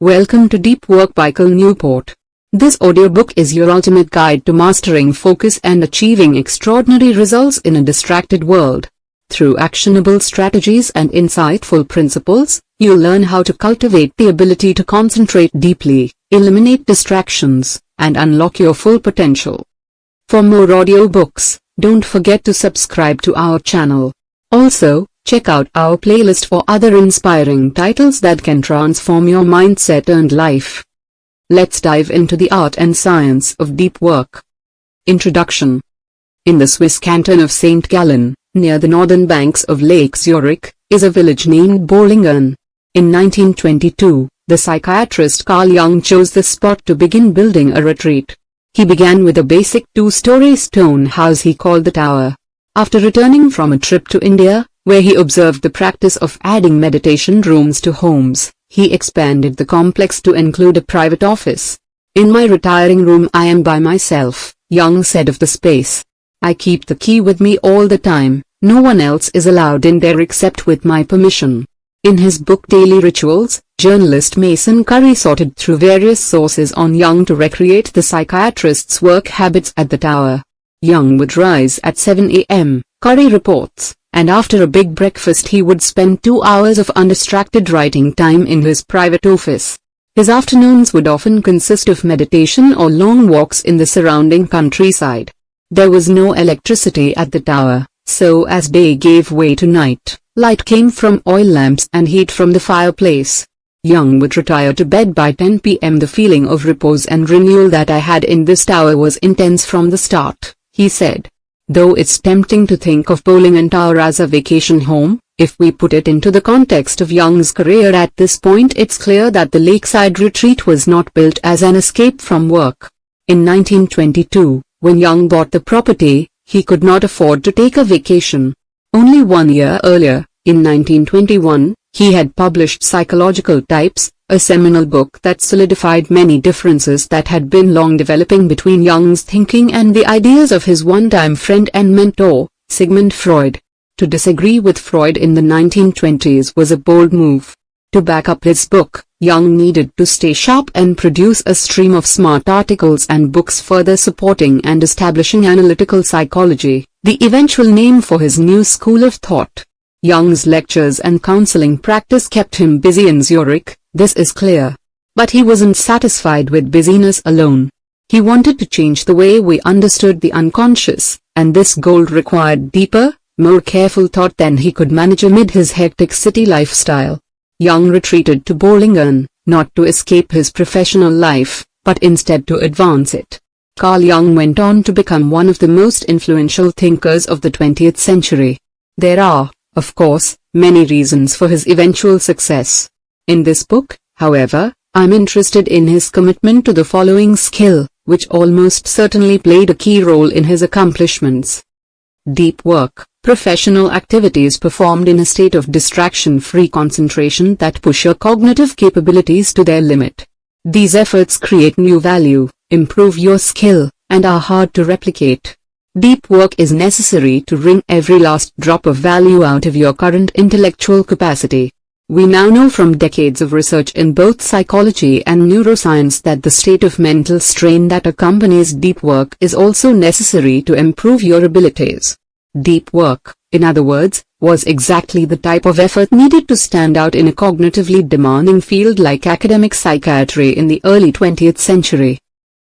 Welcome to Deep Work by Carl Newport. This audiobook is your ultimate guide to mastering focus and achieving extraordinary results in a distracted world. Through actionable strategies and insightful principles, you'll learn how to cultivate the ability to concentrate deeply, eliminate distractions, and unlock your full potential. For more audiobooks, don't forget to subscribe to our channel. Also, check out our playlist for other inspiring titles that can transform your mindset and life. Let's dive into the art and science of deep work. Introduction. In the Swiss canton of St. Gallen, near the northern banks of Lake Zurich, is a village named Bohlingen. In 1922, the psychiatrist Carl Jung chose the spot to begin building a retreat. He began with a basic two-story stone house he called the Tower. After returning from a trip to India, where he observed the practice of adding meditation rooms to homes, he expanded the complex to include a private office. "In my retiring room I am by myself," Jung said of the space. "I keep the key with me all the time, no one else is allowed in there except with my permission." In his book Daily Rituals, journalist Mason Curry sorted through various sources on Jung to recreate the psychiatrist's work habits at the Tower. Jung would rise at 7 a.m., Curry reports, and after a big breakfast he would spend 2 hours of undistracted writing time in his private office. His afternoons would often consist of meditation or long walks in the surrounding countryside. There was no electricity at the Tower, so as day gave way to night, light came from oil lamps and heat from the fireplace. Jung would retire to bed by 10 p.m. "The feeling of repose and renewal that I had in this tower was intense from the start," he said. Though it's tempting to think of Bohlingen Tower as a vacation home, if we put it into the context of Jung's career at this point, it's clear that the lakeside retreat was not built as an escape from work. In 1922, when Jung bought the property, he could not afford to take a vacation. Only 1 year earlier, in 1921, he had published Psychological Types, a seminal book that solidified many differences that had been long developing between Jung's thinking and the ideas of his one-time friend and mentor, Sigmund Freud. To disagree with Freud in the 1920s was a bold move. To back up his book, Jung needed to stay sharp and produce a stream of smart articles and books further supporting and establishing analytical psychology, the eventual name for his new school of thought. Jung's lectures and counseling practice kept him busy in Zurich, this is clear. But he wasn't satisfied with busyness alone. He wanted to change the way we understood the unconscious, and this goal required deeper, more careful thought than he could manage amid his hectic city lifestyle. Jung retreated to Bohlingen, not to escape his professional life, but instead to advance it. Carl Jung went on to become one of the most influential thinkers of the 20th century. There are, of course, many reasons for his eventual success. In this book, however, I'm interested in his commitment to the following skill, which almost certainly played a key role in his accomplishments. Deep work, professional activities performed in a state of distraction-free concentration that push your cognitive capabilities to their limit. These efforts create new value, improve your skill, and are hard to replicate. Deep work is necessary to wring every last drop of value out of your current intellectual capacity. We now know from decades of research in both psychology and neuroscience that the state of mental strain that accompanies deep work is also necessary to improve your abilities. Deep work, in other words, was exactly the type of effort needed to stand out in a cognitively demanding field like academic psychiatry in the early 20th century.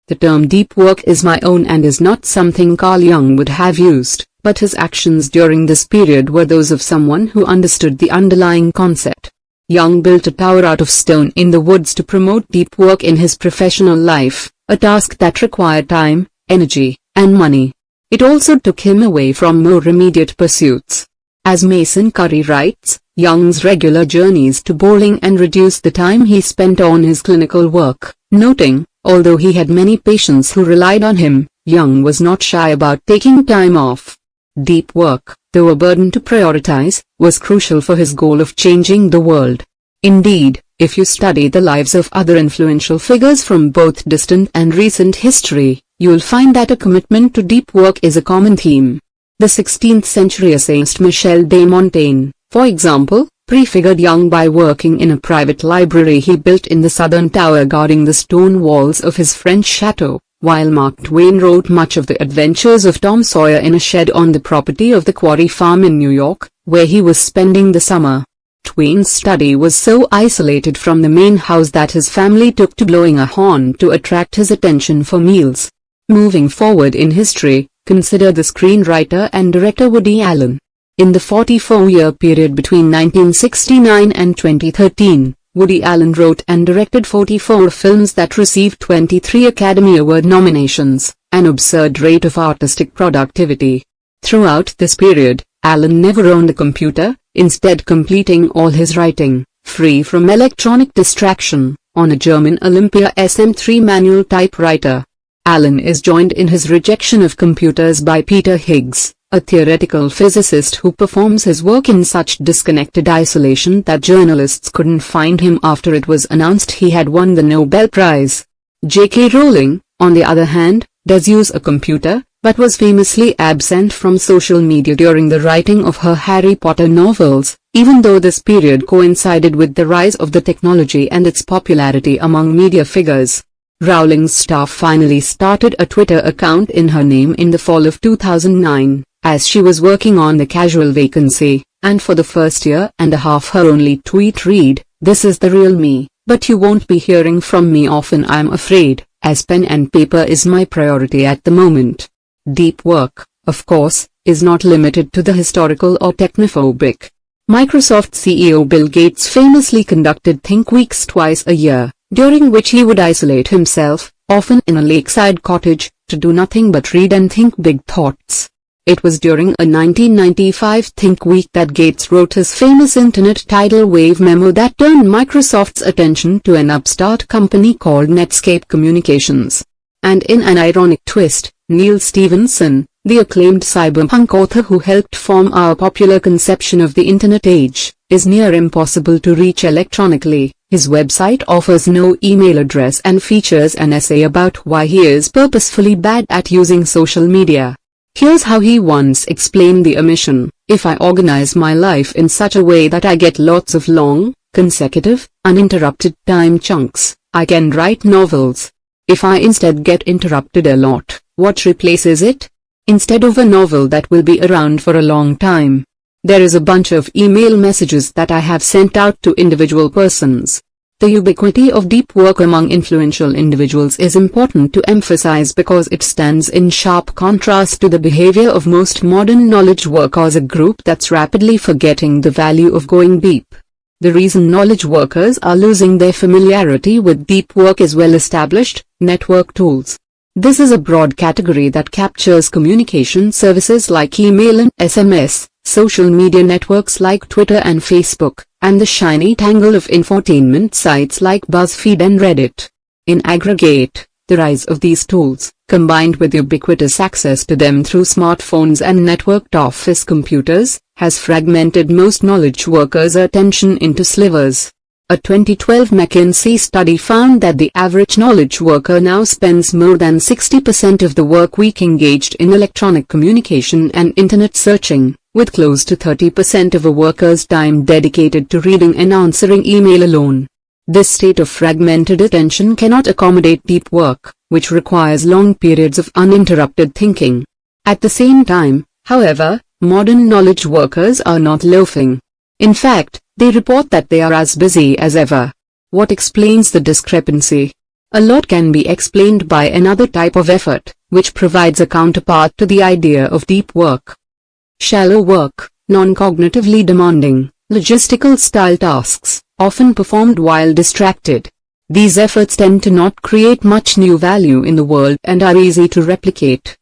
The term deep work is my own and is not something Carl Jung would have used, but his actions during this period were those of someone who understood the underlying concept. Jung built a tower out of stone in the woods to promote deep work in his professional life, a task that required time, energy, and money. It also took him away from more immediate pursuits. As Mason Curry writes, Jung's regular journeys to Bohlingen reduced the time he spent on his clinical work, noting, although he had many patients who relied on him, Jung was not shy about taking time off. Deep work, though a burden to prioritize, was crucial for his goal of changing the world. Indeed, if you study the lives of other influential figures from both distant and recent history, you'll find that a commitment to deep work is a common theme. The 16th century essayist Michel de Montaigne, for example, prefigured Jung by working in a private library he built in the southern tower guarding the stone walls of his French chateau, while Mark Twain wrote much of the adventures of Tom Sawyer in a shed on the property of the Quarry Farm in New York, where he was spending the summer. Twain's study was so isolated from the main house that his family took to blowing a horn to attract his attention for meals. Moving forward in history, consider the screenwriter and director Woody Allen. In the 44-year period between 1969 and 2013, Woody Allen wrote and directed 44 films that received 23 Academy Award nominations, an absurd rate of artistic productivity. Throughout this period, Allen never owned a computer, instead completing all his writing, free from electronic distraction, on a German Olympia SM3 manual typewriter. Allen is joined in his rejection of computers by Peter Higgs, a theoretical physicist who performs his work in such disconnected isolation that journalists couldn't find him after it was announced he had won the Nobel Prize. J.K. Rowling, on the other hand, does use a computer, but was famously absent from social media during the writing of her Harry Potter novels, even though this period coincided with the rise of the technology and its popularity among media figures. Rowling's staff finally started a Twitter account in her name in the fall of 2009, as she was working on the casual vacancy, and for the first year and a half her only tweet read, "This is the real me, but you won't be hearing from me often, I'm afraid, as pen and paper is my priority at the moment." Deep work, of course, is not limited to the historical or technophobic. Microsoft CEO Bill Gates famously conducted Think Weeks twice a year, during which he would isolate himself, often in a lakeside cottage, to do nothing but read and think big thoughts. It was during a 1995 Think Week that Gates wrote his famous Internet tidal wave memo that turned Microsoft's attention to an upstart company called Netscape Communications. And in an ironic twist, Neil Stephenson, the acclaimed cyberpunk author who helped form our popular conception of the Internet age, is near impossible to reach electronically. His website offers no email address and features an essay about why he is purposefully bad at using social media. Here's how he once explained the omission: "If I organize my life in such a way that I get lots of long, consecutive, uninterrupted time chunks, I can write novels. If I instead get interrupted a lot, what replaces it? Instead of a novel that will be around for a long time, there is a bunch of email messages that I have sent out to individual persons." The ubiquity of deep work among influential individuals is important to emphasize because it stands in sharp contrast to the behavior of most modern knowledge workers, a group that's rapidly forgetting the value of going deep. The reason knowledge workers are losing their familiarity with deep work is well established: network tools. This is a broad category that captures communication services like email and SMS, social media networks like Twitter and Facebook, and the shiny tangle of infotainment sites like BuzzFeed and Reddit. In aggregate, the rise of these tools, combined with ubiquitous access to them through smartphones and networked office computers, has fragmented most knowledge workers' attention into slivers. A 2012 McKinsey study found that the average knowledge worker now spends more than 60% of the work week engaged in electronic communication and internet searching, with close to 30% of a worker's time dedicated to reading and answering email alone. This state of fragmented attention cannot accommodate deep work, which requires long periods of uninterrupted thinking. At the same time, however, modern knowledge workers are not loafing. In fact, they report that they are as busy as ever. What explains the discrepancy? A lot can be explained by another type of effort, which provides a counterpart to the idea of deep work. Shallow work, non-cognitively demanding, logistical-style tasks, often performed while distracted. These efforts tend to not create much new value in the world and are easy to replicate.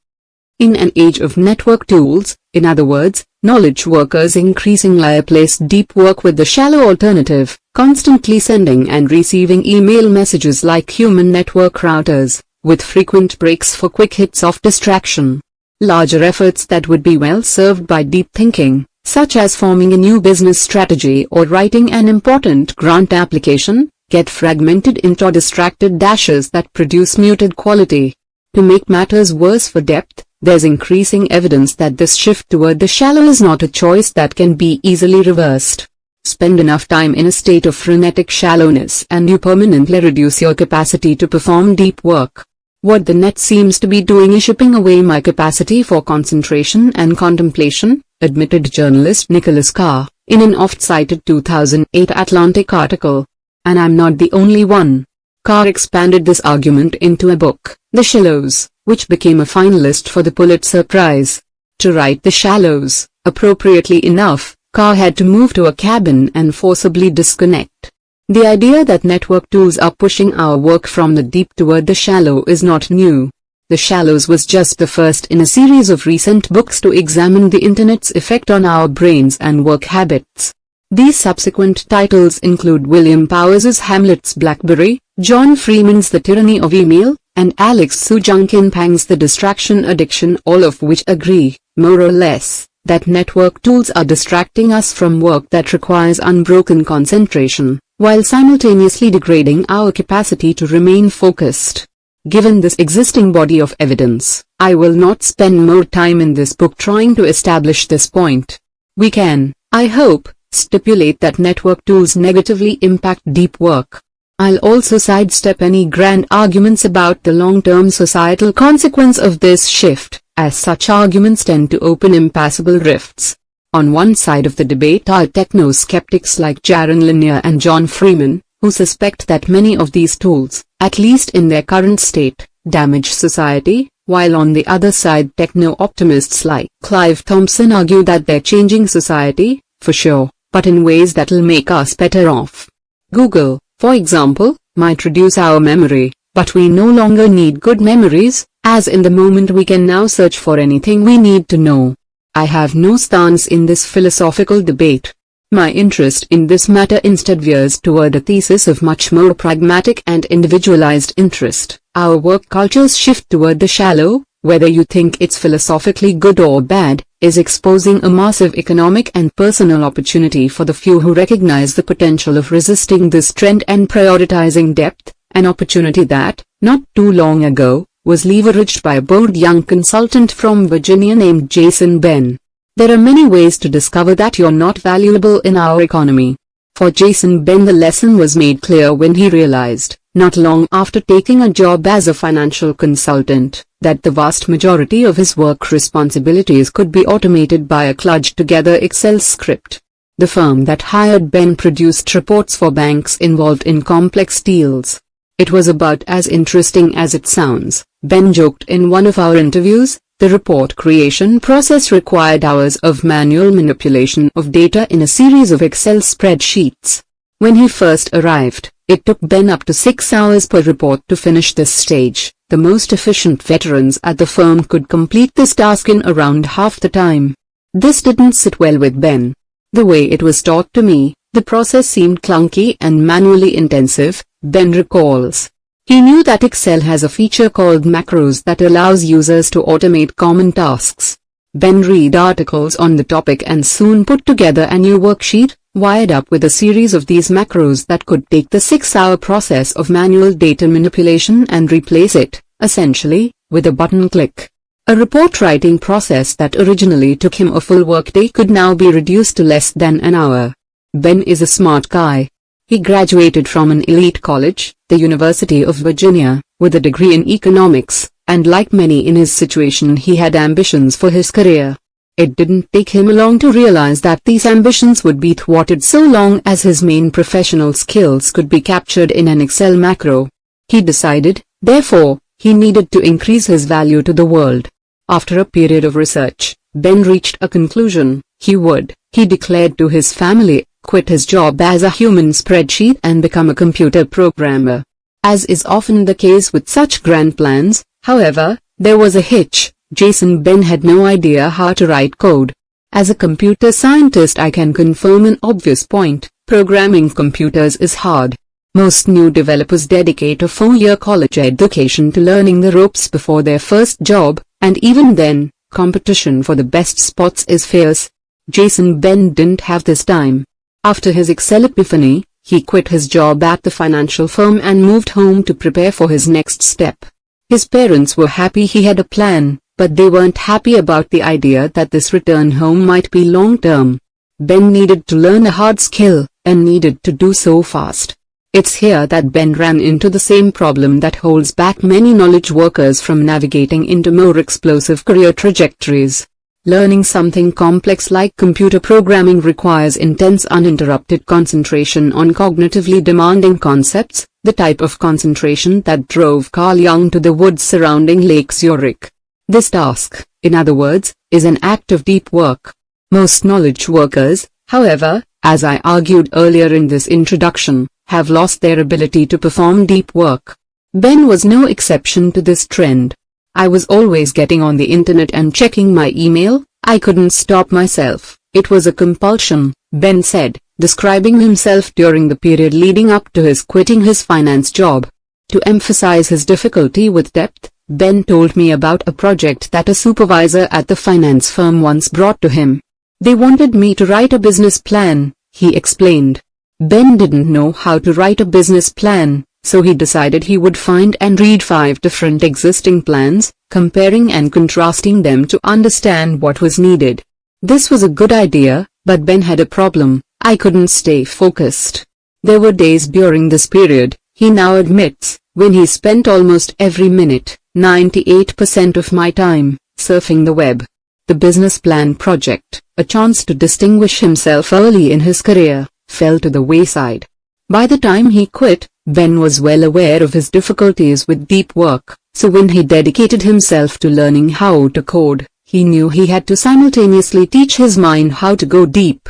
In an age of network tools, in other words, knowledge workers increasingly replace deep work with the shallow alternative, constantly sending and receiving email messages like human network routers, with frequent breaks for quick hits of distraction. Larger efforts that would be well served by deep thinking, such as forming a new business strategy or writing an important grant application, get fragmented into distracted dashes that produce muted quality. To make matters worse for depth, there's increasing evidence that this shift toward the shallow is not a choice that can be easily reversed. spend enough time in a state of frenetic shallowness and you permanently reduce your capacity to perform deep work. What the net seems to be doing is shipping away my capacity for concentration and contemplation, admitted journalist Nicholas Carr, in an oft-cited 2008 Atlantic article. And I'm not the only one. Carr expanded this argument into a book, The Shallows, which became a finalist for the Pulitzer Prize. To write The Shallows, appropriately enough, Carr had to move to a cabin and forcibly disconnect. The idea that network tools are pushing our work from the deep toward the shallow is not new. The Shallows was just the first in a series of recent books to examine the Internet's effect on our brains and work habits. These subsequent titles include William Powers's Hamlet's Blackberry, John Freeman's The Tyranny of Email, and Alex Sujunkin Pang's The Distraction Addiction, all of which agree, more or less, that network tools are distracting us from work that requires unbroken concentration, while simultaneously degrading our capacity to remain focused. Given this existing body of evidence, I will not spend more time in this book trying to establish this point. We can, I hope, stipulate that network tools negatively impact deep work. I'll also sidestep any grand arguments about the long-term societal consequence of this shift, as such arguments tend to open impassable rifts. On one side of the debate are techno-skeptics like Jaron Lanier and John Freeman, who suspect that many of these tools, at least in their current state, damage society, while on the other side techno-optimists like Clive Thompson argue that they're changing society, for sure, but in ways that'll make us better off. Google, for example, might reduce our memory, but we no longer need good memories, as in the moment we can now search for anything we need to know. I have no stance in this philosophical debate. My interest in this matter instead veers toward a thesis of much more pragmatic and individualized interest. Our work culture's shift toward the shallow, whether you think it's philosophically good or bad, is exposing a massive economic and personal opportunity for the few who recognize the potential of resisting this trend and prioritizing depth, an opportunity that, not too long ago, was leveraged by a bold young consultant from Virginia named Jason Ben. There are many ways to discover that you're not valuable in our economy. For Jason Ben, the lesson was made clear when he realized, not long after taking a job as a financial consultant, that the vast majority of his work responsibilities could be automated by a kludged-together Excel script. The firm that hired Ben produced reports for banks involved in complex deals. It was about as interesting as it sounds, Ben joked in one of our interviews. The report creation process required hours of manual manipulation of data in a series of Excel spreadsheets. When he first arrived, it took Ben up to 6 hours per report to finish this stage. The most efficient veterans at the firm could complete this task in around half the time. This didn't sit well with Ben. The way it was taught to me, the process seemed clunky and manually intensive, Ben recalls. He knew that Excel has a feature called macros that allows users to automate common tasks. Ben read articles on the topic and soon put together a new worksheet, wired up with a series of these macros that could take the 6-hour process of manual data manipulation and replace it, essentially, with a button click. A report writing process that originally took him a full workday could now be reduced to less than an hour. Ben is a smart guy. He graduated from an elite college, the University of Virginia, with a degree in economics, and like many in his situation he had ambitions for his career. It didn't take him long to realize that these ambitions would be thwarted so long as his main professional skills could be captured in an Excel macro. He decided, therefore, he needed to increase his value to the world. After a period of research, Ben reached a conclusion. He declared to his family, quit his job as a human spreadsheet and become a computer programmer. As is often the case with such grand plans, however, there was a hitch. Jason Ben had no idea how to write code. As a computer scientist, I can confirm an obvious point: programming computers is hard. Most new developers dedicate a 4-year college education to learning the ropes before their first job, and even then, competition for the best spots is fierce. Jason Ben didn't have this time. After his Excel epiphany, he quit his job at the financial firm and moved home to prepare for his next step. His parents were happy he had a plan, but they weren't happy about the idea that this return home might be long-term. Ben needed to learn a hard skill, and needed to do so fast. It's here that Ben ran into the same problem that holds back many knowledge workers from navigating into more explosive career trajectories. Learning something complex like computer programming requires intense uninterrupted concentration on cognitively demanding concepts, the type of concentration that drove Carl Jung to the woods surrounding Lake Zurich. This task, in other words, is an act of deep work. Most knowledge workers, however, as I argued earlier in this introduction, have lost their ability to perform deep work. Ben was no exception to this trend. I was always getting on the internet and checking my email. I couldn't stop myself. It was a compulsion, Ben said, describing himself during the period leading up to his quitting his finance job. To emphasize his difficulty with depth, Ben told me about a project that a supervisor at the finance firm once brought to him. They wanted me to write a business plan, he explained. Ben didn't know how to write a business plan, so he decided he would find and read 5 different existing plans, comparing and contrasting them to understand what was needed. This was a good idea, but Ben had a problem. I couldn't stay focused. There were days during this period, he now admits, when he spent almost every minute, 98% of my time, surfing the web. The business plan project, a chance to distinguish himself early in his career, fell to the wayside. By the time he quit, Ben was well aware of his difficulties with deep work, so when he dedicated himself to learning how to code, he knew he had to simultaneously teach his mind how to go deep.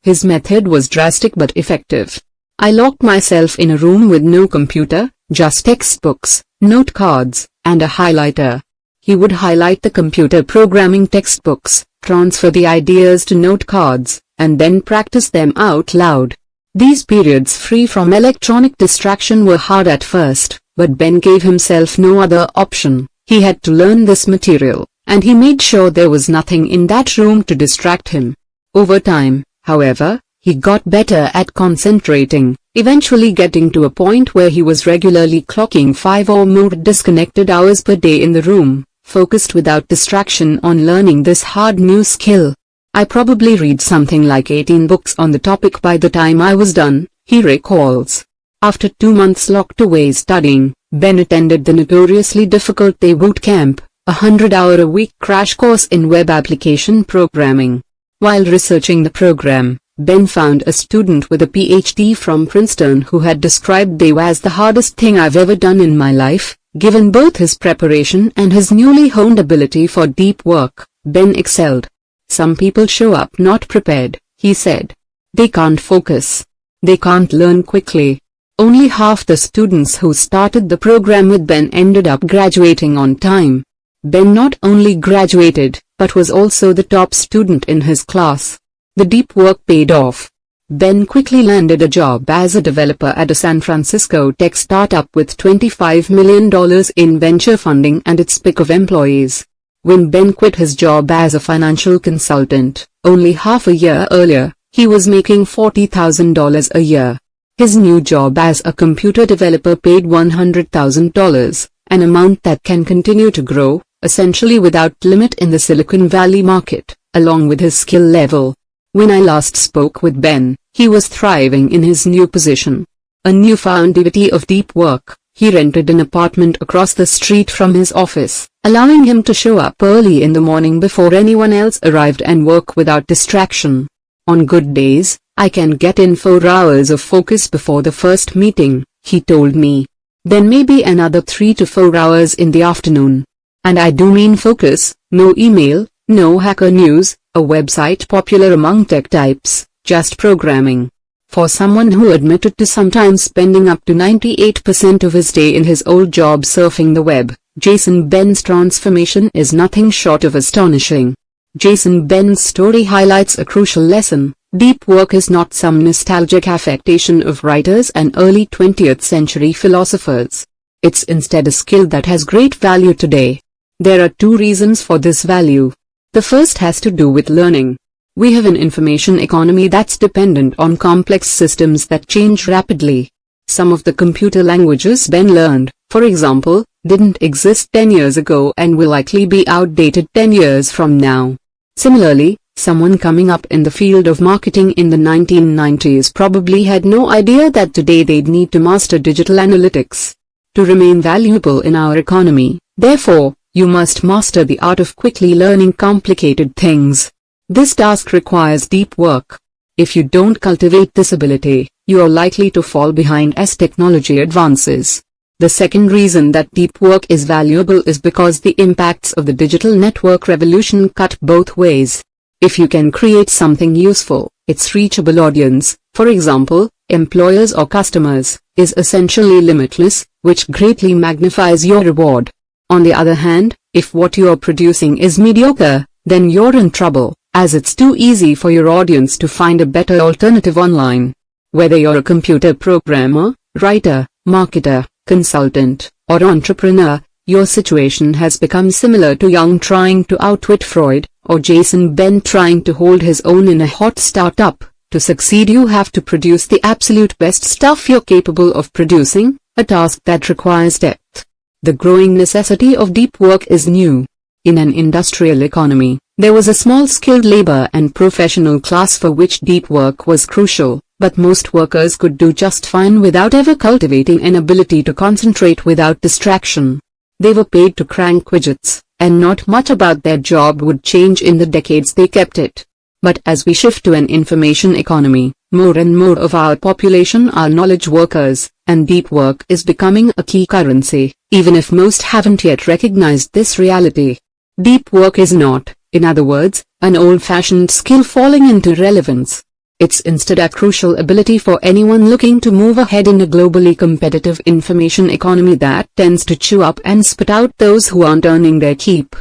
His method was drastic but effective. I locked myself in a room with no computer, just textbooks, note cards, and a highlighter. He would highlight the computer programming textbooks, transfer the ideas to note cards, and then practice them out loud. These periods free from electronic distraction were hard at first, but Ben gave himself no other option. He had to learn this material, and he made sure there was nothing in that room to distract him. Over time, however, he got better at concentrating, eventually getting to a point where he was regularly clocking 5 or more disconnected hours per day in the room, focused without distraction on learning this hard new skill. I probably read something like 18 books on the topic by the time I was done, he recalls. After 2 months locked away studying, Ben attended the notoriously difficult Day Boot Camp, a 100-hour-a-week crash course in web application programming. While researching the program, Ben found a student with a PhD from Princeton who had described Day as the hardest thing I've ever done in my life. Given both his preparation and his newly honed ability for deep work, Ben excelled. Some people show up not prepared, he said. They can't focus. They can't learn quickly. Only half the students who started the program with Ben ended up graduating on time. Ben not only graduated, but was also the top student in his class. The deep work paid off. Ben quickly landed a job as a developer at a San Francisco tech startup with $25 million in venture funding and its pick of employees. When Ben quit his job as a financial consultant, only half a year earlier, he was making $40,000 a year. His new job as a computer developer paid $100,000, an amount that can continue to grow, essentially without limit in the Silicon Valley market, along with his skill level. When I last spoke with Ben, he was thriving in his new position. A newfound devotee of deep work, he rented an apartment across the street from his office, allowing him to show up early in the morning before anyone else arrived and work without distraction. On good days, I can get in 4 hours of focus before the first meeting, he told me. Then maybe another 3 to 4 hours in the afternoon. And I do mean focus, no email, no hacker news, a website popular among tech types, just programming. For someone who admitted to sometimes spending up to 98% of his day in his old job surfing the web, Jason Ben's transformation is nothing short of astonishing. Jason Ben's story highlights a crucial lesson. Deep work is not some nostalgic affectation of writers and early 20th century philosophers. It's instead a skill that has great value today. There are 2 reasons for this value. The first has to do with learning. We have an information economy that's dependent on complex systems that change rapidly. Some of the computer languages Ben learned, for example, didn't exist 10 years ago and will likely be outdated 10 years from now. Similarly, Someone coming up in the field of marketing in the 1990s probably had no idea that today they'd need to master digital analytics to remain valuable in our economy. Therefore, you must master the art of quickly learning complicated things. This task requires deep work. If you don't cultivate this ability, you are likely to fall behind as technology advances. The second reason that deep work is valuable is because the impacts of the digital network revolution cut both ways. If you can create something useful, its reachable audience, for example, employers or customers, is essentially limitless, which greatly magnifies your reward. On the other hand, if what you are producing is mediocre, then you're in trouble, as it's too easy for your audience to find a better alternative online. Whether you're a computer programmer, writer, marketer, consultant, or entrepreneur, your situation has become similar to Jung trying to outwit Freud, or Jason Bent trying to hold his own in a hot startup. To succeed, you have to produce the absolute best stuff you're capable of producing, a task that requires depth. The growing necessity of deep work is new. In an industrial economy, there was a small skilled labor and professional class for which deep work was crucial, but most workers could do just fine without ever cultivating an ability to concentrate without distraction. They were paid to crank widgets, and not much about their job would change in the decades they kept it. But as we shift to an information economy, more and more of our population are knowledge workers, and deep work is becoming a key currency, even if most haven't yet recognized this reality. Deep work is not, in other words, an old-fashioned skill falling into irrelevance. It's instead a crucial ability for anyone looking to move ahead in a globally competitive information economy that tends to chew up and spit out those who aren't earning their keep.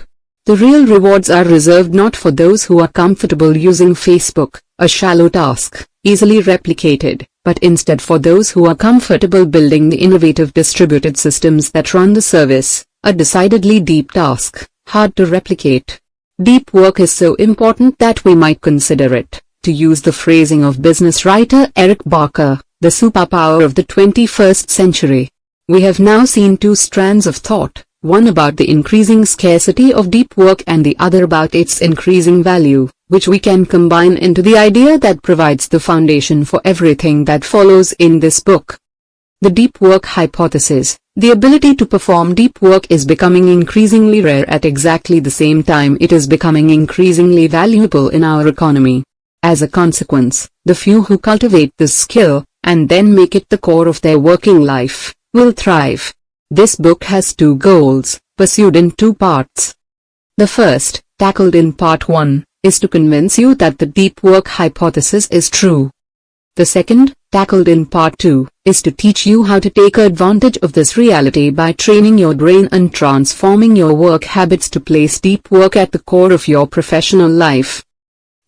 The real rewards are reserved not for those who are comfortable using Facebook, a shallow task, easily replicated, but instead for those who are comfortable building the innovative distributed systems that run the service, a decidedly deep task, hard to replicate. Deep work is so important that we might consider it, to use the phrasing of business writer Eric Barker, the superpower of the 21st century. We have now seen two strands of thought, one about the increasing scarcity of deep work and the other about its increasing value, which we can combine into the idea that provides the foundation for everything that follows in this book. The deep work hypothesis. The ability to perform deep work is becoming increasingly rare at exactly the same time it is becoming increasingly valuable in our economy. As a consequence, the few who cultivate this skill, and then make it the core of their working life, will thrive. This book has two goals, pursued in two parts. The first, tackled in part 1, is to convince you that the deep work hypothesis is true. The second, tackled in part 2, is to teach you how to take advantage of this reality by training your brain and transforming your work habits to place deep work at the core of your professional life.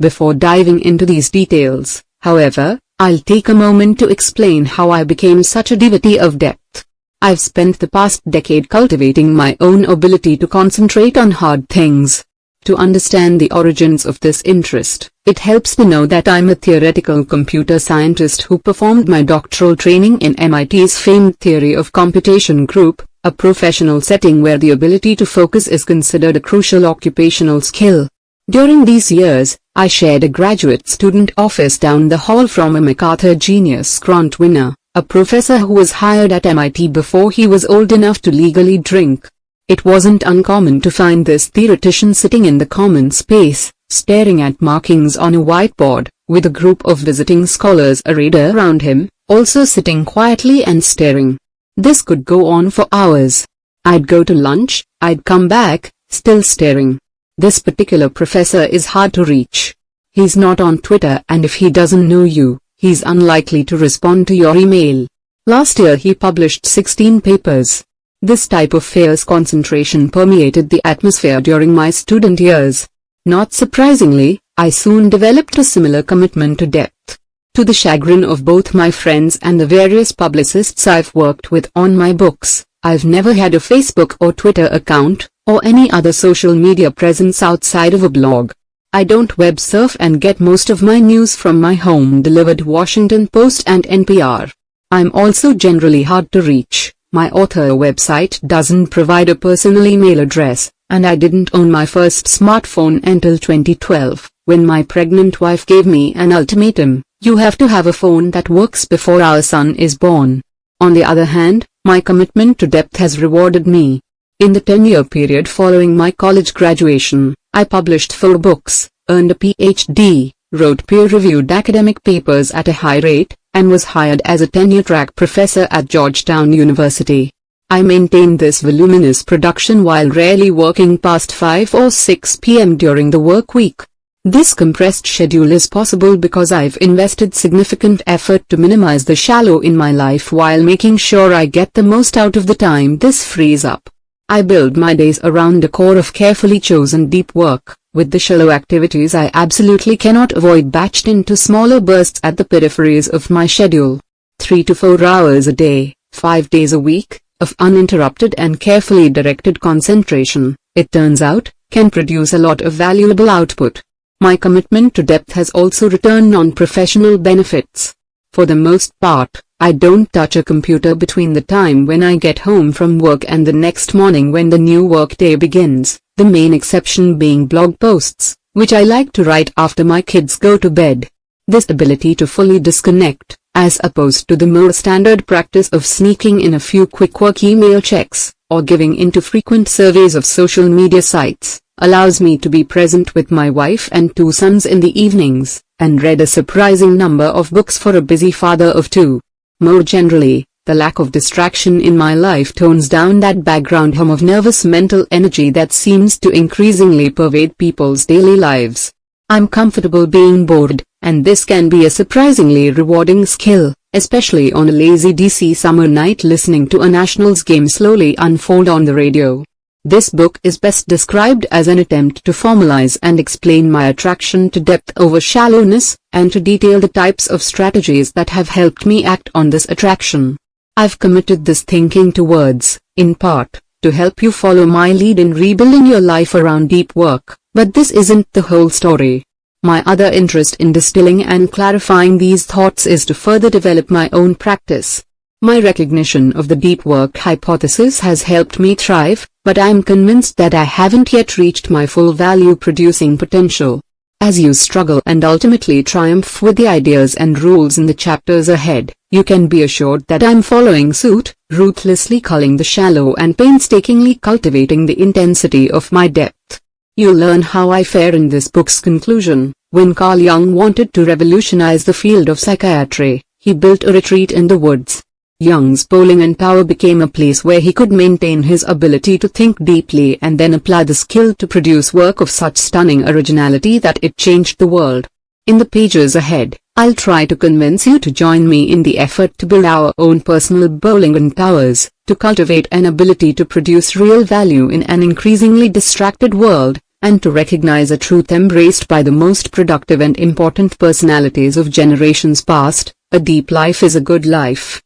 Before diving into these details, however, I'll take a moment to explain how I became such a devotee of depth. I've spent the past decade cultivating my own ability to concentrate on hard things. To understand the origins of this interest, it helps to know that I'm a theoretical computer scientist who performed my doctoral training in MIT's famed Theory of Computation group, a professional setting where the ability to focus is considered a crucial occupational skill. During these years, I shared a graduate student office down the hall from a MacArthur Genius Grant winner, a professor who was hired at MIT before he was old enough to legally drink. It wasn't uncommon to find this theoretician sitting in the common space, staring at markings on a whiteboard, with a group of visiting scholars arrayed around him, also sitting quietly and staring. This could go on for hours. I'd go to lunch, I'd come back, still staring. This particular professor is hard to reach. He's not on Twitter, and if he doesn't know you, he's unlikely to respond to your email. Last year he published 16 papers. This type of fierce concentration permeated the atmosphere during my student years. Not surprisingly, I soon developed a similar commitment to depth. To the chagrin of both my friends and the various publicists I've worked with on my books, I've never had a Facebook or Twitter account, or any other social media presence outside of a blog. I don't web surf and get most of my news from my home-delivered Washington Post and NPR. I'm also generally hard to reach. My author website doesn't provide a personal email address, and I didn't own my first smartphone until 2012. when my pregnant wife gave me an ultimatum: "You have to have a phone that works before our son is born." On the other hand, my commitment to depth has rewarded me. In the 10-year period following my college graduation, I published 4 books, earned a PhD, wrote peer-reviewed academic papers at a high rate, and was hired as a tenure-track professor at Georgetown University. I maintained this voluminous production while rarely working past 5 or 6 p.m. during the work week. This compressed schedule is possible because I've invested significant effort to minimize the shallow in my life while making sure I get the most out of the time this frees up. I build my days around a core of carefully chosen deep work, with the shallow activities I absolutely cannot avoid batched into smaller bursts at the peripheries of my schedule. 3 to 4 hours a day, 5 days a week, of uninterrupted and carefully directed concentration, it turns out, can produce a lot of valuable output. My commitment to depth has also returned non-professional benefits. For the most part, I don't touch a computer between the time when I get home from work and the next morning when the new workday begins, the main exception being blog posts, which I like to write after my kids go to bed. This ability to fully disconnect, as opposed to the more standard practice of sneaking in a few quick work email checks, or giving into frequent surveys of social media sites, allows me to be present with my wife and 2 sons in the evenings, and read a surprising number of books for a busy father of 2. More generally, the lack of distraction in my life tones down that background hum of nervous mental energy that seems to increasingly pervade people's daily lives. I'm comfortable being bored, and this can be a surprisingly rewarding skill, especially on a lazy DC summer night listening to a Nationals game slowly unfold on the radio. This book is best described as an attempt to formalize and explain my attraction to depth over shallowness, and to detail the types of strategies that have helped me act on this attraction. I've committed this thinking to words, in part, to help you follow my lead in rebuilding your life around deep work, but this isn't the whole story. My other interest in distilling and clarifying these thoughts is to further develop my own practice. My recognition of the deep work hypothesis has helped me thrive, but I'm convinced that I haven't yet reached my full value-producing potential. As you struggle and ultimately triumph with the ideas and rules in the chapters ahead, you can be assured that I'm following suit, ruthlessly culling the shallow and painstakingly cultivating the intensity of my depth. You'll learn how I fare in this book's conclusion. When Carl Jung wanted to revolutionize the field of psychiatry, he built a retreat in the woods. Jung's bowling and tower became a place where he could maintain his ability to think deeply and then apply the skill to produce work of such stunning originality that it changed the world. In the pages ahead, I'll try to convince you to join me in the effort to build our own personal bowling and towers, to cultivate an ability to produce real value in an increasingly distracted world, and to recognize a truth embraced by the most productive and important personalities of generations past: a deep life is a good life.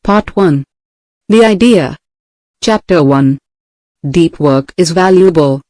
Part 1. The Idea. Chapter 1. Deep work is valuable.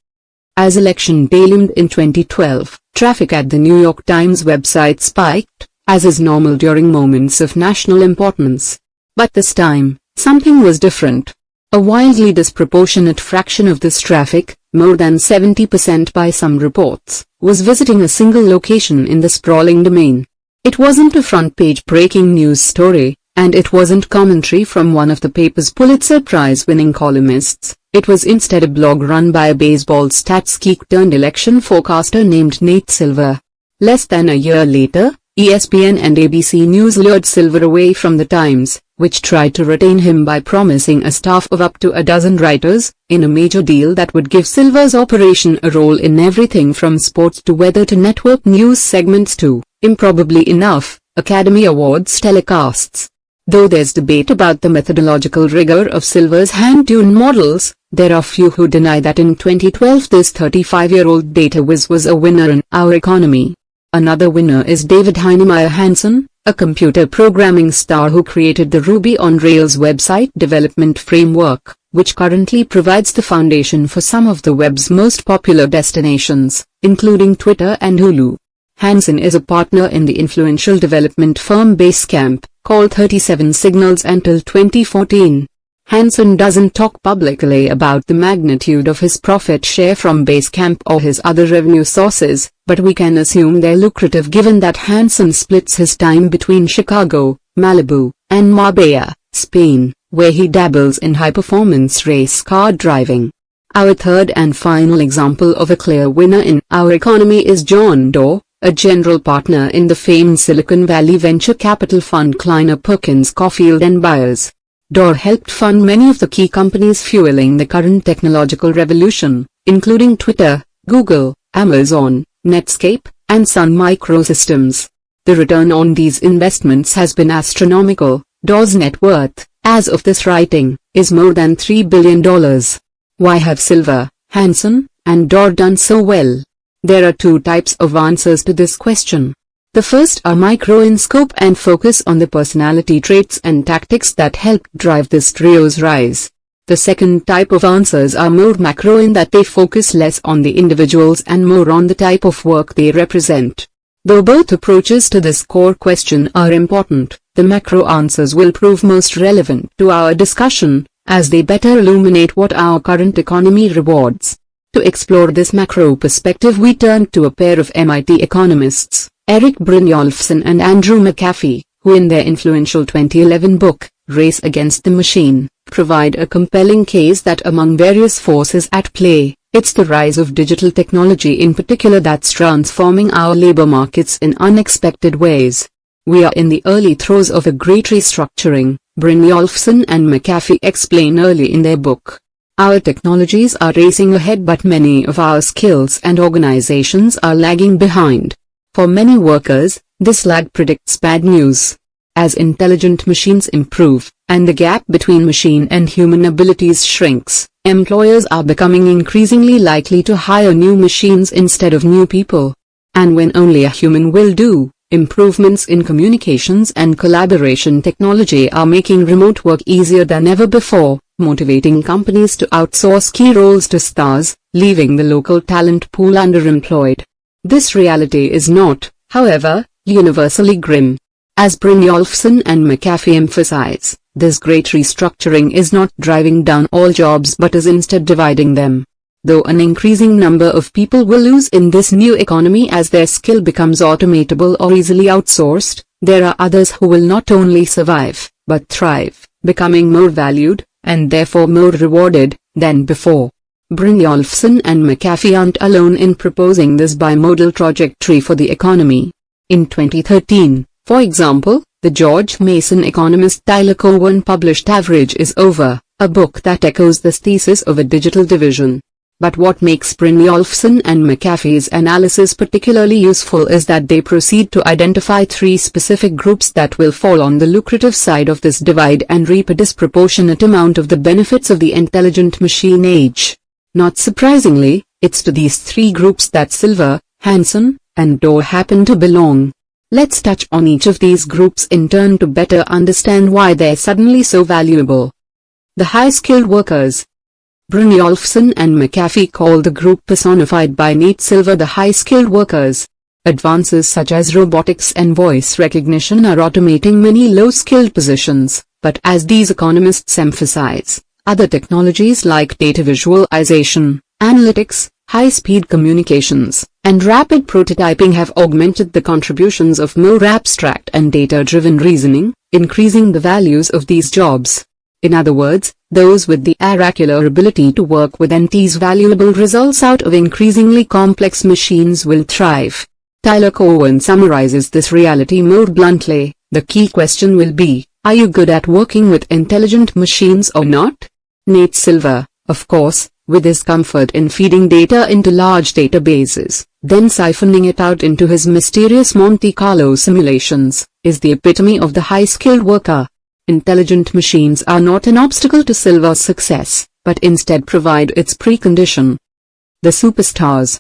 As Election Day loomed in 2012, traffic at the New York Times website spiked, as is normal during moments of national importance. But this time, something was different. A wildly disproportionate fraction of this traffic, more than 70% by some reports, was visiting a single location in the sprawling domain. It wasn't a front-page breaking news story, and it wasn't commentary from one of the paper's Pulitzer Prize-winning columnists. It was instead a blog run by a baseball stats geek turned election forecaster named Nate Silver. Less than a year later, ESPN and ABC News lured Silver away from the Times, which tried to retain him by promising a staff of up to a dozen writers, in a major deal that would give Silver's operation a role in everything from sports to weather to network news segments to, improbably enough, Academy Awards telecasts. Though there's debate about the methodological rigor of Silver's hand-tuned models, there are few who deny that in 2012 this 35-year-old data whiz was a winner in our economy. Another winner is David Heinemeier Hansson, a computer programming star who created the Ruby on Rails website development framework, which currently provides the foundation for some of the web's most popular destinations, including Twitter and Hulu. Hansson is a partner in the influential development firm Basecamp, called 37 Signals until 2014. Hansen doesn't talk publicly about the magnitude of his profit share from Basecamp or his other revenue sources, but we can assume they're lucrative given that Hansen splits his time between Chicago, Malibu, and Marbella, Spain, where he dabbles in high-performance race car driving. Our third and final example of a clear winner in our economy is John Doerr, a general partner in the famed Silicon Valley venture capital fund Kleiner Perkins Caufield and Byers. Doerr helped fund many of the key companies fueling the current technological revolution, including Twitter, Google, Amazon, Netscape, and Sun Microsystems. The return on these investments has been astronomical. Doerr's net worth, as of this writing, is more than $3 billion. Why have Silver, Hansen, and Doerr done so well? There are two types of answers to this question. The first are micro in scope and focus on the personality traits and tactics that helped drive this trio's rise. The second type of answers are more macro in that they focus less on the individuals and more on the type of work they represent. Though both approaches to this core question are important, the macro answers will prove most relevant to our discussion, as they better illuminate what our current economy rewards. To explore this macro perspective we turn to a pair of MIT economists, Eric Brynjolfsson and Andrew McAfee, who in their influential 2011 book, Race Against the Machine, provide a compelling case that among various forces at play, it's the rise of digital technology in particular that's transforming our labor markets in unexpected ways. We are in the early throes of a great restructuring, Brynjolfsson and McAfee explain early in their book. Our technologies are racing ahead but many of our skills and organizations are lagging behind. For many workers, this lag predicts bad news. As intelligent machines improve, and the gap between machine and human abilities shrinks, employers are becoming increasingly likely to hire new machines instead of new people. And when only a human will do, improvements in communications and collaboration technology are making remote work easier than ever before, motivating companies to outsource key roles to stars, leaving the local talent pool underemployed. This reality is not, however, universally grim. As Brynjolfsson and McAfee emphasize, this great restructuring is not driving down all jobs but is instead dividing them. Though an increasing number of people will lose in this new economy as their skill becomes automatable or easily outsourced, there are others who will not only survive, but thrive, becoming more valued, and therefore more rewarded, than before. Brynjolfsson and McAfee aren't alone in proposing this bimodal trajectory for the economy. In 2013, for example, the George Mason economist Tyler Cowen published Average is Over, a book that echoes this thesis of a digital division. But what makes Brynjolfsson and McAfee's analysis particularly useful is that they proceed to identify three specific groups that will fall on the lucrative side of this divide and reap a disproportionate amount of the benefits of the intelligent machine age. Not surprisingly, it's to these three groups that Silver, Hansen, and Doerr happen to belong. Let's touch on each of these groups in turn to better understand why they're suddenly so valuable. The high-skilled workers. Brynjolfsson and McAfee call the group personified by Nate Silver the high-skilled workers. Advances such as robotics and voice recognition are automating many low-skilled positions, but as these economists emphasize, other technologies like data visualization, analytics, high-speed communications, and rapid prototyping have augmented the contributions of more abstract and data-driven reasoning, increasing the values of these jobs. In other words, those with the oracular ability to work with and tease valuable results out of increasingly complex machines will thrive. Tyler Cowen summarizes this reality more bluntly: the key question will be, are you good at working with intelligent machines or not? Nate Silver, of course, with his comfort in feeding data into large databases, then siphoning it out into his mysterious Monte Carlo simulations, is the epitome of the high-skilled worker. Intelligent machines are not an obstacle to Silver's success, but instead provide its precondition. The superstars.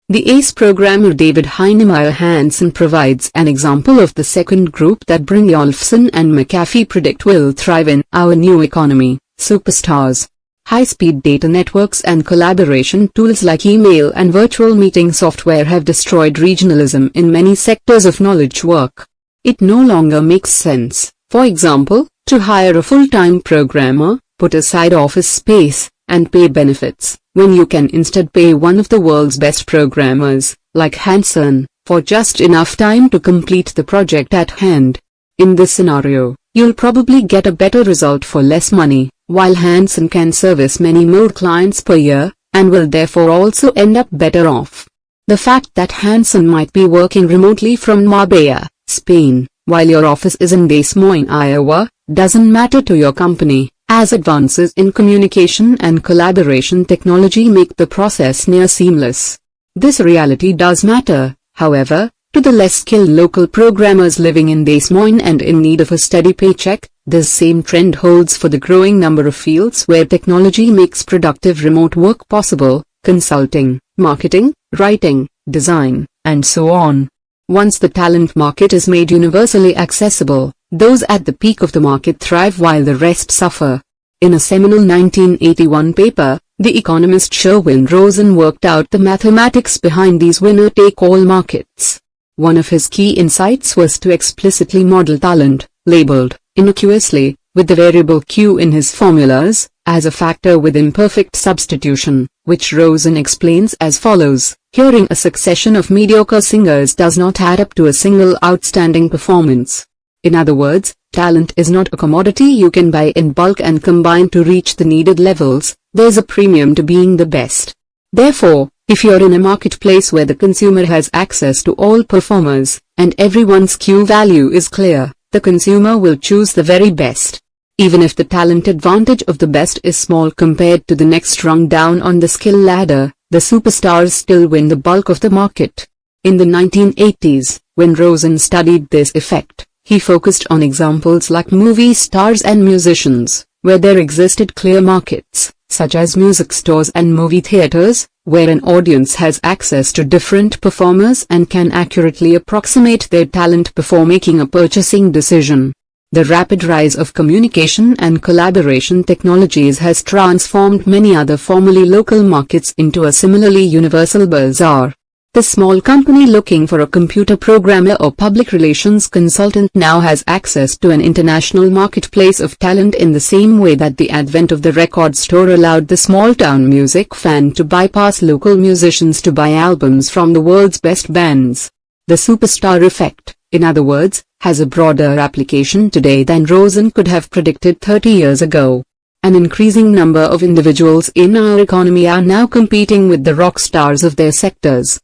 The ACE programmer David Heinemeier Hansen provides an example of the second group that Brynjolfsson and McAfee predict will thrive in our new economy: superstars. High-speed data networks and collaboration tools like email and virtual meeting software have destroyed regionalism in many sectors of knowledge work. It no longer makes sense, for example, to hire a full-time programmer, put aside office space, and pay benefits, when you can instead pay one of the world's best programmers, like Hanson, for just enough time to complete the project at hand. In this scenario, you'll probably get a better result for less money, while Hanson can service many more clients per year, and will therefore also end up better off. The fact that Hanson might be working remotely from Marbella, Spain, while your office is in Des Moines, Iowa, doesn't matter to your company, as advances in communication and collaboration technology make the process near seamless. This reality does matter, however, to the less skilled local programmers living in Des Moines and in need of a steady paycheck. This same trend holds for the growing number of fields where technology makes productive remote work possible: consulting, marketing, writing, design, and so on. Once the talent market is made universally accessible, those at the peak of the market thrive while the rest suffer. In a seminal 1981 paper, the economist Sherwin Rosen worked out the mathematics behind these winner-take-all markets. One of his key insights was to explicitly model talent, labeled, innocuously, with the variable Q in his formulas, as a factor with imperfect substitution, which Rosen explains as follows: hearing a succession of mediocre singers does not add up to a single outstanding performance. In other words, talent is not a commodity you can buy in bulk and combine to reach the needed levels. There's a premium to being the best. Therefore, if you're in a marketplace where the consumer has access to all performers, and everyone's Q value is clear, the consumer will choose the very best. Even if the talent advantage of the best is small compared to the next rung down on the skill ladder, the superstars still win the bulk of the market. In the 1980s, when Rosen studied this effect, he focused on examples like movie stars and musicians, where there existed clear markets, such as music stores and movie theaters, where an audience has access to different performers and can accurately approximate their talent before making a purchasing decision. The rapid rise of communication and collaboration technologies has transformed many other formerly local markets into a similarly universal bazaar. The small company looking for a computer programmer or public relations consultant now has access to an international marketplace of talent in the same way that the advent of the record store allowed the small-town music fan to bypass local musicians to buy albums from the world's best bands. The superstar effect, in other words, has a broader application today than Rosen could have predicted 30 years ago. An increasing number of individuals in our economy are now competing with the rock stars of their sectors.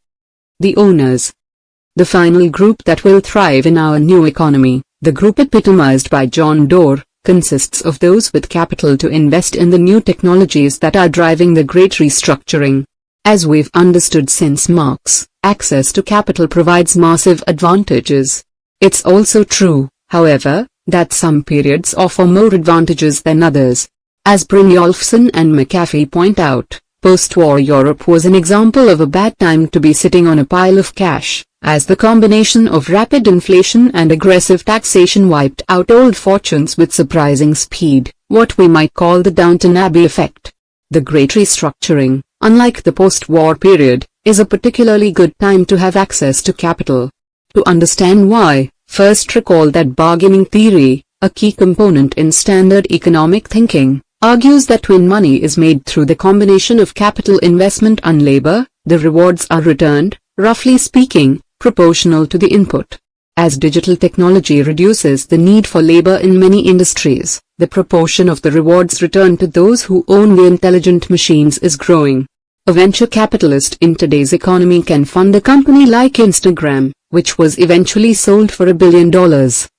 The owners. The final group that will thrive in our new economy, the group epitomized by John Doerr, consists of those with capital to invest in the new technologies that are driving the great restructuring. As we've understood since Marx, access to capital provides massive advantages. It's also true, however, that some periods offer more advantages than others. As Brynjolfsson and McAfee point out, post-war Europe was an example of a bad time to be sitting on a pile of cash, as the combination of rapid inflation and aggressive taxation wiped out old fortunes with surprising speed, what we might call the Downton Abbey effect. The Great Restructuring, unlike the post-war period, is a particularly good time to have access to capital. To understand why, first recall that bargaining theory, a key component in standard economic thinking, argues that when money is made through the combination of capital investment and labor, the rewards are returned, roughly speaking, proportional to the input. As digital technology reduces the need for labor in many industries, the proportion of the rewards returned to those who own the intelligent machines is growing. A venture capitalist in today's economy can fund a company like Instagram, which was eventually sold for $1 billion,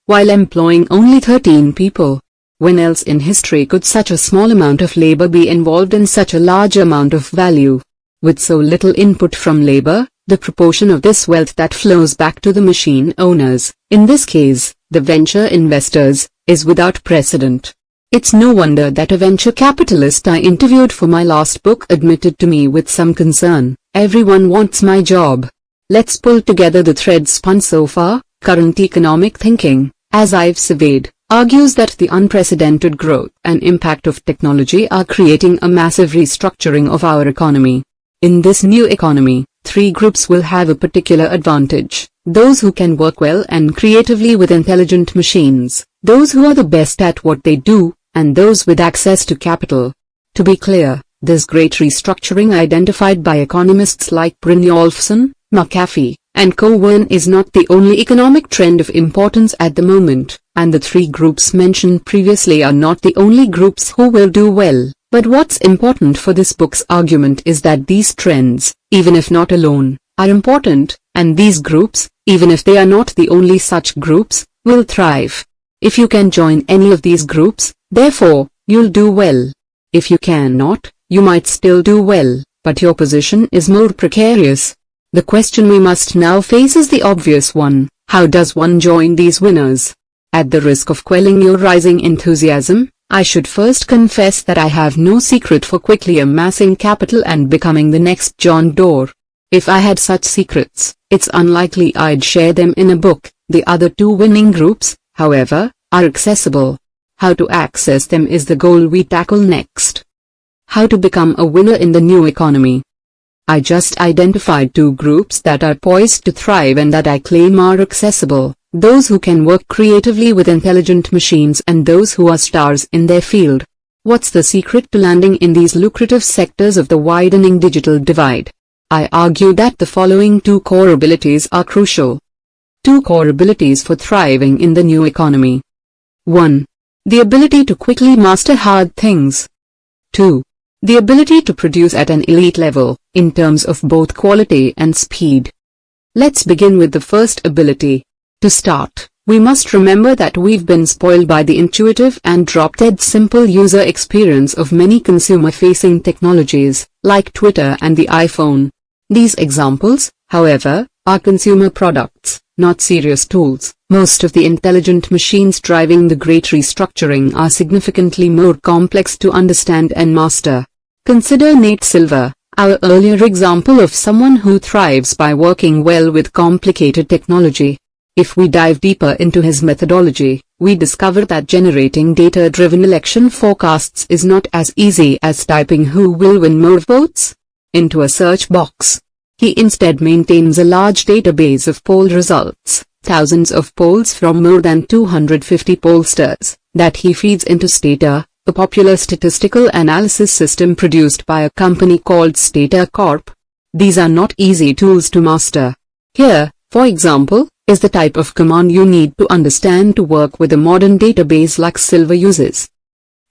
while employing only 13 people. When else in history could such a small amount of labor be involved in such a large amount of value? With so little input from labor, the proportion of this wealth that flows back to the machine owners, in this case, the venture investors, is without precedent. It's no wonder that a venture capitalist I interviewed for my last book admitted to me with some concern, "Everyone wants my job." Let's pull together the threads spun so far. Current economic thinking, as I've surveyed, argues that the unprecedented growth and impact of technology are creating a massive restructuring of our economy. In this new economy, three groups will have a particular advantage: those who can work well and creatively with intelligent machines, those who are the best at what they do, and those with access to capital. To be clear, this great restructuring identified by economists like Brynjolfsson, McAfee, and Cohen is not the only economic trend of importance at the moment, and the three groups mentioned previously are not the only groups who will do well. But what's important for this book's argument is that these trends, even if not alone, are important, and these groups, even if they are not the only such groups, will thrive. If you can join any of these groups, therefore, you'll do well. If you cannot, you might still do well, but your position is more precarious. The question we must now face is the obvious one: how does one join these winners? At the risk of quelling your rising enthusiasm, I should first confess that I have no secret for quickly amassing capital and becoming the next John Doerr. If I had such secrets, it's unlikely I'd share them in a book. The other two winning groups, however, are accessible. How to access them is the goal we tackle next. How to become a winner in the new economy. I just identified two groups that are poised to thrive and that I claim are accessible: those who can work creatively with intelligent machines and those who are stars in their field. What's the secret to landing in these lucrative sectors of the widening digital divide? I argue that the following two core abilities are crucial. Two core abilities for thriving in the new economy. 1. The ability to quickly master hard things. 2. The ability to produce at an elite level, in terms of both quality and speed. Let's begin with the first ability. To start, we must remember that we've been spoiled by the intuitive and drop-dead simple user experience of many consumer-facing technologies, like Twitter and the iPhone. These examples, however, are consumer products, not serious tools. Most of the intelligent machines driving the great restructuring are significantly more complex to understand and master. Consider Nate Silver, our earlier example of someone who thrives by working well with complicated technology. If we dive deeper into his methodology, we discover that generating data-driven election forecasts is not as easy as typing "who will win more votes" into a search box. He instead maintains a large database of poll results, thousands of polls from more than 250 pollsters, that he feeds into Stata, a popular statistical analysis system produced by a company called Stata Corp. These are not easy tools to master. Here, for example, is the type of command you need to understand to work with a modern database like Silver uses.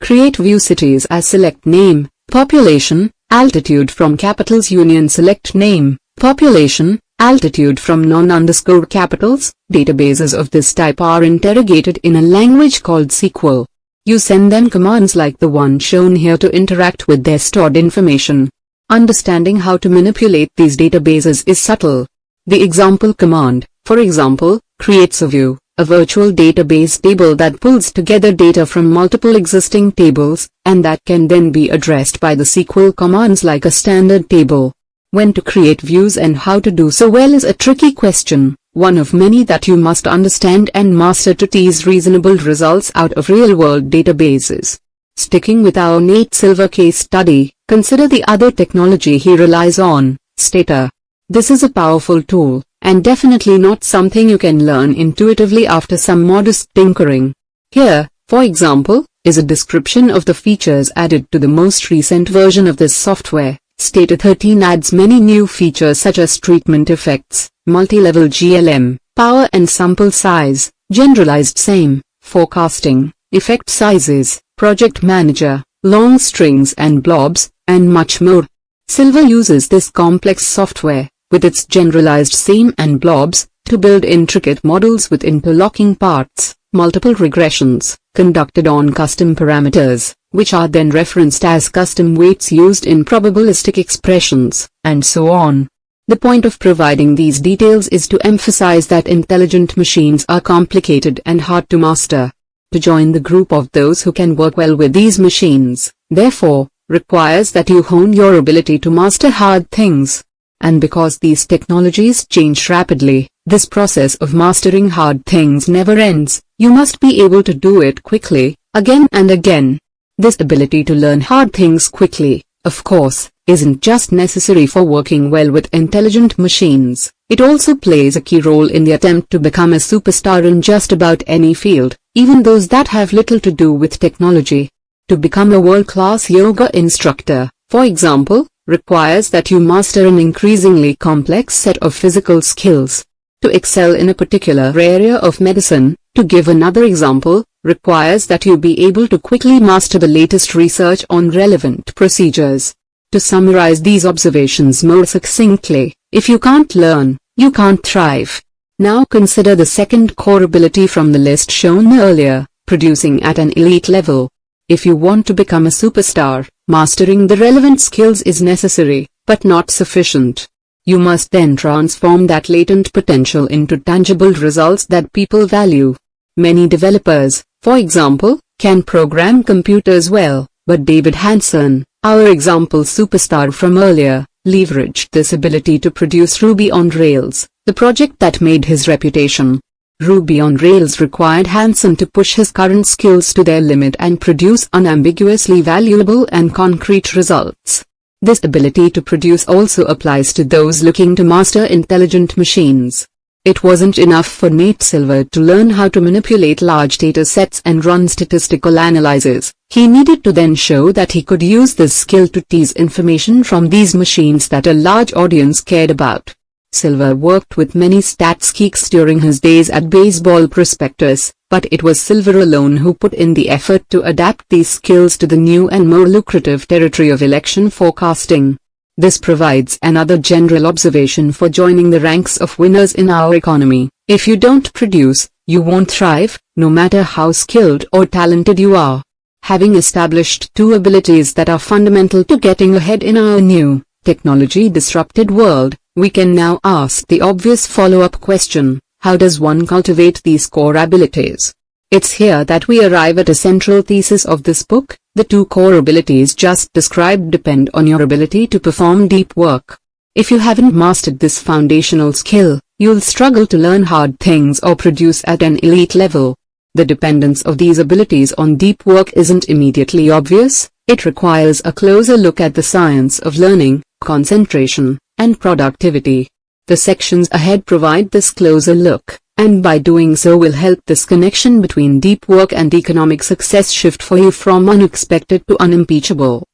Create view cities as select name, population, altitude from capitals union select name, population, altitude from non-capitals. Databases of this type are interrogated in a language called SQL. You send them commands like the one shown here to interact with their stored information. Understanding how to manipulate these databases is subtle. The example command, for example, creates a view, a virtual database table that pulls together data from multiple existing tables, and that can then be addressed by the SQL commands like a standard table. When to create views and how to do so well is a tricky question, one of many that you must understand and master to tease reasonable results out of real-world databases. Sticking with our Nate Silver case study, consider the other technology he relies on, Stata. This is a powerful tool, and definitely not something you can learn intuitively after some modest tinkering. Here, for example, is a description of the features added to the most recent version of this software. Stata 13 adds many new features such as treatment effects, multi-level GLM, power and sample size, generalized SAME, forecasting, effect sizes, project manager, long strings and blobs, and much more. Silver uses this complex software, with its generalized SAME and blobs, to build intricate models with interlocking parts, multiple regressions, conducted on custom parameters, which are then referenced as custom weights used in probabilistic expressions, and so on. The point of providing these details is to emphasize that intelligent machines are complicated and hard to master. To join the group of those who can work well with these machines, therefore, requires that you hone your ability to master hard things. And because these technologies change rapidly, this process of mastering hard things never ends. You must be able to do it quickly, again and again. This ability to learn hard things quickly, of course, isn't just necessary for working well with intelligent machines, it also plays a key role in the attempt to become a superstar in just about any field, even those that have little to do with technology. To become a world-class yoga instructor, for example, requires that you master an increasingly complex set of physical skills. To excel in a particular area of medicine, to give another example, requires that you be able to quickly master the latest research on relevant procedures. To summarize these observations more succinctly, if you can't learn, you can't thrive. Now consider the second core ability from the list shown earlier, producing at an elite level. If you want to become a superstar, mastering the relevant skills is necessary, but not sufficient. You must then transform that latent potential into tangible results that people value. Many developers, for example, can program computers well, but David Hanson, our example superstar from earlier, leveraged this ability to produce Ruby on Rails, the project that made his reputation. Ruby on Rails required Hanson to push his current skills to their limit and produce unambiguously valuable and concrete results. This ability to produce also applies to those looking to master intelligent machines. It wasn't enough for Nate Silver to learn how to manipulate large data sets and run statistical analyses. He needed to then show that he could use this skill to tease information from these machines that a large audience cared about. Silver worked with many stats geeks during his days at Baseball Prospectus, but it was Silver alone who put in the effort to adapt these skills to the new and more lucrative territory of election forecasting. This provides another general observation for joining the ranks of winners in our economy. If you don't produce, you won't thrive, no matter how skilled or talented you are. Having established two abilities that are fundamental to getting ahead in our new, technology-disrupted world, we can now ask the obvious follow-up question: how does one cultivate these core abilities? It's here that we arrive at a central thesis of this book. The two core abilities just described depend on your ability to perform deep work. If you haven't mastered this foundational skill, you'll struggle to learn hard things or produce at an elite level. The dependence of these abilities on deep work isn't immediately obvious. It requires a closer look at the science of learning, concentration, and productivity. The sections ahead provide this closer look, and by doing so will help this connection between deep work and economic success shift for you from unexpected to unimpeachable.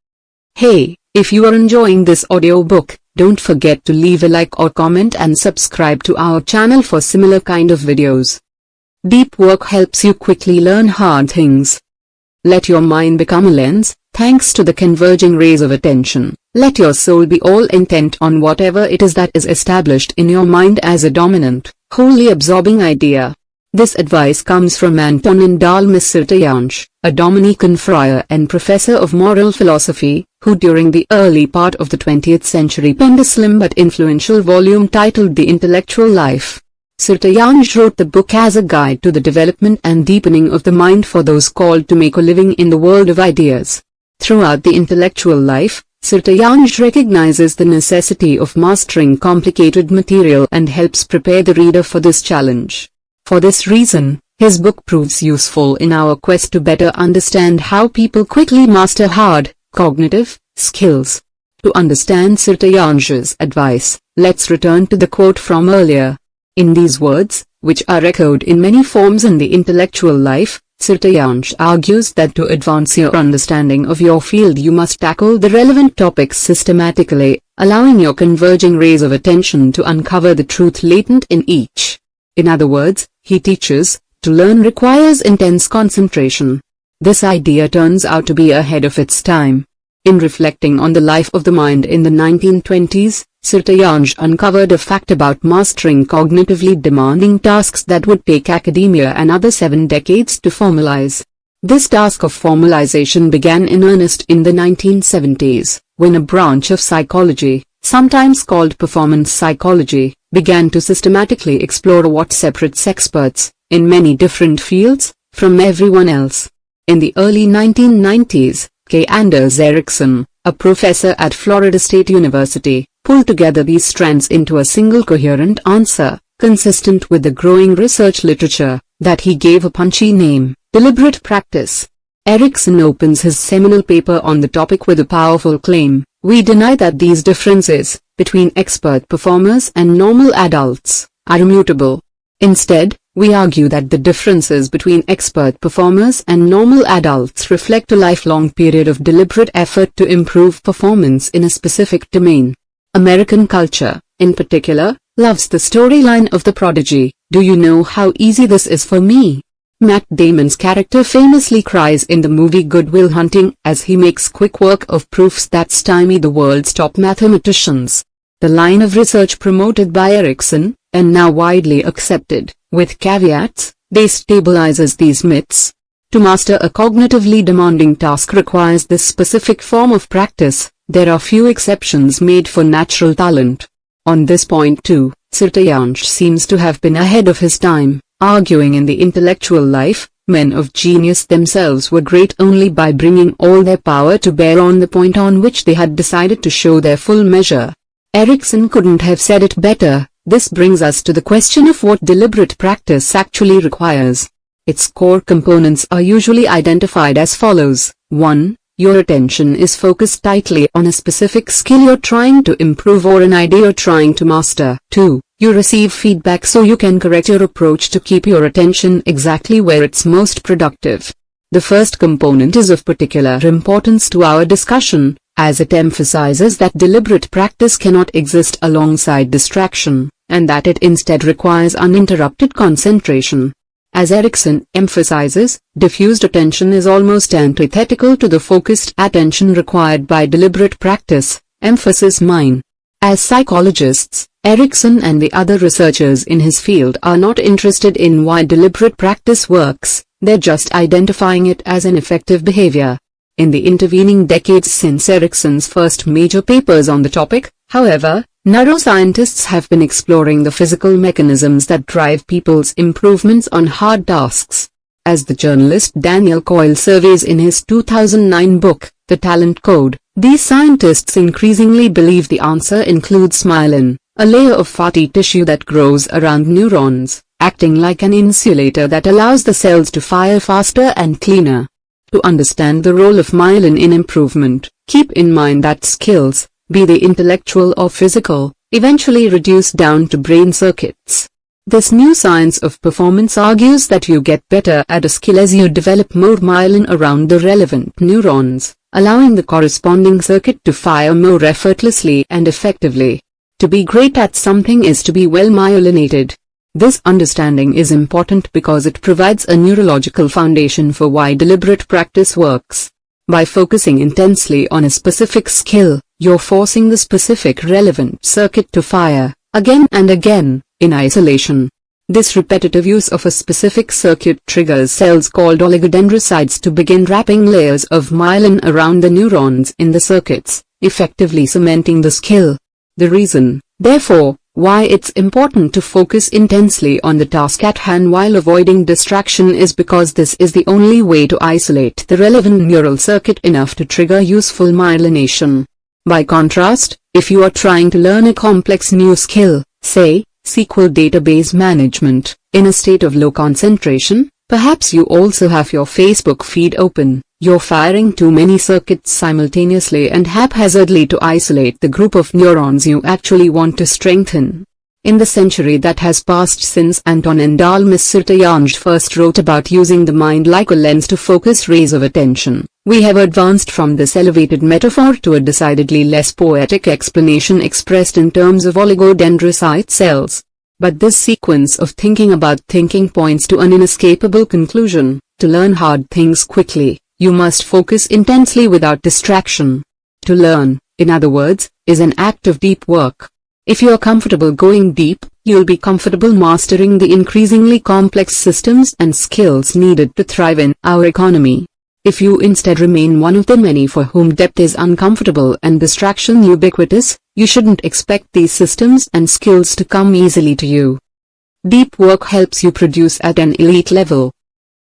Hey, if you are enjoying this audiobook, don't forget to leave a like or comment and subscribe to our channel for similar kind of videos. Deep work helps you quickly learn hard things. Let your mind become a lens, thanks to the converging rays of attention. Let your soul be all intent on whatever it is that is established in your mind as a dominant, wholly absorbing idea. This advice comes from Antonin Dalmas Sirtayanch, a Dominican friar and professor of moral philosophy, who during the early part of the 20th century penned a slim but influential volume titled The Intellectual Life. Sirtayanch wrote the book as a guide to the development and deepening of the mind for those called to make a living in the world of ideas. Throughout the intellectual life, Sirtayanch recognizes the necessity of mastering complicated material and helps prepare the reader for this challenge. For this reason, his book proves useful in our quest to better understand how people quickly master hard, cognitive, skills. To understand Sirtayanch's advice, let's return to the quote from earlier. In these words, which are echoed in many forms in the intellectual life, Sirtayanch argues that to advance your understanding of your field you must tackle the relevant topics systematically, allowing your converging rays of attention to uncover the truth latent in each. In other words, he teaches, to learn requires intense concentration. This idea turns out to be ahead of its time. In reflecting on the life of the mind in the 1920s, Sirtayanch uncovered a fact about mastering cognitively demanding tasks that would take academia another 7 decades to formalize. This task of formalization began in earnest in the 1970s, when a branch of psychology, sometimes called performance psychology, began to systematically explore what separates experts, in many different fields, from everyone else. In the early 1990s, K. Anders Ericsson, a professor at Florida State University, pulled together these strands into a single coherent answer, consistent with the growing research literature, that he gave a punchy name: deliberate practice. Ericsson opens his seminal paper on the topic with a powerful claim: We deny that these differences between expert performers and normal adults are immutable. Instead, we argue that the differences between expert performers and normal adults reflect a lifelong period of deliberate effort to improve performance in a specific domain. American culture, in particular, loves the storyline of the prodigy. Do you know how easy this is for me? Matt Damon's character famously cries in the movie Good Will Hunting as he makes quick work of proofs that stymie the world's top mathematicians. The line of research promoted by Erikson, and now widely accepted, with caveats, destabilizes these myths. To master a cognitively demanding task requires this specific form of practice. There are few exceptions made for natural talent. On this point too, Satyyansh seems to have been ahead of his time, arguing in the intellectual life, men of genius themselves were great only by bringing all their power to bear on the point on which they had decided to show their full measure. Erikson couldn't have said it better. This brings us to the question of what deliberate practice actually requires. Its core components are usually identified as follows. 1. Your attention is focused tightly on a specific skill you're trying to improve or an idea you're trying to master. 2. You receive feedback so you can correct your approach to keep your attention exactly where it's most productive. The first component is of particular importance to our discussion, as it emphasizes that deliberate practice cannot exist alongside distraction, and that it instead requires uninterrupted concentration. As Erikson emphasizes, diffused attention is almost antithetical to the focused attention required by deliberate practice, emphasis mine. As psychologists, Erikson and the other researchers in his field are not interested in why deliberate practice works, they're just identifying it as an effective behavior. In the intervening decades since Erikson's first major papers on the topic, however, neuroscientists have been exploring the physical mechanisms that drive people's improvements on hard tasks. As the journalist Daniel Coyle surveys in his 2009 book, The Talent Code, these scientists increasingly believe the answer includes myelin, a layer of fatty tissue that grows around neurons, acting like an insulator that allows the cells to fire faster and cleaner. To understand the role of myelin in improvement, keep in mind that skills, be they intellectual or physical, eventually reduce down to brain circuits. This new science of performance argues that you get better at a skill as you develop more myelin around the relevant neurons, allowing the corresponding circuit to fire more effortlessly and effectively. To be great at something is to be well myelinated. This understanding is important because it provides a neurological foundation for why deliberate practice works. By focusing intensely on a specific skill, you're forcing the specific relevant circuit to fire, again and again, in isolation. This repetitive use of a specific circuit triggers cells called oligodendrocytes to begin wrapping layers of myelin around the neurons in the circuits, effectively cementing the skill. The reason, therefore, why it's important to focus intensely on the task at hand while avoiding distraction is because this is the only way to isolate the relevant neural circuit enough to trigger useful myelination. By contrast, if you are trying to learn a complex new skill, say, SQL database management, in a state of low concentration, perhaps you also have your Facebook feed open, you're firing too many circuits simultaneously and haphazardly to isolate the group of neurons you actually want to strengthen. In the century that has passed since Anton and Dalmas Satyyansh first wrote about using the mind like a lens to focus rays of attention, we have advanced from this elevated metaphor to a decidedly less poetic explanation expressed in terms of oligodendrocyte cells. But this sequence of thinking about thinking points to an inescapable conclusion: to learn hard things quickly, you must focus intensely without distraction. To learn, in other words, is an act of deep work. If you are comfortable going deep, you'll be comfortable mastering the increasingly complex systems and skills needed to thrive in our economy. If you instead remain one of the many for whom depth is uncomfortable and distraction ubiquitous, you shouldn't expect these systems and skills to come easily to you. Deep work helps you produce at an elite level.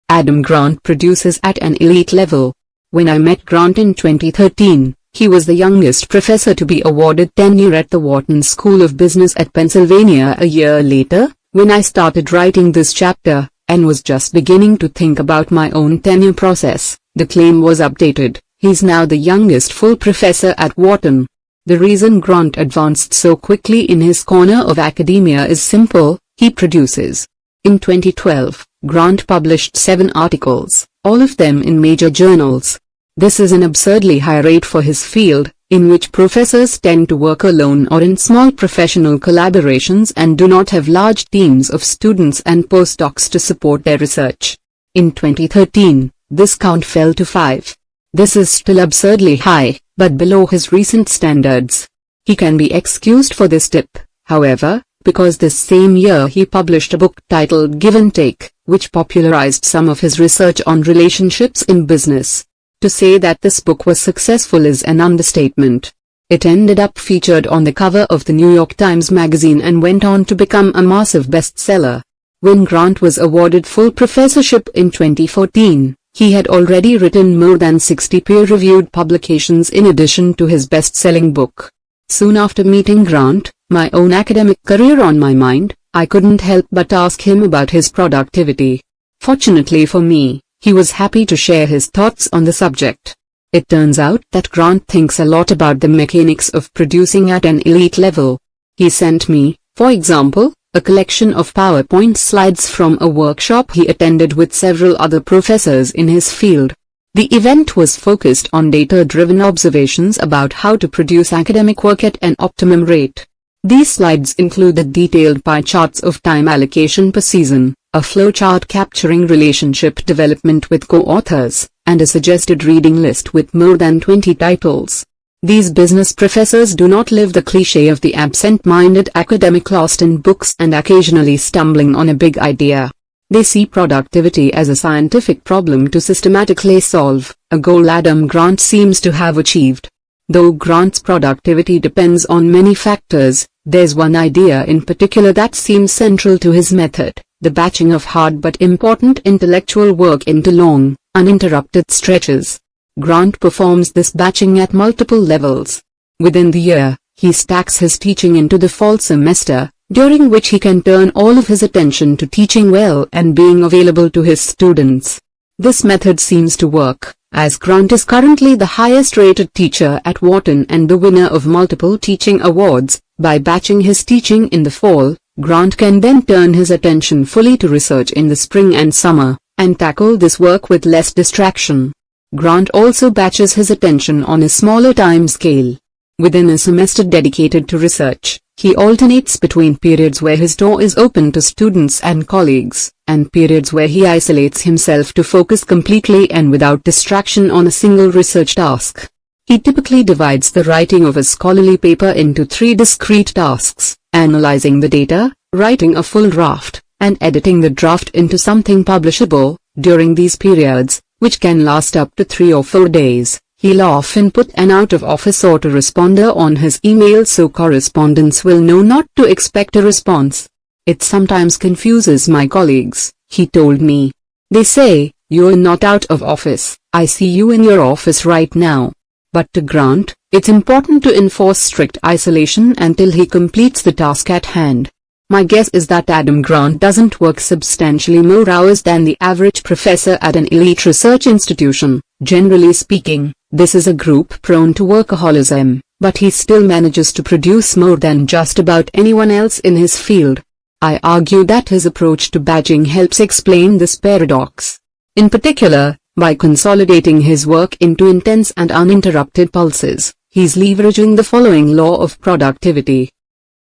Adam Grant produces at an elite level. When I met Grant in 2013, he was the youngest professor to be awarded tenure at the Wharton School of Business at Pennsylvania. A year later, when I started writing this chapter, and was just beginning to think about my own tenure process, the claim was updated. He's now the youngest full professor at Wharton. The reason Grant advanced so quickly in his corner of academia is simple: he produces. In 2012, Grant published 7 articles, all of them in major journals. This is an absurdly high rate for his field, in which professors tend to work alone or in small professional collaborations and do not have large teams of students and postdocs to support their research. In 2013, this count fell to 5. This is still absurdly high, but below his recent standards. He can be excused for this dip, however, because this same year he published a book titled Give and Take, which popularized some of his research on relationships in business. To say that this book was successful is an understatement. It ended up featured on the cover of the New York Times magazine and went on to become a massive bestseller. When Grant was awarded full professorship in 2014, he had already written more than 60 peer-reviewed publications in addition to his best-selling book. Soon after meeting Grant, my own academic career on my mind, I couldn't help but ask him about his productivity. Fortunately for me, he was happy to share his thoughts on the subject. It turns out that Grant thinks a lot about the mechanics of producing at an elite level. He sent me, for example, a collection of PowerPoint slides from a workshop he attended with several other professors in his field. The event was focused on data-driven observations about how to produce academic work at an optimum rate. These slides included detailed pie charts of time allocation per season, a flowchart capturing relationship development with co-authors, and a suggested reading list with more than 20 titles. These business professors do not live the cliché of the absent-minded academic lost in books and occasionally stumbling on a big idea. They see productivity as a scientific problem to systematically solve, a goal Adam Grant seems to have achieved. Though Grant's productivity depends on many factors, there's one idea in particular that seems central to his method: the batching of hard but important intellectual work into long, uninterrupted stretches. Grant performs this batching at multiple levels. Within the year, he stacks his teaching into the fall semester, during which he can turn all of his attention to teaching well and being available to his students. This method seems to work, as Grant is currently the highest-rated teacher at Wharton and the winner of multiple teaching awards. By batching his teaching in the fall, Grant can then turn his attention fully to research in the spring and summer, and tackle this work with less distraction. Grant also batches his attention on a smaller time scale. Within a semester dedicated to research, he alternates between periods where his door is open to students and colleagues, and periods where he isolates himself to focus completely and without distraction on a single research task. He typically divides the writing of a scholarly paper into 3 discrete tasks: analyzing the data, writing a full draft, and editing the draft into something publishable. During these periods, which can last up to 3 or 4 days, he'll often put an out-of-office autoresponder on his email so correspondents will know not to expect a response. It sometimes confuses my colleagues, he told me. They say, "You're not out of office, I see you in your office right now." But to Grant, it's important to enforce strict isolation until he completes the task at hand. My guess is that Adam Grant doesn't work substantially more hours than the average professor at an elite research institution. Generally speaking, this is a group prone to workaholism, but he still manages to produce more than just about anyone else in his field. I argue that his approach to badging helps explain this paradox. In particular, by consolidating his work into intense and uninterrupted pulses, he's leveraging the following law of productivity.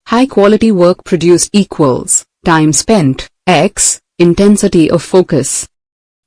High-quality work produced equals time spent, x, intensity of focus.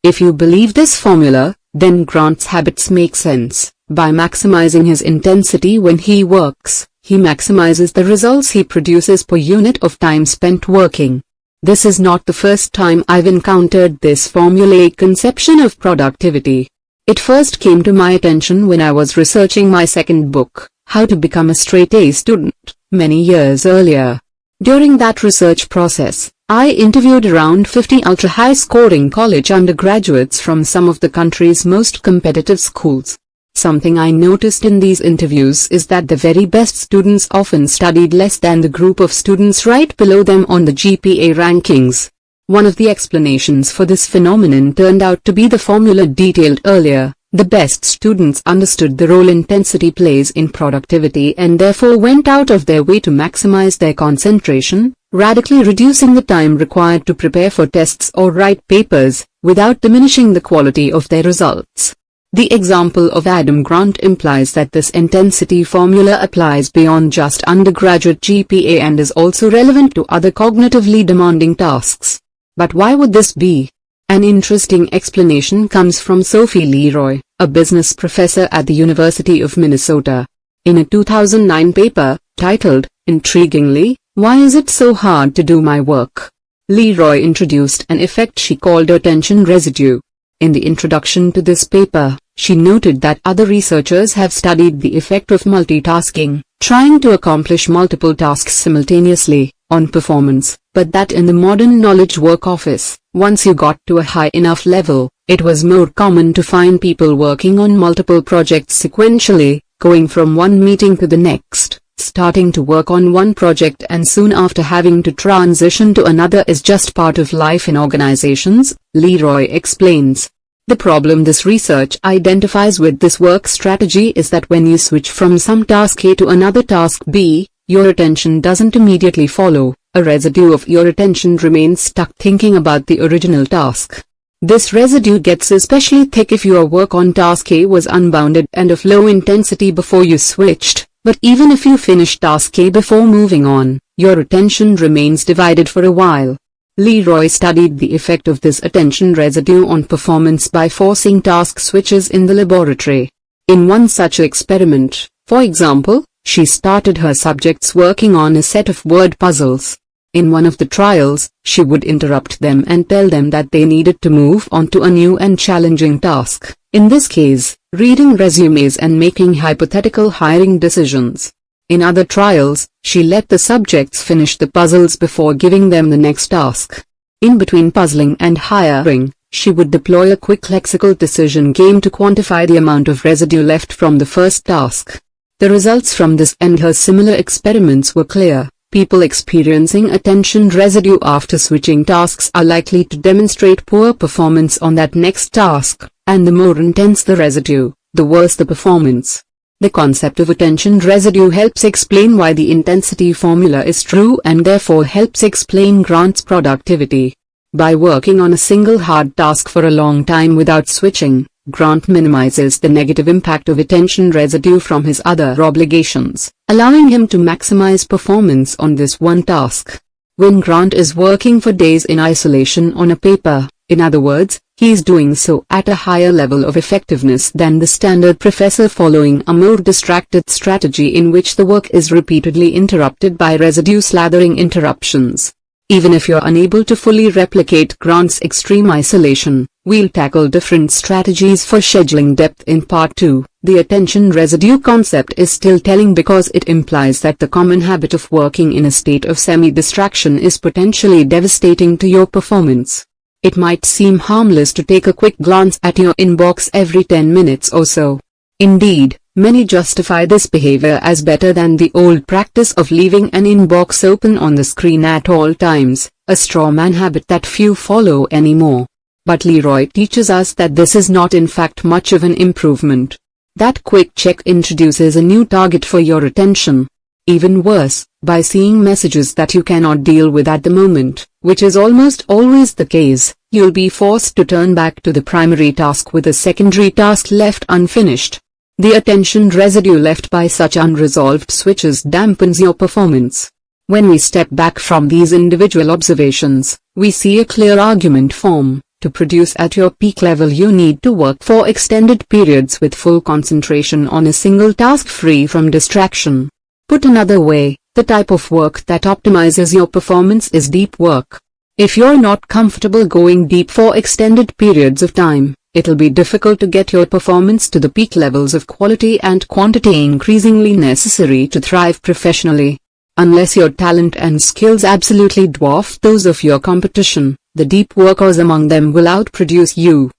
If you believe this formula, then Grant's habits make sense. By maximizing his intensity when he works, he maximizes the results he produces per unit of time spent working. This is not the first time I've encountered this formulaic conception of productivity. It first came to my attention when I was researching my second book, How to Become a Straight-A Student, many years earlier. During that research process, I interviewed around 50 ultra-high-scoring college undergraduates from some of the country's most competitive schools. Something I noticed in these interviews is that the very best students often studied less than the group of students right below them on the GPA rankings. One of the explanations for this phenomenon turned out to be the formula detailed earlier, The best students understood the role intensity plays in productivity and therefore went out of their way to maximize their concentration, radically reducing the time required to prepare for tests or write papers, without diminishing the quality of their results. The example of Adam Grant implies that this intensity formula applies beyond just undergraduate GPA and is also relevant to other cognitively demanding tasks. But why would this be? An interesting explanation comes from Sophie Leroy, a business professor at the University of Minnesota. In a 2009 paper, titled, intriguingly, "Why is it so hard to do my work?" Leroy introduced an effect she called attention residue. In the introduction to this paper, she noted that other researchers have studied the effect of multitasking, trying to accomplish multiple tasks simultaneously, on performance, but that in the modern knowledge work office, once you got to a high enough level, it was more common to find people working on multiple projects sequentially, going from one meeting to the next. Starting to work on one project and soon after having to transition to another is just part of life in organizations, Leroy explains. The problem this research identifies with this work strategy is that when you switch from some task A to another task B, your attention doesn't immediately follow. A residue of your attention remains stuck thinking about the original task. This residue gets especially thick if your work on task A was unbounded and of low intensity before you switched. But even if you finish task A before moving on, your attention remains divided for a while. Leroy studied the effect of this attention residue on performance by forcing task switches in the laboratory. In one such experiment, for example, she started her subjects working on a set of word puzzles. In one of the trials, she would interrupt them and tell them that they needed to move on to a new and challenging task. In this case, reading resumes and making hypothetical hiring decisions. In other trials, she let the subjects finish the puzzles before giving them the next task. In between puzzling and hiring, she would deploy a quick lexical decision game to quantify the amount of residue left from the first task. The results from this and her similar experiments were clear. People experiencing attention residue after switching tasks are likely to demonstrate poor performance on that next task, and the more intense the residue, the worse the performance. The concept of attention residue helps explain why the intensity formula is true and therefore helps explain Grant's productivity. By working on a single hard task for a long time without switching, Grant minimizes the negative impact of attention residue from his other obligations, allowing him to maximize performance on this one task. When Grant is working for days in isolation on a paper, in other words, he is doing so at a higher level of effectiveness than the standard professor following a more distracted strategy in which the work is repeatedly interrupted by residue slathering interruptions. Even if you're unable to fully replicate Grant's extreme isolation, we'll tackle different strategies for scheduling depth in Part 2. The attention residue concept is still telling because it implies that the common habit of working in a state of semi-distraction is potentially devastating to your performance. It might seem harmless to take a quick glance at your inbox every 10 minutes or so. Indeed, many justify this behavior as better than the old practice of leaving an inbox open on the screen at all times, a strawman habit that few follow anymore. But Leroy teaches us that this is not in fact much of an improvement. That quick check introduces a new target for your attention. Even worse, by seeing messages that you cannot deal with at the moment, which is almost always the case, you'll be forced to turn back to the primary task with a secondary task left unfinished. The attention residue left by such unresolved switches dampens your performance. When we step back from these individual observations, we see a clear argument form. To produce at your peak level, you need to work for extended periods with full concentration on a single task free from distraction. Put another way, the type of work that optimizes your performance is deep work. If you're not comfortable going deep for extended periods of time, it'll be difficult to get your performance to the peak levels of quality and quantity increasingly necessary to thrive professionally. Unless your talent and skills absolutely dwarf those of your competition, the deep workers among them will outproduce you.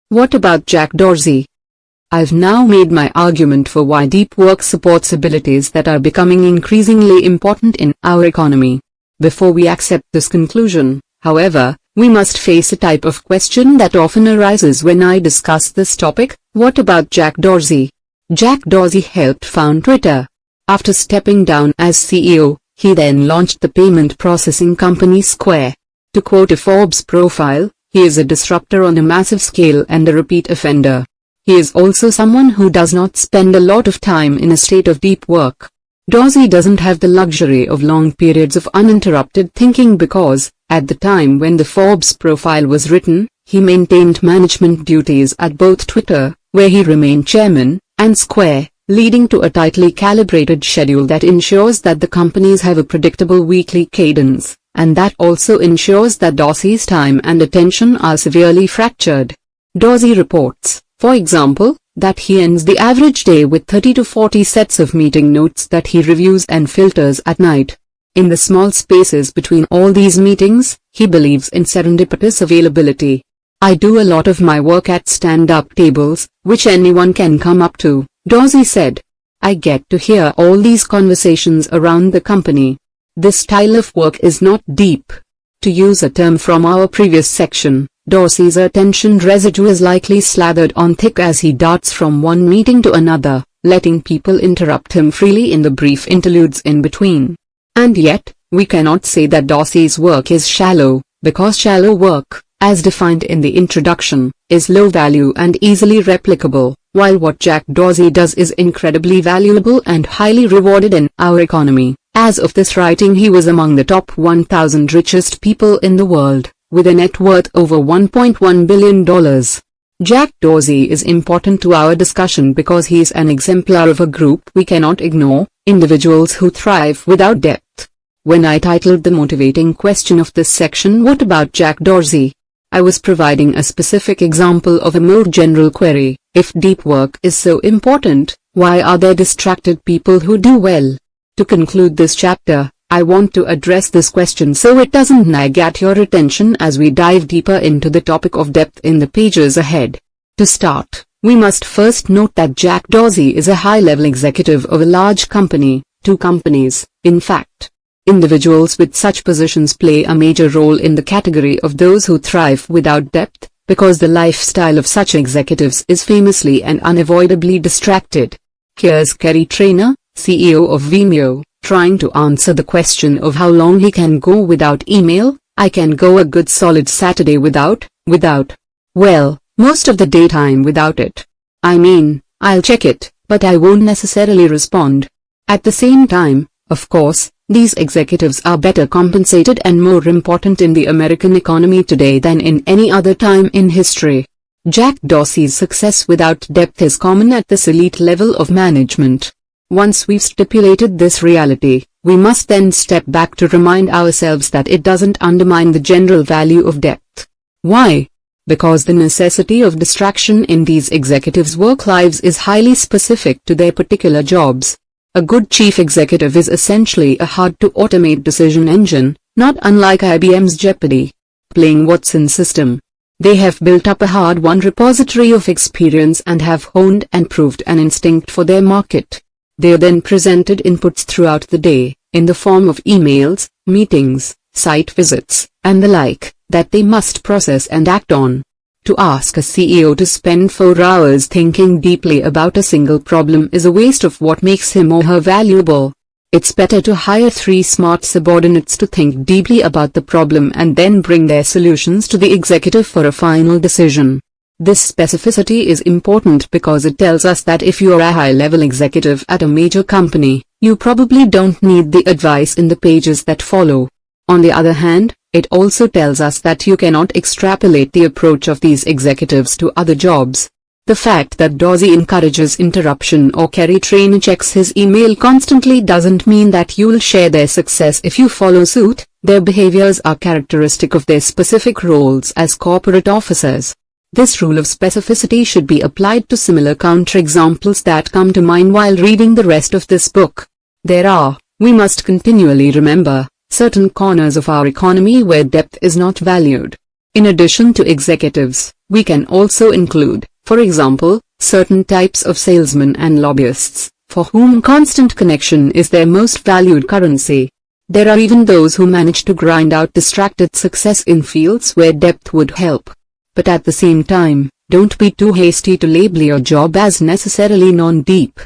What about Jack Dorsey? I've now made my argument for why deep work supports abilities that are becoming increasingly important in our economy. Before we accept this conclusion, however, we must face a type of question that often arises when I discuss this topic: what about Jack Dorsey? Jack Dorsey helped found Twitter. After stepping down as CEO, he then launched the payment processing company Square. To quote a Forbes profile, he is a disruptor on a massive scale and a repeat offender. He is also someone who does not spend a lot of time in a state of deep work. Dorsey doesn't have the luxury of long periods of uninterrupted thinking because, at the time when the Forbes profile was written, he maintained management duties at both Twitter, where he remained chairman, and Square, leading to a tightly calibrated schedule that ensures that the companies have a predictable weekly cadence, and that also ensures that Dorsey's time and attention are severely fractured. Dorsey reports, for example, that he ends the average day with 30 to 40 sets of meeting notes that he reviews and filters at night. In the small spaces between all these meetings, he believes in serendipitous availability. I do a lot of my work at stand-up tables, which anyone can come up to, Dorsey said. I get to hear all these conversations around the company. This style of work is not deep. To use a term from our previous section, Dorsey's attention residue is likely slathered on thick as he darts from one meeting to another, letting people interrupt him freely in the brief interludes in between. And yet, we cannot say that Dorsey's work is shallow, because shallow work, as defined in the introduction, is low value and easily replicable, while what Jack Dorsey does is incredibly valuable and highly rewarded in our economy. As of this writing, he was among the top 1,000 richest people in the world, with a net worth over $1.1 billion. Jack Dorsey is important to our discussion because he is an exemplar of a group we cannot ignore: individuals who thrive without depth. When I titled the motivating question of this section "What about Jack Dorsey?", I was providing a specific example of a more general query: if deep work is so important, why are there distracted people who do well? To conclude this chapter, I want to address this question so it doesn't nag at your attention as we dive deeper into the topic of depth in the pages ahead. To start, we must first note that Jack Dorsey is a high-level executive of a large company, two companies, in fact. Individuals with such positions play a major role in the category of those who thrive without depth, because the lifestyle of such executives is famously and unavoidably distracted. Here's Kerry Trainor, CEO of Vimeo, trying to answer the question of how long he can go without email. I can go a good solid Saturday without, well, most of the daytime without it. I mean, I'll check it, but I won't necessarily respond. At the same time, of course, these executives are better compensated and more important in the American economy today than in any other time in history. Jack Dorsey's success without depth is common at this elite level of management. Once we've stipulated this reality, we must then step back to remind ourselves that it doesn't undermine the general value of depth. Why? Because the necessity of distraction in these executives' work lives is highly specific to their particular jobs. A good chief executive is essentially a hard-to-automate decision engine, not unlike IBM's Jeopardy! Playing Watson system. They have built up a hard-won repository of experience and have honed and proved an instinct for their market. They are then presented inputs throughout the day, in the form of emails, meetings, site visits, and the like, that they must process and act on. To ask a CEO to spend 4 hours thinking deeply about a single problem is a waste of what makes him or her valuable. It's better to hire 3 smart subordinates to think deeply about the problem and then bring their solutions to the executive for a final decision. This specificity is important because it tells us that if you're a high-level executive at a major company, you probably don't need the advice in the pages that follow. On the other hand, it also tells us that you cannot extrapolate the approach of these executives to other jobs. The fact that Dorsey encourages interruption or Kerry Trainor checks his email constantly doesn't mean that you'll share their success if you follow suit. Their behaviors are characteristic of their specific roles as corporate officers. This rule of specificity should be applied to similar counterexamples that come to mind while reading the rest of this book. There are, we must continually remember, certain corners of our economy where depth is not valued. In addition to executives, we can also include, for example, certain types of salesmen and lobbyists, for whom constant connection is their most valued currency. There are even those who manage to grind out distracted success in fields where depth would help. But at the same time, don't be too hasty to label your job as necessarily non-deep.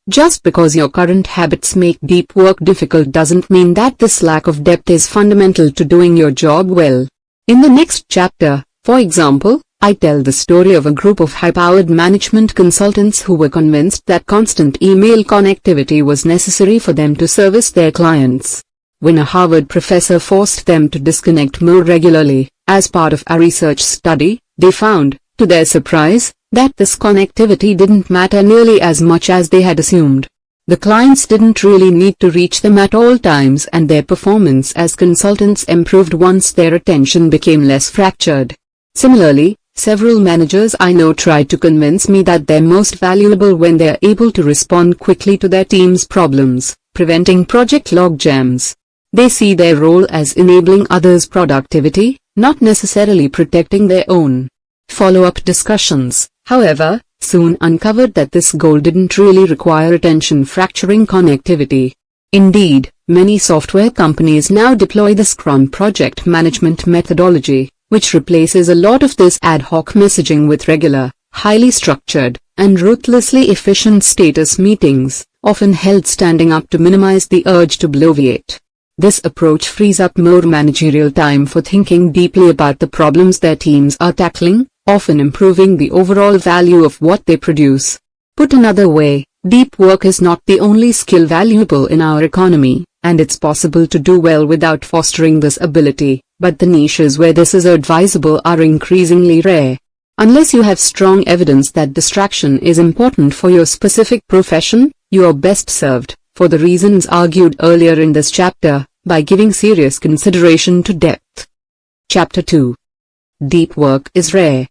Just because your current habits make deep work difficult doesn't mean that this lack of depth is fundamental to doing your job well. In the next chapter, for example, I tell the story of a group of high-powered management consultants who were convinced that constant email connectivity was necessary for them to service their clients. When a Harvard professor forced them to disconnect more regularly, as part of a research study, they found, to their surprise, that this connectivity didn't matter nearly as much as they had assumed. The clients didn't really need to reach them at all times, and their performance as consultants improved once their attention became less fractured. Similarly, several managers I know try to convince me that they're most valuable when they're able to respond quickly to their team's problems, preventing project logjams. They see their role as enabling others' productivity, not necessarily protecting their own. Follow-up discussions, however, soon uncovered that this goal didn't really require attention-fracturing connectivity. Indeed, many software companies now deploy the Scrum project management methodology, which replaces a lot of this ad hoc messaging with regular, highly structured, and ruthlessly efficient status meetings, often held standing up to minimize the urge to bloviate. This approach frees up more managerial time for thinking deeply about the problems their teams are tackling, often improving the overall value of what they produce. Put another way, deep work is not the only skill valuable in our economy, and it's possible to do well without fostering this ability, but the niches where this is advisable are increasingly rare. Unless you have strong evidence that distraction is important for your specific profession, you are best served, for the reasons argued earlier in this chapter, by giving serious consideration to depth. Chapter 2. Deep work is rare.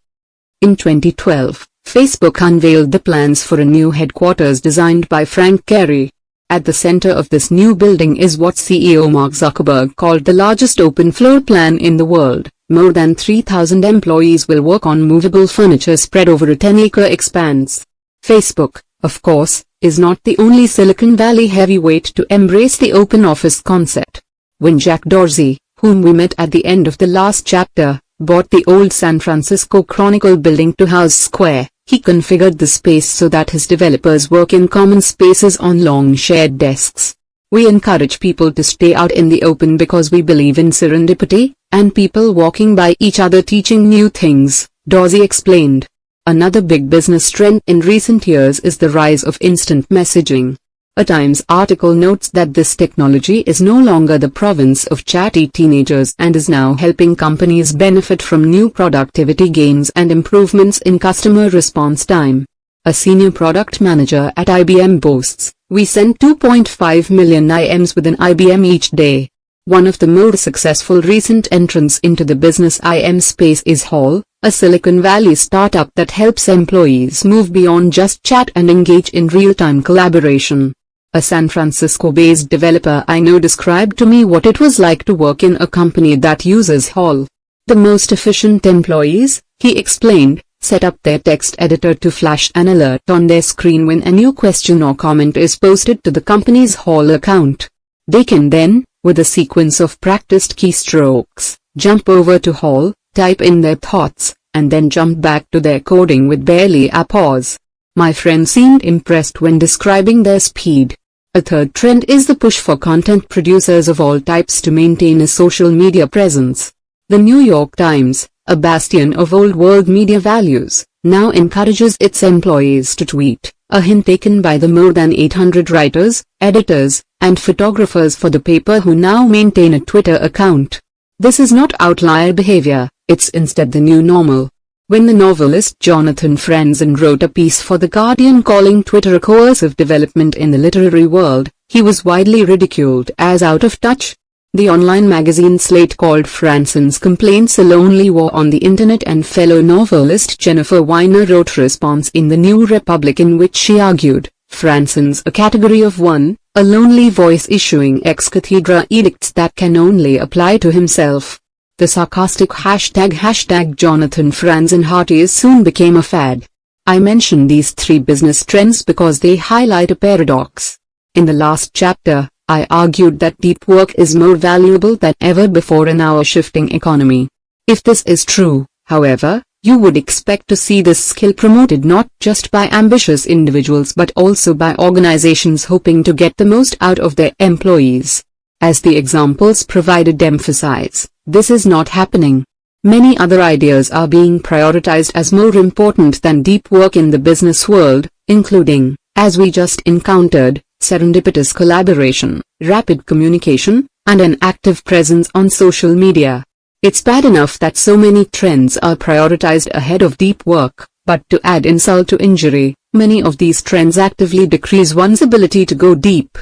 In 2012, Facebook unveiled the plans for a new headquarters designed by Frank Gehry. At the center of this new building is what CEO Mark Zuckerberg called the largest open floor plan in the world. More than 3,000 employees will work on movable furniture spread over a 10-acre expanse. Facebook, of course, is not the only Silicon Valley heavyweight to embrace the open office concept. When Jack Dorsey, whom we met at the end of the last chapter, bought the old San Francisco Chronicle building to house Square, he configured the space so that his developers work in common spaces on long shared desks. We encourage people to stay out in the open because we believe in serendipity, and people walking by each other teaching new things, Dorsey explained. Another big business trend in recent years is the rise of instant messaging. A Times article notes that this technology is no longer the province of chatty teenagers and is now helping companies benefit from new productivity gains and improvements in customer response time. A senior product manager at IBM boasts, "We send 2.5 million IMs within IBM each day." One of the more successful recent entrants into the business IM space is Hall, a Silicon Valley startup that helps employees move beyond just chat and engage in real-time collaboration. A San Francisco-based developer I know described to me what it was like to work in a company that uses Hall. The most efficient employees, he explained, set up their text editor to flash an alert on their screen when a new question or comment is posted to the company's Hall account. They can then, with a sequence of practiced keystrokes, jump over to Hall, type in their thoughts, and then jump back to their coding with barely a pause. My friend seemed impressed when describing their speed. A third trend is the push for content producers of all types to maintain a social media presence. The New York Times, a bastion of old-world media values, now encourages its employees to tweet, a hint taken by the more than 800 writers, editors, and photographers for the paper who now maintain a Twitter account. This is not outlier behavior, it's instead the new normal. When the novelist Jonathan Franzen wrote a piece for The Guardian calling Twitter a coercive development in the literary world, he was widely ridiculed as out of touch. The online magazine Slate called Franzen's complaints a lonely war on the internet, and fellow novelist Jennifer Weiner wrote a response in The New Republic in which she argued, Franzen's a category of one, a lonely voice issuing ex cathedra edicts that can only apply to himself. The sarcastic hashtag Jonathan Franzen Hearties soon became a fad. I mention these three business trends because they highlight a paradox. In the last chapter, I argued that deep work is more valuable than ever before in our shifting economy. If this is true, however, you would expect to see this skill promoted not just by ambitious individuals but also by organizations hoping to get the most out of their employees. As the examples provided emphasize, this is not happening. Many other ideas are being prioritized as more important than deep work in the business world, including, as we just encountered, serendipitous collaboration, rapid communication, and an active presence on social media. It's bad enough that so many trends are prioritized ahead of deep work, but to add insult to injury, many of these trends actively decrease one's ability to go deep.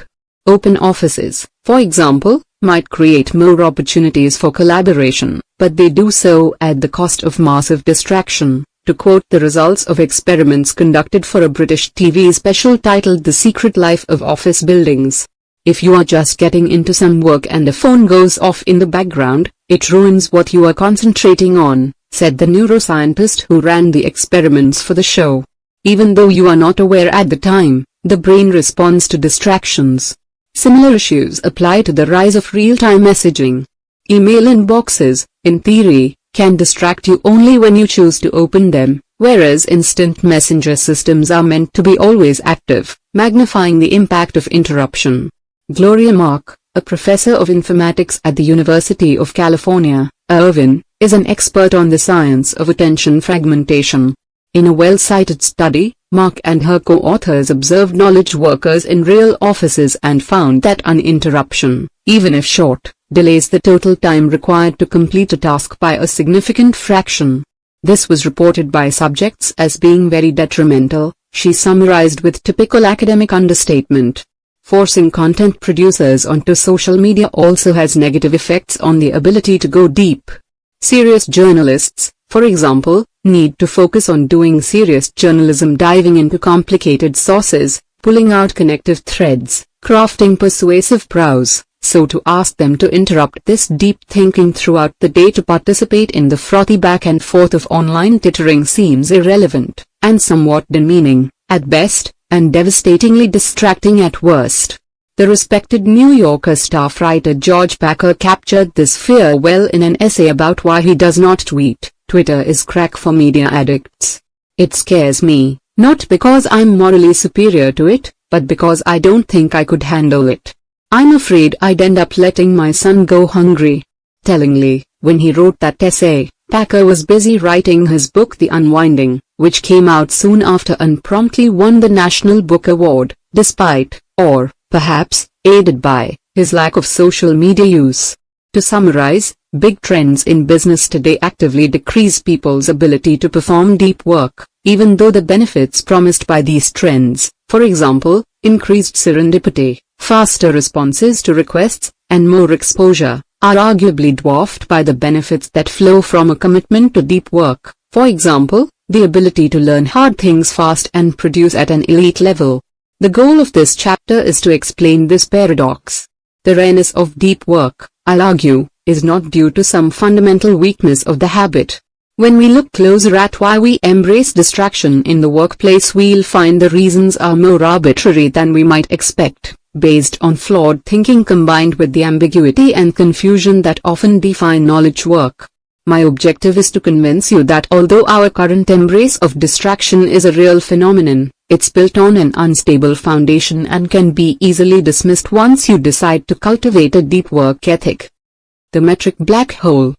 Open offices, for example, might create more opportunities for collaboration, but they do so at the cost of massive distraction. To quote the results of experiments conducted for a British TV special titled The Secret Life of Office Buildings. If you are just getting into some work and a phone goes off in the background, it ruins what you are concentrating on, said the neuroscientist who ran the experiments for the show. Even though you are not aware at the time, the brain responds to distractions. Similar issues apply to the rise of real-time messaging. Email inboxes, in theory, can distract you only when you choose to open them, whereas instant messenger systems are meant to be always active, magnifying the impact of interruption. Gloria Mark, a professor of informatics at the University of California, Irvine, is an expert on the science of attention fragmentation. In a well-cited study, Mark and her co-authors observed knowledge workers in real offices and found that uninterruption, even if short, delays the total time required to complete a task by a significant fraction. This was reported by subjects as being very detrimental, she summarized with typical academic understatement. Forcing content producers onto social media also has negative effects on the ability to go deep. Serious journalists, for example, need to focus on doing serious journalism, diving into complicated sources, pulling out connective threads, crafting persuasive prose. So to ask them to interrupt this deep thinking throughout the day to participate in the frothy back and forth of online tittering seems irrelevant, and somewhat demeaning, at best, and devastatingly distracting at worst. The respected New Yorker staff writer George Packer captured this fear well in an essay about why he does not tweet. Twitter is crack for media addicts. It scares me, not because I'm morally superior to it, but because I don't think I could handle it. I'm afraid I'd end up letting my son go hungry. Tellingly, when he wrote that essay, Packer was busy writing his book The Unwinding, which came out soon after and promptly won the National Book Award, despite, or, perhaps, aided by, his lack of social media use. To summarize, big trends in business today actively decrease people's ability to perform deep work, even though the benefits promised by these trends, for example, increased serendipity, faster responses to requests, and more exposure, are arguably dwarfed by the benefits that flow from a commitment to deep work, for example, the ability to learn hard things fast and produce at an elite level. The goal of this chapter is to explain this paradox. The rareness of deep work, I'll argue, is not due to some fundamental weakness of the habit. When we look closer at why we embrace distraction in the workplace, we'll find the reasons are more arbitrary than we might expect, based on flawed thinking combined with the ambiguity and confusion that often define knowledge work. My objective is to convince you that although our current embrace of distraction is a real phenomenon, it's built on an unstable foundation and can be easily dismissed once you decide to cultivate a deep work ethic. The metric black hole.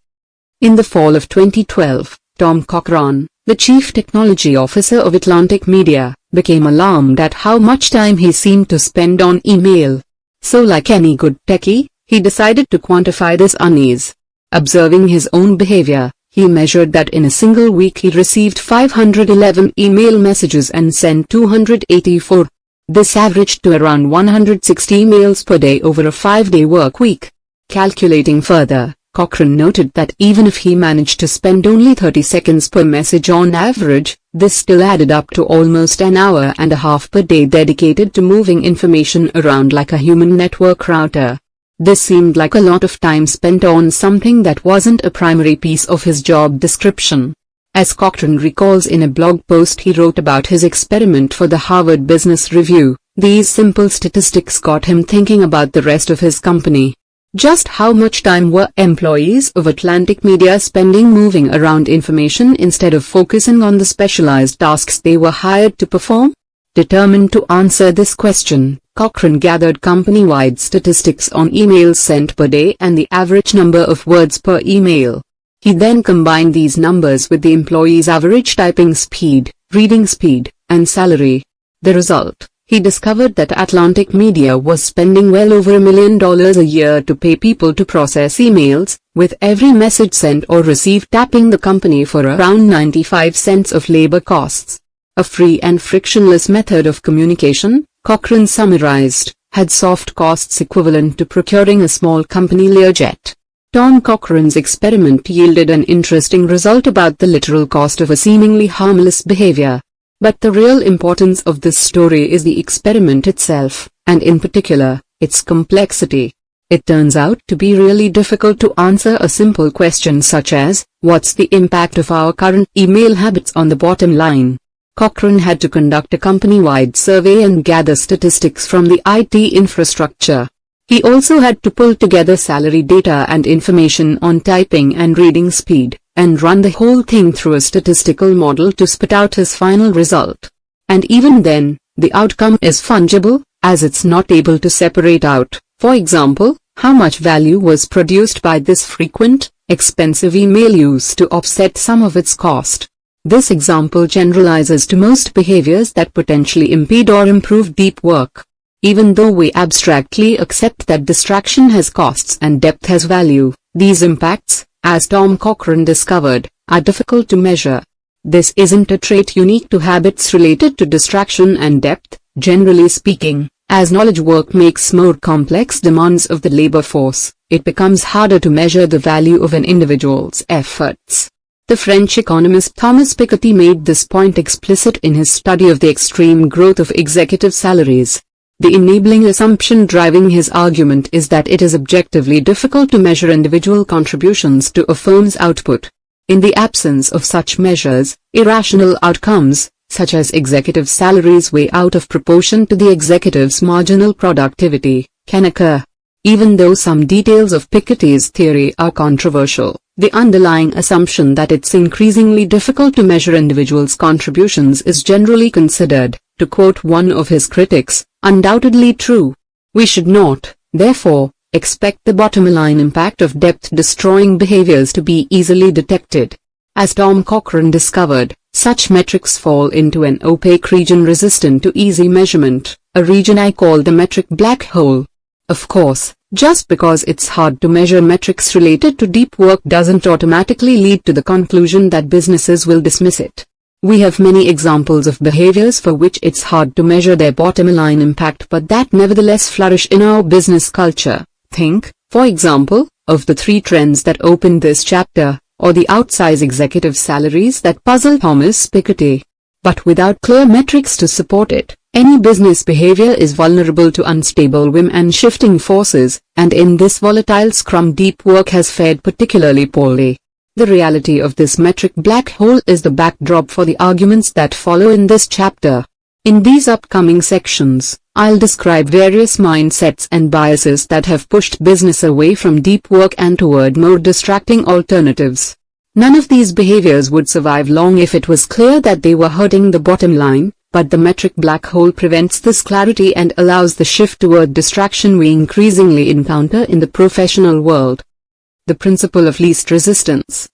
In the fall of 2012, Tom Cochran, the chief technology officer of Atlantic Media, became alarmed at how much time he seemed to spend on email. So like any good techie, he decided to quantify this unease. Observing his own behavior, he measured that in a single week he received 511 email messages and sent 284. This averaged to around 160 emails per day over a 5-day work week. Calculating further, Cochran noted that even if he managed to spend only 30 seconds per message on average, this still added up to almost an hour and a half per day dedicated to moving information around like a human network router. This seemed like a lot of time spent on something that wasn't a primary piece of his job description. As Cochran recalls in a blog post he wrote about his experiment for the Harvard Business Review, These simple statistics got him thinking about the rest of his company. Just how much time were employees of Atlantic Media spending moving around information instead of focusing on the specialized tasks they were hired to perform? Determined to answer this question, Cochrane gathered company-wide statistics on emails sent per day and the average number of words per email. He then combined these numbers with the employees' average typing speed, reading speed, and salary. The result: he discovered that Atlantic Media was spending well over $1 million a year to pay people to process emails, with every message sent or received tapping the company for around 95 cents of labor costs. A free and frictionless method of communication, Cochrane summarized, had soft costs equivalent to procuring a small company Learjet. Tom Cochrane's experiment yielded an interesting result about the literal cost of a seemingly harmless behavior. But the real importance of this story is the experiment itself, and in particular, its complexity. It turns out to be really difficult to answer a simple question such as, what's the impact of our current email habits on the bottom line? Cochrane had to conduct a company-wide survey and gather statistics from the IT infrastructure. He also had to pull together salary data and information on typing and reading speed, and run the whole thing through a statistical model to spit out his final result. And even then, the outcome is fungible, as it's not able to separate out, for example, how much value was produced by this frequent, expensive email use to offset some of its cost. This example generalizes to most behaviors that potentially impede or improve deep work. Even though we abstractly accept that distraction has costs and depth has value, these impacts, as Tom Cochrane discovered, are difficult to measure. This isn't a trait unique to habits related to distraction and depth. Generally speaking, as knowledge work makes more complex demands of the labor force, it becomes harder to measure the value of an individual's efforts. The French economist Thomas Piketty made this point explicit in his study of the extreme growth of executive salaries. The enabling assumption driving his argument is that it is objectively difficult to measure individual contributions to a firm's output. In the absence of such measures, irrational outcomes, such as executive salaries way out of proportion to the executive's marginal productivity, can occur. Even though some details of Piketty's theory are controversial, the underlying assumption that it's increasingly difficult to measure individuals' contributions is generally considered, to quote one of his critics, undoubtedly true. We should not, therefore, expect the bottom-line impact of depth-destroying behaviors to be easily detected. As Tom Cochrane discovered, such metrics fall into an opaque region resistant to easy measurement, a region I call the metric black hole. Of course, just because it's hard to measure metrics related to deep work doesn't automatically lead to the conclusion that businesses will dismiss it. We have many examples of behaviors for which it's hard to measure their bottom-line impact but that nevertheless flourish in our business culture. Think, for example, of the 3 trends that opened this chapter, or the outsize executive salaries that puzzle Thomas Piketty. But without clear metrics to support it, any business behavior is vulnerable to unstable whim and shifting forces, and in this volatile scrum deep work has fared particularly poorly. The reality of this metric black hole is the backdrop for the arguments that follow in this chapter. In these upcoming sections, I'll describe various mindsets and biases that have pushed business away from deep work and toward more distracting alternatives. None of these behaviors would survive long if it was clear that they were hurting the bottom line, but the metric black hole prevents this clarity and allows the shift toward distraction we increasingly encounter in the professional world. The principle of least resistance.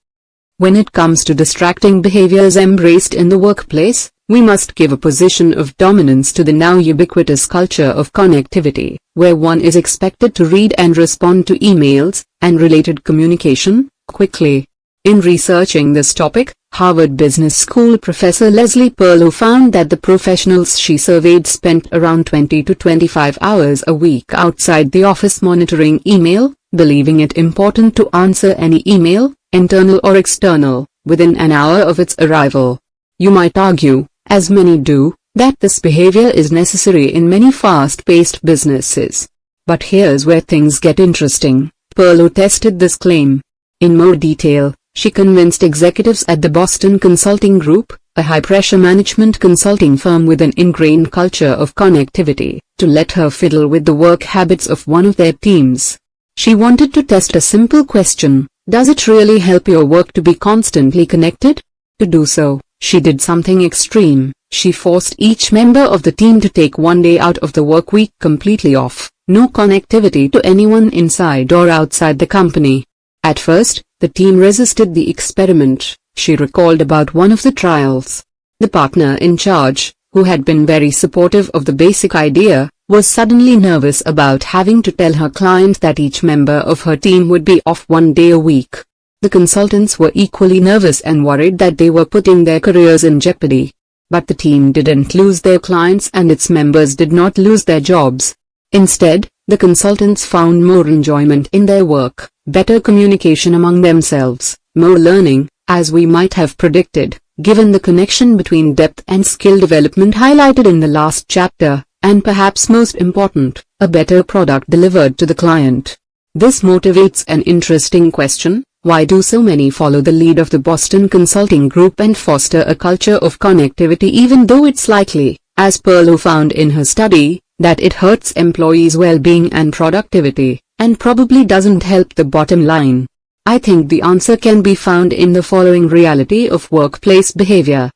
When it comes to distracting behaviors embraced in the workplace, we must give a position of dominance to the now ubiquitous culture of connectivity, where one is expected to read and respond to emails and related communication quickly. In researching this topic, Harvard Business School professor Leslie Perlow found that the professionals she surveyed spent around 20 to 25 hours a week outside the office monitoring email, believing it important to answer any email, internal or external, within an hour of its arrival. You might argue, as many do, that this behavior is necessary in many fast-paced businesses. But here's where things get interesting. Perlow tested this claim. In more detail, she convinced executives at the Boston Consulting Group, a high-pressure management consulting firm with an ingrained culture of connectivity, to let her fiddle with the work habits of one of their teams. She wanted to test a simple question: does it really help your work to be constantly connected? To do so, she did something extreme. She forced each member of the team to take one day out of the work week completely off, no connectivity to anyone inside or outside the company. At first, the team resisted the experiment. She recalled about one of the trials. The partner in charge, who had been very supportive of the basic idea, was suddenly nervous about having to tell her client that each member of her team would be off one day a week. The consultants were equally nervous and worried that they were putting their careers in jeopardy. But the team didn't lose their clients and its members did not lose their jobs. Instead, the consultants found more enjoyment in their work, better communication among themselves, more learning, as we might have predicted, given the connection between depth and skill development highlighted in the last chapter, and perhaps most important, a better product delivered to the client. This motivates an interesting question: why do so many follow the lead of the Boston Consulting Group and foster a culture of connectivity even though it's likely, as Perlow found in her study, that it hurts employees' well-being and productivity, and probably doesn't help the bottom line? I think the answer can be found in the following reality of workplace behavior.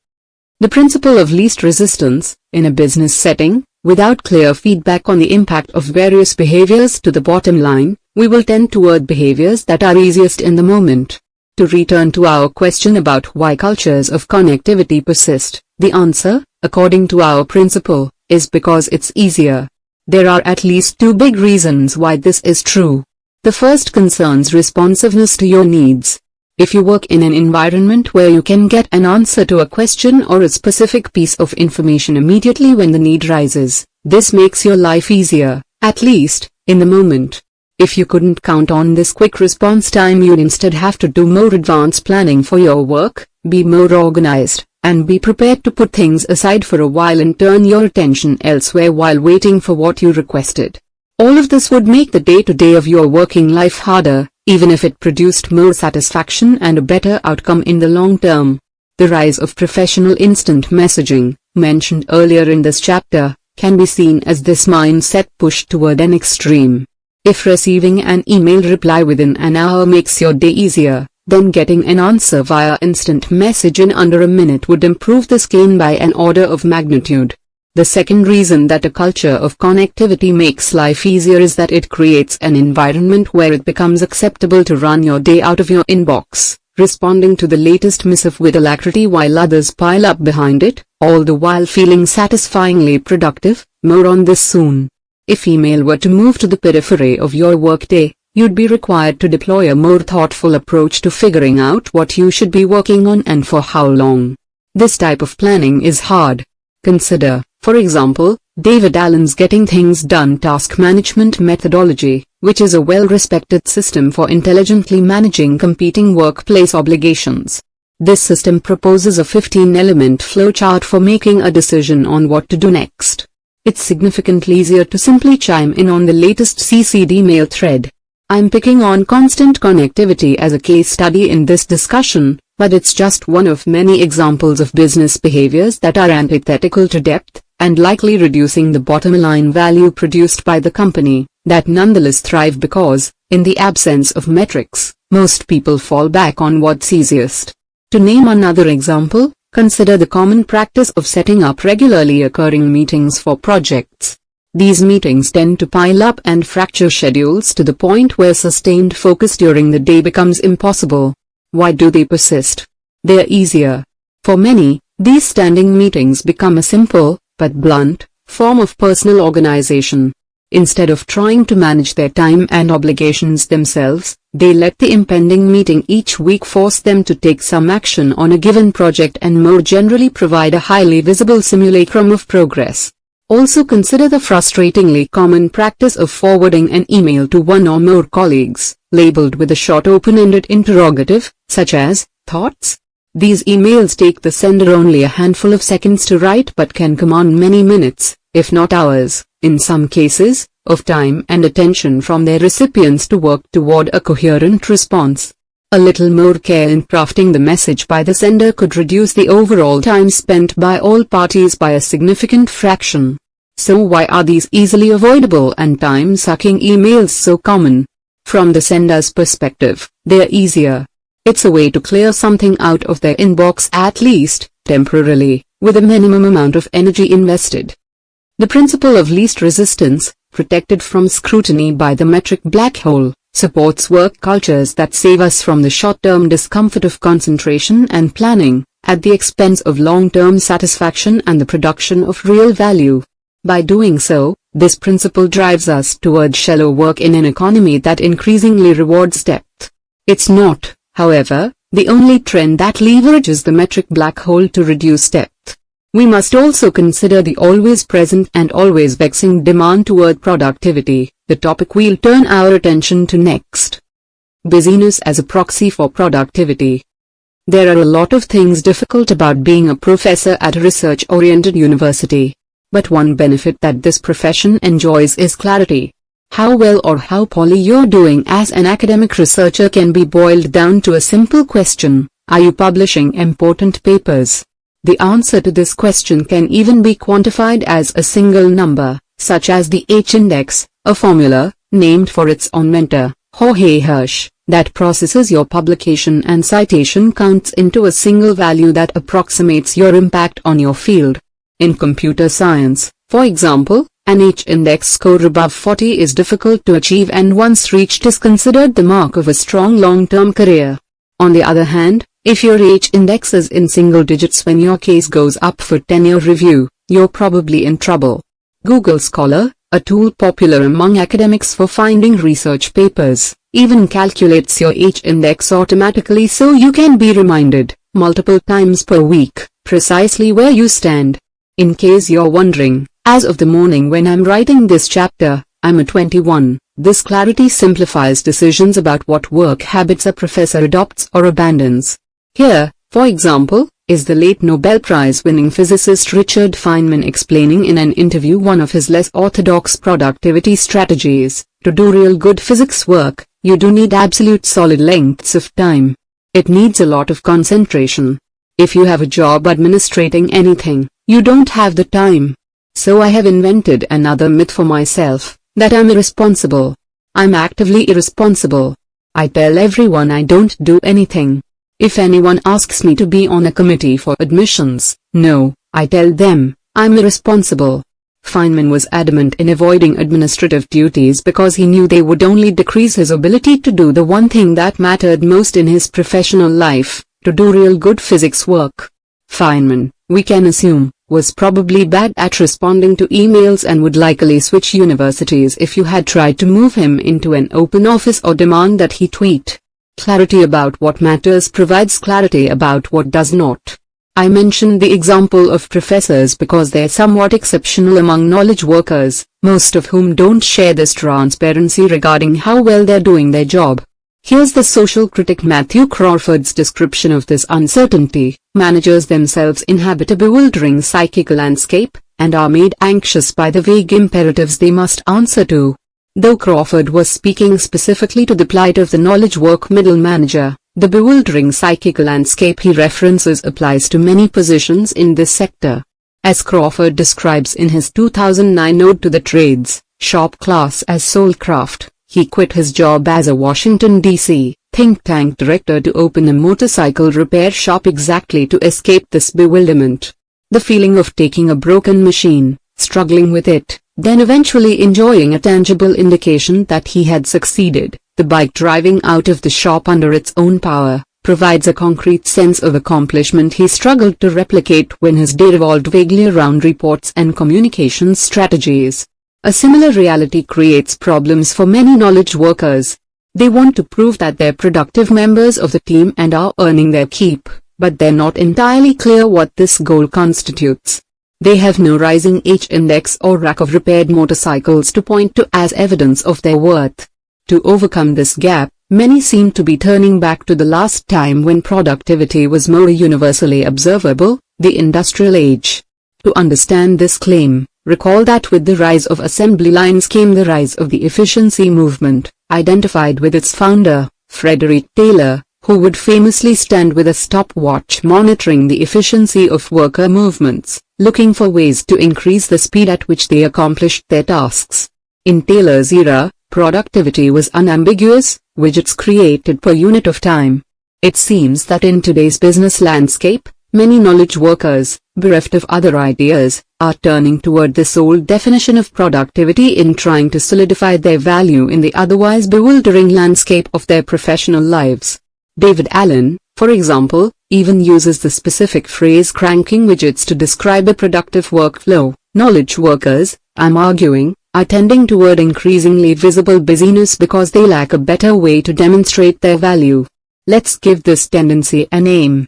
The principle of least resistance. In a business setting, without clear feedback on the impact of various behaviors to the bottom line, we will tend toward behaviors that are easiest in the moment. To return to our question about why cultures of connectivity persist, the answer, according to our principle, is because it's easier. There are at least two big reasons why this is true. The first concerns responsiveness to your needs. If you work in an environment where you can get an answer to a question or a specific piece of information immediately when the need rises, this makes your life easier, at least, in the moment. If you couldn't count on this quick response time, you'd instead have to do more advanced planning for your work, be more organized, and be prepared to put things aside for a while and turn your attention elsewhere while waiting for what you requested. All of this would make the day-to-day of your working life harder, even if it produced more satisfaction and a better outcome in the long term. The rise of professional instant messaging, mentioned earlier in this chapter, can be seen as this mindset pushed toward an extreme. If receiving an email reply within an hour makes your day easier, then getting an answer via instant message in under a minute would improve this gain by an order of magnitude. The second reason that a culture of connectivity makes life easier is that it creates an environment where it becomes acceptable to run your day out of your inbox, responding to the latest missive with alacrity while others pile up behind it, all the while feeling satisfyingly productive. More on this soon. If email were to move to the periphery of your workday, you'd be required to deploy a more thoughtful approach to figuring out what you should be working on and for how long. This type of planning is hard. Consider, for example, David Allen's Getting Things Done task management methodology, which is a well-respected system for intelligently managing competing workplace obligations. This system proposes a 15-element flowchart for making a decision on what to do next. It's significantly easier to simply chime in on the latest CC'd email thread. I'm picking on constant connectivity as a case study in this discussion, but it's just one of many examples of business behaviors that are antithetical to depth, and likely reducing the bottom-line value produced by the company, that nonetheless thrive because, in the absence of metrics, most people fall back on what's easiest. To name another example, consider the common practice of setting up regularly occurring meetings for projects. These meetings tend to pile up and fracture schedules to the point where sustained focus during the day becomes impossible. Why do they persist? They're easier. For many, these standing meetings become a simple, but blunt, form of personal organization. Instead of trying to manage their time and obligations themselves, they let the impending meeting each week force them to take some action on a given project and more generally provide a highly visible simulacrum of progress. Also consider the frustratingly common practice of forwarding an email to one or more colleagues, labeled with a short open-ended interrogative, such as, "Thoughts?" These emails take the sender only a handful of seconds to write but can command many minutes, if not hours, in some cases, of time and attention from their recipients to work toward a coherent response. A little more care in crafting the message by the sender could reduce the overall time spent by all parties by a significant fraction. So why are these easily avoidable and time-sucking emails so common? From the sender's perspective, they're easier. It's a way to clear something out of their inbox, at least temporarily, with a minimum amount of energy invested. The principle of least resistance, protected from scrutiny by the metric black hole, supports work cultures that save us from the short-term discomfort of concentration and planning, at the expense of long-term satisfaction and the production of real value. By doing so, this principle drives us toward shallow work in an economy that increasingly rewards depth. It's not, however, the only trend that leverages the metric black hole to reduce depth. We must also consider the always present and always vexing demand toward productivity, the topic we'll turn our attention to next. Busyness as a proxy for productivity. There are a lot of things difficult about being a professor at a research-oriented university. But one benefit that this profession enjoys is clarity. How well or how poorly you're doing as an academic researcher can be boiled down to a simple question: are you publishing important papers? The answer to this question can even be quantified as a single number, such as the H-index, a formula, named for its own mentor, Jorge Hirsch, that processes your publication and citation counts into a single value that approximates your impact on your field. In computer science, for example, an H-index score above 40 is difficult to achieve and once reached is considered the mark of a strong long-term career. On the other hand, if your H-index is in single digits when your case goes up for tenure review, you're probably in trouble. Google Scholar, a tool popular among academics for finding research papers, even calculates your H-index automatically so you can be reminded, multiple times per week, precisely where you stand. In case you're wondering, as of the morning when I'm writing this chapter, I'm a 21. This clarity simplifies decisions about what work habits a professor adopts or abandons. Here, for example, is the late Nobel Prize-winning physicist Richard Feynman explaining in an interview one of his less orthodox productivity strategies. To do real good physics work, you do need absolute solid lengths of time. It needs a lot of concentration. If you have a job administrating anything, you don't have the time. So I have invented another myth for myself, that I'm irresponsible. I'm actively irresponsible. I tell everyone I don't do anything. If anyone asks me to be on a committee for admissions, no, I tell them, I'm irresponsible. Feynman was adamant in avoiding administrative duties because he knew they would only decrease his ability to do the one thing that mattered most in his professional life, to do real good physics work. Feynman, we can assume, was probably bad at responding to emails and would likely switch universities if you had tried to move him into an open office or demand that he tweet. Clarity about what matters provides clarity about what does not. I mention the example of professors because they're somewhat exceptional among knowledge workers, most of whom don't share this transparency regarding how well they're doing their job. Here's the social critic Matthew Crawford's description of this uncertainty. Managers themselves inhabit a bewildering psychic landscape, and are made anxious by the vague imperatives they must answer to. Though Crawford was speaking specifically to the plight of the knowledge work middle manager, the bewildering psychic landscape he references applies to many positions in this sector. As Crawford describes in his 2009 Ode to the Trades, Shop Class as Soul Craft, he quit his job as a Washington, D.C. think tank director to open a motorcycle repair shop exactly to escape this bewilderment. The feeling of taking a broken machine, struggling with it, then eventually enjoying a tangible indication that he had succeeded, the bike driving out of the shop under its own power, provides a concrete sense of accomplishment he struggled to replicate when his day revolved vaguely around reports and communications strategies. A similar reality creates problems for many knowledge workers. They want to prove that they're productive members of the team and are earning their keep, but they're not entirely clear what this goal constitutes. They have no rising H-index or rack of repaired motorcycles to point to as evidence of their worth. To overcome this gap, many seem to be turning back to the last time when productivity was more universally observable, the industrial age. To understand this claim, recall that with the rise of assembly lines came the rise of the efficiency movement, identified with its founder, Frederick Taylor, who would famously stand with a stopwatch monitoring the efficiency of worker movements, looking for ways to increase the speed at which they accomplished their tasks. In Taylor's era, productivity was unambiguous: widgets created per unit of time. It seems that in today's business landscape, many knowledge workers, bereft of other ideas, are turning toward this old definition of productivity in trying to solidify their value in the otherwise bewildering landscape of their professional lives. David Allen, for example, even uses the specific phrase cranking widgets to describe a productive workflow. Knowledge workers, I'm arguing, are tending toward increasingly visible busyness because they lack a better way to demonstrate their value. Let's give this tendency a name.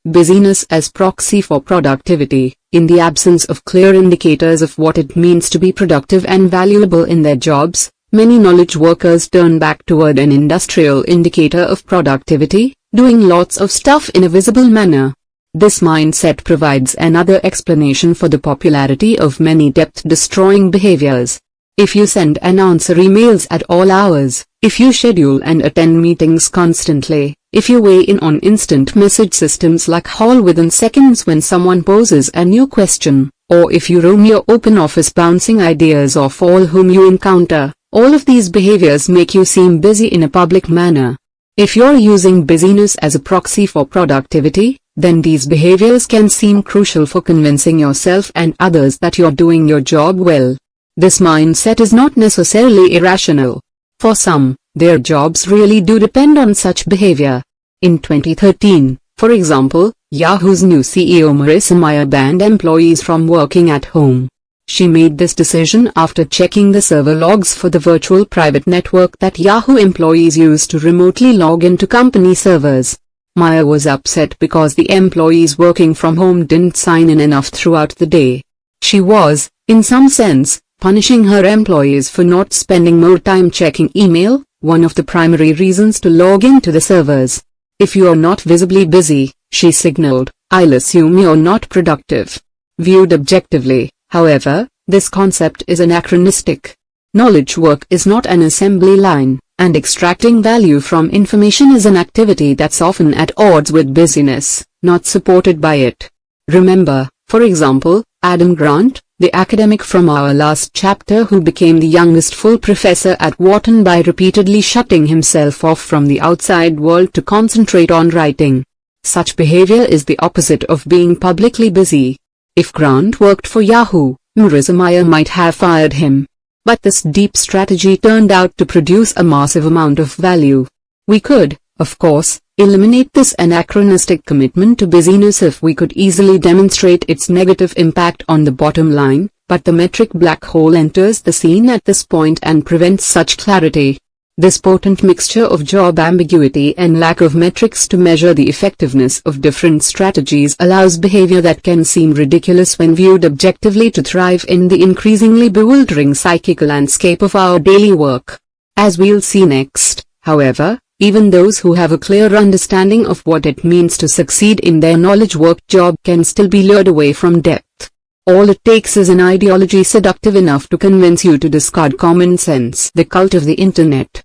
Busyness as proxy for productivity. In the absence of clear indicators of what it means to be productive and valuable in their jobs, many knowledge workers turn back toward an industrial indicator of productivity, doing lots of stuff in a visible manner. This mindset provides another explanation for the popularity of many depth-destroying behaviors. If you send and answer emails at all hours, if you schedule and attend meetings constantly, if you weigh in on instant message systems like Hall within seconds when someone poses a new question, or if you roam your open office bouncing ideas off all whom you encounter, all of these behaviors make you seem busy in a public manner. If you're using busyness as a proxy for productivity, then these behaviors can seem crucial for convincing yourself and others that you're doing your job well. This mindset is not necessarily irrational. For some, their jobs really do depend on such behavior. In 2013, for example, Yahoo's new CEO Marissa Mayer banned employees from working at home. She made this decision after checking the server logs for the virtual private network that Yahoo employees use to remotely log into company servers. Mayer was upset because the employees working from home didn't sign in enough throughout the day. She was, in some sense, punishing her employees for not spending more time checking email, one of the primary reasons to log into the servers. If you're not visibly busy, she signaled, I'll assume you're not productive. Viewed objectively, however, this concept is anachronistic. Knowledge work is not an assembly line, and extracting value from information is an activity that's often at odds with busyness, not supported by it. Remember, for example, Adam Grant, the academic from our last chapter who became the youngest full professor at Wharton by repeatedly shutting himself off from the outside world to concentrate on writing. Such behavior is the opposite of being publicly busy. If Grant worked for Yahoo, Marissa Mayer might have fired him. But this deep strategy turned out to produce a massive amount of value. We could, of course, eliminate this anachronistic commitment to busyness if we could easily demonstrate its negative impact on the bottom line, but the metric black hole enters the scene at this point and prevents such clarity. This potent mixture of job ambiguity and lack of metrics to measure the effectiveness of different strategies allows behavior that can seem ridiculous when viewed objectively to thrive in the increasingly bewildering psychic landscape of our daily work. As we'll see next, however, even those who have a clear understanding of what it means to succeed in their knowledge work job can still be lured away from depth. All it takes is an ideology seductive enough to convince you to discard common sense. The cult of the internet.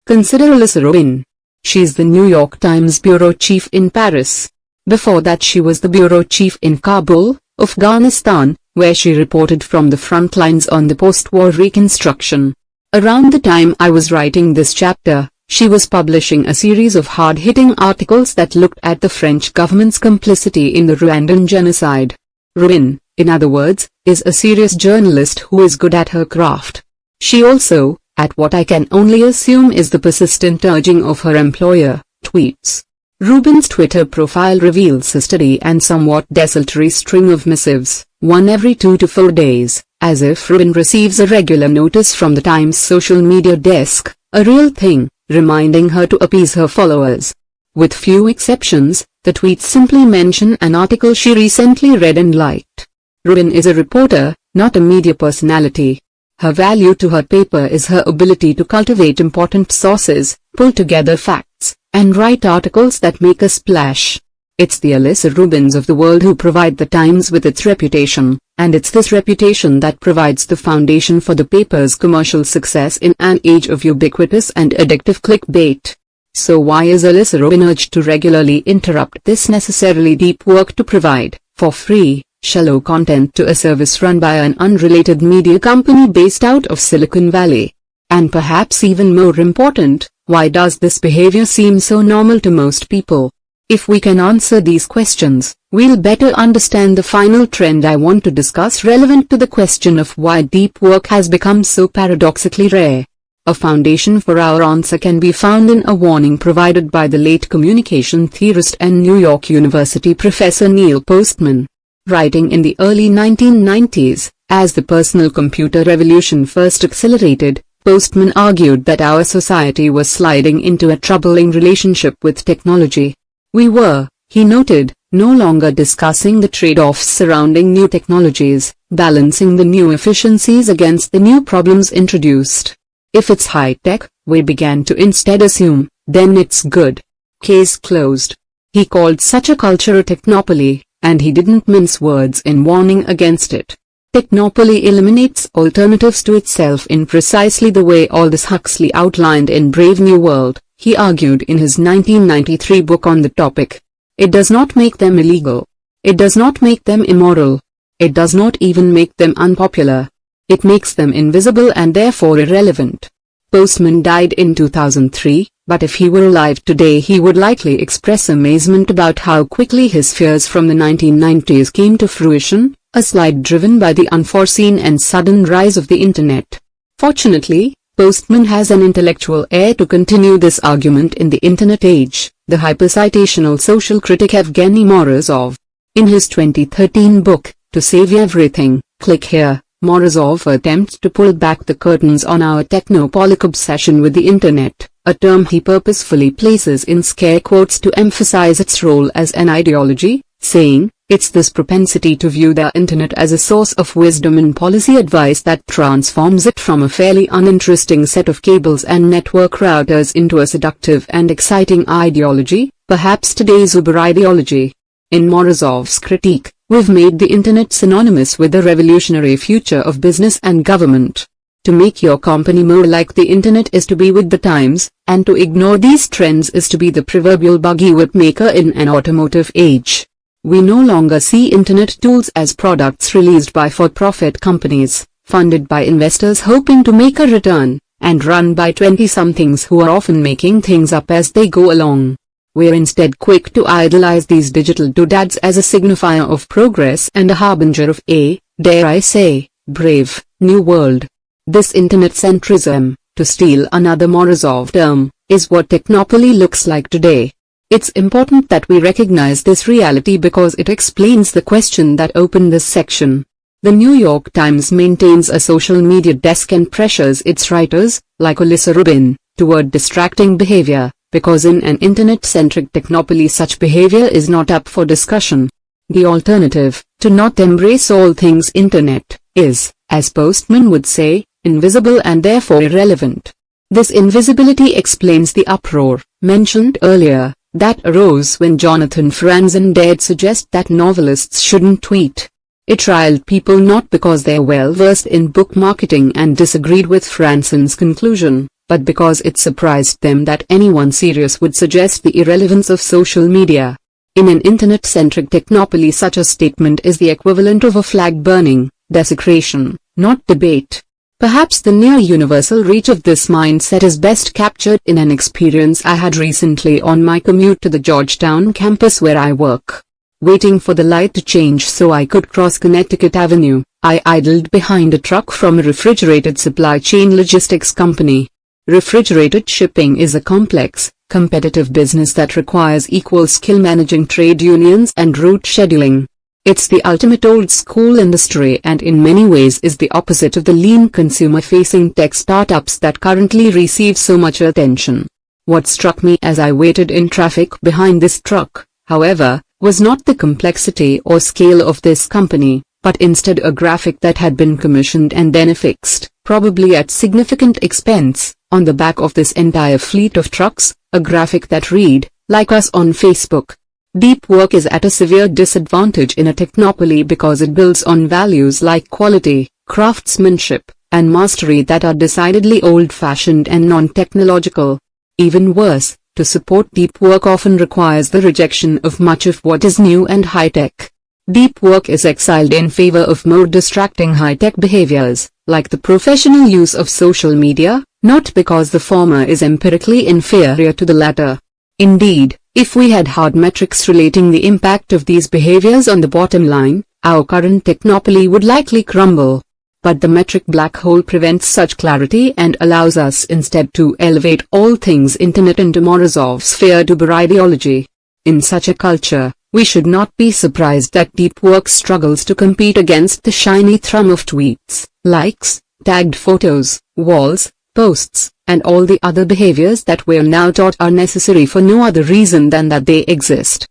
Consider Alyssa Rubin. She's the New York Times bureau chief in Paris. Before that she was the bureau chief in Kabul, Afghanistan, where she reported from the front lines on the post-war reconstruction. Around the time I was writing this chapter, she was publishing a series of hard-hitting articles that looked at the French government's complicity in the Rwandan genocide. Rubin, in other words, is a serious journalist who is good at her craft. She also, at what I can only assume is the persistent urging of her employer, tweets. Rubin's Twitter profile reveals a steady and somewhat desultory string of missives, one every 2 to 4 days, as if Rubin receives a regular notice from the Times social media desk, a real thing, reminding her to appease her followers. With few exceptions, the tweets simply mention an article she recently read and liked. Rubin is a reporter, not a media personality. Her value to her paper is her ability to cultivate important sources, pull together facts, and write articles that make a splash. It's the Alyssa Rubins of the world who provide the Times with its reputation, and it's this reputation that provides the foundation for the paper's commercial success in an age of ubiquitous and addictive clickbait. So why is Alyssa Rubin urged to regularly interrupt this necessarily deep work to provide, for free, shallow content to a service run by an unrelated media company based out of Silicon Valley? And perhaps even more important, why does this behavior seem so normal to most people? If we can answer these questions, we'll better understand the final trend I want to discuss relevant to the question of why deep work has become so paradoxically rare. A foundation for our answer can be found in a warning provided by the late communication theorist and New York University professor Neil Postman. Writing in the early 1990s, as the personal computer revolution first accelerated, Postman argued that our society was sliding into a troubling relationship with technology. We were, he noted, no longer discussing the trade-offs surrounding new technologies, balancing the new efficiencies against the new problems introduced. If it's high-tech, we began to instead assume, then it's good. Case closed. He called such a culture a technopoly, and he didn't mince words in warning against it. Technopoly eliminates alternatives to itself in precisely the way Aldous Huxley outlined in Brave New World, he argued in his 1993 book on the topic. It does not make them illegal. It does not make them immoral. It does not even make them unpopular. It makes them invisible and therefore irrelevant. Postman died in 2003, but if he were alive today he would likely express amazement about how quickly his fears from the 1990s came to fruition, a slide driven by the unforeseen and sudden rise of the Internet. Fortunately, Postman has an intellectual heir to continue this argument in the Internet age, the hypercitational social critic Evgeny Morozov. In his 2013 book, To Save Everything, Click Here, Morozov attempts to pull back the curtains on our technopolic obsession with the Internet, a term he purposefully places in scare quotes to emphasize its role as an ideology, saying, "It's this propensity to view the Internet as a source of wisdom and policy advice that transforms it from a fairly uninteresting set of cables and network routers into a seductive and exciting ideology, perhaps today's Uber ideology." In Morozov's critique, we've made the Internet synonymous with the revolutionary future of business and government. To make your company more like the Internet is to be with the times, and to ignore these trends is to be the proverbial buggy whip maker in an automotive age. We no longer see Internet tools as products released by for-profit companies, funded by investors hoping to make a return, and run by 20-somethings who are often making things up as they go along. We're instead quick to idolize these digital doodads as a signifier of progress and a harbinger of a, dare I say, brave, new world. This Internet-centrism, to steal another Morozov term, is what technopoly looks like today. It's important that we recognize this reality because it explains the question that opened this section. The New York Times maintains a social media desk and pressures its writers, like Alyssa Rubin, toward distracting behavior, because in an Internet-centric technopoly such behavior is not up for discussion. The alternative, to not embrace all things Internet, is, as Postman would say, invisible and therefore irrelevant. This invisibility explains the uproar, mentioned earlier, that arose when Jonathan Franzen dared suggest that novelists shouldn't tweet. It riled people not because they're well versed in book marketing and disagreed with Franzen's conclusion, but because it surprised them that anyone serious would suggest the irrelevance of social media. In an Internet-centric technopoly such a statement is the equivalent of a flag burning, desecration, not debate. Perhaps the near-universal reach of this mindset is best captured in an experience I had recently on my commute to the Georgetown campus where I work. Waiting for the light to change so I could cross Connecticut Avenue, I idled behind a truck from a refrigerated supply chain logistics company. Refrigerated shipping is a complex, competitive business that requires equal skill managing trade unions and route scheduling. It's the ultimate old-school industry and in many ways is the opposite of the lean consumer-facing tech startups that currently receive so much attention. What struck me as I waited in traffic behind this truck, however, was not the complexity or scale of this company, but instead a graphic that had been commissioned and then affixed, probably at significant expense, on the back of this entire fleet of trucks, a graphic that read, "Like us on Facebook." Deep work is at a severe disadvantage in a technopoly because it builds on values like quality, craftsmanship, and mastery that are decidedly old-fashioned and non-technological. Even worse, to support deep work often requires the rejection of much of what is new and high-tech. Deep work is exiled in favor of more distracting high-tech behaviors, like the professional use of social media, not because the former is empirically inferior to the latter. Indeed, if we had hard metrics relating the impact of these behaviors on the bottom line, our current technopoly would likely crumble. But the metric black hole prevents such clarity and allows us instead to elevate all things internet into Morozov's sphere-to-bear ideology. In such a culture, we should not be surprised that deep work struggles to compete against the shiny thrum of tweets, likes, tagged photos, walls, posts, and all the other behaviors that we're now taught are necessary for no other reason than that they exist.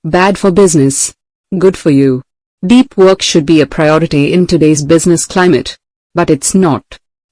Bad for business. Good for you. Deep work should be a priority in today's business climate. But it's not.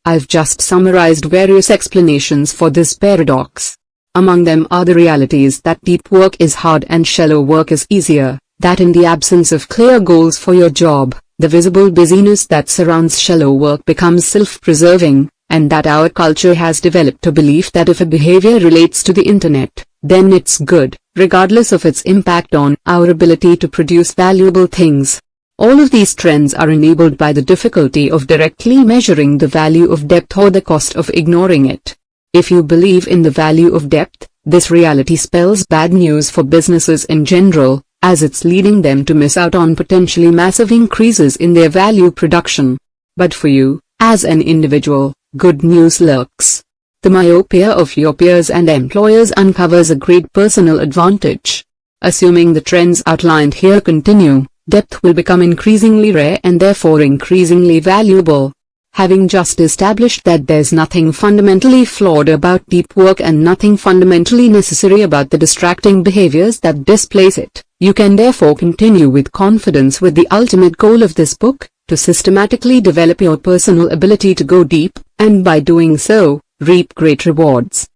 I've just summarized various explanations for this paradox. Among them are the realities that deep work is hard and shallow work is easier, that in the absence of clear goals for your job, the visible busyness that surrounds shallow work becomes self-preserving, and that our culture has developed a belief that if a behavior relates to the internet, then it's good, regardless of its impact on our ability to produce valuable things. All of these trends are enabled by the difficulty of directly measuring the value of depth or the cost of ignoring it. If you believe in the value of depth, this reality spells bad news for businesses in general, as it's leading them to miss out on potentially massive increases in their value production. But for you, as an individual, good news lurks. The myopia of your peers and employers uncovers a great personal advantage. Assuming the trends outlined here continue, depth will become increasingly rare and therefore increasingly valuable. Having just established that there's nothing fundamentally flawed about deep work and nothing fundamentally necessary about the distracting behaviors that displace it, you can therefore continue with confidence with the ultimate goal of this book, to systematically develop your personal ability to go deep, and by doing so, reap great rewards.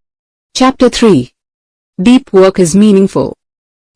Chapter 3. Deep work is meaningful.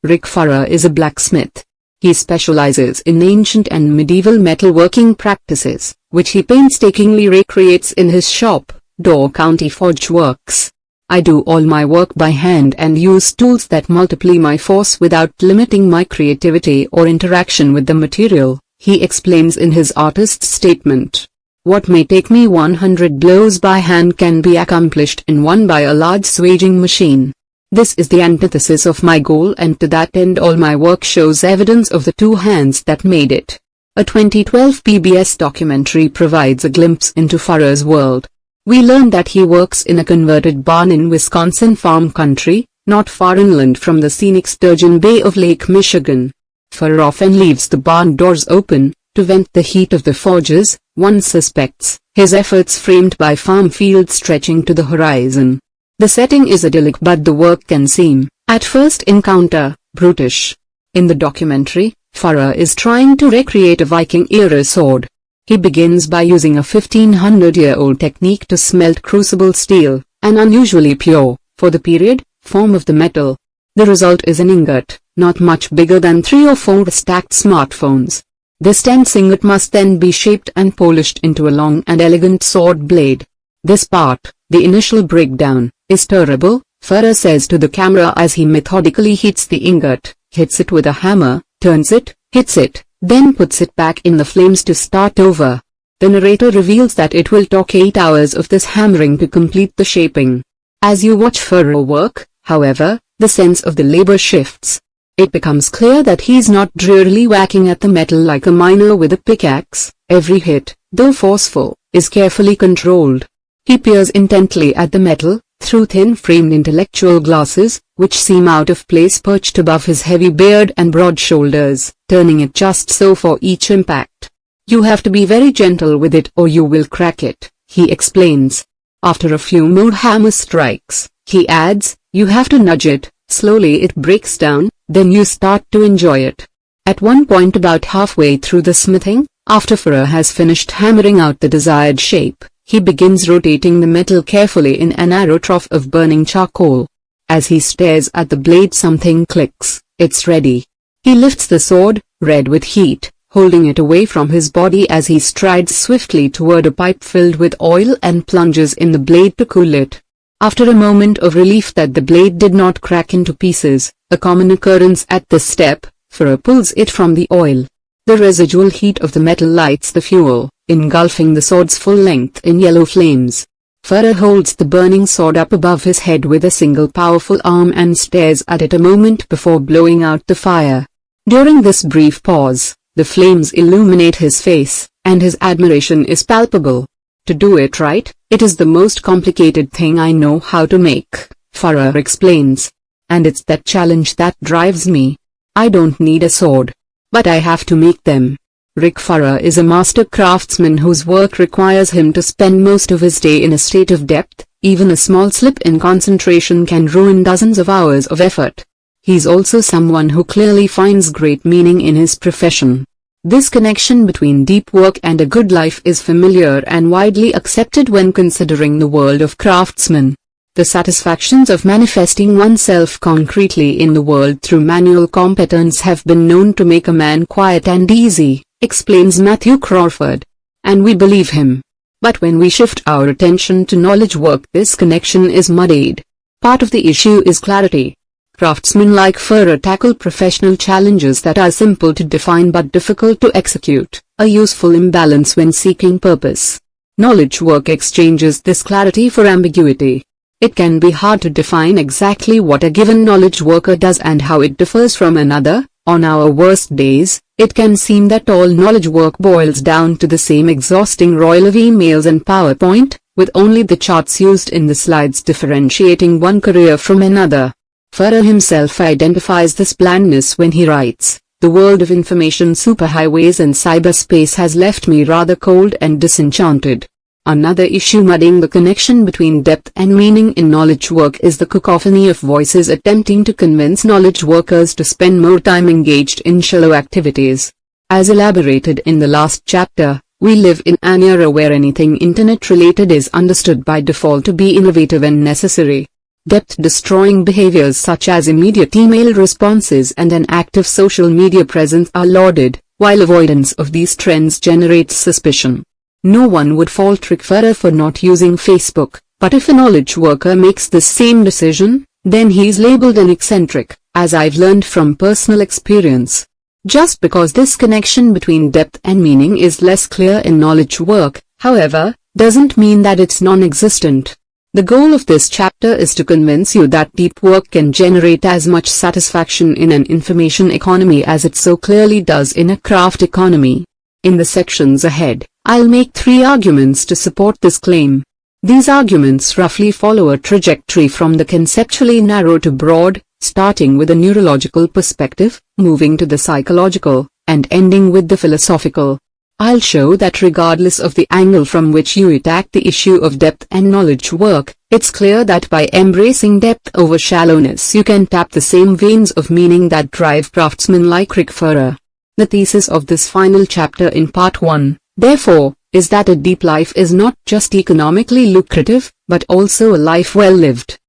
Rick Furrer is a blacksmith. He specializes in ancient and medieval metalworking practices, which he painstakingly recreates in his shop, Door County Forge Works. I do all my work by hand and use tools that multiply my force without limiting my creativity or interaction with the material, he explains in his artist's statement. What may take me 100 blows by hand can be accomplished in one by a large swaging machine. This is the antithesis of my goal, and to that end all my work shows evidence of the two hands that made it. A 2012 PBS documentary provides a glimpse into Furrer's world. We learn that he works in a converted barn in Wisconsin farm country, not far inland from the scenic Sturgeon Bay of Lake Michigan. Furrer often leaves the barn doors open, to vent the heat of the forges, one suspects, his efforts framed by farm fields stretching to the horizon. The setting is idyllic, but the work can seem, at first encounter, brutish. In the documentary, Furrer is trying to recreate a Viking-era sword. He begins by using a 1500-year-old technique to smelt crucible steel, an unusually pure, for the period, form of the metal. The result is an ingot, not much bigger than 3 or 4 stacked smartphones. This dense ingot must then be shaped and polished into a long and elegant sword blade. This part, the initial breakdown, is terrible, Furrer says to the camera as he methodically heats the ingot, hits it with a hammer, turns it, hits it, then puts it back in the flames to start over. The narrator reveals that it will take 8 hours of this hammering to complete the shaping. As you watch Furrer work, however, the sense of the labor shifts. It becomes clear that he's not drearily whacking at the metal like a miner with a pickaxe. Every hit, though forceful, is carefully controlled. He peers intently at the metal, through thin-framed intellectual glasses, which seem out of place perched above his heavy beard and broad shoulders, turning it just so for each impact. You have to be very gentle with it or you will crack it, he explains. After a few more hammer strikes, he adds, you have to nudge it, slowly it breaks down, then you start to enjoy it. At one point about halfway through the smithing, after Furrer has finished hammering out the desired shape, he begins rotating the metal carefully in an narrow trough of burning charcoal. As he stares at the blade, something clicks. It's ready. He lifts the sword, red with heat, holding it away from his body as he strides swiftly toward a pipe filled with oil and plunges in the blade to cool it. After a moment of relief that the blade did not crack into pieces, a common occurrence at this step, Farah pulls it from the oil. The residual heat of the metal lights the fuel, engulfing the sword's full length in yellow flames. Farah holds the burning sword up above his head with a single powerful arm and stares at it a moment before blowing out the fire. During this brief pause, the flames illuminate his face, and his admiration is palpable. To do it right, it is the most complicated thing I know how to make, Farah explains. And it's that challenge that drives me. I don't need a sword, but I have to make them. Rick Farah is a master craftsman whose work requires him to spend most of his day in a state of depth. Even a small slip in concentration can ruin dozens of hours of effort. He's also someone who clearly finds great meaning in his profession. This connection between deep work and a good life is familiar and widely accepted when considering the world of craftsmen. The satisfactions of manifesting oneself concretely in the world through manual competence have been known to make a man quiet and easy, explains Matthew Crawford. And we believe him. But when we shift our attention to knowledge work, this connection is muddied. Part of the issue is clarity. Craftsmen like Farah tackle professional challenges that are simple to define but difficult to execute, a useful imbalance when seeking purpose. Knowledge work exchanges this clarity for ambiguity. It can be hard to define exactly what a given knowledge worker does and how it differs from another. On our worst days, it can seem that all knowledge work boils down to the same exhausting roil of emails and PowerPoint, with only the charts used in the slides differentiating one career from another. Farah himself identifies this blandness when he writes, "The world of information superhighways and cyberspace has left me rather cold and disenchanted." Another issue muddying the connection between depth and meaning in knowledge work is the cacophony of voices attempting to convince knowledge workers to spend more time engaged in shallow activities. As elaborated in the last chapter, we live in an era where anything internet-related is understood by default to be innovative and necessary. Depth-destroying behaviors such as immediate email responses and an active social media presence are lauded, while avoidance of these trends generates suspicion. No one would fault Rick Farah for not using Facebook, but if a knowledge worker makes this same decision, then he's labeled an eccentric, as I've learned from personal experience. Just because this connection between depth and meaning is less clear in knowledge work, however, doesn't mean that it's non-existent. The goal of this chapter is to convince you that deep work can generate as much satisfaction in an information economy as it so clearly does in a craft economy. In the sections ahead, I'll make 3 arguments to support this claim. These arguments roughly follow a trajectory from the conceptually narrow to broad, starting with a neurological perspective, moving to the psychological, and ending with the philosophical. I'll show that regardless of the angle from which you attack the issue of depth and knowledge work, it's clear that by embracing depth over shallowness you can tap the same veins of meaning that drive craftsmen like Rick Farah. The thesis of this final chapter in part 1, therefore, is that a deep life is not just economically lucrative, but also a life well lived.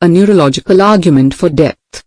A neurological argument for depth.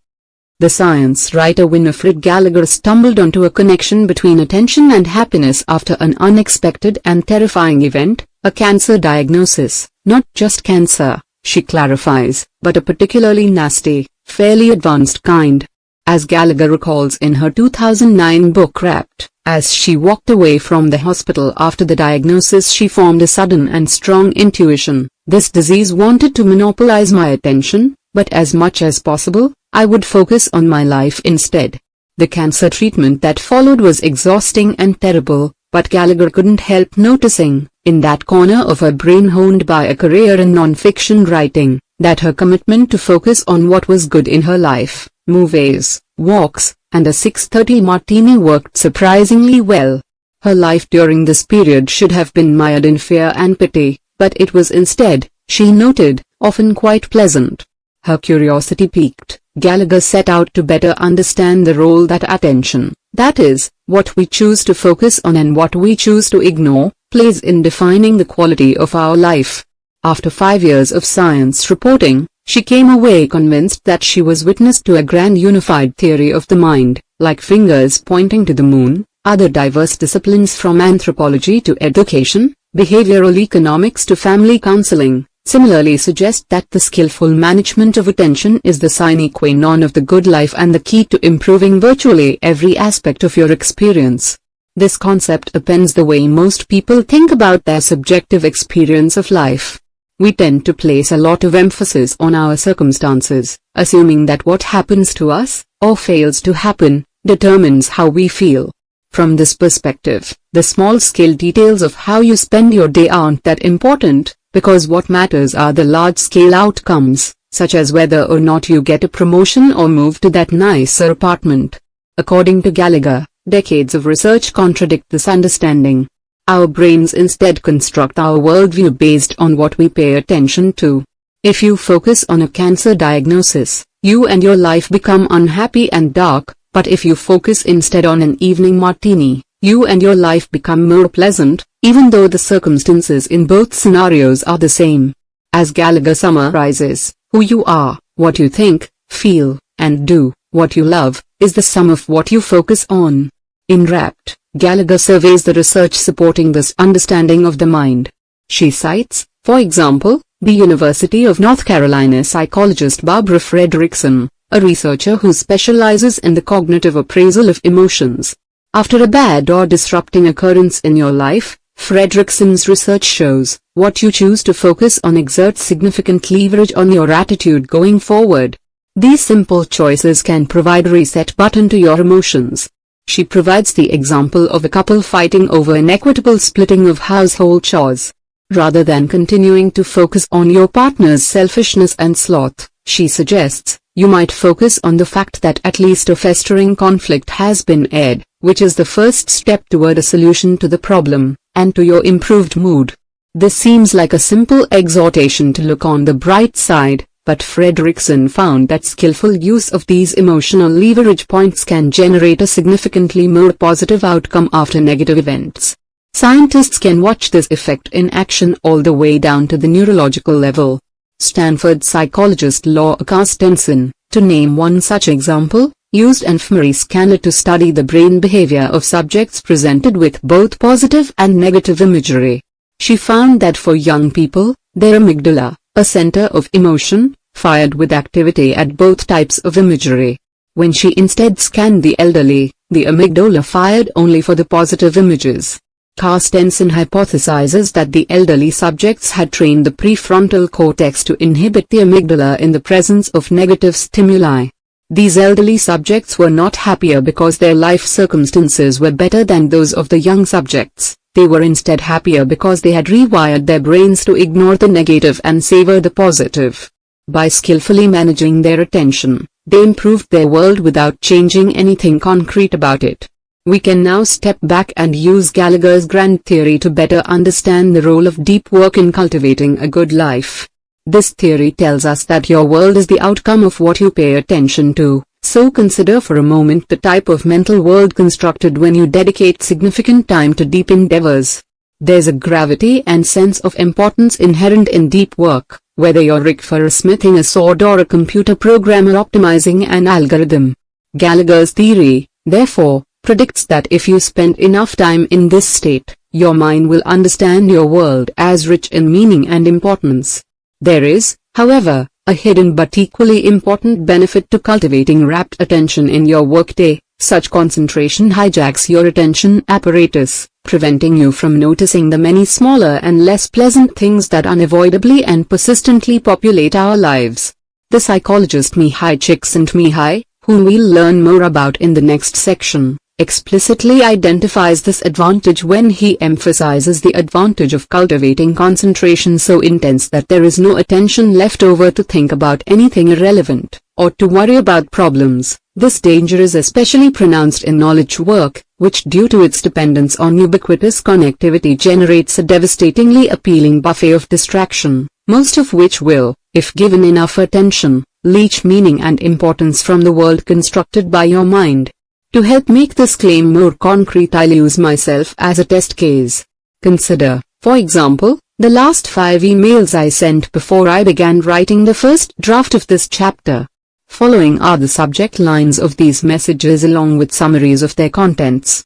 The science writer Winifred Gallagher stumbled onto a connection between attention and happiness after an unexpected and terrifying event, a cancer diagnosis. Not just cancer, she clarifies, but a particularly nasty, fairly advanced kind. As Gallagher recalls in her 2009 book Wrapped, as she walked away from the hospital after the diagnosis, she formed a sudden and strong intuition. This disease wanted to monopolize my attention, but as much as possible, I would focus on my life instead. The cancer treatment that followed was exhausting and terrible, but Gallagher couldn't help noticing, in that corner of her brain honed by a career in non-fiction writing, that her commitment to focus on what was good in her life, movies, walks, and a 6:30 martini worked surprisingly well. Her life during this period should have been mired in fear and pity, but it was instead, she noted, often quite pleasant. Her curiosity piqued. Gallagher set out to better understand the role that attention, that is, what we choose to focus on and what we choose to ignore, plays in defining the quality of our life. After 5 years of science reporting, she came away convinced that she was witness to a grand unified theory of the mind, like fingers pointing to the moon. Other diverse disciplines from anthropology to education, behavioral economics to family counseling, similarly suggest that the skillful management of attention is the sine qua non of the good life and the key to improving virtually every aspect of your experience. This concept upends the way most people think about their subjective experience of life. We tend to place a lot of emphasis on our circumstances, assuming that what happens to us, or fails to happen, determines how we feel. From this perspective, the small-scale details of how you spend your day aren't that important, because what matters are the large-scale outcomes, such as whether or not you get a promotion or move to that nicer apartment. According to Gallagher, decades of research contradict this understanding. Our brains instead construct our worldview based on what we pay attention to. If you focus on a cancer diagnosis, you and your life become unhappy and dark, but if you focus instead on an evening martini, you and your life become more pleasant, even though the circumstances in both scenarios are the same. As Gallagher summarizes, who you are, what you think, feel, and do, what you love, is the sum of what you focus on. In Wrapped, Gallagher surveys the research supporting this understanding of the mind. She cites, for example, the University of North Carolina psychologist Barbara Fredrickson, a researcher who specializes in the cognitive appraisal of emotions. After a bad or disrupting occurrence in your life, Fredrickson's research shows, what you choose to focus on exerts significant leverage on your attitude going forward. These simple choices can provide a reset button to your emotions. She provides the example of a couple fighting over an equitable splitting of household chores. Rather than continuing to focus on your partner's selfishness and sloth, she suggests, you might focus on the fact that at least a festering conflict has been aired, which is the first step toward a solution to the problem, and to your improved mood. This seems like a simple exhortation to look on the bright side, but Fredrickson found that skillful use of these emotional leverage points can generate a significantly more positive outcome after negative events. Scientists can watch this effect in action all the way down to the neurological level. Stanford psychologist Laura Carstensen, to name one such example, used an fMRI scanner to study the brain behavior of subjects presented with both positive and negative imagery. She found that for young people, their amygdala, a center of emotion, fired with activity at both types of imagery. When she instead scanned the elderly, the amygdala fired only for the positive images. Carstensen hypothesizes that the elderly subjects had trained the prefrontal cortex to inhibit the amygdala in the presence of negative stimuli. These elderly subjects were not happier because their life circumstances were better than those of the young subjects. They were instead happier because they had rewired their brains to ignore the negative and savor the positive. By skillfully managing their attention, they improved their world without changing anything concrete about it. We can now step back and use Gallagher's grand theory to better understand the role of deep work in cultivating a good life. This theory tells us that your world is the outcome of what you pay attention to, so consider for a moment the type of mental world constructed when you dedicate significant time to deep endeavors. There's a gravity and sense of importance inherent in deep work, whether you're Rick Ferrer smithing a sword or a computer programmer optimizing an algorithm. Gallagher's theory, therefore, predicts that if you spend enough time in this state, your mind will understand your world as rich in meaning and importance. There is, however, a hidden but equally important benefit to cultivating rapt attention in your workday. Such concentration hijacks your attention apparatus, preventing you from noticing the many smaller and less pleasant things that unavoidably and persistently populate our lives. The psychologist Mihai Csikszentmihalyi, whom we'll learn more about in the next section, explicitly identifies this advantage when he emphasizes the advantage of cultivating concentration so intense that there is no attention left over to think about anything irrelevant, or to worry about problems. This danger is especially pronounced in knowledge work, which due to its dependence on ubiquitous connectivity generates a devastatingly appealing buffet of distraction, most of which will, if given enough attention, leach meaning and importance from the world constructed by your mind. To help make this claim more concrete, I'll use myself as a test case. Consider, for example, the last 5 emails I sent before I began writing the first draft of this chapter. Following are the subject lines of these messages along with summaries of their contents.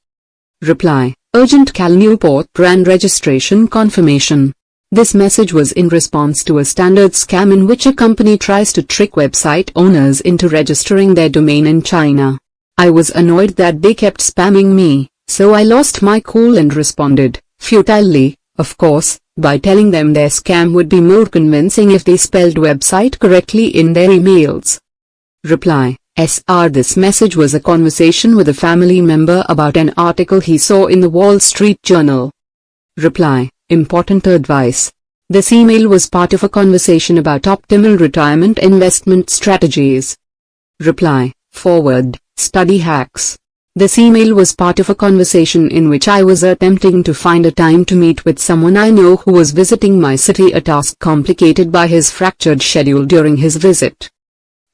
Reply: Urgent Cal Newport brand registration confirmation. This message was in response to a standard scam in which a company tries to trick website owners into registering their domain in China. I was annoyed that they kept spamming me, so I lost my cool and responded, futilely, of course, by telling them their scam would be more convincing if they spelled website correctly in their emails. Reply: Sr. This message was a conversation with a family member about an article he saw in the Wall Street Journal. Reply: Important advice. This email was part of a conversation about optimal retirement investment strategies. Reply: Forward, study hacks. This email was part of a conversation in which I was attempting to find a time to meet with someone I know who was visiting my city, a task complicated by his fractured schedule during his visit.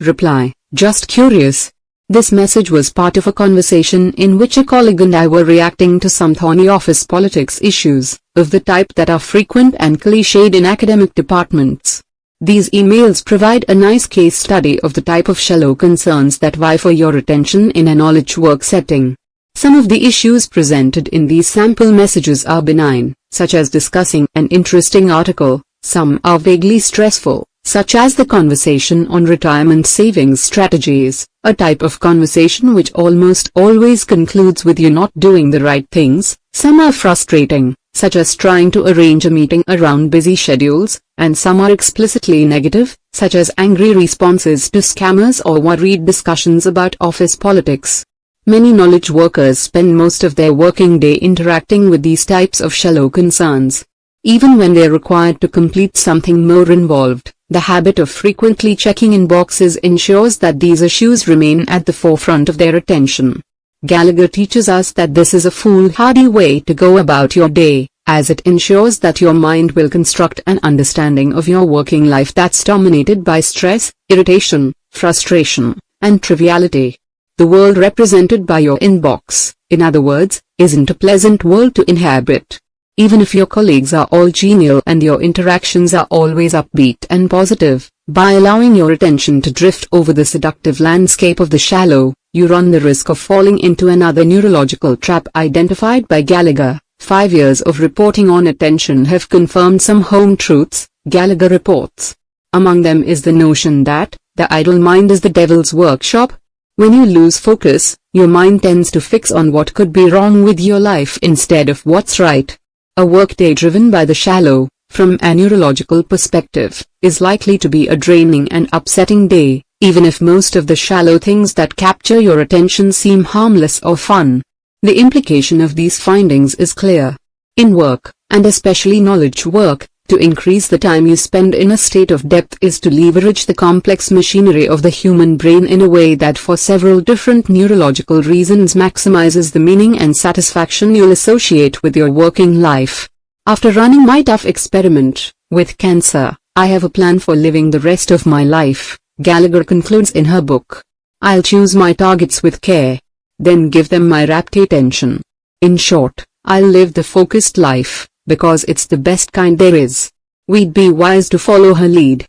Reply: Just curious. This message was part of a conversation in which a colleague and I were reacting to some thorny office politics issues, of the type that are frequent and cliched in academic departments. These emails provide a nice case study of the type of shallow concerns that vie for your attention in a knowledge work setting. Some of the issues presented in these sample messages are benign, such as discussing an interesting article. Some are vaguely stressful, such as the conversation on retirement savings strategies, a type of conversation which almost always concludes with you not doing the right things. Some are frustrating, such as trying to arrange a meeting around busy schedules, and some are explicitly negative, such as angry responses to scammers or worried discussions about office politics. Many knowledge workers spend most of their working day interacting with these types of shallow concerns. Even when they are required to complete something more involved, the habit of frequently checking in boxes ensures that these issues remain at the forefront of their attention. Gallagher teaches us that this is a foolhardy way to go about your day, as it ensures that your mind will construct an understanding of your working life that's dominated by stress, irritation, frustration, and triviality. The world represented by your inbox, in other words, isn't a pleasant world to inhabit. Even if your colleagues are all genial and your interactions are always upbeat and positive, by allowing your attention to drift over the seductive landscape of the shallow, you run the risk of falling into another neurological trap identified by Gallagher. 5 years of reporting on attention have confirmed some home truths, Gallagher reports. Among them is the notion that the idle mind is the devil's workshop. When you lose focus, your mind tends to fix on what could be wrong with your life instead of what's right. A workday driven by the shallow, from a neurological perspective, is likely to be a draining and upsetting day, even if most of the shallow things that capture your attention seem harmless or fun. The implication of these findings is clear. In work, and especially knowledge work, to increase the time you spend in a state of depth is to leverage the complex machinery of the human brain in a way that for several different neurological reasons maximizes the meaning and satisfaction you'll associate with your working life. After running my tough experiment with cancer, I have a plan for living the rest of my life, Gallagher concludes in her book. I'll choose my targets with care, then give them my rapt attention. In short, I'll live the focused life, because it's the best kind there is. We'd be wise to follow her lead.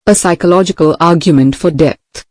A psychological argument for depth.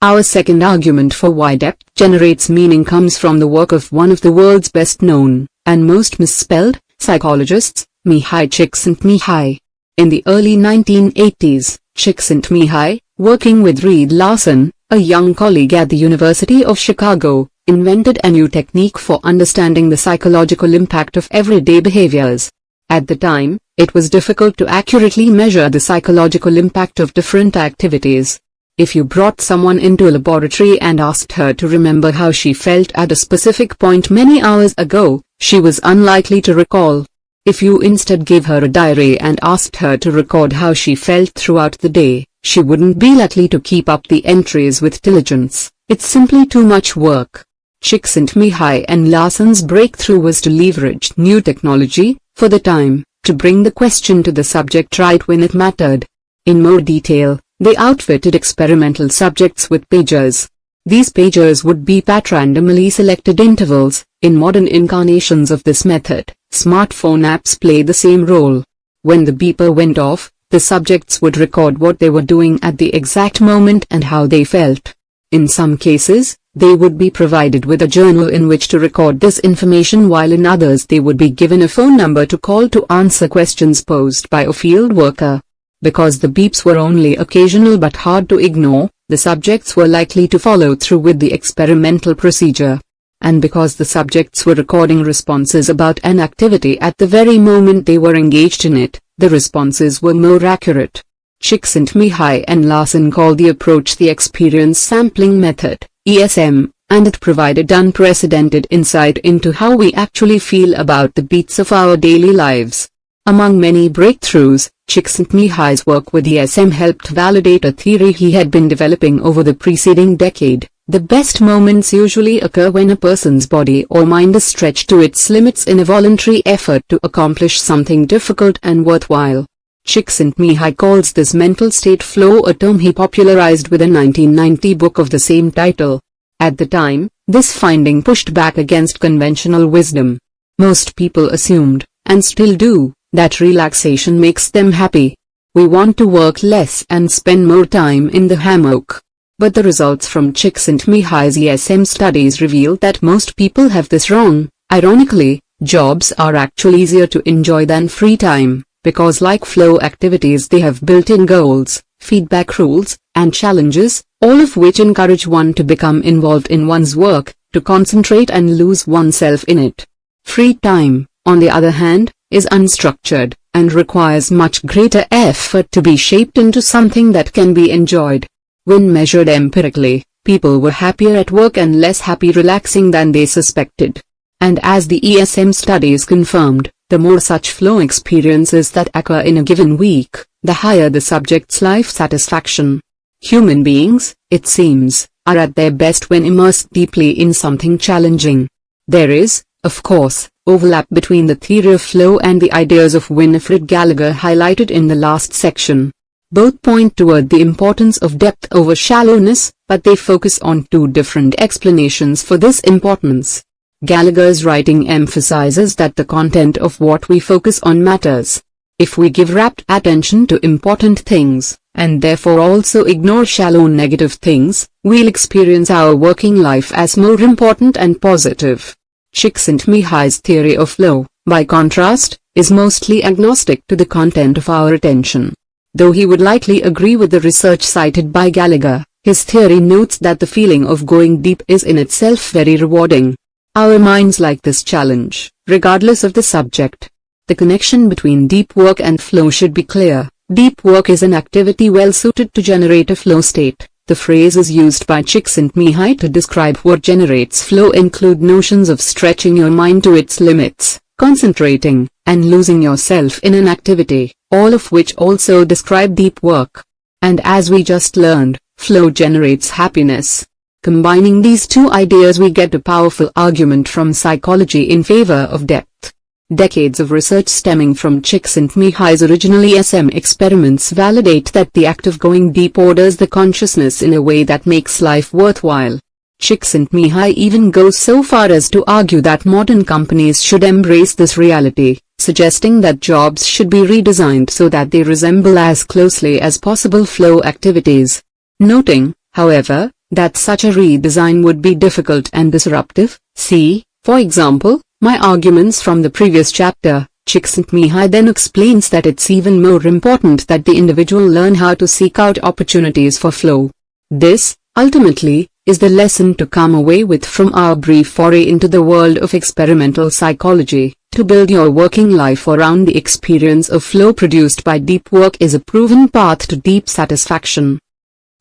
Our second argument for why depth generates meaning comes from the work of one of the world's best known, and most misspelled, psychologists, Mihai Csikszentmihalyi. In the early 1980s, Csikszentmihalyi, working with Reed Larson, a young colleague at the University of Chicago, invented a new technique for understanding the psychological impact of everyday behaviors. At the time, it was difficult to accurately measure the psychological impact of different activities. If you brought someone into a laboratory and asked her to remember how she felt at a specific point many hours ago, she was unlikely to recall. If you instead gave her a diary and asked her to record how she felt throughout the day, she wouldn't be likely to keep up the entries with diligence. It's simply too much work. Csikszentmihalyi and Larson's breakthrough was to leverage new technology, for the time, to bring the question to the subject right when it mattered. In more detail, they outfitted experimental subjects with pagers. These pagers would beep at randomly selected intervals. In modern incarnations of this method, smartphone apps play the same role. When the beeper went off, the subjects would record what they were doing at the exact moment and how they felt. In some cases, They would be provided with a journal in which to record this information, while in others they would be given a phone number to call to answer questions posed by a field worker. Because the beeps were only occasional but hard to ignore, the subjects were likely to follow through with the experimental procedure. And because the subjects were recording responses about an activity at the very moment they were engaged in it, the responses were more accurate. Csikszentmihalyi and Larson called the approach the experience sampling method, ESM, and it provided unprecedented insight into how we actually feel about the beats of our daily lives. Among many breakthroughs, Csikszentmihalyi's work with ESM helped validate a theory he had been developing over the preceding decade. The best moments usually occur when a person's body or mind is stretched to its limits in a voluntary effort to accomplish something difficult and worthwhile. Csikszentmihalyi calls this mental state flow, a term he popularized with a 1990 book of the same title. At the time, this finding pushed back against conventional wisdom. Most people assumed, and still do, that relaxation makes them happy. We want to work less and spend more time in the hammock. But the results from Csikszentmihalyi's ESM studies reveal that most people have this wrong. Ironically, jobs are actually easier to enjoy than free time, because like flow activities they have built-in goals, feedback rules, and challenges, all of which encourage one to become involved in one's work, to concentrate and lose oneself in it. Free time, on the other hand, is unstructured, and requires much greater effort to be shaped into something that can be enjoyed. When measured empirically, people were happier at work and less happy relaxing than they suspected. And as the ESM studies confirmed, the more such flow experiences that occur in a given week, the higher the subject's life satisfaction. Human beings, it seems, are at their best when immersed deeply in something challenging. There is, of course, overlap between the theory of flow and the ideas of Winifred Gallagher highlighted in the last section. Both point toward the importance of depth over shallowness, but they focus on two different explanations for this importance. Gallagher's writing emphasizes that the content of what we focus on matters. If we give rapt attention to important things, and therefore also ignore shallow negative things, we'll experience our working life as more important and positive. Csikszentmihalyi's theory of flow, by contrast, is mostly agnostic to the content of our attention. Though he would likely agree with the research cited by Gallagher, his theory notes that the feeling of going deep is in itself very rewarding. Our minds like this challenge, regardless of the subject. The connection between deep work and flow should be clear. Deep work is an activity well suited to generate a flow state. The phrases used by Csikszentmihalyi to describe what generates flow include notions of stretching your mind to its limits, concentrating, and losing yourself in an activity, all of which also describe deep work. And as we just learned, flow generates happiness. Combining these two ideas we get a powerful argument from psychology in favor of depth. Decades of research stemming from Csikszentmihalyi's original ESM experiments validate that the act of going deep orders the consciousness in a way that makes life worthwhile. Csikszentmihalyi even goes so far as to argue that modern companies should embrace this reality, suggesting that jobs should be redesigned so that they resemble as closely as possible flow activities. Noting, however, that such a redesign would be difficult and disruptive. See, for example, my arguments from the previous chapter. Csikszentmihalyi then explains that it's even more important that the individual learn how to seek out opportunities for flow. This, ultimately, is the lesson to come away with from our brief foray into the world of experimental psychology. To build your working life around the experience of flow produced by deep work is a proven path to deep satisfaction.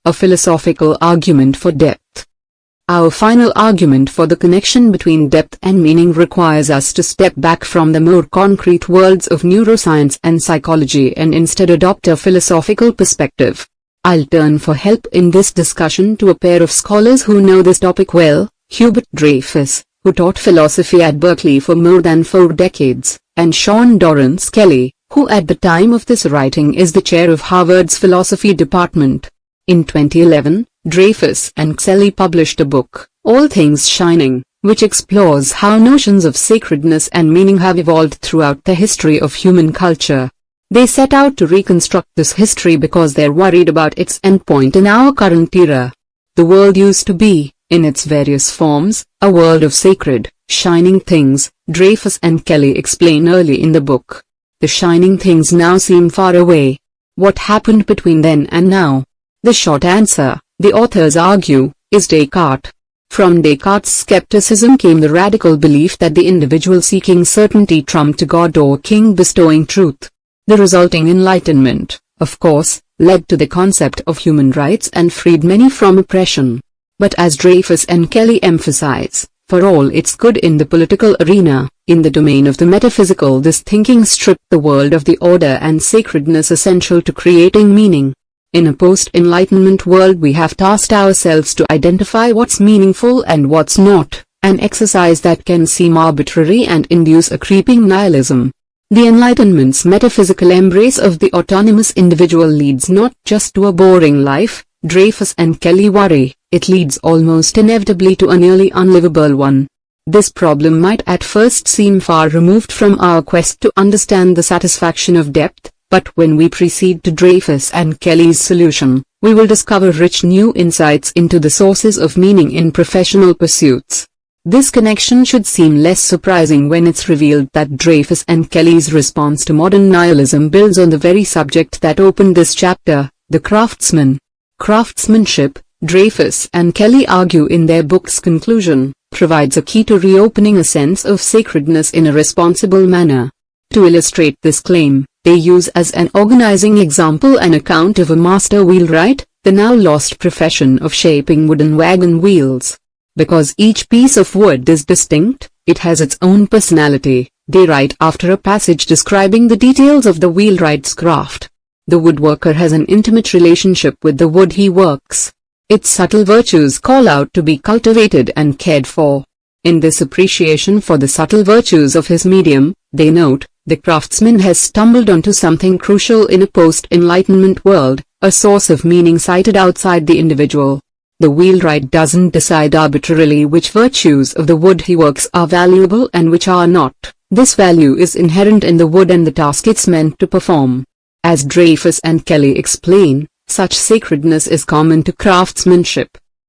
A philosophical argument for depth. Our final argument for the connection between depth and meaning requires us to step back from the more concrete worlds of neuroscience and psychology and instead adopt a philosophical perspective. I'll turn for help in this discussion to a pair of scholars who know this topic well, Hubert Dreyfus, who taught philosophy at Berkeley for more than 4 decades, and Sean Dorrance Kelly, who at the time of this writing is the chair of Harvard's philosophy department. In 2011, Dreyfus and Kelly published a book, All Things Shining, which explores how notions of sacredness and meaning have evolved throughout the history of human culture. They set out to reconstruct this history because they're worried about its endpoint in our current era. The world used to be, In its various forms, a world of sacred, shining things, Dreyfus and Kelly explain early in the book. The shining things now seem far away. What happened between then and now? The short answer, the authors argue, is Descartes. From Descartes' skepticism came the radical belief that the individual seeking certainty trumped a god or king bestowing truth. The resulting enlightenment, of course, led to the concept of human rights and freed many from oppression. But as Dreyfus and Kelly emphasize, for all its good in the political arena, in the domain of the metaphysical this thinking stripped the world of the order and sacredness essential to creating meaning. In a post-enlightenment world we have tasked ourselves to identify what's meaningful and what's not, an exercise that can seem arbitrary and induce a creeping nihilism. The Enlightenment's metaphysical embrace of the autonomous individual leads not just to a boring life, Dreyfus and Kelly worry, it leads almost inevitably to a nearly unlivable one. This problem might at first seem far removed from our quest to understand the satisfaction of depth, but when we proceed to Dreyfus and Kelly's solution, we will discover rich new insights into the sources of meaning in professional pursuits. This connection should seem less surprising when it's revealed that Dreyfus and Kelly's response to modern nihilism builds on the very subject that opened this chapter, the craftsman. Craftsmanship, Dreyfus and Kelly argue in their book's conclusion, provides a key to reopening a sense of sacredness in a responsible manner. To illustrate this claim, they use as an organizing example an account of a master wheelwright, the now lost profession of shaping wooden wagon wheels. Because each piece of wood is distinct, it has its own personality, they write after a passage describing the details of the wheelwright's craft. The woodworker has an intimate relationship with the wood he works. Its subtle virtues call out to be cultivated and cared for. In this appreciation for the subtle virtues of his medium, they note, the craftsman has stumbled onto something crucial in a post-enlightenment world, a source of meaning sighted outside the individual. The wheelwright doesn't decide arbitrarily which virtues of the wood he works are valuable and which are not. This value is inherent in the wood and the task it's meant to perform. As Dreyfus and Kelly explain, such sacredness is common to craftsmanship.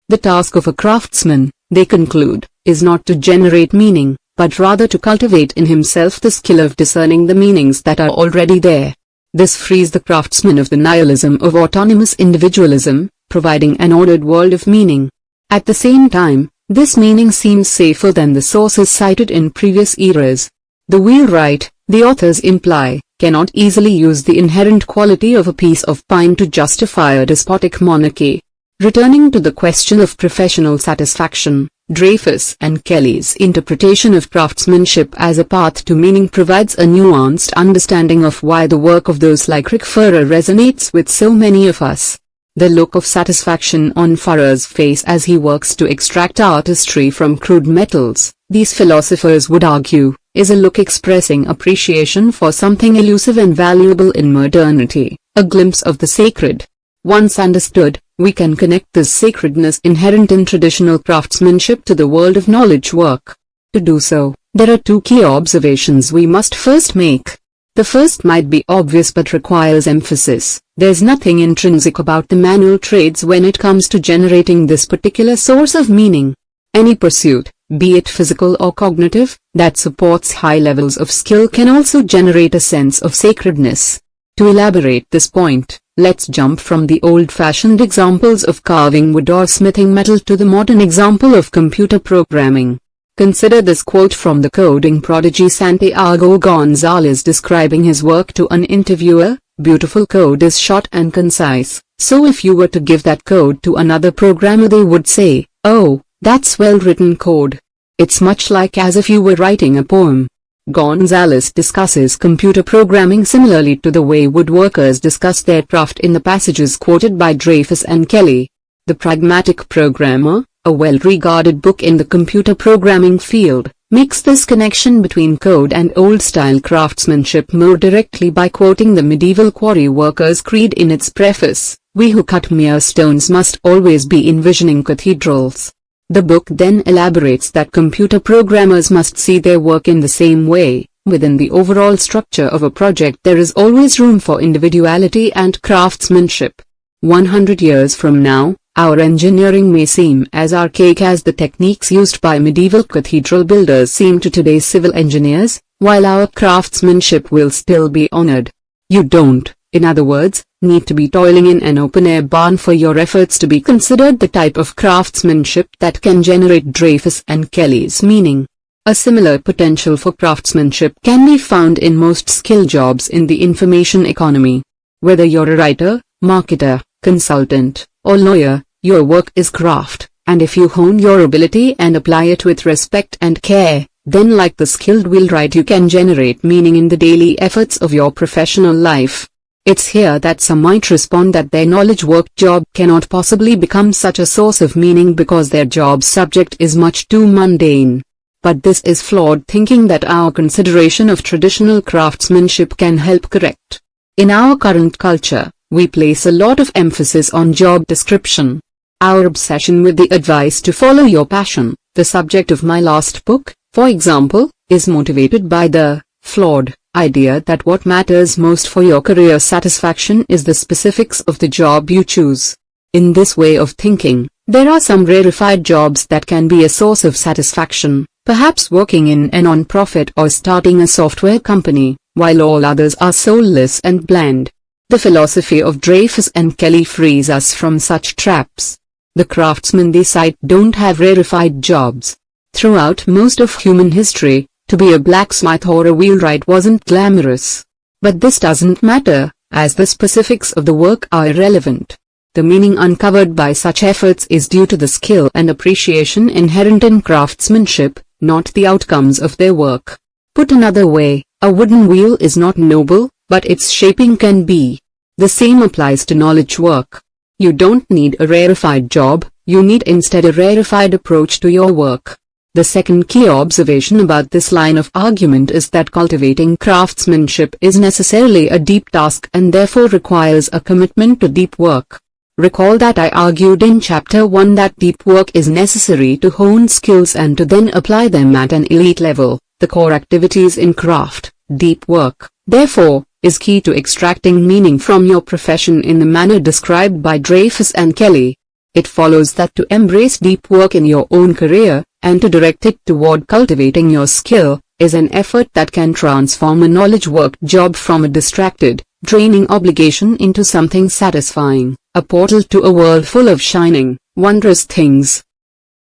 The task of a craftsman, they conclude, is not to generate meaning, but rather to cultivate in himself the skill of discerning the meanings that are already there. This frees the craftsman of the nihilism of autonomous individualism, providing an ordered world of meaning. At the same time, this meaning seems safer than the sources cited in previous eras. The wheelwright, the authors imply, cannot easily use the inherent quality of a piece of pine to justify a despotic monarchy. Returning to the question of professional satisfaction, Dreyfus and Kelly's interpretation of craftsmanship as a path to meaning provides a nuanced understanding of why the work of those like Rick Ferrer resonates with so many of us. The look of satisfaction on Ferrer's face as he works to extract artistry from crude metals, these philosophers would argue, is a look expressing appreciation for something elusive and valuable in modernity, a glimpse of the sacred. Once understood, we can connect this sacredness inherent in traditional craftsmanship to the world of knowledge work. To do so, there are two key observations we must first make. The first might be obvious but requires emphasis. There's nothing intrinsic about the manual trades when it comes to generating this particular source of meaning. Any pursuit, be it physical or cognitive, that supports high levels of skill can also generate a sense of sacredness. To elaborate this point, let's jump from the old-fashioned examples of carving wood or smithing metal to the modern example of computer programming. Consider this quote from the coding prodigy Santiago Gonzalez describing his work to an interviewer, "Beautiful code is short and concise, so if you were to give that code to another programmer they would say, oh, that's well-written code. It's much like as if you were writing a poem." Gonzalez discusses computer programming similarly to the way woodworkers discuss their craft in the passages quoted by Dreyfus and Kelly. The Pragmatic Programmer, a well-regarded book in the computer programming field, makes this connection between code and old-style craftsmanship more directly by quoting the medieval quarry worker's creed in its preface, "We who cut mere stones must always be envisioning cathedrals." The book then elaborates that computer programmers must see their work in the same way. Within the overall structure of a project there is always room for individuality and craftsmanship. 100 years from now, Our engineering may seem as archaic as the techniques used by medieval cathedral builders seem to today's civil engineers, while our craftsmanship will still be honored. You don't, in other words, need to be toiling in an open-air barn for your efforts to be considered the type of craftsmanship that can generate Dreyfus and Kelly's meaning. A similar potential for craftsmanship can be found in most skill jobs in the information economy. Whether you're a writer, marketer, consultant, or lawyer, your work is craft, and if you hone your ability and apply it with respect and care, then like the skilled wheelwright you can generate meaning in the daily efforts of your professional life. It's here that some might respond that their knowledge work job cannot possibly become such a source of meaning because their job subject is much too mundane. But this is flawed thinking that our consideration of traditional craftsmanship can help correct. In our current culture, we place a lot of emphasis on job description. Our obsession with the advice to follow your passion, the subject of my last book, for example, is motivated by the flawed idea that what matters most for your career satisfaction is the specifics of the job you choose. In this way of thinking, there are some rarefied jobs that can be a source of satisfaction, perhaps working in a non-profit or starting a software company, while all others are soulless and bland. The philosophy of Dreyfus and Kelly frees us from such traps. The craftsmen they cite don't have rarefied jobs. Throughout most of human history, to be a blacksmith or a wheelwright wasn't glamorous. But this doesn't matter, as the specifics of the work are irrelevant. The meaning uncovered by such efforts is due to the skill and appreciation inherent in craftsmanship, not the outcomes of their work. Put another way, a wooden wheel is not noble, but its shaping can be. The same applies to knowledge work. You don't need a rarefied job, you need instead a rarefied approach to your work. The second key observation about this line of argument is that cultivating craftsmanship is necessarily a deep task and therefore requires a commitment to deep work. Recall that I argued in Chapter 1 that deep work is necessary to hone skills and to then apply them at an elite level. The core activities in craft, deep work, therefore, is key to extracting meaning from your profession in the manner described by Dreyfus and Kelly. It follows that to embrace deep work in your own career, and to direct it toward cultivating your skill, is an effort that can transform a knowledge work job from a distracted, draining obligation into something satisfying, a portal to a world full of shining, wondrous things.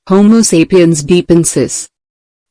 Homo sapiens deepensis.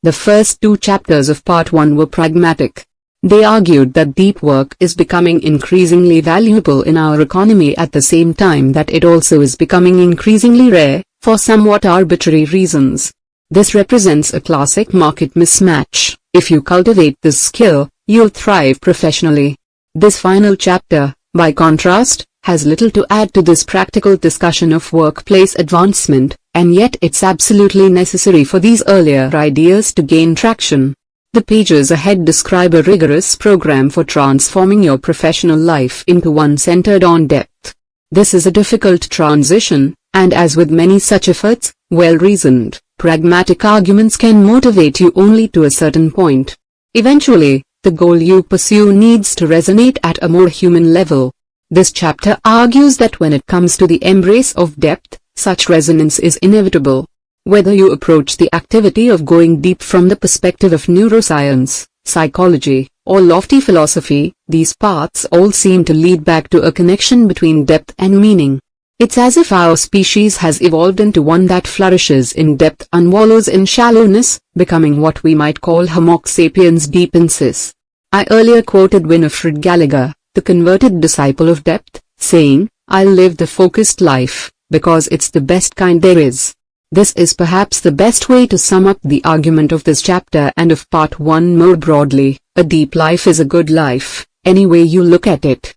The first two chapters of Part 1 were pragmatic. They argued that deep work is becoming increasingly valuable in our economy at the same time that it also is becoming increasingly rare, for somewhat arbitrary reasons. This represents a classic market mismatch. If you cultivate this skill, you'll thrive professionally. This final chapter, by contrast, has little to add to this practical discussion of workplace advancement, and yet it's absolutely necessary for these earlier ideas to gain traction. The pages ahead describe a rigorous program for transforming your professional life into one centered on depth. This is a difficult transition, and as with many such efforts, well-reasoned, pragmatic arguments can motivate you only to a certain point. Eventually, the goal you pursue needs to resonate at a more human level. This chapter argues that when it comes to the embrace of depth, such resonance is inevitable. Whether you approach the activity of going deep from the perspective of neuroscience, psychology, or lofty philosophy, these paths all seem to lead back to a connection between depth and meaning. It's as if our species has evolved into one that flourishes in depth and wallows in shallowness, becoming what we might call Homo sapiens deepensis. I earlier quoted Winifred Gallagher, the converted disciple of depth, saying, "I'll live the focused life, because it's the best kind there is." This is perhaps the best way to sum up the argument of this chapter and of Part 1 more broadly. A deep life is a good life, any way you look at it.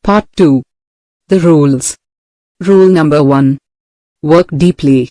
Part 2. The rules. Rule number 1. Work deeply.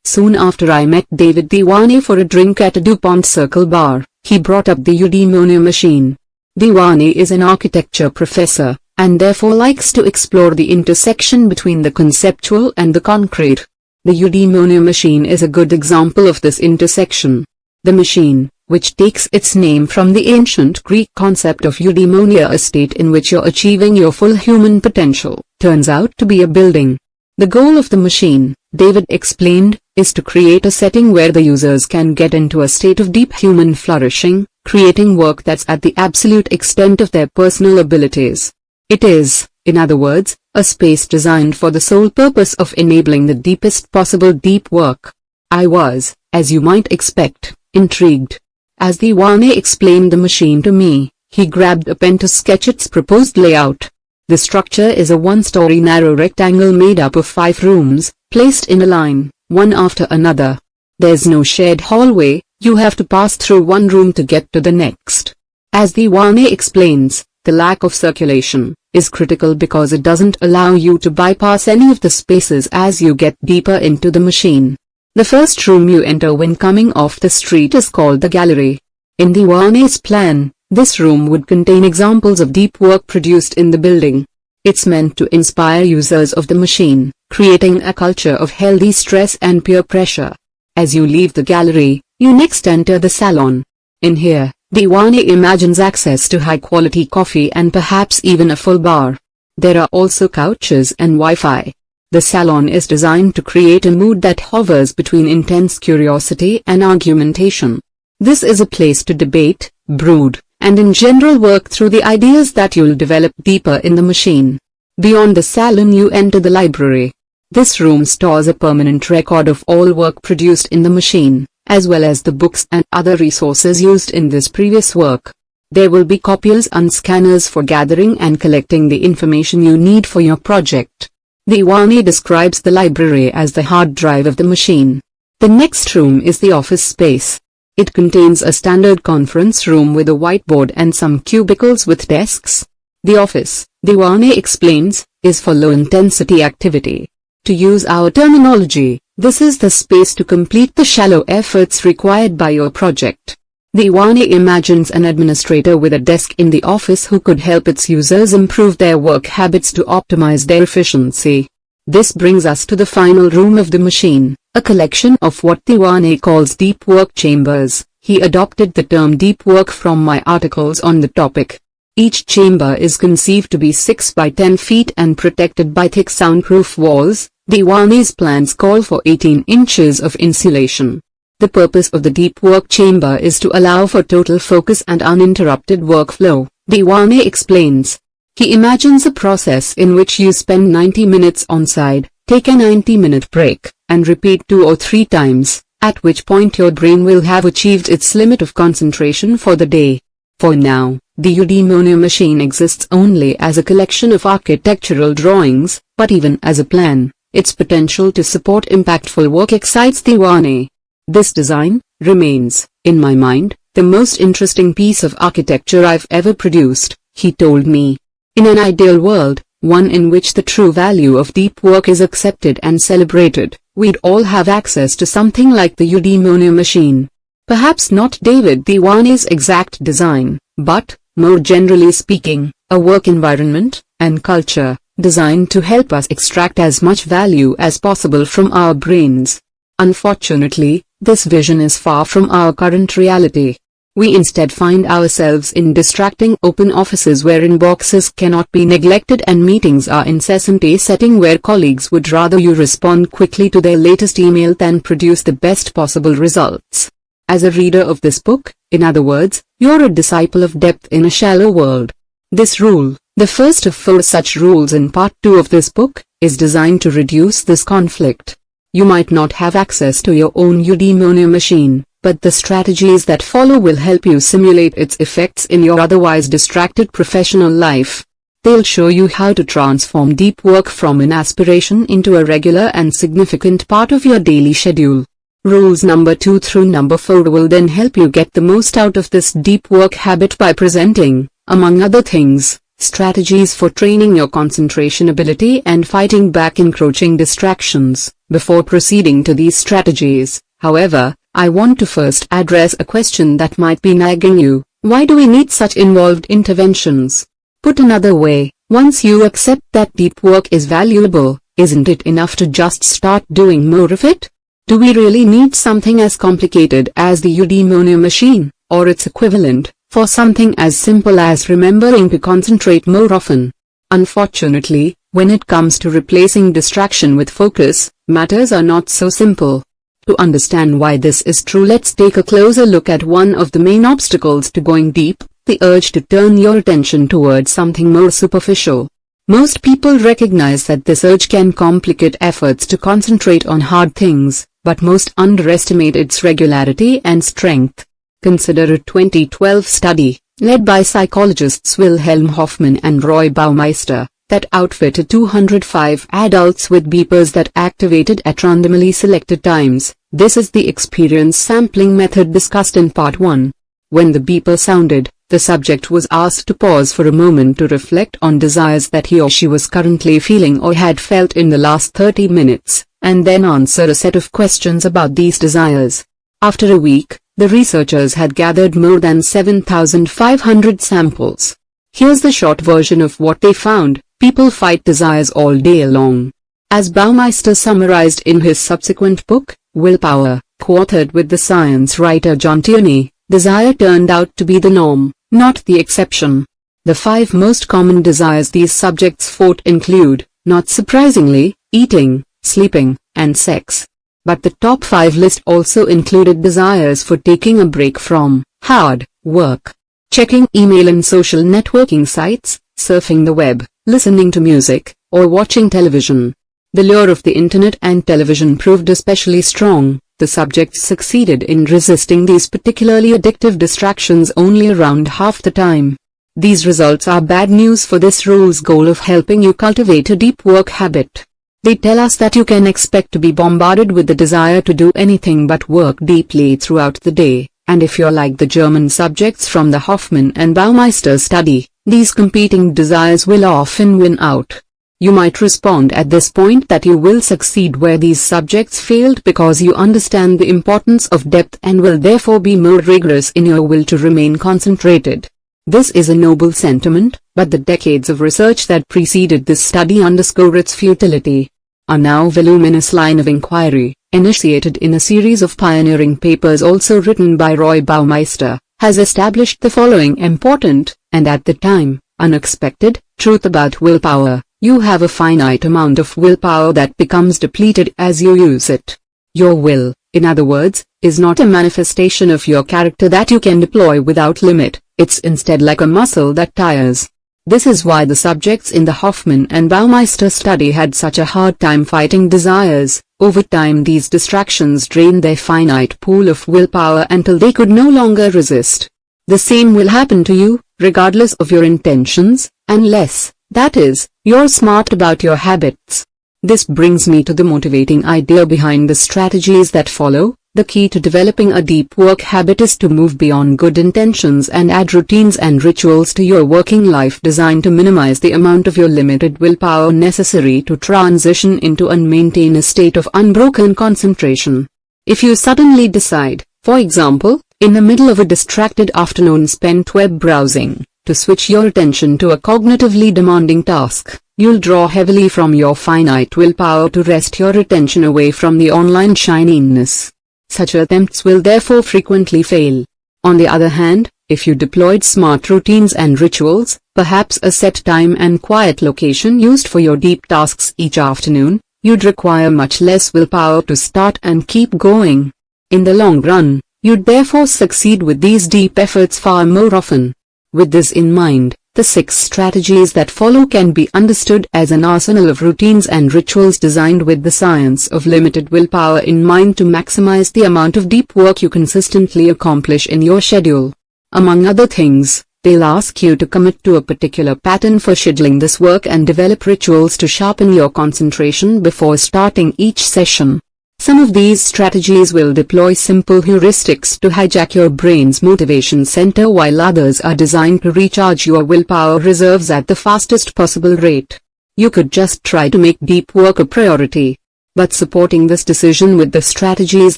Soon after I met David Diwane for a drink at a DuPont Circle bar, he brought up the eudaimonia machine. Diwane is an architecture professor, and therefore likes to explore the intersection between the conceptual and the concrete. The eudaimonia machine is a good example of this intersection. The machine, which takes its name from the ancient Greek concept of eudaimonia, a state in which you're achieving your full human potential, turns out to be a building. The goal of the machine, David explained, is to create a setting where the users can get into a state of deep human flourishing, creating work that's at the absolute extent of their personal abilities. It is, in other words, a space designed for the sole purpose of enabling the deepest possible deep work. I was, as you might expect, intrigued. As the Wane explained the machine to me, he grabbed a pen to sketch its proposed layout. The structure is a one-story narrow rectangle made up of 5 rooms, placed in a line, one after another. There's no shared hallway, you have to pass through one room to get to the next. As the Wane explains, the lack of circulation is critical because it doesn't allow you to bypass any of the spaces as you get deeper into the machine. The first room you enter when coming off the street is called the gallery. In the Wane's plan, this room would contain examples of deep work produced in the building. It's meant to inspire users of the machine, creating a culture of healthy stress and peer pressure. As you leave the gallery, you next enter the salon. In here, the Wane imagines access to high-quality coffee and perhaps even a full bar. There are also couches and Wi-Fi. The salon is designed to create a mood that hovers between intense curiosity and argumentation. This is a place to debate, brood, and in general work through the ideas that you'll develop deeper in the machine. Beyond the salon you enter the library. This room stores a permanent record of all work produced in the machine, as well as the books and other resources used in this previous work. There will be copiers and scanners for gathering and collecting the information you need for your project. The Wane describes the library as the hard drive of the machine. The next room is the office space. It contains a standard conference room with a whiteboard and some cubicles with desks. The office, the Wane explains, is for low-intensity activity. To use our terminology, this is the space to complete the shallow efforts required by your project. The Wane imagines an administrator with a desk in the office who could help its users improve their work habits to optimize their efficiency. This brings us to the final room of the machine, a collection of what the Wane calls deep work chambers. He adopted the term deep work from my articles on the topic. Each chamber is conceived to be 6 by 10 feet and protected by thick soundproof walls. The Wane's plans call for 18 inches of insulation. The purpose of the deep work chamber is to allow for total focus and uninterrupted workflow, the Wane explains. He imagines a process in which you spend 90 minutes on side, take a 90-minute break, and repeat 2 or 3 times, at which point your brain will have achieved its limit of concentration for the day. For now, the Eudaimonia machine exists only as a collection of architectural drawings, but even as a plan, its potential to support impactful work excites the Wane. This design remains, in my mind, the most interesting piece of architecture I've ever produced, he told me. In an ideal world, one in which the true value of deep work is accepted and celebrated, we'd all have access to something like the Eudaimonia machine. Perhaps not David the Wane's exact design, but, more generally speaking, a work environment and culture designed to help us extract as much value as possible from our brains. Unfortunately, this vision is far from our current reality. We instead find ourselves in distracting open offices where inboxes cannot be neglected and meetings are incessant, a setting where colleagues would rather you respond quickly to their latest email than produce the best possible results. As a reader of this book, in other words, you're a disciple of depth in a shallow world. This rule, the first of 4 such rules in part 2 of this book, is designed to reduce this conflict. You might not have access to your own Eudaimonia machine, but the strategies that follow will help you simulate its effects in your otherwise distracted professional life. They'll show you how to transform deep work from an aspiration into a regular and significant part of your daily schedule. Rules number 2 through number 4 will then help you get the most out of this deep work habit by presenting, among other things, strategies for training your concentration ability and fighting back encroaching distractions. Before proceeding to these strategies, however, I want to first address a question that might be nagging you. Why do we need such involved interventions? Put another way, once you accept that deep work is valuable, isn't it enough to just start doing more of it? Do we really need something as complicated as the Eudaimonia machine, or its equivalent, for something as simple as remembering to concentrate more often? Unfortunately, When it comes to replacing distraction with focus, matters are not so simple. To understand why this is true, let's take a closer look at one of the main obstacles to going deep, the urge to turn your attention towards something more superficial. Most people recognize that this urge can complicate efforts to concentrate on hard things, but most underestimate its regularity and strength. Consider a 2012 study, led by psychologists Wilhelm Hoffman and Roy Baumeister, that outfitted 205 adults with beepers that activated at randomly selected times. This is the experience sampling method discussed in Part 1. When the beeper sounded, the subject was asked to pause for a moment to reflect on desires that he or she was currently feeling or had felt in the last 30 minutes, and then answer a set of questions about these desires. After a week, the researchers had gathered more than 7,500 samples. Here's the short version of what they found. People fight desires all day long. As Baumeister summarized in his subsequent book, Willpower, co-authored with the science writer John Tierney, desire turned out to be the norm, not the exception. The 5 most common desires these subjects fought include, not surprisingly, eating, sleeping, and sex. But the top 5 list also included desires for taking a break from hard work, checking email and social networking sites, surfing the web, listening to music, or watching television. The lure of the internet and television proved especially strong. The subjects succeeded in resisting these particularly addictive distractions only around half the time. These results are bad news for this rule's goal of helping you cultivate a deep work habit. They tell us that you can expect to be bombarded with the desire to do anything but work deeply throughout the day, and if you're like the German subjects from the Hoffman and Baumeister study, these competing desires will often win out. You might respond at this point that you will succeed where these subjects failed because you understand the importance of depth and will therefore be more rigorous in your will to remain concentrated. This is a noble sentiment, but the decades of research that preceded this study underscore its futility. A now voluminous line of inquiry, initiated in a series of pioneering papers also written by Roy Baumeister, has established the following important, and at the time, unexpected, truth about willpower. You have a finite amount of willpower that becomes depleted as you use it. Your will, in other words, is not a manifestation of your character that you can deploy without limit, it's instead like a muscle that tires. This is why the subjects in the Hoffman and Baumeister study had such a hard time fighting desires. Over time these distractions drained their finite pool of willpower until they could no longer resist. The same will happen to you, regardless of your intentions, unless, that is, you're smart about your habits. This brings me to the motivating idea behind the strategies that follow. The key to developing a deep work habit is to move beyond good intentions and add routines and rituals to your working life designed to minimize the amount of your limited willpower necessary to transition into and maintain a state of unbroken concentration. If you suddenly decide, for example, in the middle of a distracted afternoon spent web browsing, to switch your attention to a cognitively demanding task, you'll draw heavily from your finite willpower to wrest your attention away from the online shininess. Such attempts will therefore frequently fail. On the other hand, if you deployed smart routines and rituals, perhaps a set time and quiet location used for your deep tasks each afternoon, you'd require much less willpower to start and keep going. In the long run, you'd therefore succeed with these deep efforts far more often. With this in mind, the 6 strategies that follow can be understood as an arsenal of routines and rituals designed with the science of limited willpower in mind to maximize the amount of deep work you consistently accomplish in your schedule. Among other things, they'll ask you to commit to a particular pattern for scheduling this work and develop rituals to sharpen your concentration before starting each session. Some of these strategies will deploy simple heuristics to hijack your brain's motivation center, while others are designed to recharge your willpower reserves at the fastest possible rate. You could just try to make deep work a priority. But supporting this decision with the strategies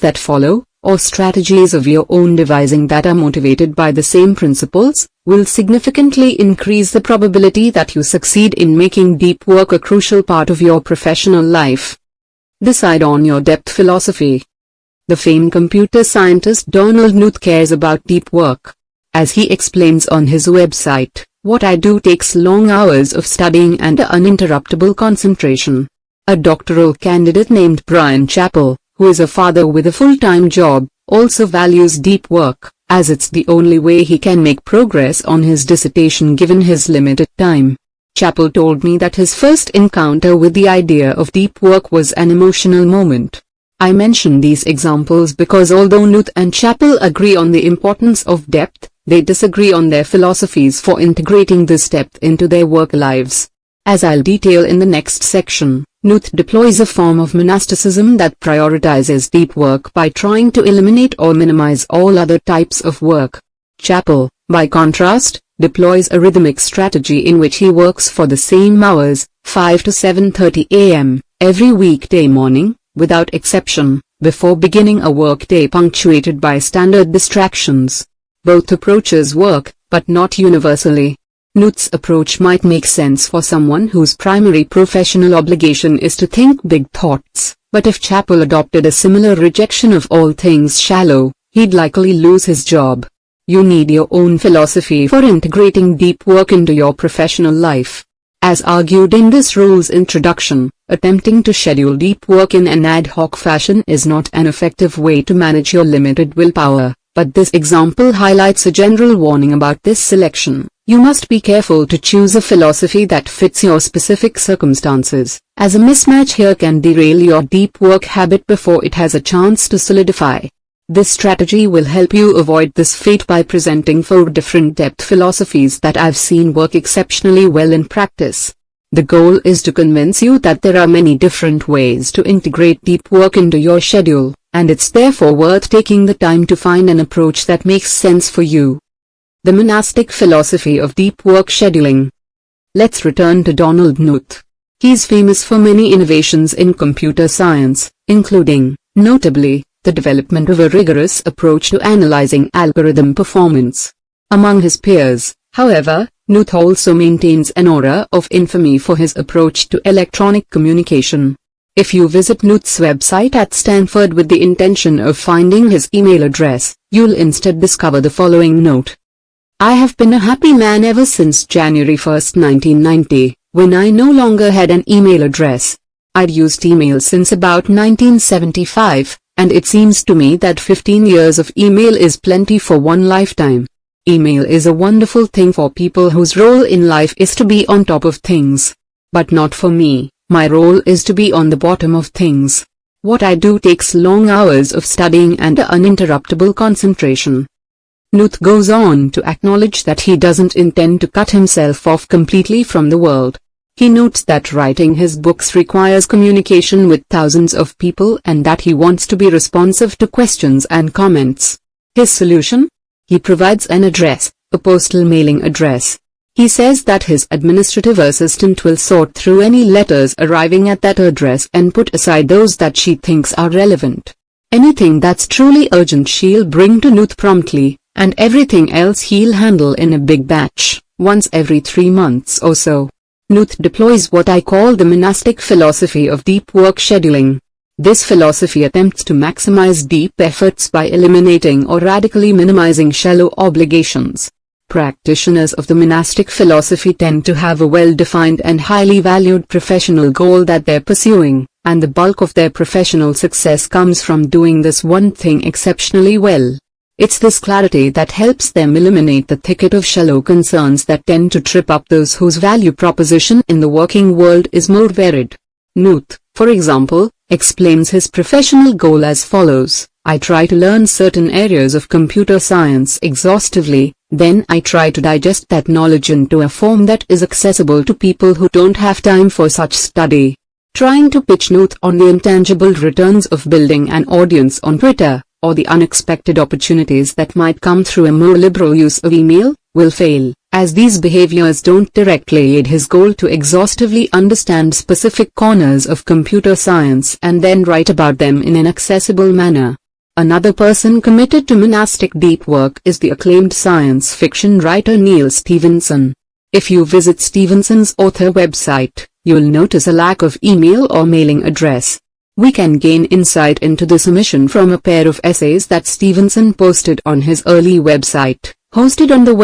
that follow, or strategies of your own devising that are motivated by the same principles, will significantly increase the probability that you succeed in making deep work a crucial part of your professional life. Decide on your depth philosophy. The famed computer scientist Donald Knuth cares about deep work. As he explains on his website, What I do takes long hours of studying and uninterruptible concentration. A doctoral candidate named Brian Chappell, who is a father with a full-time job, also values deep work, as it's the only way he can make progress on his dissertation given his limited time. Chappell told me that his first encounter with the idea of deep work was an emotional moment. I mention these examples because although Knuth and Chappell agree on the importance of depth, they disagree on their philosophies for integrating this depth into their work lives. As I'll detail in the next section, Knuth deploys a form of monasticism that prioritizes deep work by trying to eliminate or minimize all other types of work. Chappell, by contrast, deploys a rhythmic strategy in which he works for the same hours, 5 to 7:30 a.m., every weekday morning, without exception, before beginning a workday punctuated by standard distractions. Both approaches work, but not universally. Knuth's approach might make sense for someone whose primary professional obligation is to think big thoughts, but if Chappell adopted a similar rejection of all things shallow, he'd likely lose his job. You need your own philosophy for integrating deep work into your professional life. As argued in this rule's introduction, attempting to schedule deep work in an ad hoc fashion is not an effective way to manage your limited willpower, but this example highlights a general warning about this selection. You must be careful to choose a philosophy that fits your specific circumstances, as a mismatch here can derail your deep work habit before it has a chance to solidify. This strategy will help you avoid this fate by presenting 4 different depth philosophies that I've seen work exceptionally well in practice. The goal is to convince you that there are many different ways to integrate deep work into your schedule, and it's therefore worth taking the time to find an approach that makes sense for you. The monastic philosophy of deep work scheduling. Let's return to Donald Knuth. He's famous for many innovations in computer science, including, notably, the development of a rigorous approach to analyzing algorithm performance. Among his peers, however, Knuth also maintains an aura of infamy for his approach to electronic communication. If you visit Knuth's website at Stanford with the intention of finding his email address, you'll instead discover the following note. I have been a happy man ever since January 1, 1990, when I no longer had an email address. I'd used email since about 1975. And it seems to me that 15 years of email is plenty for one lifetime. Email is a wonderful thing for people whose role in life is to be on top of things. But not for me. My role is to be on the bottom of things. What I do takes long hours of studying and uninterruptible concentration. Knuth goes on to acknowledge that he doesn't intend to cut himself off completely from the world. He notes that writing his books requires communication with thousands of people and that he wants to be responsive to questions and comments. His solution? He provides an address, a postal mailing address. He says that his administrative assistant will sort through any letters arriving at that address and put aside those that she thinks are relevant. Anything that's truly urgent she'll bring to Knuth promptly, and everything else he'll handle in a big batch, once every 3 months or so. Knuth deploys what I call the monastic philosophy of deep work scheduling. This philosophy attempts to maximize deep efforts by eliminating or radically minimizing shallow obligations. Practitioners of the monastic philosophy tend to have a well-defined and highly valued professional goal that they're pursuing, and the bulk of their professional success comes from doing this one thing exceptionally well. It's this clarity that helps them eliminate the thicket of shallow concerns that tend to trip up those whose value proposition in the working world is more varied. Knuth, for example, explains his professional goal as follows. I try to learn certain areas of computer science exhaustively, then I try to digest that knowledge into a form that is accessible to people who don't have time for such study. Trying to pitch Knuth on the intangible returns of building an audience on Twitter, or the unexpected opportunities that might come through a more liberal use of email, will fail, as these behaviors don't directly aid his goal to exhaustively understand specific corners of computer science and then write about them in an accessible manner. Another person committed to monastic deep work is the acclaimed science fiction writer Neal Stephenson. If you visit Stephenson's author website, you'll notice a lack of email or mailing address. We can gain insight into this omission from a pair of essays that Stephenson posted on his early website, hosted on the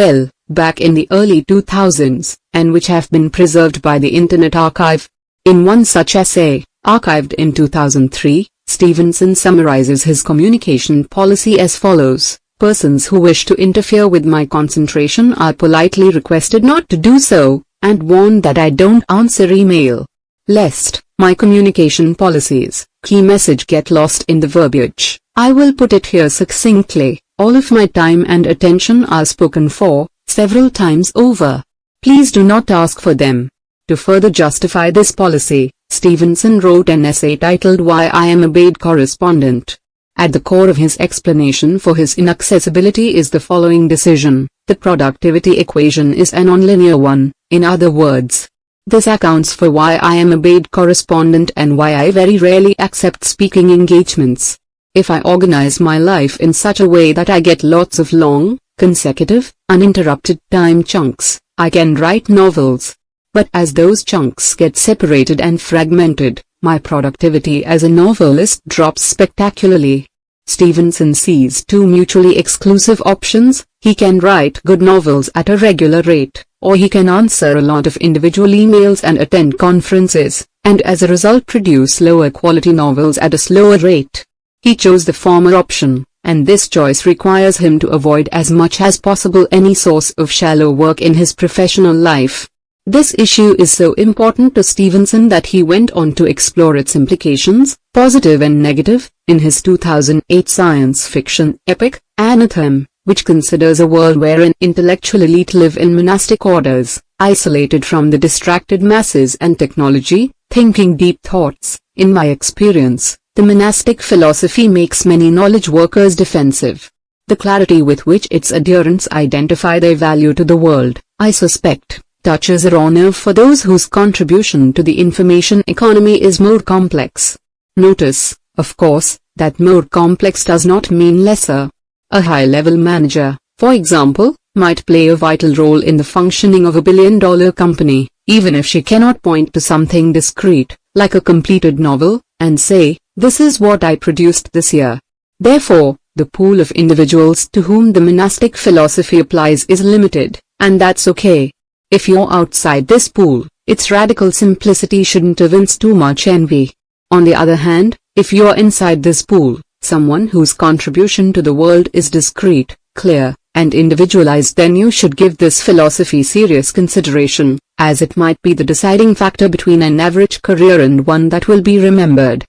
back in the early 2000s, and which have been preserved by the Internet Archive. In one such essay, archived in 2003, Stevenson summarizes his communication policy as follows: persons who wish to interfere with my concentration are politely requested not to do so, and warned that I don't answer email, lest my communication policies, key message get lost in the verbiage. I will put it here succinctly: all of my time and attention are spoken for, several times over. Please do not ask for them. To further justify this policy, Stevenson wrote an essay titled Why I Am a Bad Correspondent. At the core of his explanation for his inaccessibility is the following decision: the productivity equation is a nonlinear one. In other words, this accounts for why I am a bad correspondent and why I very rarely accept speaking engagements. If I organize my life in such a way that I get lots of long, consecutive, uninterrupted time chunks, I can write novels. But as those chunks get separated and fragmented, my productivity as a novelist drops spectacularly. Stevenson sees two mutually exclusive options: he can write good novels at a regular rate, or he can answer a lot of individual emails and attend conferences, and as a result produce lower quality novels at a slower rate. He chose the former option, and this choice requires him to avoid as much as possible any source of shallow work in his professional life. This issue is so important to Stevenson that he went on to explore its implications, positive and negative, in his 2008 science fiction epic, Anathema, which considers a world where an intellectual elite live in monastic orders, isolated from the distracted masses and technology, thinking deep thoughts. In my experience, the monastic philosophy makes many knowledge workers defensive. The clarity with which its adherents identify their value to the world, I suspect, touches a raw nerve for those whose contribution to the information economy is more complex. Notice, of course, that more complex does not mean lesser. A high-level manager, for example, might play a vital role in the functioning of a billion-dollar company, even if she cannot point to something discrete, like a completed novel, and say, "This is what I produced this year." Therefore, the pool of individuals to whom the monastic philosophy applies is limited, and that's okay. If you're outside this pool, its radical simplicity shouldn't evince too much envy. On the other hand, if you're inside this pool, someone whose contribution to the world is discrete, clear, and individualized, then you should give this philosophy serious consideration, as it might be the deciding factor between an average career and one that will be remembered.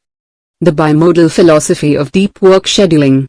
The Bimodal Philosophy of Deep Work Scheduling.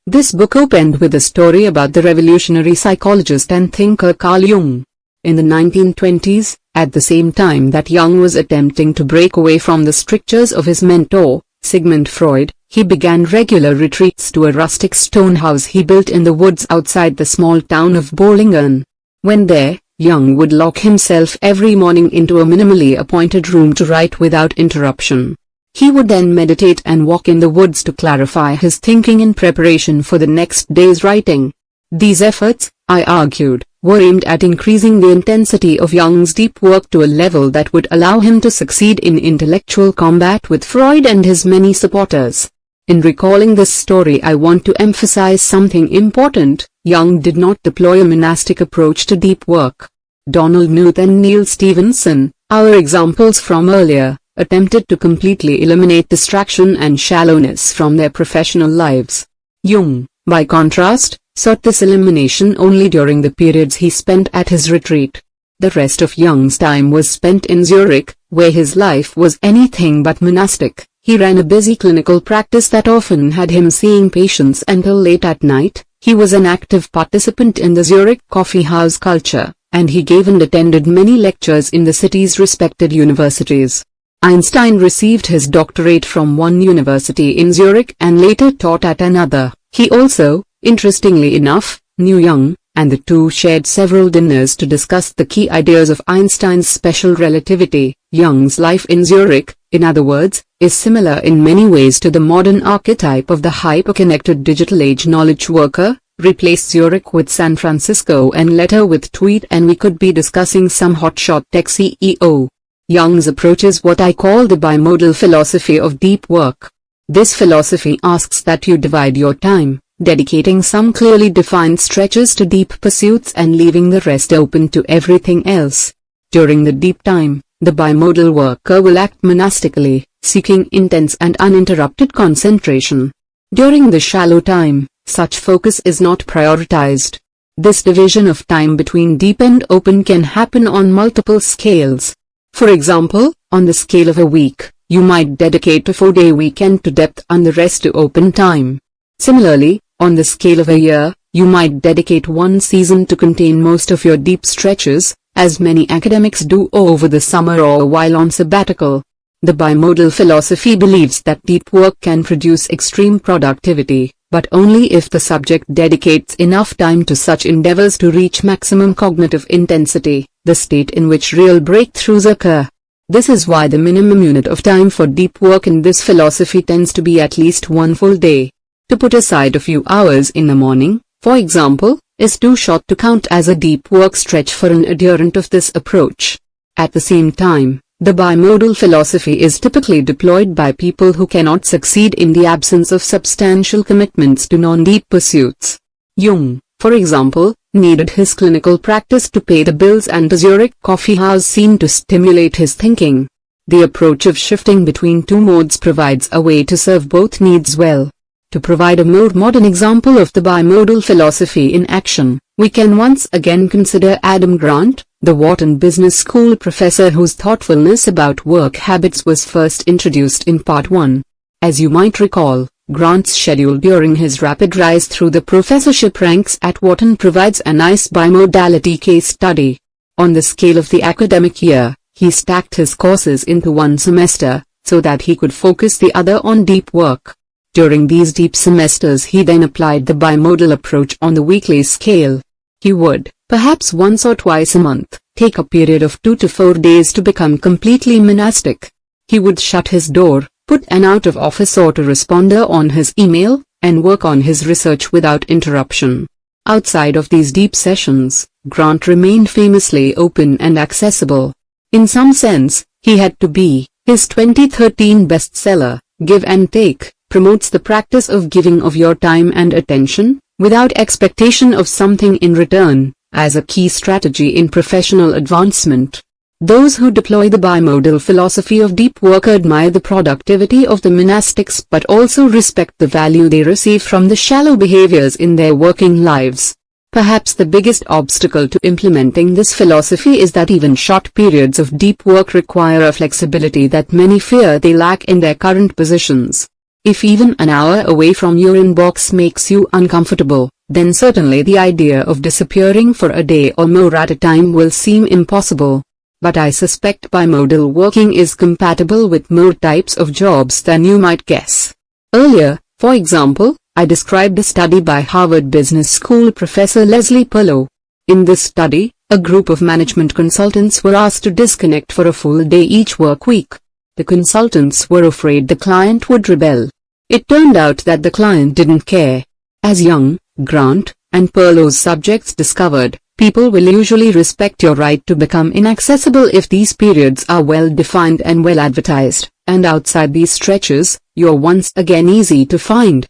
This book opened with a story about the revolutionary psychologist and thinker Carl Jung. In the 1920s, at the same time that Jung was attempting to break away from the strictures of his mentor, Sigmund Freud, he began regular retreats to a rustic stone house he built in the woods outside the small town of Bollingen. When there, Jung would lock himself every morning into a minimally appointed room to write without interruption. He would then meditate and walk in the woods to clarify his thinking in preparation for the next day's writing. These efforts, I argued, were aimed at increasing the intensity of Jung's deep work to a level that would allow him to succeed in intellectual combat with Freud and his many supporters. In recalling this story, I want to emphasize something important: Jung did not deploy a monastic approach to deep work. Donald Knuth and Neil Stephenson, our examples from earlier, attempted to completely eliminate distraction and shallowness from their professional lives. Jung, by contrast, sought this elimination only during the periods he spent at his retreat. The rest of Jung's time was spent in Zurich, where his life was anything but monastic. He ran a busy clinical practice that often had him seeing patients until late at night. He was an active participant in the Zurich coffee house culture, and he gave and attended many lectures in the city's respected universities. Einstein received his doctorate from one university in Zurich and later taught at another. He also, interestingly enough, knew Jung, and the two shared several dinners to discuss the key ideas of Einstein's special relativity. Jung's life in Zurich, in other words, is similar in many ways to the modern archetype of the hyper-connected digital age knowledge worker. Replace Zurich with San Francisco and later with Tweed and we could be discussing some hotshot tech CEO. Jung's approach is what I call the bimodal philosophy of deep work. This philosophy asks that you divide your time, dedicating some clearly defined stretches to deep pursuits and leaving the rest open to everything else. During the deep time, the bimodal worker will act monastically, seeking intense and uninterrupted concentration. During the shallow time, such focus is not prioritized. This division of time between deep and open can happen on multiple scales. For example, on the scale of a week, you might dedicate a 4-day weekend to depth and the rest to open time. Similarly, on the scale of a year, you might dedicate one season to contain most of your deep stretches, as many academics do over the summer or while on sabbatical. The bimodal philosophy believes that deep work can produce extreme productivity, but only if the subject dedicates enough time to such endeavors to reach maximum cognitive intensity, the state in which real breakthroughs occur. This is why the minimum unit of time for deep work in this philosophy tends to be at least one full day. To put aside a few hours in the morning, for example, is too short to count as a deep work stretch for an adherent of this approach. At the same time, the bimodal philosophy is typically deployed by people who cannot succeed in the absence of substantial commitments to non-deep pursuits. Jung, for example, needed his clinical practice to pay the bills, and the Zurich coffee house seemed to stimulate his thinking. The approach of shifting between two modes provides a way to serve both needs well. To provide a more modern example of the bimodal philosophy in action, we can once again consider Adam Grant, the Wharton Business School professor whose thoughtfulness about work habits was first introduced in Part 1. As you might recall, Grant's schedule during his rapid rise through the professorship ranks at Wharton provides a nice bimodality case study. On the scale of the academic year, he stacked his courses into one semester, so that he could focus the other on deep work. During these deep semesters he then applied the bimodal approach on the weekly scale. He would, perhaps once or twice a month, take a period of 2 to 4 days to become completely monastic. He would shut his door, put an out-of-office autoresponder on his email, and work on his research without interruption. Outside of these deep sessions, Grant remained famously open and accessible. In some sense, he had to be. His 2013 bestseller, Give and Take, promotes the practice of giving of your time and attention, without expectation of something in return, as a key strategy in professional advancement. Those who deploy the bimodal philosophy of deep work admire the productivity of the monastics but also respect the value they receive from the shallow behaviors in their working lives. Perhaps the biggest obstacle to implementing this philosophy is that even short periods of deep work require a flexibility that many fear they lack in their current positions. If even an hour away from your inbox makes you uncomfortable, then certainly the idea of disappearing for a day or more at a time will seem impossible. But I suspect bimodal working is compatible with more types of jobs than you might guess. Earlier, for example, I described a study by Harvard Business School professor Leslie Perlow. In this study, a group of management consultants were asked to disconnect for a full day each work week. The consultants were afraid the client would rebel. It turned out that the client didn't care. As Jung, Grant, and Perlow's subjects discovered, people will usually respect your right to become inaccessible if these periods are well defined and well advertised, and outside these stretches, you're once again easy to find.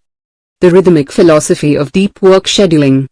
The rhythmic philosophy of deep work scheduling.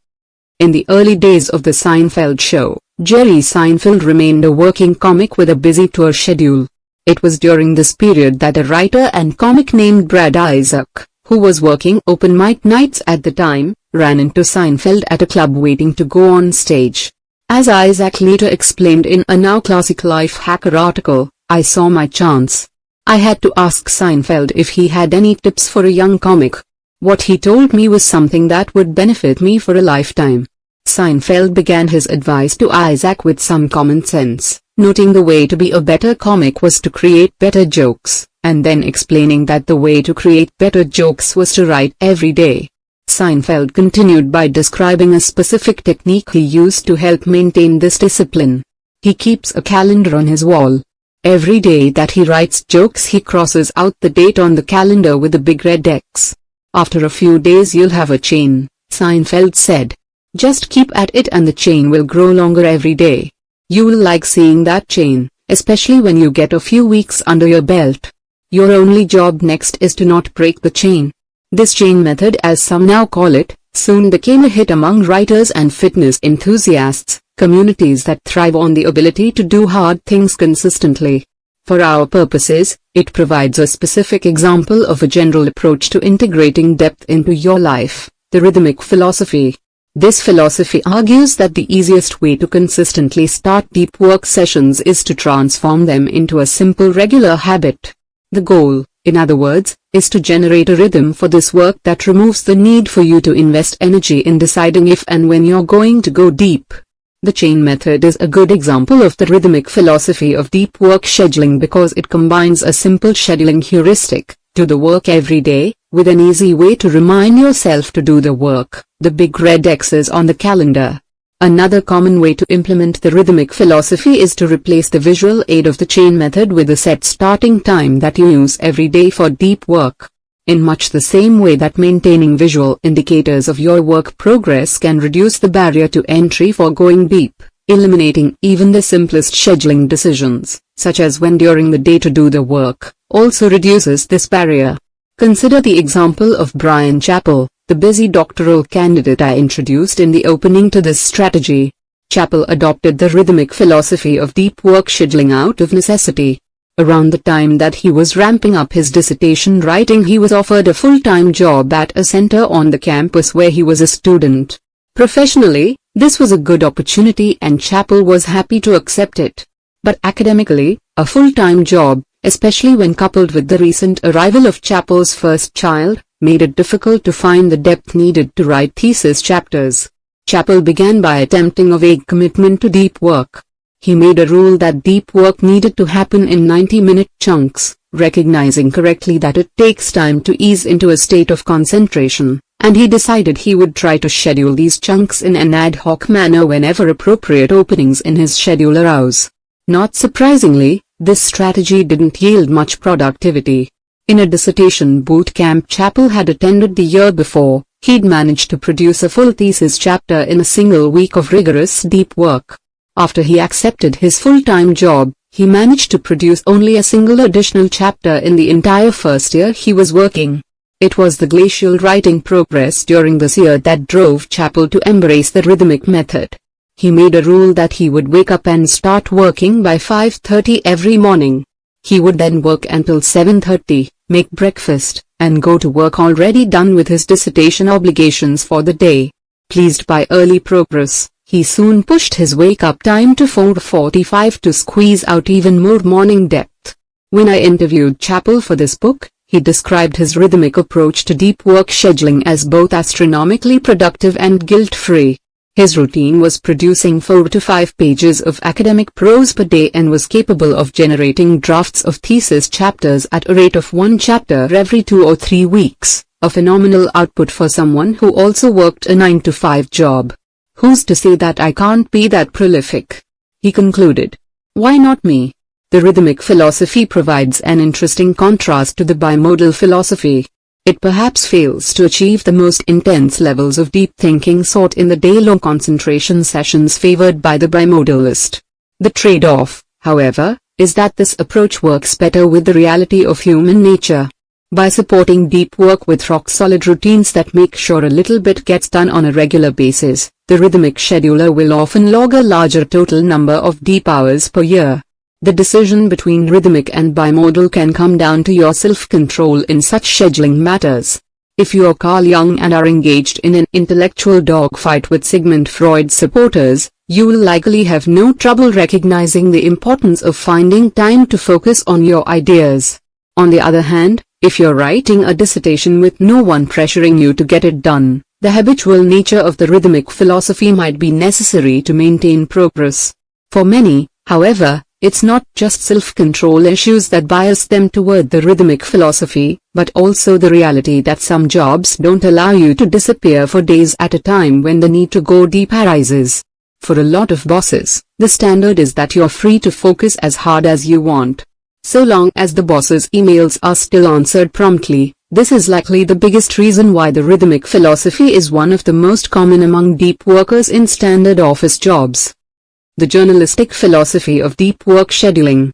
In the early days of the Seinfeld show, Jerry Seinfeld remained a working comic with a busy tour schedule. It was during this period that a writer and comic named Brad Isaac, who was working open mic nights at the time, ran into Seinfeld at a club waiting to go on stage. As Isaac later explained in a now classic Life Hacker article, I saw my chance. I had to ask Seinfeld if he had any tips for a young comic. What he told me was something that would benefit me for a lifetime. Seinfeld began his advice to Isaac with some common sense, noting the way to be a better comic was to create better jokes, and then explaining that the way to create better jokes was to write every day. Seinfeld continued by describing a specific technique he used to help maintain this discipline. He keeps a calendar on his wall. Every day that he writes jokes he crosses out the date on the calendar with a big red X. After a few days you'll have a chain, Seinfeld said. Just keep at it and the chain will grow longer every day. You'll like seeing that chain, especially when you get a few weeks under your belt. Your only job next is to not break the chain. This chain method, as some now call it, soon became a hit among writers and fitness enthusiasts, communities that thrive on the ability to do hard things consistently. For our purposes, it provides a specific example of a general approach to integrating depth into your life, the rhythmic philosophy. This philosophy argues that the easiest way to consistently start deep work sessions is to transform them into a simple regular habit. The goal, in other words, is to generate a rhythm for this work that removes the need for you to invest energy in deciding if and when you're going to go deep. The chain method is a good example of the rhythmic philosophy of deep work scheduling because it combines a simple scheduling heuristic, do the work every day, with an easy way to remind yourself to do the work, the big red X's on the calendar. Another common way to implement the rhythmic philosophy is to replace the visual aid of the chain method with a set starting time that you use every day for deep work. In much the same way that maintaining visual indicators of your work progress can reduce the barrier to entry for going deep, eliminating even the simplest scheduling decisions, such as when during the day to do the work, also reduces this barrier. Consider the example of Brian Chappell, the busy doctoral candidate I introduced in the opening to this strategy. Chappell adopted the rhythmic philosophy of deep work scheduling out of necessity. Around the time that he was ramping up his dissertation writing, he was offered a full-time job at a center on the campus where he was a student. Professionally, this was a good opportunity and Chappell was happy to accept it. But academically, a full-time job, especially when coupled with the recent arrival of Chappell's first child, made it difficult to find the depth needed to write thesis chapters. Chappell began by attempting a vague commitment to deep work. He made a rule that deep work needed to happen in 90-minute chunks, recognizing correctly that it takes time to ease into a state of concentration, and he decided he would try to schedule these chunks in an ad hoc manner whenever appropriate openings in his schedule arose. Not surprisingly, this strategy didn't yield much productivity. In a dissertation boot camp Chappell had attended the year before, he'd managed to produce a full thesis chapter in a single week of rigorous deep work. After he accepted his full-time job, he managed to produce only a single additional chapter in the entire first year he was working. It was the glacial writing progress during this year that drove Chappell to embrace the rhythmic method. He made a rule that he would wake up and start working by 5:30 every morning. He would then work until 7:30, make breakfast, and go to work already done with his dissertation obligations for the day. Pleased by early progress, he soon pushed his wake-up time to 4:45 to squeeze out even more morning depth. When I interviewed Chappell for this book, he described his rhythmic approach to deep work scheduling as both astronomically productive and guilt-free. His routine was producing 4 to 5 pages of academic prose per day and was capable of generating drafts of thesis chapters at a rate of 1 chapter every 2 or 3 weeks, a phenomenal output for someone who also worked a 9-to-5 job. "Who's to say that I can't be that prolific?" he concluded. "Why not me?" The rhythmic philosophy provides an interesting contrast to the bimodal philosophy. It perhaps fails to achieve the most intense levels of deep thinking sought in the day-long concentration sessions favored by the bimodalist. The trade-off, however, is that this approach works better with the reality of human nature. By supporting deep work with rock-solid routines that make sure a little bit gets done on a regular basis, the rhythmic scheduler will often log a larger total number of deep hours per year. The decision between rhythmic and bimodal can come down to your self-control in such scheduling matters. If you are Carl Jung and are engaged in an intellectual dogfight with Sigmund Freud's supporters, you will likely have no trouble recognizing the importance of finding time to focus on your ideas. On the other hand, if you're writing a dissertation with no one pressuring you to get it done, the habitual nature of the rhythmic philosophy might be necessary to maintain progress. For many, however, it's not just self-control issues that bias them toward the rhythmic philosophy, but also the reality that some jobs don't allow you to disappear for days at a time when the need to go deep arises. For a lot of bosses, the standard is that you're free to focus as hard as you want. So long as the boss's emails are still answered promptly, this is likely the biggest reason why the rhythmic philosophy is one of the most common among deep workers in standard office jobs. The journalistic philosophy of deep work scheduling.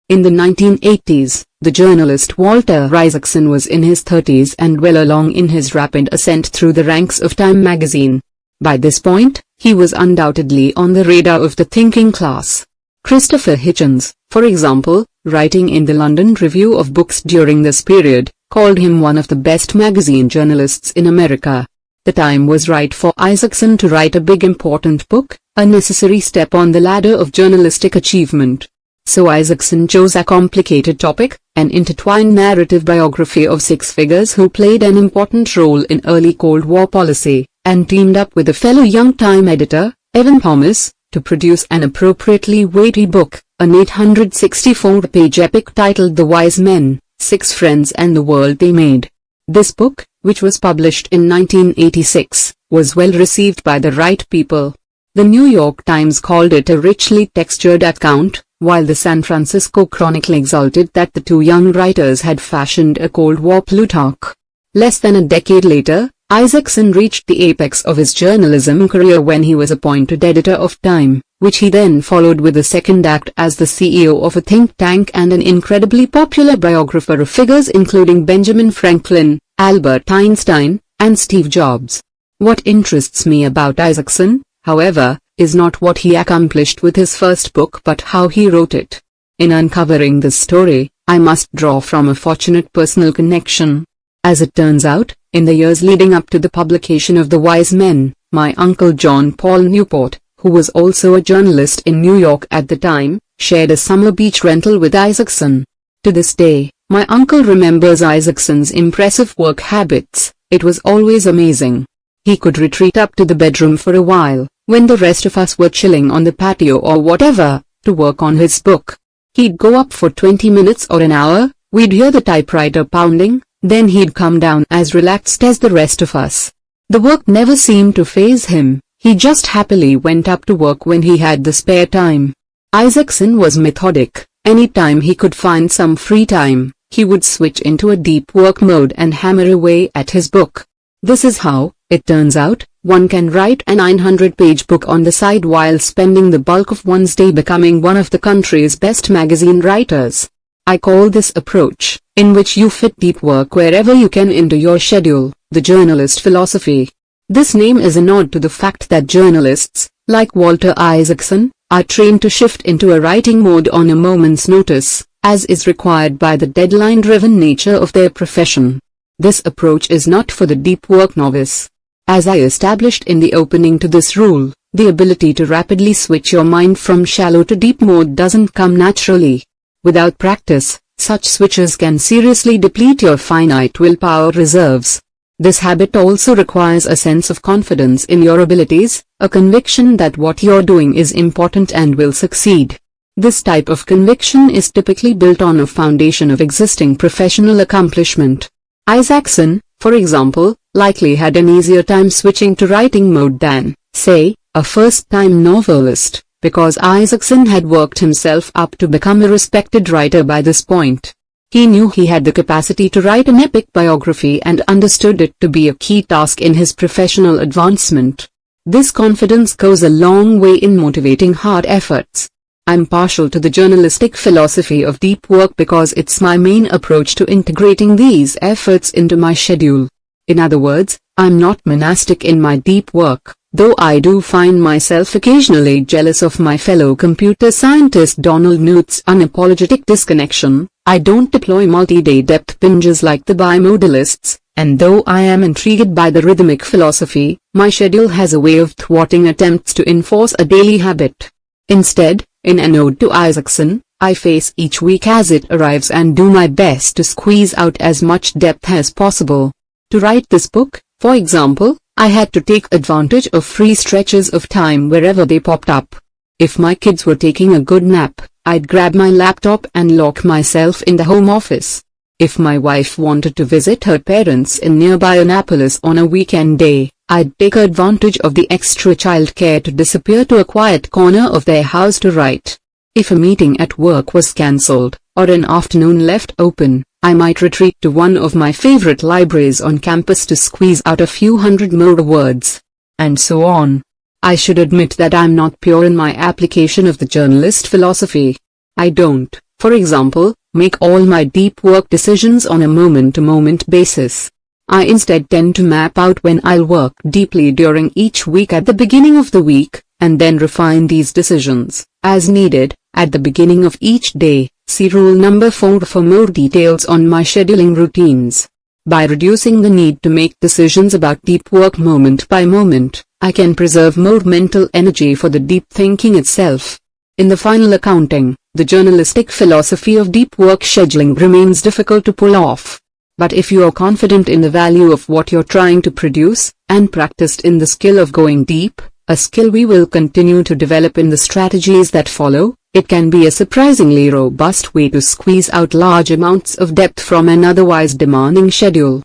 In the 1980s, The journalist Walter Isaacson was in his 30s and well along in his rapid ascent through the ranks of Time magazine. By this point, he was undoubtedly on the radar of the thinking class. Christopher Hitchens, for example, writing in the London Review of Books during this period, called him one of the best magazine journalists in America. The time was right for Isaacson to write a big important book, a necessary step on the ladder of journalistic achievement. So Isaacson chose a complicated topic, an intertwined narrative biography of 6 figures who played an important role in early Cold War policy, and teamed up with a fellow young Time editor, Evan Thomas, to produce an appropriately weighty book, an 864-page epic titled The Wise Men, 6 Friends and the World They Made. This book, which was published in 1986, was well received by the right people. The New York Times called it a richly textured account, while the San Francisco Chronicle exulted that the 2 young writers had fashioned a Cold War Plutarch. Less than a decade later, Isaacson reached the apex of his journalism career when he was appointed editor of Time, which he then followed with a second act as the CEO of a think tank and an incredibly popular biographer of figures including Benjamin Franklin, Albert Einstein, and Steve Jobs. What interests me about Isaacson, however, is not what he accomplished with his first book but how he wrote it. In uncovering this story, I must draw from a fortunate personal connection. As it turns out, in the years leading up to the publication of The Wise Men, my uncle John Paul Newport, who was also a journalist in New York at the time, shared a summer beach rental with Isaacson. To this day, my uncle remembers Isaacson's impressive work habits. It was always amazing. He could retreat up to the bedroom for a while, when the rest of us were chilling on the patio or whatever, to work on his book. He'd go up for 20 minutes or an hour, we'd hear the typewriter pounding, then he'd come down as relaxed as the rest of us. The work never seemed to faze him, he just happily went up to work when he had the spare time. Isaacson was methodic. Any time he could find some free time, he would switch into a deep work mode and hammer away at his book. This is how, it turns out, one can write a 900-page book on the side while spending the bulk of one's day becoming one of the country's best magazine writers. I call this approach, in which you fit deep work wherever you can into your schedule, the journalist philosophy. This name is a nod to the fact that journalists, like Walter Isaacson, are trained to shift into a writing mode on a moment's notice, as is required by the deadline-driven nature of their profession. This approach is not for the deep work novice. As I established in the opening to this rule, the ability to rapidly switch your mind from shallow to deep mode doesn't come naturally. Without practice, such switches can seriously deplete your finite willpower reserves. This habit also requires a sense of confidence in your abilities, a conviction that what you're doing is important and will succeed. This type of conviction is typically built on a foundation of existing professional accomplishment. Isaacson, for example, likely had an easier time switching to writing mode than, say, a first-time novelist, because Isaacson had worked himself up to become a respected writer by this point. He knew he had the capacity to write an epic biography and understood it to be a key task in his professional advancement. This confidence goes a long way in motivating hard efforts. I'm partial to the journalistic philosophy of deep work because it's my main approach to integrating these efforts into my schedule. In other words, I'm not monastic in my deep work, though I do find myself occasionally jealous of my fellow computer scientist Donald Knuth's unapologetic disconnection. I don't deploy multi-day depth binges like the bimodalists, and though I am intrigued by the rhythmic philosophy, my schedule has a way of thwarting attempts to enforce a daily habit. Instead, in an ode to Isaacson, I face each week as it arrives and do my best to squeeze out as much depth as possible. To write this book, for example, I had to take advantage of free stretches of time wherever they popped up. If my kids were taking a good nap, I'd grab my laptop and lock myself in the home office. If my wife wanted to visit her parents in nearby Annapolis on a weekend day, I'd take advantage of the extra childcare to disappear to a quiet corner of their house to write. If a meeting at work was cancelled, or an afternoon left open, I might retreat to one of my favorite libraries on campus to squeeze out a few hundred more words. And so on. I should admit that I'm not pure in my application of the journalist philosophy. I don't, for example, make all my deep work decisions on a moment-to-moment basis. I instead tend to map out when I'll work deeply during each week at the beginning of the week, and then refine these decisions, as needed, at the beginning of each day. See rule number 4 for more details on my scheduling routines. By reducing the need to make decisions about deep work moment by moment, I can preserve more mental energy for the deep thinking itself. In the final accounting, the journalistic philosophy of deep work scheduling remains difficult to pull off. But if you are confident in the value of what you're trying to produce, and practiced in the skill of going deep, a skill we will continue to develop in the strategies that follow, it can be a surprisingly robust way to squeeze out large amounts of depth from an otherwise demanding schedule.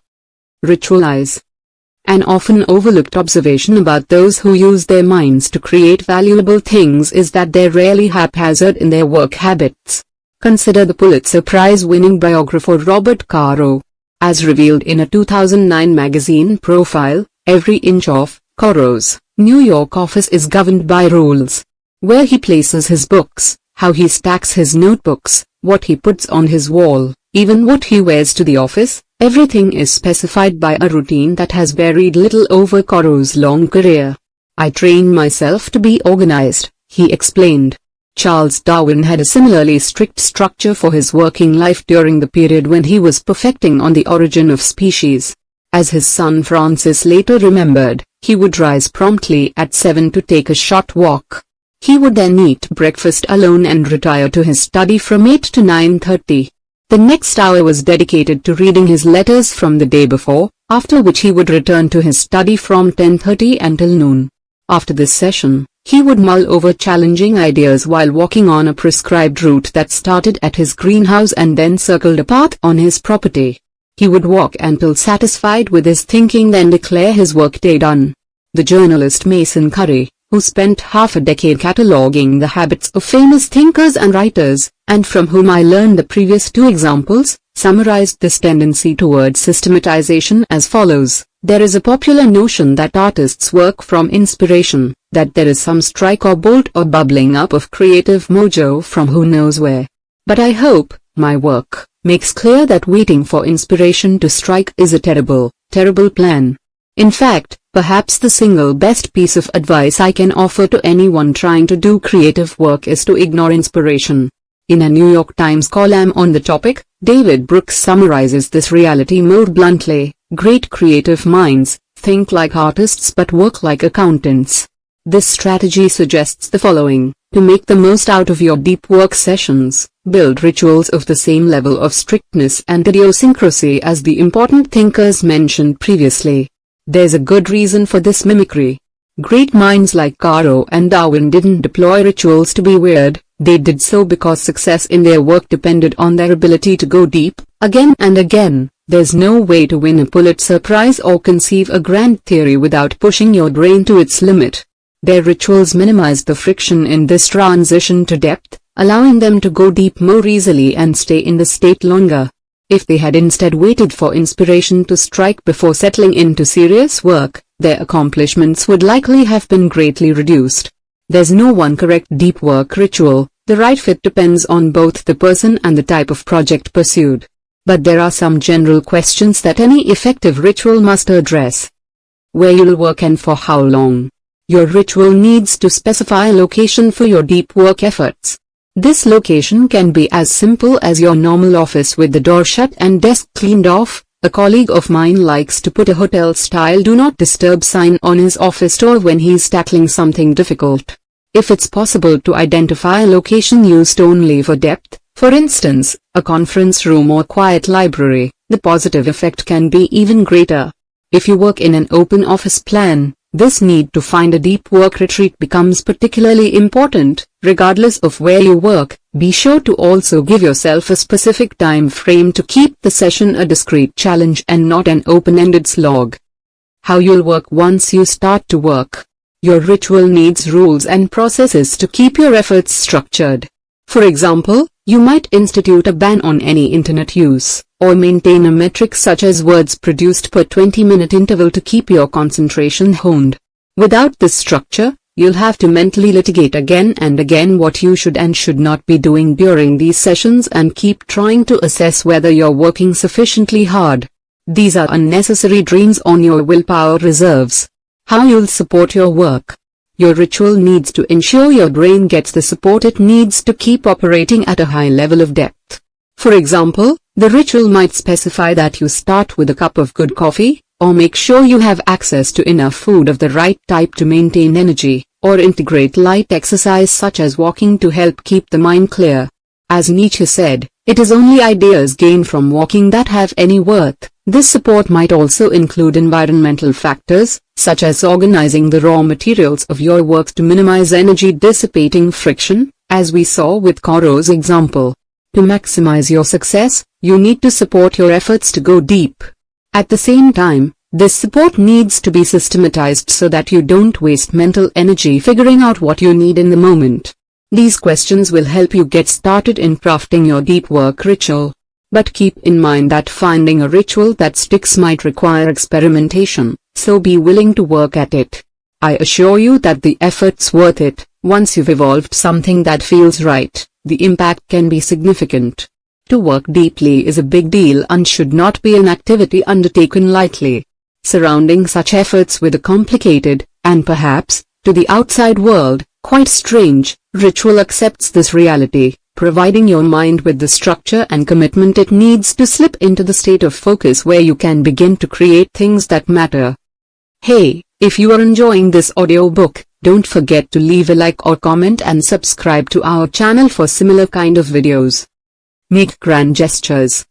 Ritualize. An often overlooked observation about those who use their minds to create valuable things is that they're rarely haphazard in their work habits. Consider the Pulitzer Prize-winning biographer Robert Caro. As revealed in a 2009 magazine profile, every inch of Caro's New York office is governed by rules. Where he places his books, how he stacks his notebooks, what he puts on his wall, even what he wears to the office, everything is specified by a routine that has varied little over Caro's long career. I trained myself to be organized, he explained. Charles Darwin had a similarly strict structure for his working life during the period when he was perfecting on The Origin of Species. As his son Francis later remembered, he would rise promptly at 7 to take a short walk. He would then eat breakfast alone and retire to his study from 8 to 9:30. The next hour was dedicated to reading his letters from the day before, after which he would return to his study from 10:30 until noon. After this session, he would mull over challenging ideas while walking on a prescribed route that started at his greenhouse and then circled a path on his property. He would walk until satisfied with his thinking, then declare his workday done. The journalist Mason Curry, who spent half a decade cataloging the habits of famous thinkers and writers, and from whom I learned the previous two examples, summarized this tendency toward systematization as follows. There is a popular notion that artists work from inspiration, that there is some strike or bolt or bubbling up of creative mojo from who knows where. But I hope my work makes clear that waiting for inspiration to strike is a terrible, terrible plan. In fact, perhaps the single best piece of advice I can offer to anyone trying to do creative work is to ignore inspiration. In a New York Times column on the topic, David Brooks summarizes this reality more bluntly. Great creative minds think like artists but work like accountants. This strategy suggests the following. To make the most out of your deep work sessions, build rituals of the same level of strictness and idiosyncrasy as the important thinkers mentioned previously. There's a good reason for this mimicry. Great minds like Caro and Darwin didn't deploy rituals to be weird, they did so because success in their work depended on their ability to go deep, again and again. There's no way to win a Pulitzer Prize or conceive a grand theory without pushing your brain to its limit. Their rituals minimized the friction in this transition to depth, allowing them to go deep more easily and stay in the state longer. If they had instead waited for inspiration to strike before settling into serious work, their accomplishments would likely have been greatly reduced. There's no one correct deep work ritual, the right fit depends on both the person and the type of project pursued. But there are some general questions that any effective ritual must address. Where you'll work and for how long. Your ritual needs to specify a location for your deep work efforts. This location can be as simple as your normal office with the door shut and desk cleaned off. A colleague of mine likes to put a hotel-style do not disturb sign on his office door when he's tackling something difficult. If it's possible to identify a location used only for depth, for instance, a conference room or quiet library, the positive effect can be even greater. If you work in an open office plan, this need to find a deep work retreat becomes particularly important. Regardless of where you work, be sure to also give yourself a specific time frame to keep the session a discrete challenge and not an open-ended slog. How you'll work once you start to work. Your ritual needs rules and processes to keep your efforts structured. For example, you might institute a ban on any internet use, or maintain a metric such as words produced per 20-minute interval to keep your concentration honed. Without this structure, You'll have to mentally litigate again and again what you should and should not be doing during these sessions and keep trying to assess whether you're working sufficiently hard. These are unnecessary drains on your willpower reserves. How you'll support your work. Your ritual needs to ensure your brain gets the support it needs to keep operating at a high level of depth. For example, the ritual might specify that you start with a cup of good coffee, or make sure you have access to enough food of the right type to maintain energy, or integrate light exercise such as walking to help keep the mind clear. As Nietzsche said, it is only ideas gained from walking that have any worth. This support might also include environmental factors, such as organizing the raw materials of your works to minimize energy dissipating friction, as we saw with Coro's example. To maximize your success, you need to support your efforts to go deep. At the same time, this support needs to be systematized so that you don't waste mental energy figuring out what you need in the moment. These questions will help you get started in crafting your deep work ritual. But keep in mind that finding a ritual that sticks might require experimentation, so be willing to work at it. I assure you that the effort's worth it. Once you've evolved something that feels right, the impact can be significant. To work deeply is a big deal and should not be an activity undertaken lightly. Surrounding such efforts with a complicated, and perhaps, to the outside world, quite strange, ritual accepts this reality, providing your mind with the structure and commitment it needs to slip into the state of focus where you can begin to create things that matter. Hey, if you are enjoying this audiobook, don't forget to leave a like or comment and subscribe to our channel for similar kind of videos. Make grand gestures.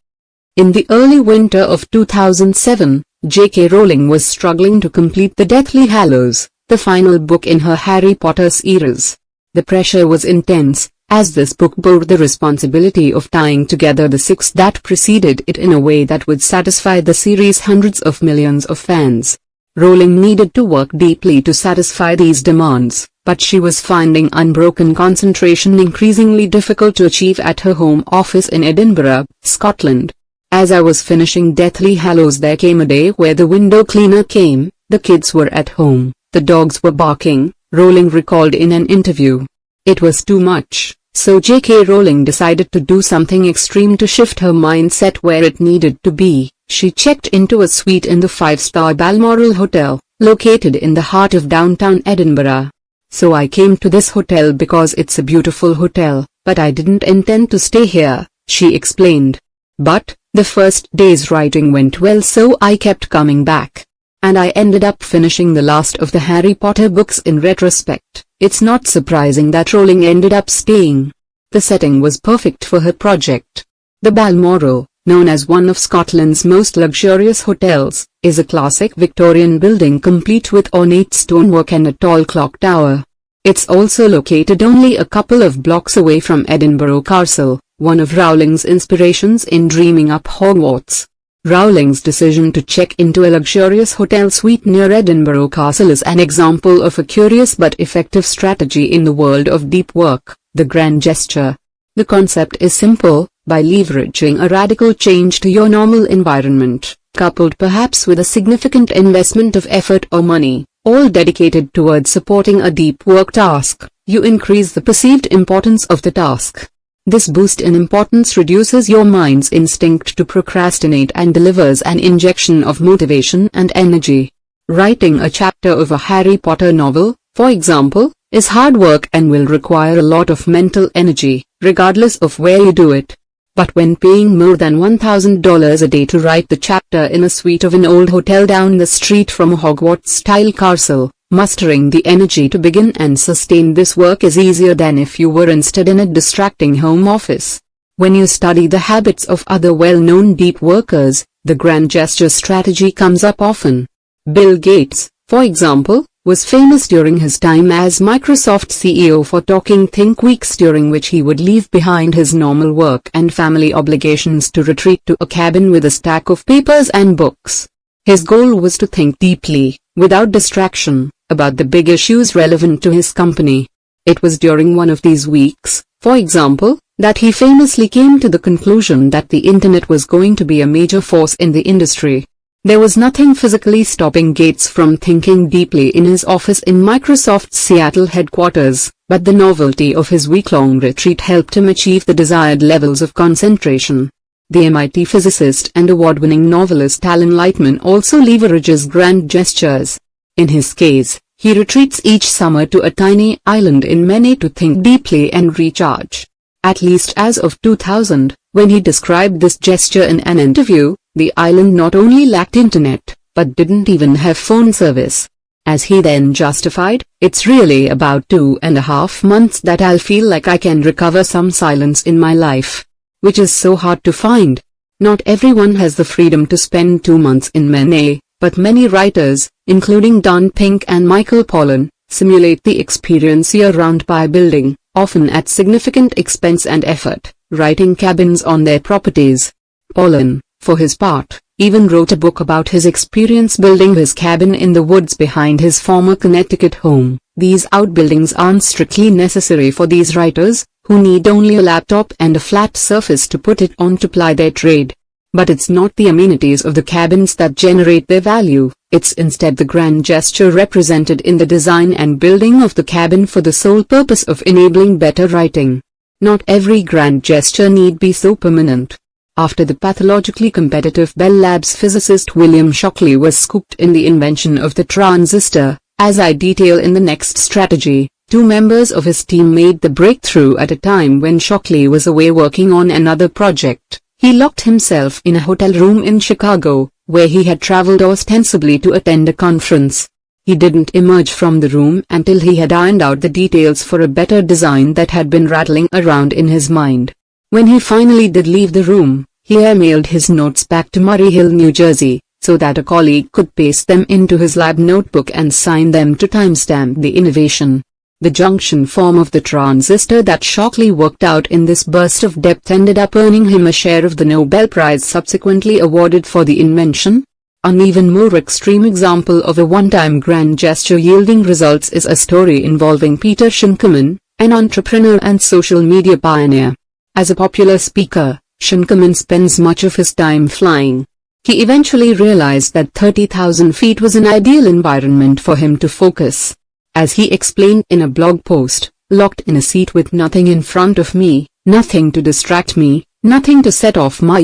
In the early winter of 2007, J.K. Rowling was struggling to complete The Deathly Hallows, the final book in her Harry Potter series. The pressure was intense, as this book bore the responsibility of tying together the six that preceded it in a way that would satisfy the series' hundreds of millions of fans. Rowling needed to work deeply to satisfy these demands, but she was finding unbroken concentration increasingly difficult to achieve at her home office in Edinburgh, Scotland. As I was finishing Deathly Hallows, there came a day where the window cleaner came, the kids were at home, the dogs were barking, Rowling recalled in an interview. It was too much, so J.K. Rowling decided to do something extreme to shift her mindset where it needed to be. She checked into a suite in the 5-star Balmoral Hotel, located in the heart of downtown Edinburgh. So I came to this hotel because it's a beautiful hotel, but I didn't intend to stay here, she explained. But, the first day's writing went well, so I kept coming back. And I ended up finishing the last of the Harry Potter books. In retrospect, it's not surprising that Rowling ended up staying. The setting was perfect for her project. The Balmoral, known as one of Scotland's most luxurious hotels, is a classic Victorian building complete with ornate stonework and a tall clock tower. It's also located only a couple of blocks away from Edinburgh Castle, one of Rowling's inspirations in dreaming up Hogwarts. Rowling's decision to check into a luxurious hotel suite near Edinburgh Castle is an example of a curious but effective strategy in the world of deep work, the grand gesture. The concept is simple: by leveraging a radical change to your normal environment, coupled perhaps with a significant investment of effort or money, all dedicated towards supporting a deep work task, you increase the perceived importance of the task. This boost in importance reduces your mind's instinct to procrastinate and delivers an injection of motivation and energy. Writing a chapter of a Harry Potter novel, for example, is hard work and will require a lot of mental energy, regardless of where you do it. But when paying more than $1,000 a day to write the chapter in a suite of an old hotel down the street from a Hogwarts-style castle, mustering the energy to begin and sustain this work is easier than if you were instead in a distracting home office. When you study the habits of other well-known deep workers, the grand gesture strategy comes up often. Bill Gates, for example, was famous during his time as Microsoft CEO for talking think weeks during which he would leave behind his normal work and family obligations to retreat to a cabin with a stack of papers and books. His goal was to think deeply, without distraction, about the big issues relevant to his company. It was during one of these weeks, for example, that he famously came to the conclusion that the internet was going to be a major force in the industry. There was nothing physically stopping Gates from thinking deeply in his office in Microsoft's Seattle headquarters, but the novelty of his week-long retreat helped him achieve the desired levels of concentration. The MIT physicist and award-winning novelist Alan Lightman also leverages grand gestures. In his case, he retreats each summer to a tiny island in Maine to think deeply and recharge. At least as of 2000, when he described this gesture in an interview, the island not only lacked internet, but didn't even have phone service. As he then justified, "It's really about 2.5 months that I'll feel like I can recover some silence in my life. Which is so hard to find. Not everyone has the freedom to spend 2 months in Maine, but many writers, including Don Pink and Michael Pollan, simulate the experience year-round by building, often at significant expense and effort, writing cabins on their properties." Pollan, for his part, even wrote a book about his experience building his cabin in the woods behind his former Connecticut home. These outbuildings aren't strictly necessary for these writers, who need only a laptop and a flat surface to put it on to ply their trade. But it's not the amenities of the cabins that generate their value, it's instead the grand gesture represented in the design and building of the cabin for the sole purpose of enabling better writing. Not every grand gesture need be so permanent. After the pathologically competitive Bell Labs physicist William Shockley was scooped in the invention of the transistor, as I detail in the next strategy, 2 members of his team made the breakthrough at a time when Shockley was away working on another project. He locked himself in a hotel room in Chicago, where he had traveled ostensibly to attend a conference. He didn't emerge from the room until he had ironed out the details for a better design that had been rattling around in his mind. When he finally did leave the room, he airmailed his notes back to Murray Hill, New Jersey, so that a colleague could paste them into his lab notebook and sign them to timestamp the innovation. The junction form of the transistor that Shockley worked out in this burst of depth ended up earning him a share of the Nobel Prize subsequently awarded for the invention. An even more extreme example of a one-time grand gesture yielding results is a story involving Peter Shinkerman, an entrepreneur and social media pioneer. As a popular speaker, Shinkerman spends much of his time flying. He eventually realized that 30,000 feet was an ideal environment for him to focus. As he explained in a blog post, "Locked in a seat with nothing in front of me, nothing to distract me, nothing to set off my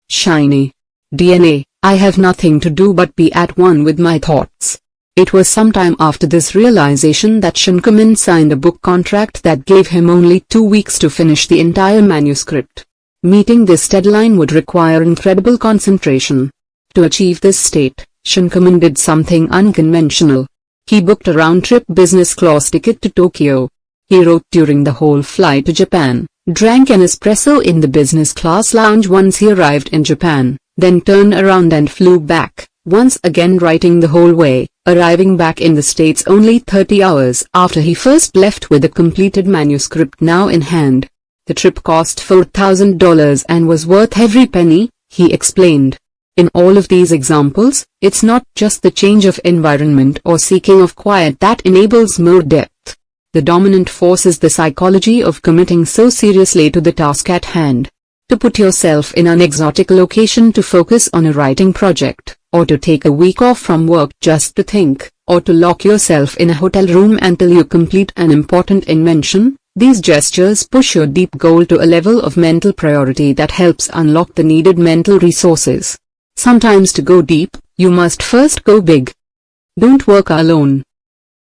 shiny DNA, I have nothing to do but be at one with my thoughts." It was sometime after this realization that Shinkerman signed a book contract that gave him only 2 weeks to finish the entire manuscript. Meeting this deadline would require incredible concentration. To achieve this state, Shinkerman did something unconventional. He booked a round-trip business class ticket to Tokyo. He wrote during the whole flight to Japan, drank an espresso in the business class lounge once he arrived in Japan, then turned around and flew back, once again writing the whole way, arriving back in the States only 30 hours after he first left with a completed manuscript now in hand. The trip cost $4,000 and was worth every penny, he explained. In all of these examples, it's not just the change of environment or seeking of quiet that enables more depth. The dominant force is the psychology of committing so seriously to the task at hand. To put yourself in an exotic location to focus on a writing project, or to take a week off from work just to think, or to lock yourself in a hotel room until you complete an important invention, these gestures push your deep goal to a level of mental priority that helps unlock the needed mental resources. Sometimes to go deep, you must first go big. Don't work alone.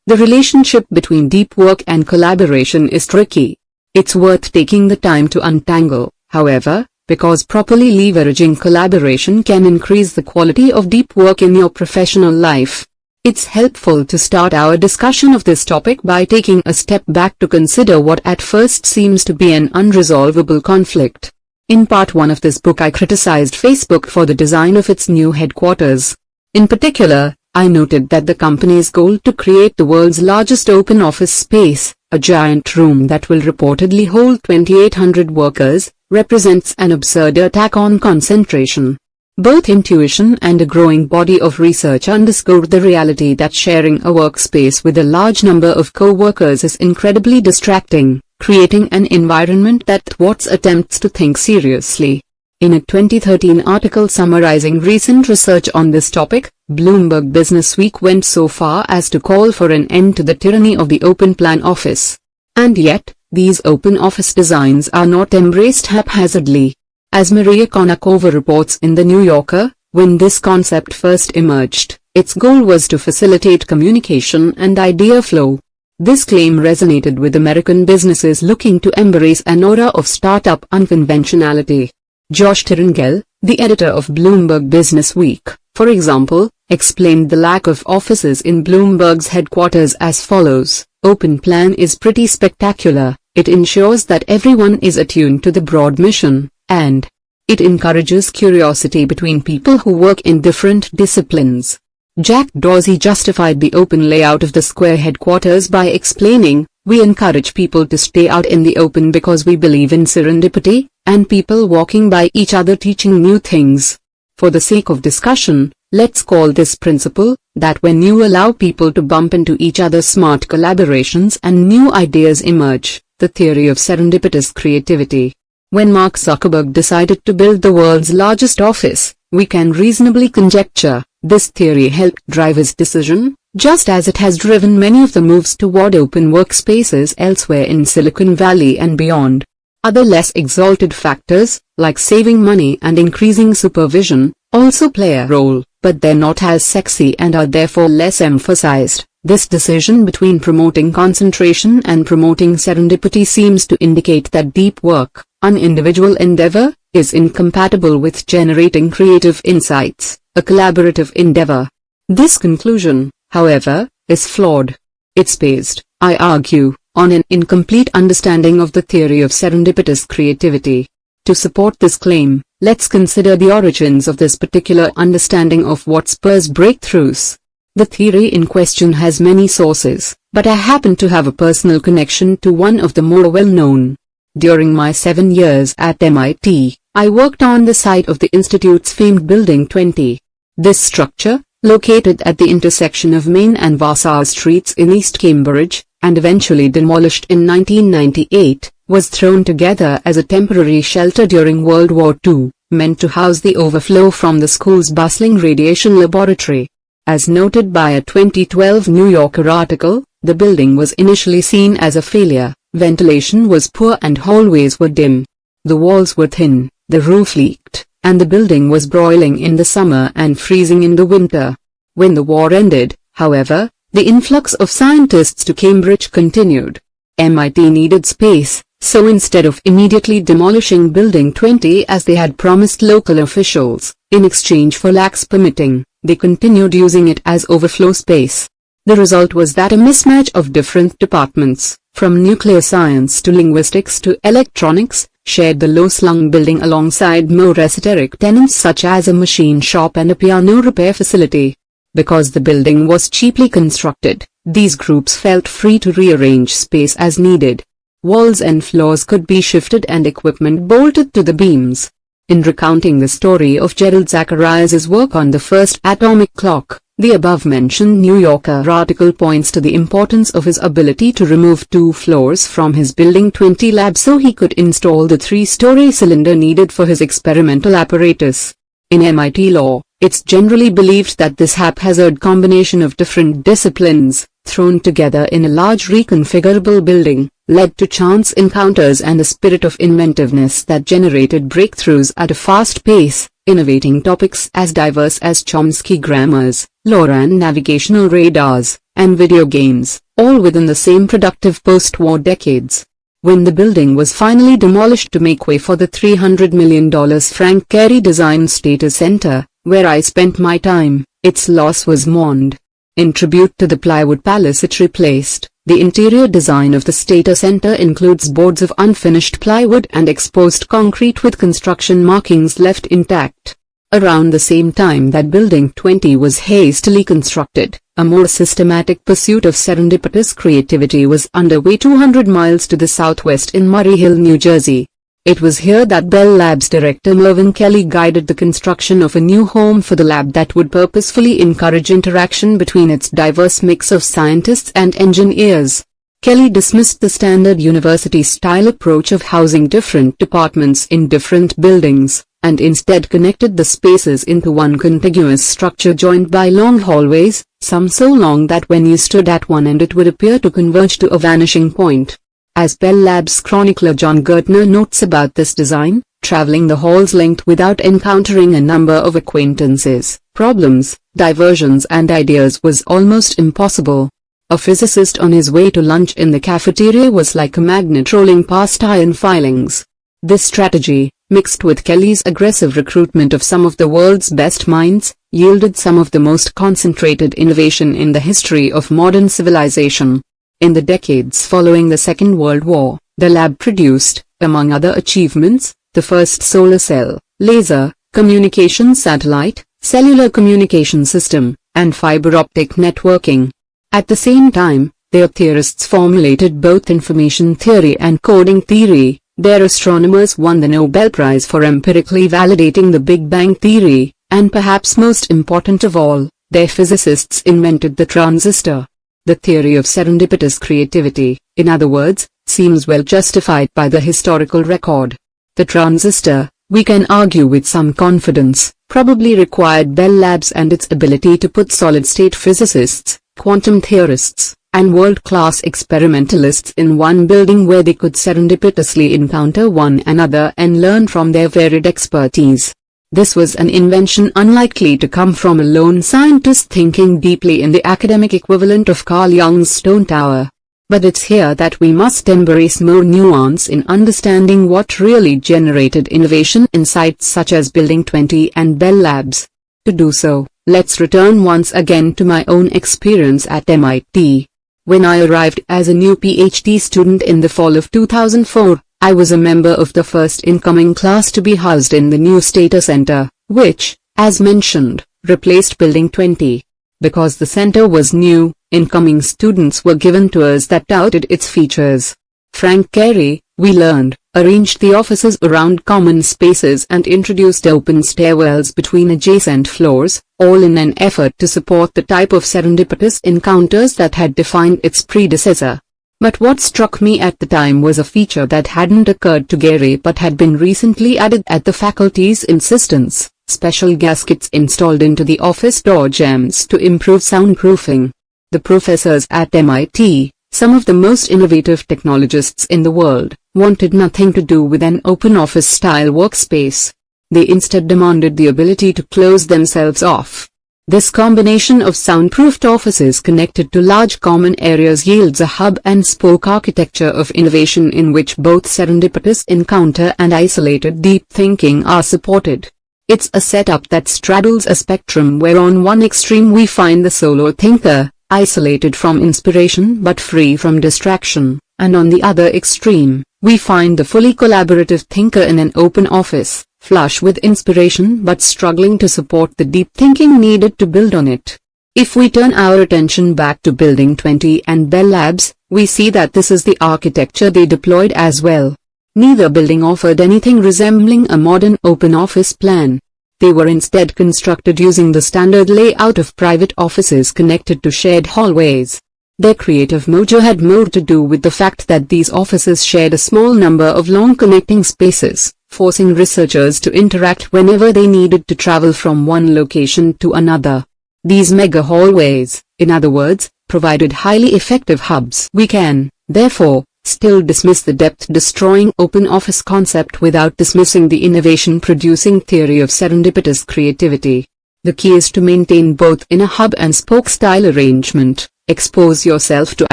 The relationship between deep work and collaboration is tricky. It's worth taking the time to untangle, however, because properly leveraging collaboration can increase the quality of deep work in your professional life. It's helpful to start our discussion of this topic by taking a step back to consider what at first seems to be an unresolvable conflict. In part 1 of this book I criticized Facebook for the design of its new headquarters. In particular, I noted that the company's goal to create the world's largest open office space, a giant room that will reportedly hold 2,800 workers, represents an absurd attack on concentration. Both intuition and a growing body of research underscored the reality that sharing a workspace with a large number of co-workers is incredibly distracting, creating an environment that thwarts attempts to think seriously. In a 2013 article summarizing recent research on this topic, Bloomberg Businessweek went so far as to call for an end to the tyranny of the open plan office. And yet, these open office designs are not embraced haphazardly. As Maria Konnikova reports in The New Yorker, when this concept first emerged, its goal was to facilitate communication and idea flow. This claim resonated with American businesses looking to embrace an aura of startup unconventionality. Josh Tirangel, the editor of Bloomberg Businessweek, for example, explained the lack of offices in Bloomberg's headquarters as follows: "Open plan is pretty spectacular. It ensures that everyone is attuned to the broad mission, and it encourages curiosity between people who work in different disciplines." Jack Dorsey justified the open layout of the Square headquarters by explaining, "We encourage people to stay out in the open because we believe in serendipity, and people walking by each other teaching new things. For the sake of discussion, let's call this principle, that when you allow people to bump into each other, smart collaborations and new ideas emerge, the theory of serendipitous creativity." When Mark Zuckerberg decided to build the world's largest office, we can reasonably conjecture, this theory helped drive his decision, just as it has driven many of the moves toward open workspaces elsewhere in Silicon Valley and beyond. Other less exalted factors, like saving money and increasing supervision, also play a role, but they're not as sexy and are therefore less emphasized. This decision between promoting concentration and promoting serendipity seems to indicate that deep work, an individual endeavor, is incompatible with generating creative insights, a collaborative endeavor. This conclusion, however, is flawed. It's based, I argue, on an incomplete understanding of the theory of serendipitous creativity. To support this claim, let's consider the origins of this particular understanding of what spurs breakthroughs. The theory in question has many sources, but I happen to have a personal connection to one of the more well-known. During my 7 years at MIT, I worked on the site of the institute's famed Building 20. This structure, located at the intersection of Main and Vassar Streets in East Cambridge, and eventually demolished in 1998, was thrown together as a temporary shelter during World War II, meant to house the overflow from the school's bustling radiation laboratory. As noted by a 2012 New Yorker article, the building was initially seen as a failure. Ventilation was poor and hallways were dim. The walls were thin, the roof leaked, and the building was broiling in the summer and freezing in the winter. When the war ended, however, the influx of scientists to Cambridge continued. MIT needed space, so instead of immediately demolishing Building 20 as they had promised local officials, in exchange for lax permitting, they continued using it as overflow space. The result was that a mismatch of different departments, from nuclear science to linguistics to electronics, shared the low-slung building alongside more esoteric tenants such as a machine shop and a piano repair facility. Because the building was cheaply constructed, these groups felt free to rearrange space as needed. Walls and floors could be shifted and equipment bolted to the beams. In recounting the story of Gerald Zacharias's work on the first atomic clock, the above-mentioned New Yorker article points to the importance of his ability to remove 2 floors from his Building 20 lab so he could install the 3-story cylinder needed for his experimental apparatus. In MIT law, it's generally believed that this haphazard combination of different disciplines, thrown together in a large reconfigurable building, led to chance encounters and a spirit of inventiveness that generated breakthroughs at a fast pace, innovating topics as diverse as Chomsky grammars, LoRaN navigational radars, and video games, all within the same productive post-war decades. When the building was finally demolished to make way for the $300 million Frank Gehry designed Stater Center, where I spent my time, its loss was mourned. In tribute to the plywood palace it replaced, the interior design of the Stater Center includes boards of unfinished plywood and exposed concrete with construction markings left intact. Around the same time that Building 20 was hastily constructed, a more systematic pursuit of serendipitous creativity was underway 200 miles to the southwest in Murray Hill, New Jersey. It was here that Bell Labs director Mervyn Kelly guided the construction of a new home for the lab that would purposefully encourage interaction between its diverse mix of scientists and engineers. Kelly dismissed the standard university-style approach of housing different departments in different buildings, and instead connected the spaces into one contiguous structure joined by long hallways, some so long that when you stood at one end it would appear to converge to a vanishing point. As Bell Labs chronicler John Gertner notes about this design, traveling the halls linked without encountering a number of acquaintances, problems, diversions and ideas was almost impossible. A physicist on his way to lunch in the cafeteria was like a magnet rolling past iron filings. This strategy, mixed with Kelly's aggressive recruitment of some of the world's best minds, yielded some of the most concentrated innovation in the history of modern civilization. In the decades following the Second World War, the lab produced, among other achievements, the first solar cell, laser, communication satellite, cellular communication system, and fiber optic networking. At the same time, their theorists formulated both information theory and coding theory. Their astronomers won the Nobel Prize for empirically validating the Big Bang theory, and perhaps most important of all, their physicists invented the transistor. The theory of serendipitous creativity, in other words, seems well justified by the historical record. The transistor, we can argue with some confidence, probably required Bell Labs and its ability to put solid-state physicists, quantum theorists, and world-class experimentalists in one building where they could serendipitously encounter one another and learn from their varied expertise. This was an invention unlikely to come from a lone scientist thinking deeply in the academic equivalent of Carl Jung's Stone Tower. But it's here that we must embrace more nuance in understanding what really generated innovation in sites such as Building 20 and Bell Labs. To do so, let's return once again to my own experience at MIT. When I arrived as a new PhD student in the fall of 2004, I was a member of the first incoming class to be housed in the new Stata Center, which, as mentioned, replaced Building 20. Because the center was new, incoming students were given tours that touted its features. Frank Carey, we learned, arranged the offices around common spaces and introduced open stairwells between adjacent floors, all in an effort to support the type of serendipitous encounters that had defined its predecessor. But what struck me at the time was a feature that hadn't occurred to Gary but had been recently added at the faculty's insistence: special gaskets installed into the office door jambs to improve soundproofing. The professors at MIT, some of the most innovative technologists in the world, wanted nothing to do with an open office-style workspace. They instead demanded the ability to close themselves off. This combination of soundproofed offices connected to large common areas yields a hub-and-spoke architecture of innovation in which both serendipitous encounter and isolated deep thinking are supported. It's a setup that straddles a spectrum where on one extreme we find the solo thinker, isolated from inspiration but free from distraction, and on the other extreme, we find the fully collaborative thinker in an open office, flush with inspiration but struggling to support the deep thinking needed to build on it. If we turn our attention back to Building 20 and Bell Labs, we see that this is the architecture they deployed as well. Neither building offered anything resembling a modern open office plan. They were instead constructed using the standard layout of private offices connected to shared hallways. Their creative mojo had more to do with the fact that these offices shared a small number of long connecting spaces, forcing researchers to interact whenever they needed to travel from one location to another. These mega hallways, in other words, provided highly effective hubs. We can, therefore, still dismiss the depth-destroying open office concept without dismissing the innovation-producing theory of serendipitous creativity. The key is to maintain both in a hub-and-spoke style arrangement. Expose yourself to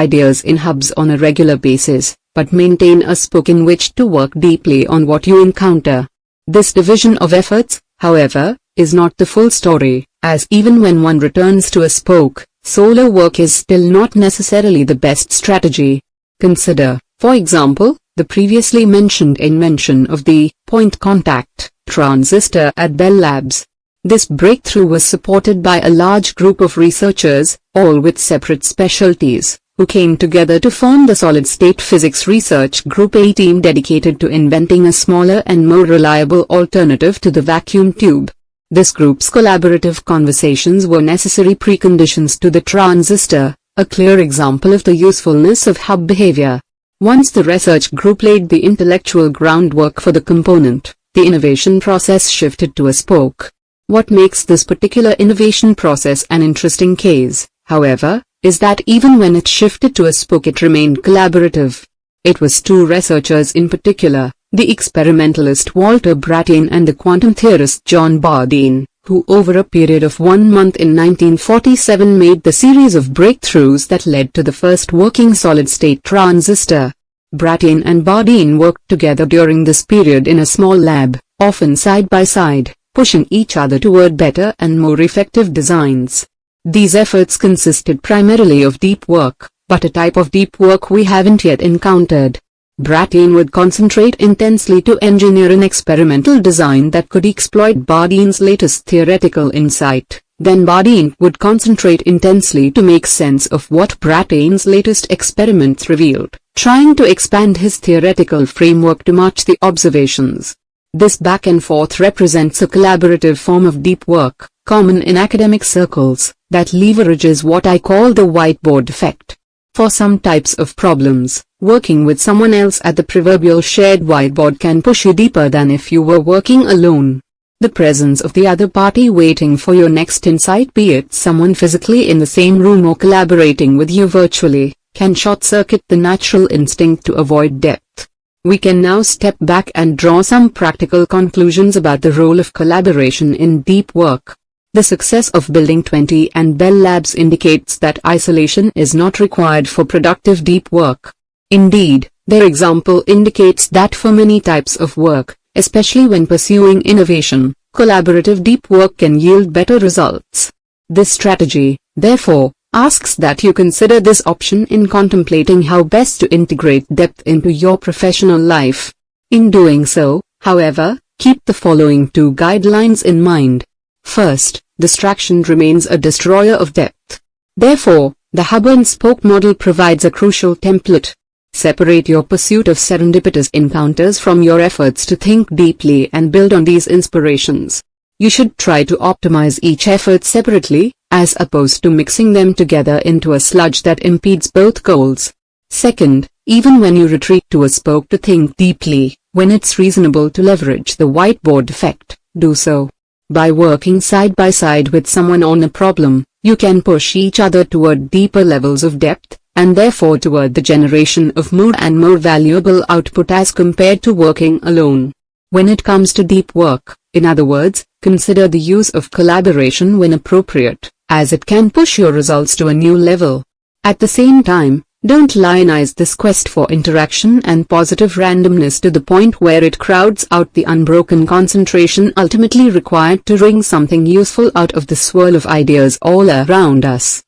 ideas in hubs on a regular basis, but maintain a spoke in which to work deeply on what you encounter. This division of efforts, however, is not the full story, as even when one returns to a spoke, solo work is still not necessarily the best strategy. Consider, for example, the previously mentioned invention of the point contact transistor at Bell Labs. This breakthrough was supported by a large group of researchers, all with separate specialties, who came together to form the Solid-State Physics Research Group, a team dedicated to inventing a smaller and more reliable alternative to the vacuum tube. This group's collaborative conversations were necessary preconditions to the transistor, a clear example of the usefulness of hub behavior. Once the research group laid the intellectual groundwork for the component, the innovation process shifted to a spoke. What makes this particular innovation process an interesting case, however, is that even when it shifted to a spoke it remained collaborative. It was two researchers in particular, the experimentalist Walter Brattain and the quantum theorist John Bardeen, who over a period of 1 month in 1947 made the series of breakthroughs that led to the first working solid-state transistor. Brattain and Bardeen worked together during this period in a small lab, often side by side, pushing each other toward better and more effective designs. These efforts consisted primarily of deep work, but a type of deep work we haven't yet encountered. Brattain would concentrate intensely to engineer an experimental design that could exploit Bardeen's latest theoretical insight. Then Bardeen would concentrate intensely to make sense of what Brattain's latest experiments revealed, trying to expand his theoretical framework to match the observations. This back and forth represents a collaborative form of deep work, common in academic circles, that leverages what I call the whiteboard effect. For some types of problems, working with someone else at the proverbial shared whiteboard can push you deeper than if you were working alone. The presence of the other party waiting for your next insight, be it someone physically in the same room or collaborating with you virtually, can short-circuit the natural instinct to avoid depth. We can now step back and draw some practical conclusions about the role of collaboration in deep work. The success of Building 20 and Bell Labs indicates that isolation is not required for productive deep work. Indeed, their example indicates that for many types of work, especially when pursuing innovation, collaborative deep work can yield better results. This strategy, therefore, asks that you consider this option in contemplating how best to integrate depth into your professional life. In doing so, however, keep the following two guidelines in mind. First, distraction remains a destroyer of depth. Therefore, the hub-and-spoke model provides a crucial template. Separate your pursuit of serendipitous encounters from your efforts to think deeply and build on these inspirations. You should try to optimize each effort separately, as opposed to mixing them together into a sludge that impedes both goals. Second, even when you retreat to a spoke to think deeply, when it's reasonable to leverage the whiteboard effect, do so. By working side by side with someone on a problem, you can push each other toward deeper levels of depth, and therefore toward the generation of more and more valuable output as compared to working alone. When it comes to deep work, in other words, consider the use of collaboration when appropriate, as it can push your results to a new level. At the same time, don't lionize this quest for interaction and positive randomness to the point where it crowds out the unbroken concentration ultimately required to wring something useful out of the swirl of ideas all around us.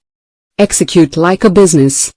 Execute like a business.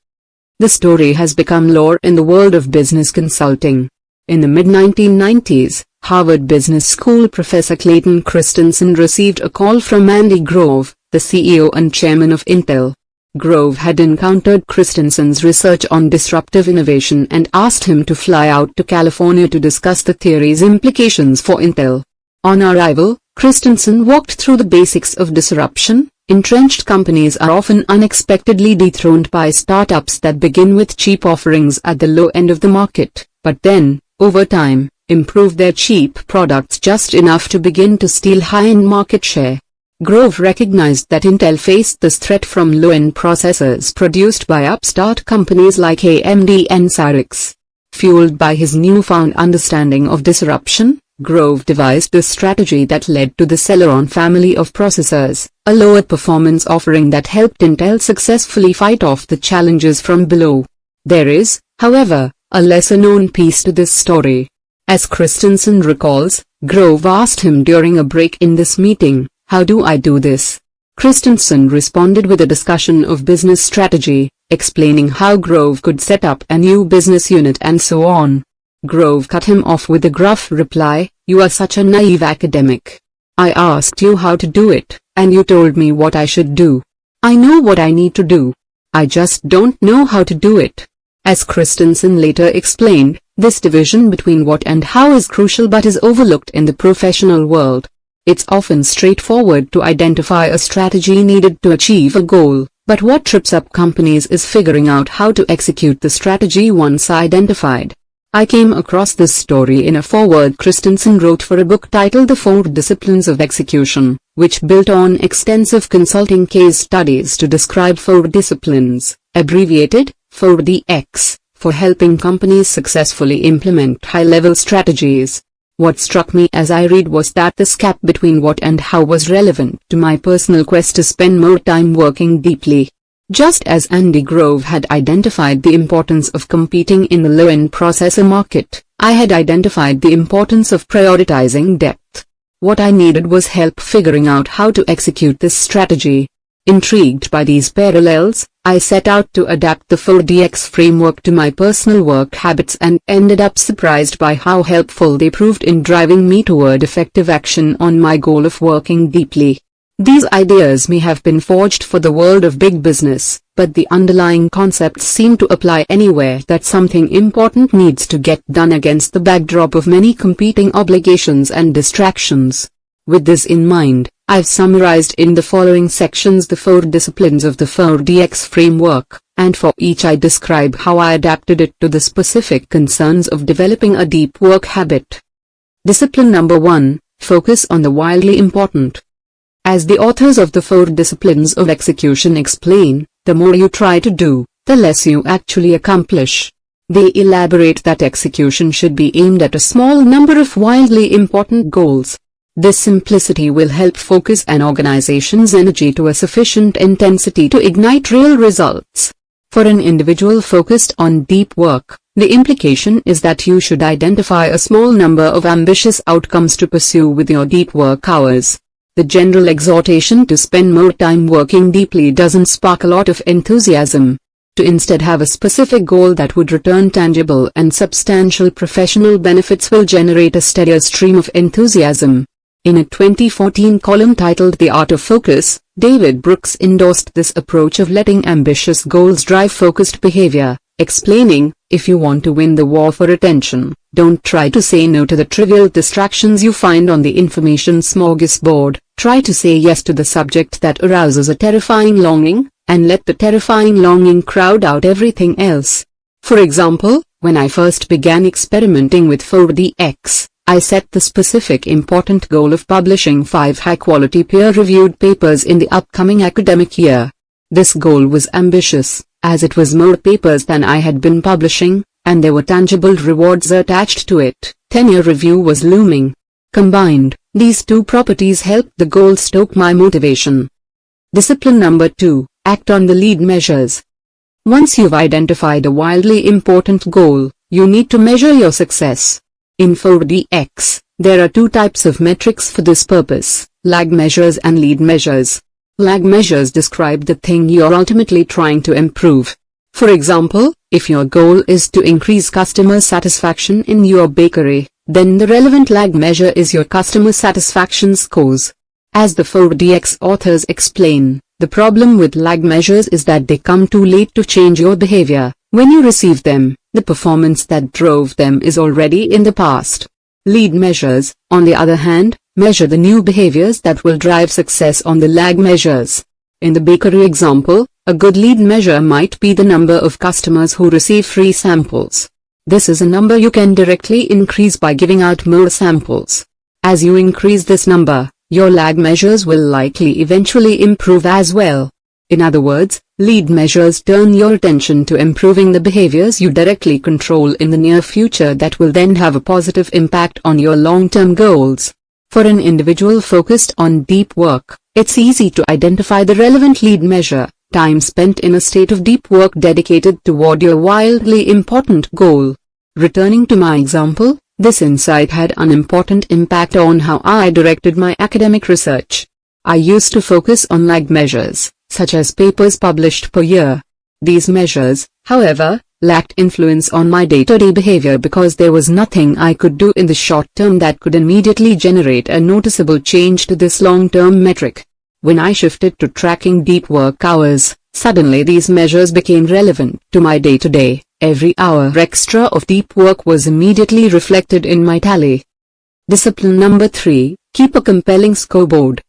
The story has become lore in the world of business consulting. In the mid-1990s, Harvard Business School professor Clayton Christensen received a call from Andy Grove, the CEO and chairman of Intel. Grove had encountered Christensen's research on disruptive innovation and asked him to fly out to California to discuss the theory's implications for Intel. On arrival, Christensen walked through the basics of disruption. Entrenched companies are often unexpectedly dethroned by startups that begin with cheap offerings at the low end of the market, but then, over time, improve their cheap products just enough to begin to steal high-end market share. Grove recognized that Intel faced this threat from low-end processors produced by upstart companies like AMD and Cyrix. Fueled by his newfound understanding of disruption, Grove devised a strategy that led to the Celeron family of processors, a lower performance offering that helped Intel successfully fight off the challenges from below. There is, however, a lesser-known piece to this story. As Christensen recalls, Grove asked him during a break in this meeting, "How do I do this?" Christensen responded with a discussion of business strategy, explaining how Grove could set up a new business unit and so on. Grove cut him off with a gruff reply, "You are such a naive academic. I asked you how to do it, and you told me what I should do. I know what I need to do. I just don't know how to do it." As Christensen later explained, this division between what and how is crucial but is overlooked in the professional world. It's often straightforward to identify a strategy needed to achieve a goal, but what trips up companies is figuring out how to execute the strategy once identified. I came across this story in a foreword Christensen wrote for a book titled The 4 Disciplines of Execution, which built on extensive consulting case studies to describe 4 disciplines, abbreviated 4DX, for helping companies successfully implement high-level strategies. What struck me as I read was that this gap between what and how was relevant to my personal quest to spend more time working deeply. Just as Andy Grove had identified the importance of competing in the low-end processor market, I had identified the importance of prioritizing depth. What I needed was help figuring out how to execute this strategy. Intrigued by these parallels, I set out to adapt the 4DX framework to my personal work habits and ended up surprised by how helpful they proved in driving me toward effective action on my goal of working deeply. These ideas may have been forged for the world of big business, but the underlying concepts seem to apply anywhere that something important needs to get done against the backdrop of many competing obligations and distractions. With this in mind, I've summarized in the following sections the 4 disciplines of the 4DX framework, and for each I describe how I adapted it to the specific concerns of developing a deep work habit. Discipline number 1, focus on the wildly important. As the authors of the 4 disciplines of execution explain, the more you try to do, the less you actually accomplish. They elaborate that execution should be aimed at a small number of wildly important goals. This simplicity will help focus an organization's energy to a sufficient intensity to ignite real results. For an individual focused on deep work, the implication is that you should identify a small number of ambitious outcomes to pursue with your deep work hours. The general exhortation to spend more time working deeply doesn't spark a lot of enthusiasm. To instead have a specific goal that would return tangible and substantial professional benefits will generate a steadier stream of enthusiasm. In a 2014 column titled The Art of Focus, David Brooks endorsed this approach of letting ambitious goals drive focused behavior, explaining, if you want to win the war for attention, don't try to say no to the trivial distractions you find on the information smorgasbord, try to say yes to the subject that arouses a terrifying longing, and let the terrifying longing crowd out everything else. For example, when I first began experimenting with 4DX, I set the specific important goal of publishing 5 high-quality peer-reviewed papers in the upcoming academic year. This goal was ambitious, as it was more papers than I had been publishing, and there were tangible rewards attached to it. Tenure review was looming. Combined, these 2 properties helped the goal stoke my motivation. Discipline number 2, act on the lead measures. Once you've identified a wildly important goal, you need to measure your success. In 4DX, there are 2 types of metrics for this purpose, lag measures and lead measures. Lag measures describe the thing you're ultimately trying to improve. For example, if your goal is to increase customer satisfaction in your bakery, then the relevant lag measure is your customer satisfaction scores. As the 4DX authors explain, the problem with lag measures is that they come too late to change your behavior. When you receive them, the performance that drove them is already in the past. Lead measures, on the other hand, measure the new behaviors that will drive success on the lag measures. In the bakery example, a good lead measure might be the number of customers who receive free samples. This is a number you can directly increase by giving out more samples. As you increase this number, your lag measures will likely eventually improve as well. In other words, lead measures turn your attention to improving the behaviors you directly control in the near future that will then have a positive impact on your long-term goals. For an individual focused on deep work, it's easy to identify the relevant lead measure, time spent in a state of deep work dedicated toward your wildly important goal. Returning to my example, this insight had an important impact on how I directed my academic research. I used to focus on lag measures, such as papers published per year. These measures, however, lacked influence on my day-to-day behavior because there was nothing I could do in the short term that could immediately generate a noticeable change to this long-term metric. When I shifted to tracking deep work hours, suddenly these measures became relevant to my day-to-day. Every hour extra of deep work was immediately reflected in my tally. Discipline number 3, keep a compelling scoreboard.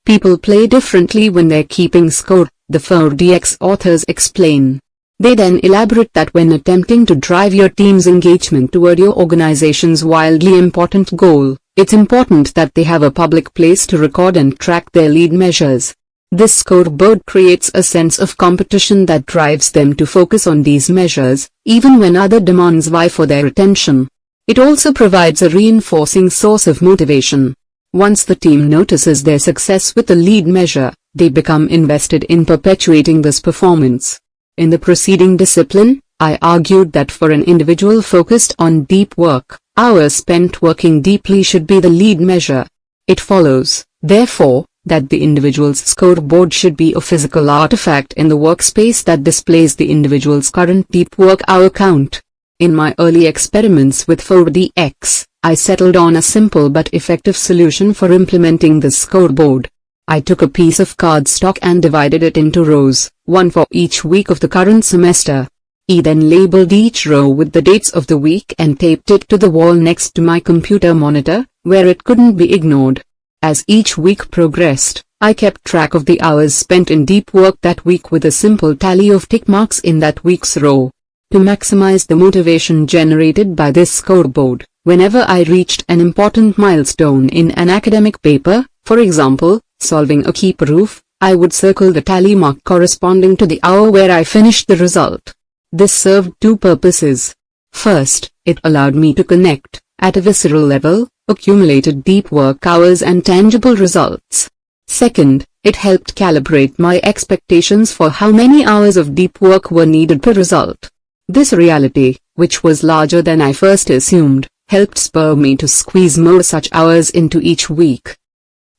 People play differently when they're keeping score, the 4DX authors explain. They then elaborate that when attempting to drive your team's engagement toward your organization's wildly important goal, it's important that they have a public place to record and track their lead measures. This scoreboard creates a sense of competition that drives them to focus on these measures, even when other demands vie for their attention. It also provides a reinforcing source of motivation. Once the team notices their success with the lead measure, they become invested in perpetuating this performance. In the preceding discipline, I argued that for an individual focused on deep work, hours spent working deeply should be the lead measure. It follows, therefore, that the individual's scoreboard should be a physical artifact in the workspace that displays the individual's current deep work hour count. In my early experiments with 4DX, I settled on a simple but effective solution for implementing this scoreboard. I took a piece of cardstock and divided it into rows, one for each week of the current semester. I then labeled each row with the dates of the week and taped it to the wall next to my computer monitor, where it couldn't be ignored. As each week progressed, I kept track of the hours spent in deep work that week with a simple tally of tick marks in that week's row. To maximize the motivation generated by this scoreboard, whenever I reached an important milestone in an academic paper, for example, solving a key proof, I would circle the tally mark corresponding to the hour where I finished the result. This served two purposes. First, it allowed me to connect, at a visceral level, accumulated deep work hours and tangible results. Second, it helped calibrate my expectations for how many hours of deep work were needed per result. This reality, which was larger than I first assumed, helped spur me to squeeze more such hours into each week.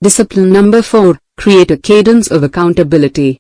Discipline number 4, create a cadence of accountability.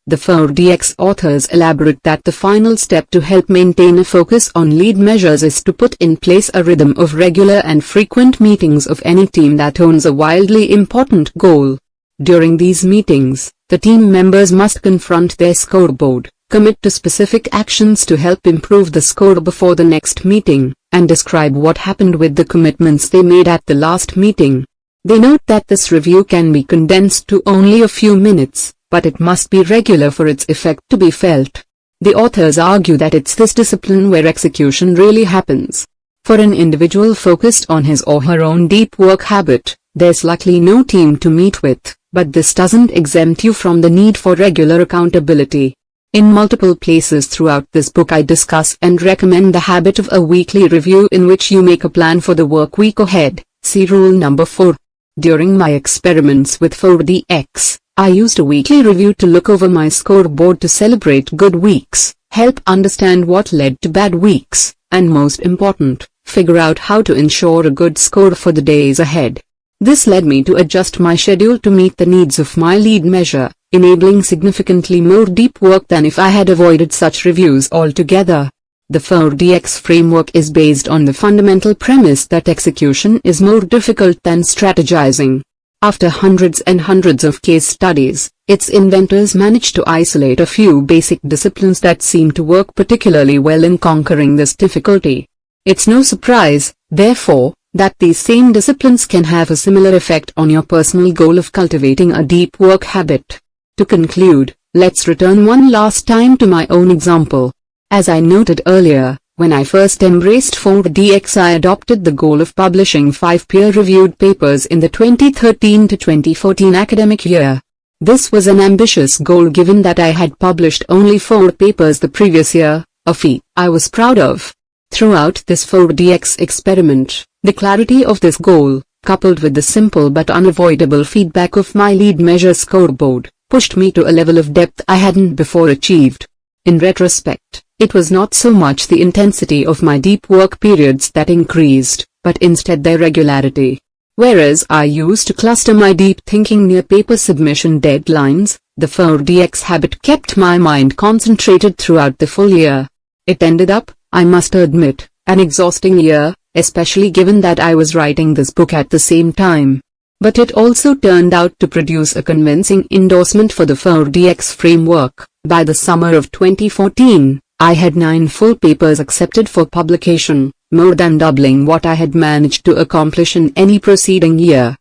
The 4DX authors elaborate that the final step to help maintain a focus on lead measures is to put in place a rhythm of regular and frequent meetings of any team that owns a wildly important goal. During these meetings, the team members must confront their scoreboard, commit to specific actions to help improve the score before the next meeting, and describe what happened with the commitments they made at the last meeting. They note that this review can be condensed to only a few minutes, but it must be regular for its effect to be felt. The authors argue that it's this discipline where execution really happens. For an individual focused on his or her own deep work habit, there's likely no team to meet with, but this doesn't exempt you from the need for regular accountability. In multiple places throughout this book I discuss and recommend the habit of a weekly review in which you make a plan for the work week ahead. See rule number 4. During my experiments with 4DX, I used a weekly review to look over my scoreboard to celebrate good weeks, help understand what led to bad weeks, and most important, figure out how to ensure a good score for the days ahead. This led me to adjust my schedule to meet the needs of my lead measure, enabling significantly more deep work than if I had avoided such reviews altogether. The 4DX framework is based on the fundamental premise that execution is more difficult than strategizing. After hundreds and hundreds of case studies, its inventors managed to isolate a few basic disciplines that seem to work particularly well in conquering this difficulty. It's no surprise, therefore, that these same disciplines can have a similar effect on your personal goal of cultivating a deep work habit. To conclude, let's return one last time to my own example. As I noted earlier, when I first embraced 4DX I adopted the goal of publishing 5 peer-reviewed papers in the 2013 to 2014 academic year. This was an ambitious goal given that I had published only 4 papers the previous year, a feat I was proud of. Throughout this 4DX experiment, the clarity of this goal, coupled with the simple but unavoidable feedback of my lead measure scoreboard, pushed me to a level of depth I hadn't before achieved. In retrospect, it was not so much the intensity of my deep work periods that increased, but instead their regularity. Whereas I used to cluster my deep thinking near paper submission deadlines, the 4DX habit kept my mind concentrated throughout the full year. It ended up, I must admit, an exhausting year, especially given that I was writing this book at the same time. But it also turned out to produce a convincing endorsement for the 4DX framework. By the summer of 2014, I had 9 full papers accepted for publication, more than doubling what I had managed to accomplish in any preceding year.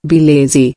Be lazy.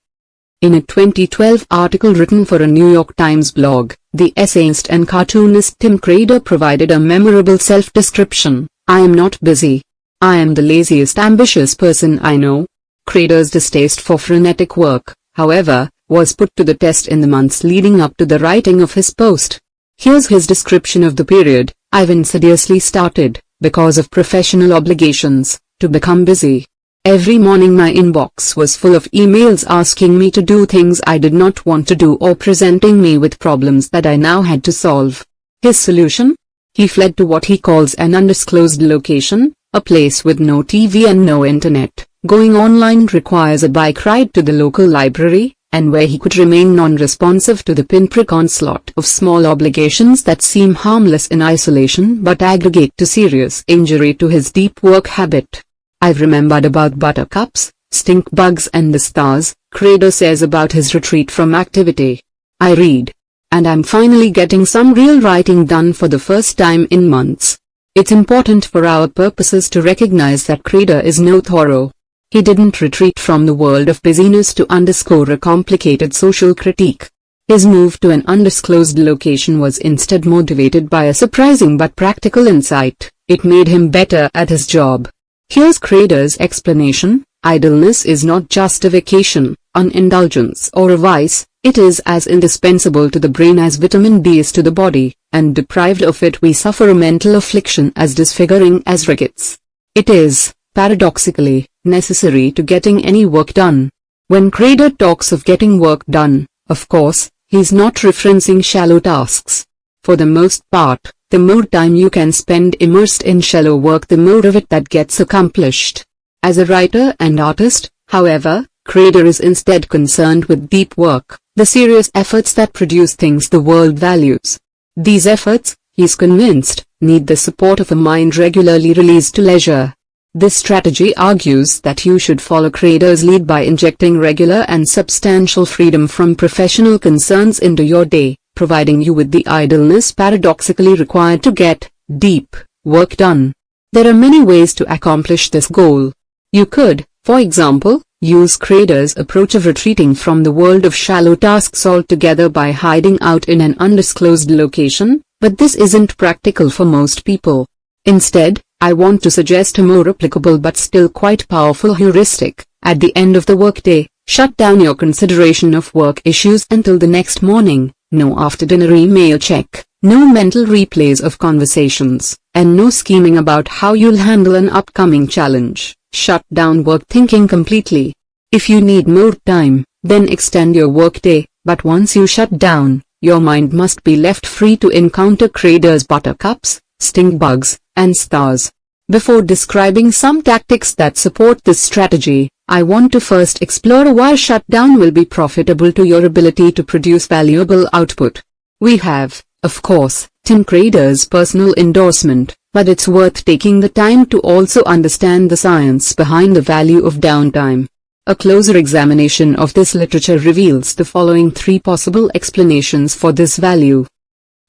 In a 2012 article written for a New York Times blog, the essayist and cartoonist Tim Crader provided a memorable self-description: "I am not busy. I am the laziest ambitious person I know." Crader's distaste for frenetic work, however, was put to the test in the months leading up to the writing of his post. Here's his description of the period: "I've insidiously started, because of professional obligations, to become busy. Every morning my inbox was full of emails asking me to do things I did not want to do or presenting me with problems that I now had to solve." His solution? He fled to what he calls an undisclosed location, a place with no TV and no internet. Going online requires a bike ride to the local library, and where he could remain non-responsive to the pinprick onslaught of small obligations that seem harmless in isolation but aggregate to serious injury to his deep work habit. "I've remembered about buttercups, stink bugs and the stars," Crader says about his retreat from activity. "I read. And I'm finally getting some real writing done for the first time in months." It's important for our purposes to recognize that Crader is no Thoreau. He didn't retreat from the world of busyness to underscore a complicated social critique. His move to an undisclosed location was instead motivated by a surprising but practical insight: it made him better at his job. Here's Crader's explanation: "Idleness is not just a vacation, an indulgence or a vice, it is as indispensable to the brain as vitamin D is to the body, and deprived of it we suffer a mental affliction as disfiguring as rickets. It is, paradoxically, necessary to getting any work done." When Crader talks of getting work done, of course, he's not referencing shallow tasks. For the most part, the more time you can spend immersed in shallow work, the more of it that gets accomplished. As a writer and artist, however, Crader is instead concerned with deep work, the serious efforts that produce things the world values. These efforts, he's convinced, need the support of a mind regularly released to leisure. This strategy argues that you should follow Crader's lead by injecting regular and substantial freedom from professional concerns into your day, providing you with the idleness paradoxically required to get deep work done. There are many ways to accomplish this goal. You could, for example, use Crader's approach of retreating from the world of shallow tasks altogether by hiding out in an undisclosed location, but this isn't practical for most people. Instead, I want to suggest a more applicable but still quite powerful heuristic. At the end of the workday, shut down your consideration of work issues until the next morning. No after-dinner email check, no mental replays of conversations, and no scheming about how you'll handle an upcoming challenge. Shut down work thinking completely. If you need more time, then extend your workday, but once you shut down, your mind must be left free to encounter Crader's buttercups, stink bugs, and stars. Before describing some tactics that support this strategy, I want to first explore why shutdown will be profitable to your ability to produce valuable output. We have, of course, Tim Crader's personal endorsement, but it's worth taking the time to also understand the science behind the value of downtime. A closer examination of this literature reveals the following 3 possible explanations for this value.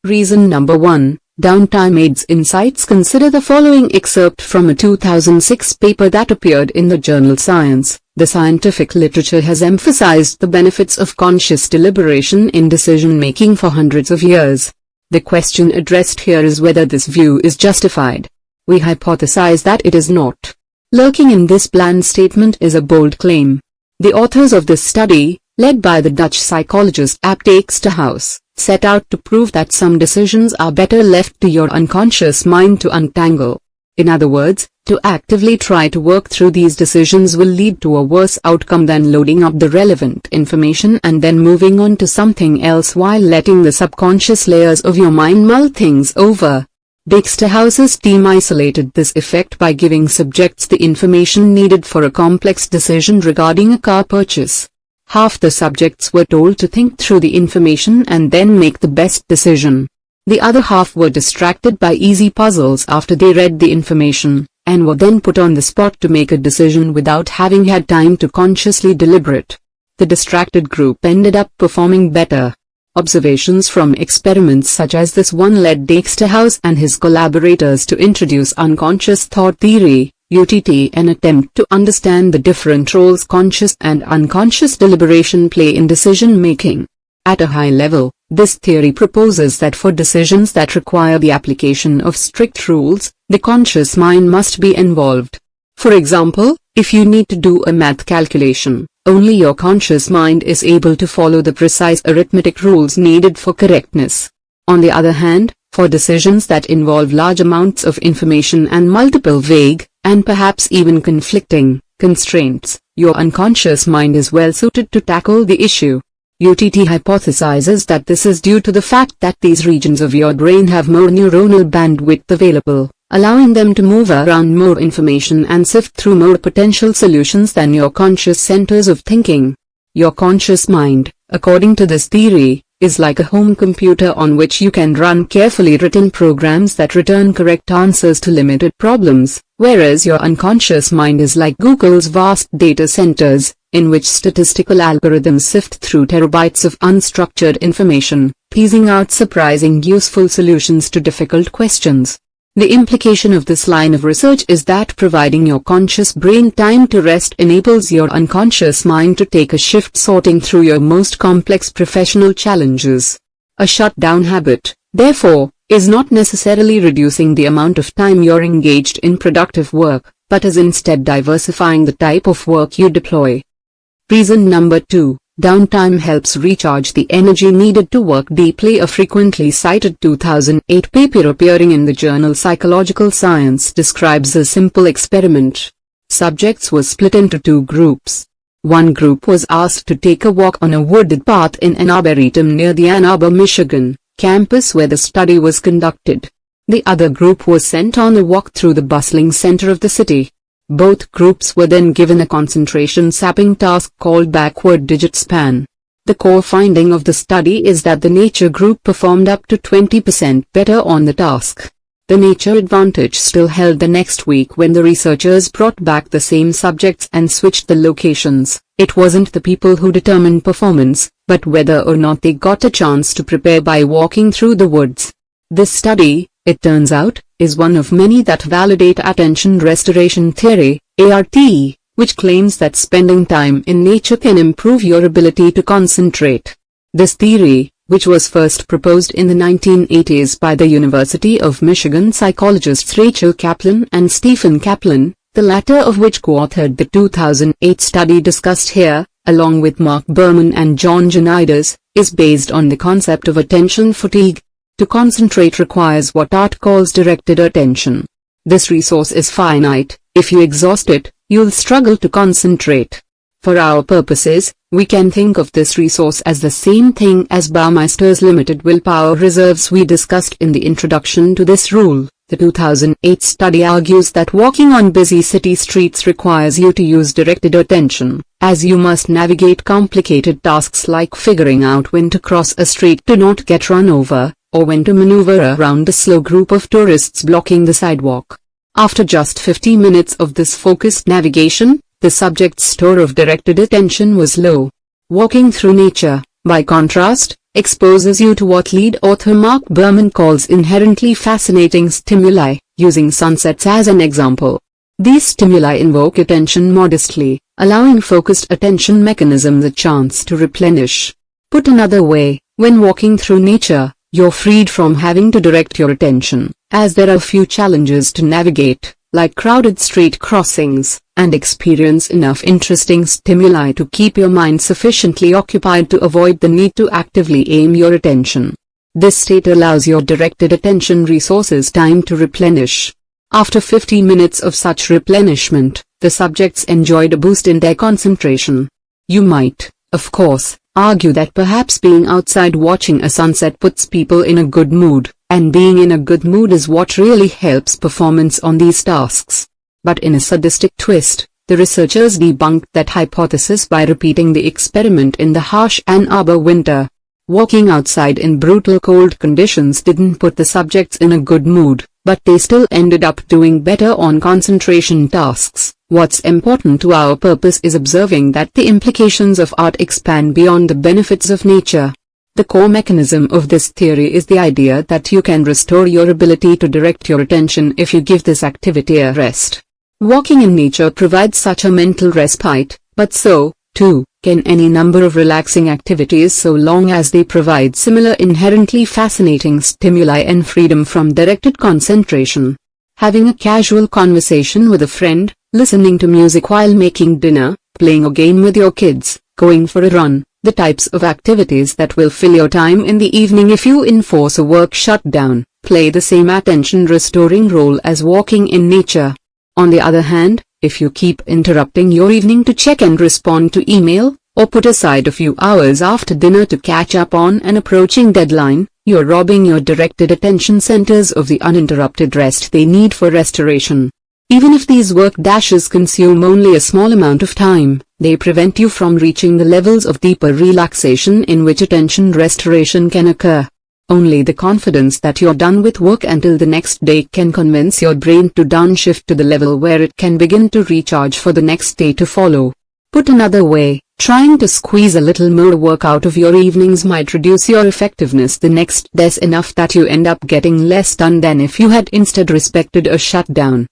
Reason number 1. Downtime aids insights. Consider the following excerpt from a 2006 paper that appeared in the journal Science. The scientific literature has emphasized the benefits of conscious deliberation in decision-making for hundreds of years. The question addressed here is whether this view is justified. We hypothesize that it is not. Lurking in this bland statement is a bold claim. The authors of this study, led by the Dutch psychologist Ab Dijksterhuis, set out to prove that some decisions are better left to your unconscious mind to untangle. In other words, to actively try to work through these decisions will lead to a worse outcome than loading up the relevant information and then moving on to something else while letting the subconscious layers of your mind mull things over. Dijksterhuis's team isolated this effect by giving subjects the information needed for a complex decision regarding a car purchase. Half the subjects were told to think through the information and then make the best decision. The other half were distracted by easy puzzles after they read the information, and were then put on the spot to make a decision without having had time to consciously deliberate. The distracted group ended up performing better. Observations from experiments such as this one led Dijksterhuis and his collaborators to introduce unconscious thought theory, UTT, an attempt to understand the different roles conscious and unconscious deliberation play in decision-making. At a high level, this theory proposes that for decisions that require the application of strict rules, the conscious mind must be involved. For example, if you need to do a math calculation, only your conscious mind is able to follow the precise arithmetic rules needed for correctness. On the other hand, for decisions that involve large amounts of information and multiple vague, and perhaps even conflicting, constraints, your unconscious mind is well suited to tackle the issue. UTT hypothesizes that this is due to the fact that these regions of your brain have more neuronal bandwidth available, allowing them to move around more information and sift through more potential solutions than your conscious centers of thinking. Your conscious mind, according to this theory, is like a home computer on which you can run carefully written programs that return correct answers to limited problems, whereas your unconscious mind is like Google's vast data centers, in which statistical algorithms sift through terabytes of unstructured information, teasing out surprising useful solutions to difficult questions. The implication of this line of research is that providing your conscious brain time to rest enables your unconscious mind to take a shift sorting through your most complex professional challenges. A shutdown habit, therefore, is not necessarily reducing the amount of time you're engaged in productive work, but is instead diversifying the type of work you deploy. Reason number 2. Downtime helps recharge the energy needed to work deeply. A frequently cited 2008 paper appearing in the journal Psychological Science describes a simple experiment. Subjects were split into two groups. One group was asked to take a walk on a wooded path in an arboretum near the Ann Arbor, Michigan, campus where the study was conducted. The other group was sent on a walk through the bustling center of the city. Both groups were then given a concentration-sapping task called backward digit span. The core finding of the study is that the nature group performed up to 20% better on the task. The nature advantage still held the next week when the researchers brought back the same subjects and switched the locations. It wasn't the people who determined performance, but whether or not they got a chance to prepare by walking through the woods. This study, it turns out, is one of many that validate attention restoration theory, ART, which claims that spending time in nature can improve your ability to concentrate. This theory, which was first proposed in the 1980s by the University of Michigan psychologists Rachel Kaplan and Stephen Kaplan, the latter of which co-authored the 2008 study discussed here, along with Mark Berman and John Janides, is based on the concept of attention fatigue. To concentrate requires what Art calls directed attention. This resource is finite. If you exhaust it, you'll struggle to concentrate. For our purposes, we can think of this resource as the same thing as Baumeister's limited willpower reserves we discussed in the introduction to this rule. The 2008 study argues that walking on busy city streets requires you to use directed attention, as you must navigate complicated tasks like figuring out when to cross a street to not get run over, or when to maneuver around a slow group of tourists blocking the sidewalk. After just 50 minutes of this focused navigation, the subject's store of directed attention was low. Walking through nature, by contrast, exposes you to what lead author Mark Berman calls inherently fascinating stimuli, using sunsets as an example. These stimuli invoke attention modestly, allowing focused attention mechanisms a chance to replenish. Put another way, when walking through nature, you're freed from having to direct your attention, as there are few challenges to navigate, like crowded street crossings, and experience enough interesting stimuli to keep your mind sufficiently occupied to avoid the need to actively aim your attention. This state allows your directed attention resources time to replenish. After 50 minutes of such replenishment, the subjects enjoyed a boost in their concentration. You might, of course, argue that perhaps being outside watching a sunset puts people in a good mood, and being in a good mood is what really helps performance on these tasks. But in a sadistic twist, the researchers debunked that hypothesis by repeating the experiment in the harsh Ann Arbor winter. Walking outside in brutal cold conditions didn't put the subjects in a good mood, but they still ended up doing better on concentration tasks. What's important to our purpose is observing that the implications of art expand beyond the benefits of nature. The core mechanism of this theory is the idea that you can restore your ability to direct your attention if you give this activity a rest. Walking in nature provides such a mental respite, but so, too, can any number of relaxing activities so long as they provide similar inherently fascinating stimuli and freedom from directed concentration. Having a casual conversation with a friend, listening to music while making dinner, playing a game with your kids, going for a run, the types of activities that will fill your time in the evening if you enforce a work shutdown, play the same attention-restoring role as walking in nature. On the other hand, if you keep interrupting your evening to check and respond to email, or put aside a few hours after dinner to catch up on an approaching deadline, you're robbing your directed attention centers of the uninterrupted rest they need for restoration. Even if these work dashes consume only a small amount of time, they prevent you from reaching the levels of deeper relaxation in which attention restoration can occur. Only the confidence that you're done with work until the next day can convince your brain to downshift to the level where it can begin to recharge for the next day to follow. Put another way, trying to squeeze a little more work out of your evenings might reduce your effectiveness the next day enough that you end up getting less done than if you had instead respected a shutdown.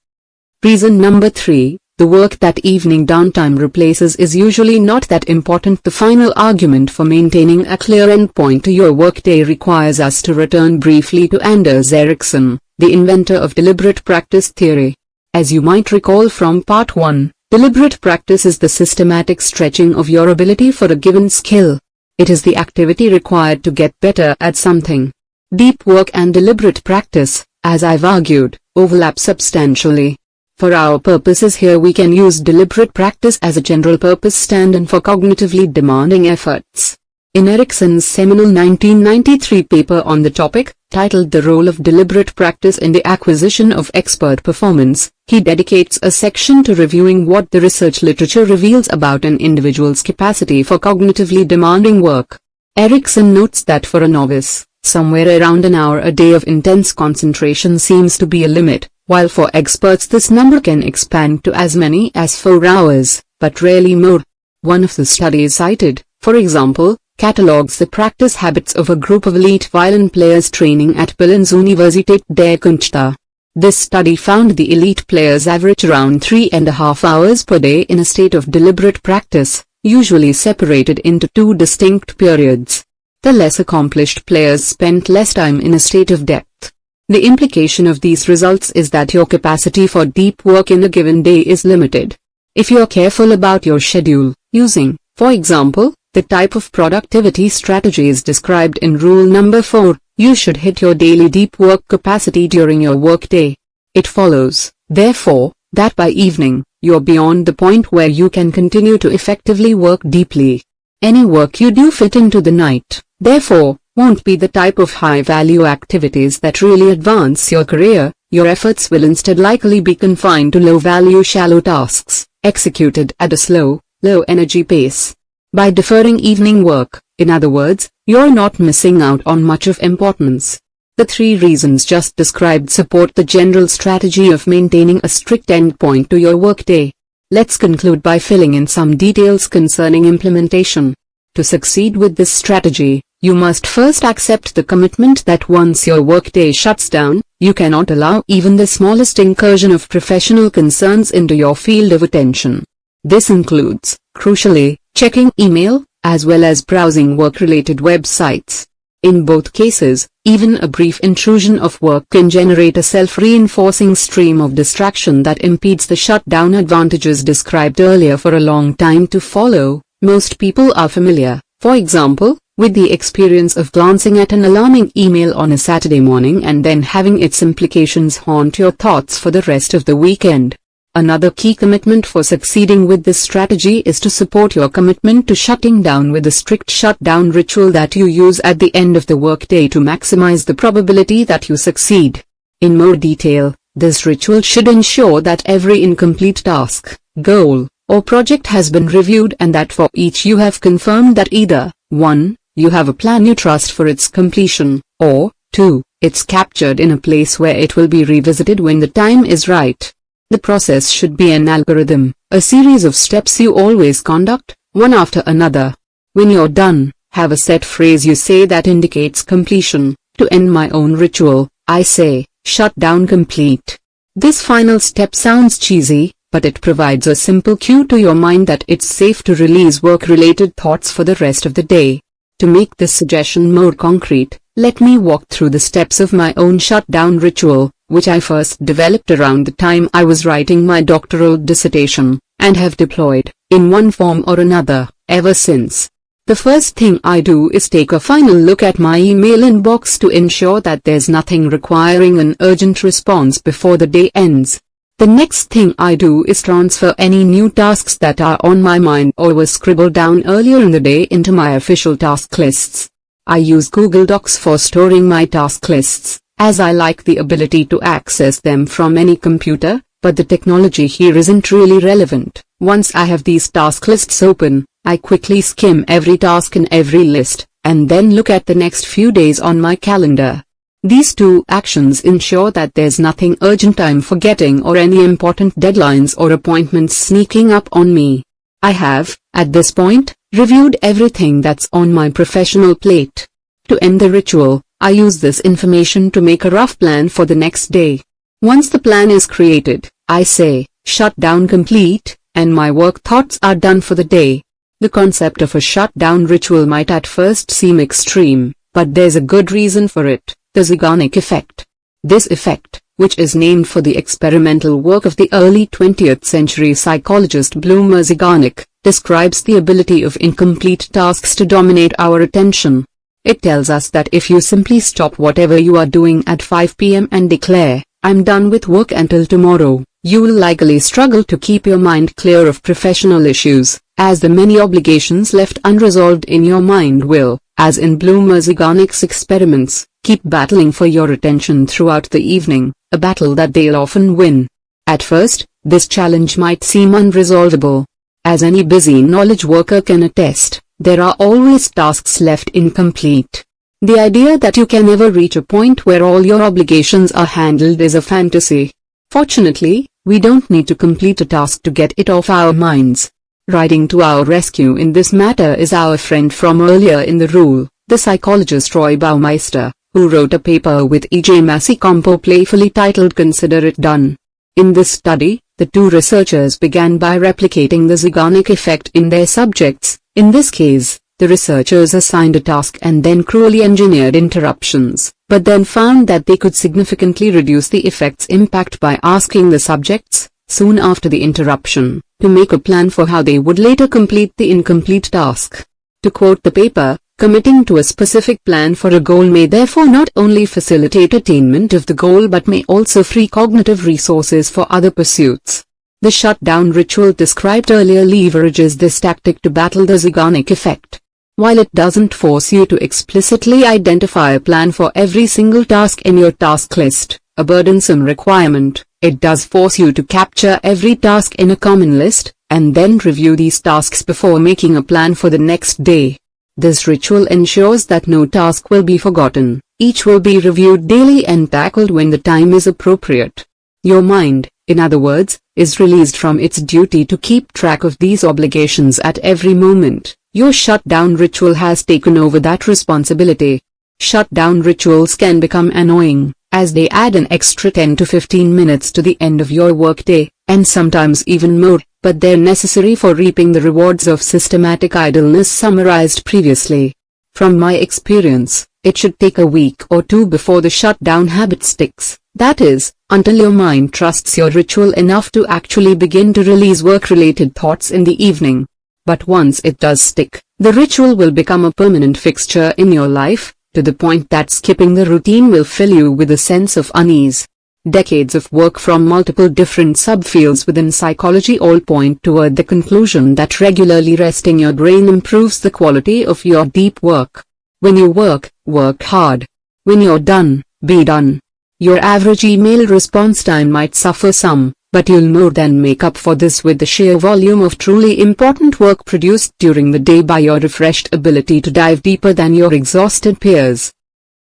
Reason number 3. The work that evening downtime replaces is usually not that important. The final argument for maintaining a clear endpoint to your workday requires us to return briefly to Anders Ericsson, the inventor of deliberate practice theory. As you might recall from part 1, deliberate practice is the systematic stretching of your ability for a given skill. It is the activity required to get better at something. Deep work and deliberate practice, as I've argued, overlap substantially. For our purposes here we can use deliberate practice as a general-purpose stand-in for cognitively demanding efforts. In Ericsson's seminal 1993 paper on the topic, titled The Role of Deliberate Practice in the Acquisition of Expert Performance, he dedicates a section to reviewing what the research literature reveals about an individual's capacity for cognitively demanding work. Ericsson notes that for a novice, somewhere around an hour a day of intense concentration seems to be a limit, while for experts this number can expand to as many as 4 hours, but rarely more. One of the studies cited, for example, catalogues the practice habits of a group of elite violin players training at Berlin's Universität der Künste. This study found the elite players average around 3.5 hours per day in a state of deliberate practice, usually separated into 2 distinct periods. The less accomplished players spent less time in a state of depth. The implication of these results is that your capacity for deep work in a given day is limited. If you're careful about your schedule, using, for example, the type of productivity strategies described in rule number 4, you should hit your daily deep work capacity during your workday. It follows, therefore, that by evening, you're beyond the point where you can continue to effectively work deeply. Any work you do fit into the night, therefore, won't be the type of high-value activities that really advance your career. Your efforts will instead likely be confined to low-value shallow tasks, executed at a slow, low-energy pace. By deferring evening work, in other words, you're not missing out on much of importance. The 3 reasons just described support the general strategy of maintaining a strict endpoint to your workday. Let's conclude by filling in some details concerning implementation. To succeed with this strategy, you must first accept the commitment that once your workday shuts down, you cannot allow even the smallest incursion of professional concerns into your field of attention. This includes, crucially, checking email, as well as browsing work-related websites. In both cases, even a brief intrusion of work can generate a self-reinforcing stream of distraction that impedes the shutdown advantages described earlier for a long time to follow. Most people are familiar, for example, with the experience of glancing at an alarming email on a Saturday morning and then having its implications haunt your thoughts for the rest of the weekend. Another key commitment for succeeding with this strategy is to support your commitment to shutting down with a strict shutdown ritual that you use at the end of the workday to maximize the probability that you succeed. In more detail, this ritual should ensure that every incomplete task, goal, or project has been reviewed and that for each you have confirmed that either 1. You have a plan you trust for its completion, or 2. It's captured in a place where it will be revisited when the time is right. The process should be an algorithm, a series of steps you always conduct, one after another. When you're done, have a set phrase you say that indicates completion. To end my own ritual, I say, shut down complete. This final step sounds cheesy, but it provides a simple cue to your mind that it's safe to release work-related thoughts for the rest of the day. To make this suggestion more concrete, let me walk through the steps of my own shutdown ritual, which I first developed around the time I was writing my doctoral dissertation, and have deployed, in one form or another, ever since. The first thing I do is take a final look at my email inbox to ensure that there's nothing requiring an urgent response before the day ends. The next thing I do is transfer any new tasks that are on my mind or were scribbled down earlier in the day into my official task lists. I use Google Docs for storing my task lists, as I like the ability to access them from any computer, but the technology here isn't really relevant. Once I have these task lists open, I quickly skim every task in every list, and then look at the next few days on my calendar. These two actions ensure that there's nothing urgent I'm forgetting or any important deadlines or appointments sneaking up on me. I have, at this point, reviewed everything that's on my professional plate. To end the ritual, I use this information to make a rough plan for the next day. Once the plan is created, I say, shutdown complete, and my work thoughts are done for the day. The concept of a shutdown ritual might at first seem extreme, but there's a good reason for it. The Zeigarnik effect. This effect, which is named for the experimental work of the early 20th century psychologist Bloomer Zeigarnik, describes the ability of incomplete tasks to dominate our attention. It tells us that if you simply stop whatever you are doing at 5 p.m. and declare, "I'm done with work until tomorrow," you will likely struggle to keep your mind clear of professional issues, as the many obligations left unresolved in your mind will, as in Bloomer Zeigarnik's experiments, keep battling for your attention throughout the evening, a battle that they'll often win. At first, this challenge might seem unresolvable. As any busy knowledge worker can attest, there are always tasks left incomplete. The idea that you can ever reach a point where all your obligations are handled is a fantasy. Fortunately, we don't need to complete a task to get it off our minds. Riding to our rescue in this matter is our friend from earlier in the rule, the psychologist Roy Baumeister, who wrote a paper with E.J. Massey-Campo playfully titled "Consider It Done." In this study, the two researchers began by replicating the Zeigarnik effect in their subjects. In this case, the researchers assigned a task and then cruelly engineered interruptions, but then found that they could significantly reduce the effect's impact by asking the subjects, soon after the interruption, to make a plan for how they would later complete the incomplete task. To quote the paper, committing to a specific plan for a goal may therefore not only facilitate attainment of the goal but may also free cognitive resources for other pursuits. The shutdown ritual described earlier leverages this tactic to battle the Zeigarnik effect. While it doesn't force you to explicitly identify a plan for every single task in your task list, a burdensome requirement, it does force you to capture every task in a common list, and then review these tasks before making a plan for the next day. This ritual ensures that no task will be forgotten, each will be reviewed daily and tackled when the time is appropriate. Your mind, in other words, is released from its duty to keep track of these obligations at every moment. Your shutdown ritual has taken over that responsibility. Shutdown rituals can become annoying, as they add an extra 10 to 15 minutes to the end of your workday, and sometimes even more, but they're necessary for reaping the rewards of systematic idleness summarized previously. From my experience, it should take a week or two before the shutdown habit sticks, that is, until your mind trusts your ritual enough to actually begin to release work-related thoughts in the evening. But once it does stick, the ritual will become a permanent fixture in your life, to the point that skipping the routine will fill you with a sense of unease. Decades of work from multiple different subfields within psychology all point toward the conclusion that regularly resting your brain improves the quality of your deep work. When you work, work hard. When you're done, be done. Your average email response time might suffer some, but you'll more than make up for this with the sheer volume of truly important work produced during the day by your refreshed ability to dive deeper than your exhausted peers.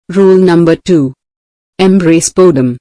Rule number 2. Embrace boredom.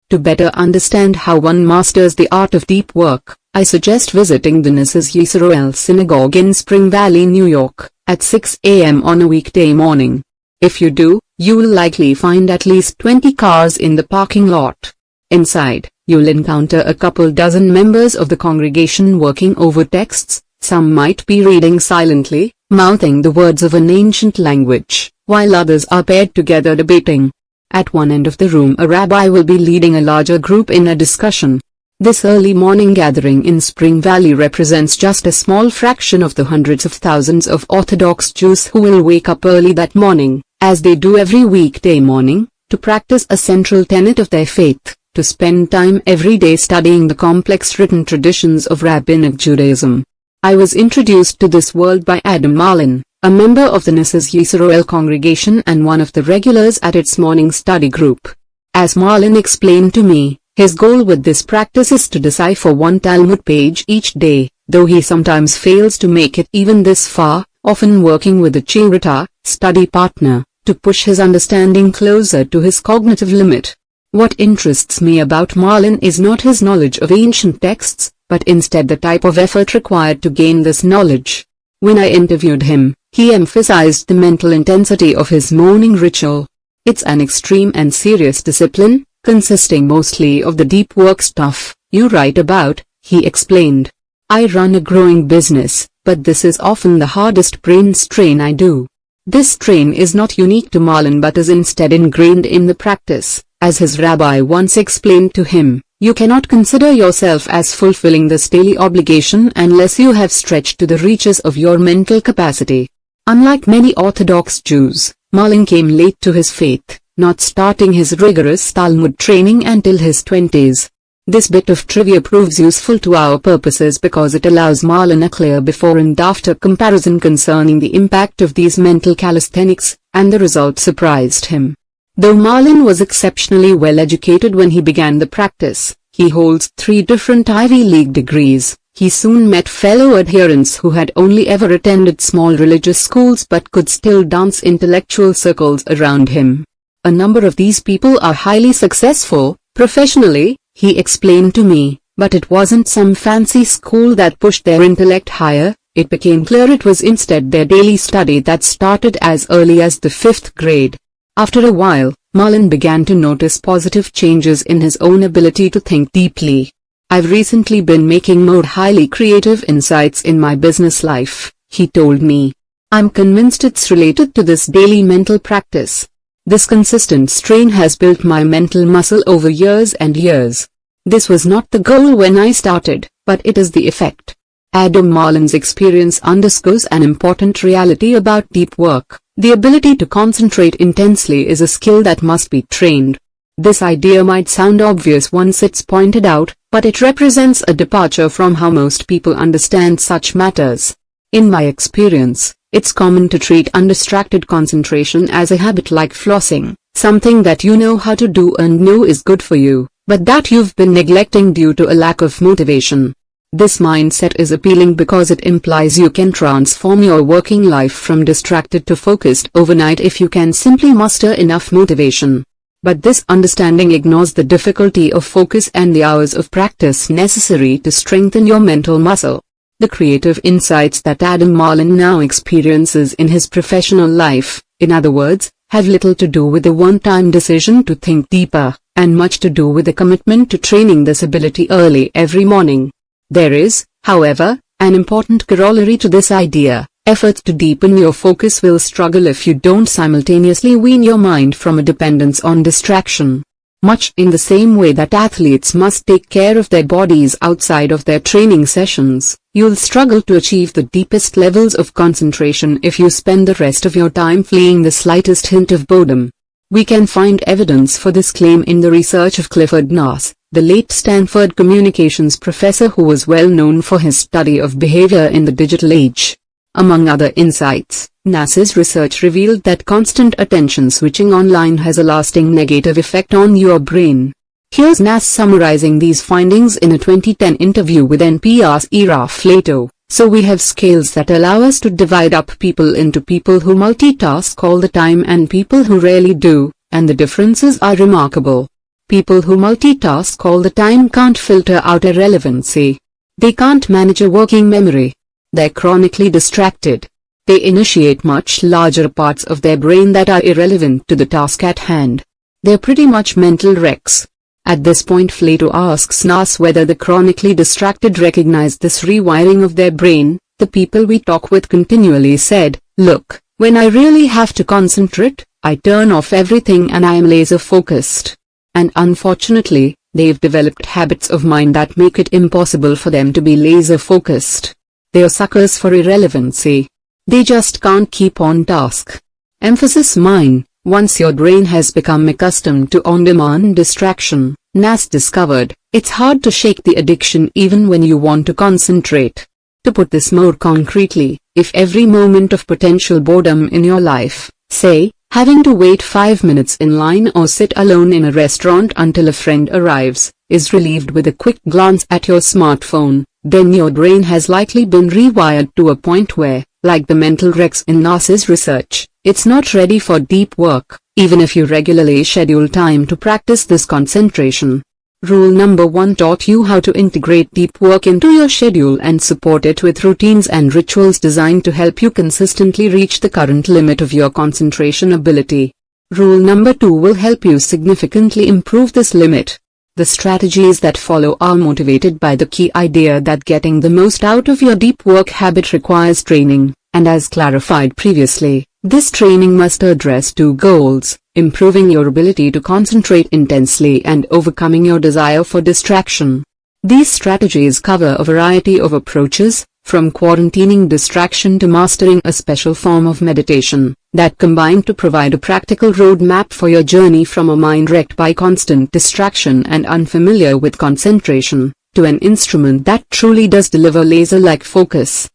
To better understand how one masters the art of deep work, I suggest visiting the Mrs. Yisrael Synagogue in Spring Valley, New York, at 6 a.m. on a weekday morning. If you do, you will likely find at least 20 cars in the parking lot. Inside, you'll encounter a couple dozen members of the congregation working over texts. Some might be reading silently, mouthing the words of an ancient language, while others are paired together debating. At one end of the room a rabbi will be leading a larger group in a discussion. This early morning gathering in Spring Valley represents just a small fraction of the hundreds of thousands of Orthodox Jews who will wake up early that morning, as they do every weekday morning, to practice a central tenet of their faith, to spend time every day studying the complex written traditions of Rabbinic Judaism. I was introduced to this world by Adam Marlin, a member of the Knesset Yisroel congregation and one of the regulars at its morning study group. As Marlin explained to me, his goal with this practice is to decipher one Talmud page each day, though he sometimes fails to make it even this far, often working with a Cherita, study partner, to push his understanding closer to his cognitive limit. What interests me about Marlin is not his knowledge of ancient texts, but instead the type of effort required to gain this knowledge. When I interviewed him, he emphasized the mental intensity of his morning ritual. It's an extreme and serious discipline, consisting mostly of the deep work stuff you write about, he explained. I run a growing business, but this is often the hardest brain strain I do. This strain is not unique to Marlin but is instead ingrained in the practice. As his rabbi once explained to him, you cannot consider yourself as fulfilling this daily obligation unless you have stretched to the reaches of your mental capacity. Unlike many Orthodox Jews, Marlin came late to his faith, not starting his rigorous Talmud training until his 20s. This bit of trivia proves useful to our purposes because it allows Marlin a clear before and after comparison concerning the impact of these mental calisthenics, and the result surprised him. Though Marlin was exceptionally well educated when he began the practice, he holds 3 different Ivy League degrees. He soon met fellow adherents who had only ever attended small religious schools but could still dance intellectual circles around him. A number of these people are highly successful, professionally, he explained to me, but it wasn't some fancy school that pushed their intellect higher. It became clear it was instead their daily study that started as early as the 5th grade. After a while, Marlin began to notice positive changes in his own ability to think deeply. I've recently been making more highly creative insights in my business life, he told me. I'm convinced it's related to this daily mental practice. This consistent strain has built my mental muscle over years and years. This was not the goal when I started, but it is the effect. Adam Marlin's experience underscores an important reality about deep work. The ability to concentrate intensely is a skill that must be trained. This idea might sound obvious once it's pointed out, but it represents a departure from how most people understand such matters. In my experience, it's common to treat undistracted concentration as a habit like flossing, something that you know how to do and know is good for you, but that you've been neglecting due to a lack of motivation. This mindset is appealing because it implies you can transform your working life from distracted to focused overnight if you can simply muster enough motivation. But this understanding ignores the difficulty of focus and the hours of practice necessary to strengthen your mental muscle. The creative insights that Adam Marlin now experiences in his professional life, in other words, have little to do with a one-time decision to think deeper, and much to do with a commitment to training this ability early every morning. There is, however, an important corollary to this idea. Efforts to deepen your focus will struggle if you don't simultaneously wean your mind from a dependence on distraction. Much in the same way that athletes must take care of their bodies outside of their training sessions, you'll struggle to achieve the deepest levels of concentration if you spend the rest of your time fleeing the slightest hint of boredom. We can find evidence for this claim in the research of Clifford Nass, the late Stanford communications professor who was well known for his study of behavior in the digital age. Among other insights, Nass's research revealed that constant attention switching online has a lasting negative effect on your brain. Here's Nass summarizing these findings in a 2010 interview with NPR's Ira Flato. So we have scales that allow us to divide up people into people who multitask all the time and people who rarely do, and the differences are remarkable. People who multitask all the time can't filter out irrelevancy. They can't manage a working memory. They're chronically distracted. They initiate much larger parts of their brain that are irrelevant to the task at hand. They're pretty much mental wrecks. At this point Plato asks us whether the chronically distracted recognize this rewiring of their brain. The people we talk with continually said, "Look, when I really have to concentrate, I turn off everything and I am laser focused." And unfortunately, they've developed habits of mind that make it impossible for them to be laser focused. They are suckers for irrelevancy. They just can't keep on task. Emphasis mine. Once your brain has become accustomed to on-demand distraction, Nas discovered, it's hard to shake the addiction even when you want to concentrate. To put this more concretely, if every moment of potential boredom in your life, say, having to wait 5 minutes in line or sit alone in a restaurant until a friend arrives, is relieved with a quick glance at your smartphone, then your brain has likely been rewired to a point where, like the mental wrecks in Nas's research, it's not ready for deep work, even if you regularly schedule time to practice this concentration. Rule number 1 taught you how to integrate deep work into your schedule and support it with routines and rituals designed to help you consistently reach the current limit of your concentration ability. Rule number 2 will help you significantly improve this limit. The strategies that follow are motivated by the key idea that getting the most out of your deep work habit requires training, and as clarified previously, this training must address 2 goals: improving your ability to concentrate intensely and overcoming your desire for distraction. These strategies cover a variety of approaches, from quarantining distraction to mastering a special form of meditation, that combine to provide a practical roadmap for your journey from a mind wrecked by constant distraction and unfamiliar with concentration, to an instrument that truly does deliver laser-like focus.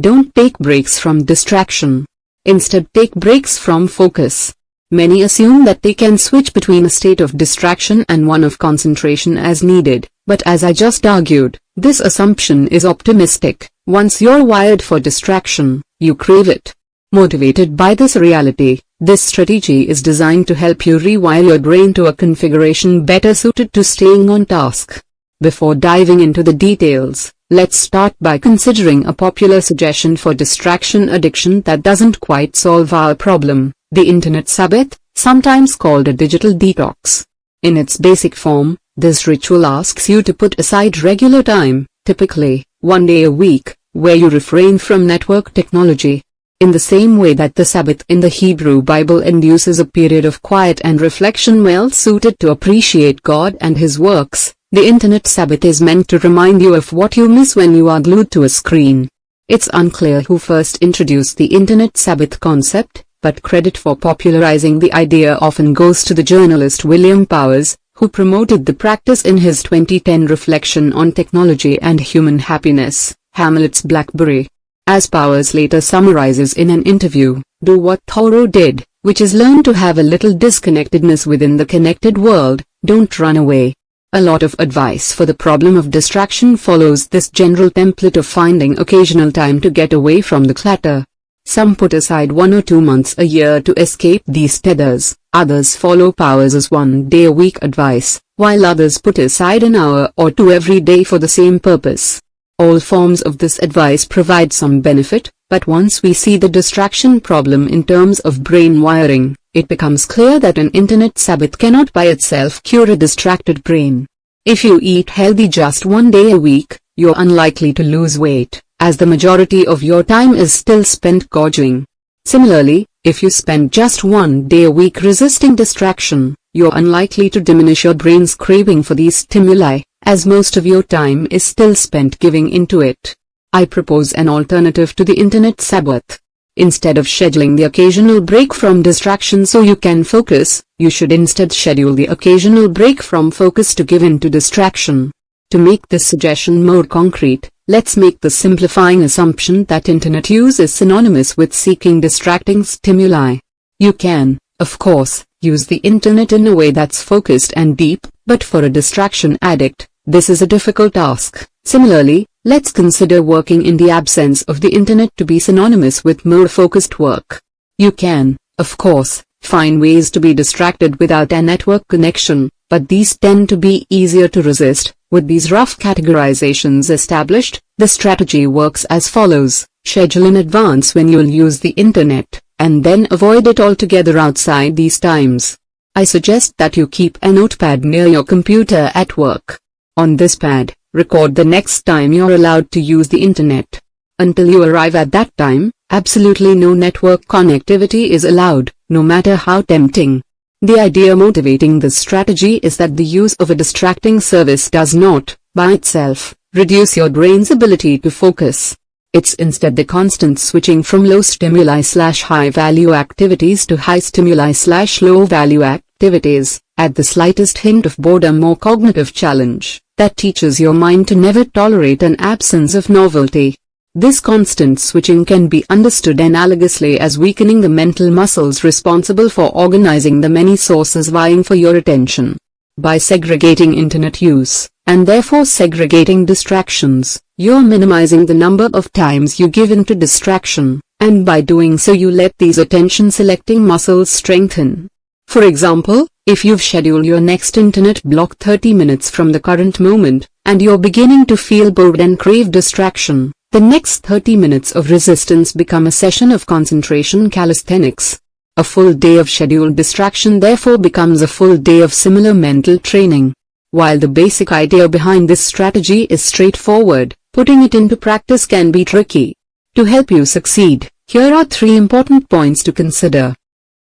Don't take breaks from distraction. Instead, take breaks from focus. Many assume that they can switch between a state of distraction and one of concentration as needed, but as I just argued, this assumption is optimistic. Once you're wired for distraction, you crave it. Motivated by this reality, this strategy is designed to help you rewire your brain to a configuration better suited to staying on task. Before diving into the details, let's start by considering a popular suggestion for distraction addiction that doesn't quite solve our problem: the Internet Sabbath, sometimes called a digital detox. In its basic form, this ritual asks you to put aside regular time, typically 1 day a week, where you refrain from network technology. In the same way that the Sabbath in the Hebrew Bible induces a period of quiet and reflection well suited to appreciate God and His works, the Internet Sabbath is meant to remind you of what you miss when you are glued to a screen. It's unclear who first introduced the Internet Sabbath concept, but credit for popularizing the idea often goes to the journalist William Powers, who promoted the practice in his 2010 reflection on technology and human happiness, Hamlet's Blackberry. As Powers later summarizes in an interview, do what Thoreau did, which is learn to have a little disconnectedness within the connected world, don't run away. A lot of advice for the problem of distraction follows this general template of finding occasional time to get away from the clatter. Some put aside 1 or 2 months a year to escape these tethers, others follow Powers' 1 day a week advice, while others put aside an hour or 2 every day for the same purpose. All forms of this advice provide some benefit, but once we see the distraction problem in terms of brain wiring, it becomes clear that an Internet Sabbath cannot by itself cure a distracted brain. If you eat healthy just 1 day a week, you're unlikely to lose weight, as the majority of your time is still spent gorging. Similarly, if you spend just 1 day a week resisting distraction, you're unlikely to diminish your brain's craving for these stimuli, as most of your time is still spent giving into it. I propose an alternative to the Internet Sabbath. Instead of scheduling the occasional break from distraction so you can focus, you should instead schedule the occasional break from focus to give in to distraction. To make this suggestion more concrete, let's make the simplifying assumption that Internet use is synonymous with seeking distracting stimuli. You can, of course, use the Internet in a way that's focused and deep, but for a distraction addict, this is a difficult task. Similarly, let's consider working in the absence of the Internet to be synonymous with more focused work. You can, of course, find ways to be distracted without a network connection, but these tend to be easier to resist. With these rough categorizations established, the strategy works as follows: schedule in advance when you'll use the Internet, and then avoid it altogether outside these times. I suggest that you keep a notepad near your computer at work. On this pad, record the next time you're allowed to use the internet. Until you arrive at that time, absolutely no network connectivity is allowed, no matter how tempting. The idea motivating this strategy is that the use of a distracting service does not, by itself, reduce your brain's ability to focus. It's instead the constant switching from low stimuli/high value activities to high stimuli/low value activities, at the slightest hint of boredom or cognitive challenge, that teaches your mind to never tolerate an absence of novelty. This constant switching can be understood analogously as weakening the mental muscles responsible for organizing the many sources vying for your attention. By segregating internet use, and therefore segregating distractions, you're minimizing the number of times you give in to distraction, and by doing so you let these attention-selecting muscles strengthen. For example, if you've scheduled your next internet block 30 minutes from the current moment, and you're beginning to feel bored and crave distraction, the next 30 minutes of resistance become a session of concentration calisthenics. A full day of scheduled distraction therefore becomes a full day of similar mental training. While the basic idea behind this strategy is straightforward, putting it into practice can be tricky. To help you succeed, here are 3 important points to consider.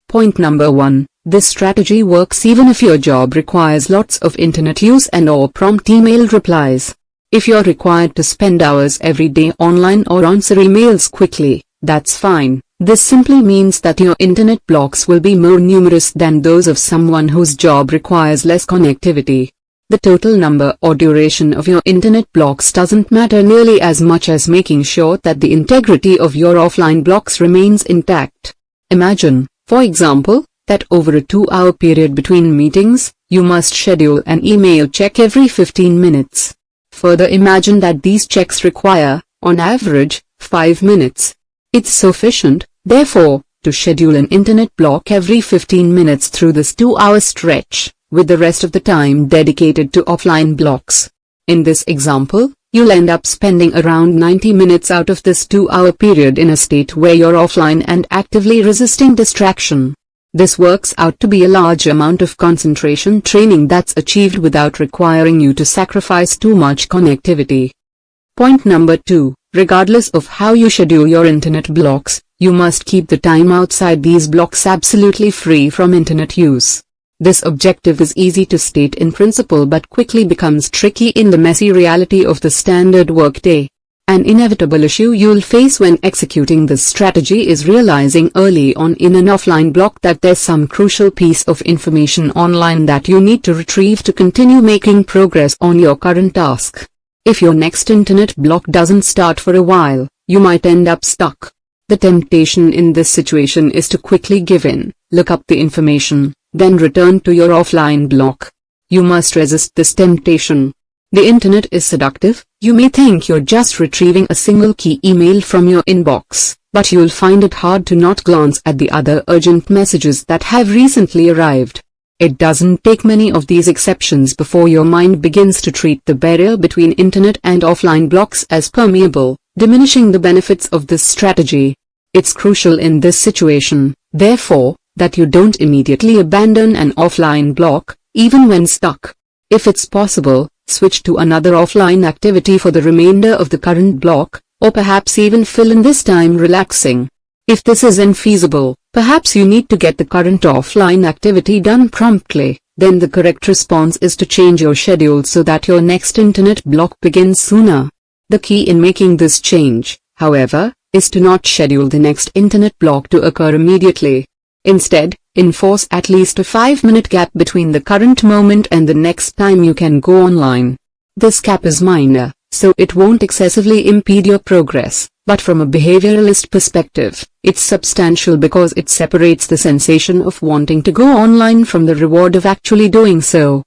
Point number 1. This strategy works even if your job requires lots of internet use and/or prompt email replies. If you're required to spend hours every day online or answer emails quickly, that's fine. This simply means that your internet blocks will be more numerous than those of someone whose job requires less connectivity. The total number or duration of your internet blocks doesn't matter nearly as much as making sure that the integrity of your offline blocks remains intact. Imagine, for example, that over a 2-hour period between meetings, you must schedule an email check every 15 minutes. Further, imagine that these checks require, on average, 5 minutes. It's sufficient, therefore, to schedule an internet block every 15 minutes through this 2-hour stretch, with the rest of the time dedicated to offline blocks. In this example, you'll end up spending around 90 minutes out of this 2-hour period in a state where you're offline and actively resisting distraction. This works out to be a large amount of concentration training that's achieved without requiring you to sacrifice too much connectivity. Point number 2. Regardless of how you schedule your internet blocks, you must keep the time outside these blocks absolutely free from internet use. This objective is easy to state in principle but quickly becomes tricky in the messy reality of the standard workday. An inevitable issue you'll face when executing this strategy is realizing early on in an offline block that there's some crucial piece of information online that you need to retrieve to continue making progress on your current task. If your next internet block doesn't start for a while, you might end up stuck. The temptation in this situation is to quickly give in, look up the information, then return to your offline block. You must resist this temptation. The internet is seductive. You may think you're just retrieving a single key email from your inbox, but you'll find it hard to not glance at the other urgent messages that have recently arrived. It doesn't take many of these exceptions before your mind begins to treat the barrier between internet and offline blocks as permeable, diminishing the benefits of this strategy. It's crucial in this situation, therefore, that you don't immediately abandon an offline block, even when stuck. If it's possible, switch to another offline activity for the remainder of the current block, or perhaps even fill in this time relaxing. If this is infeasible, perhaps you need to get the current offline activity done promptly, then the correct response is to change your schedule so that your next internet block begins sooner. The key in making this change, however, is to not schedule the next internet block to occur immediately. Instead, enforce at least a 5-minute gap between the current moment and the next time you can go online. This gap is minor, so it won't excessively impede your progress, but from a behavioralist perspective, it's substantial because it separates the sensation of wanting to go online from the reward of actually doing so.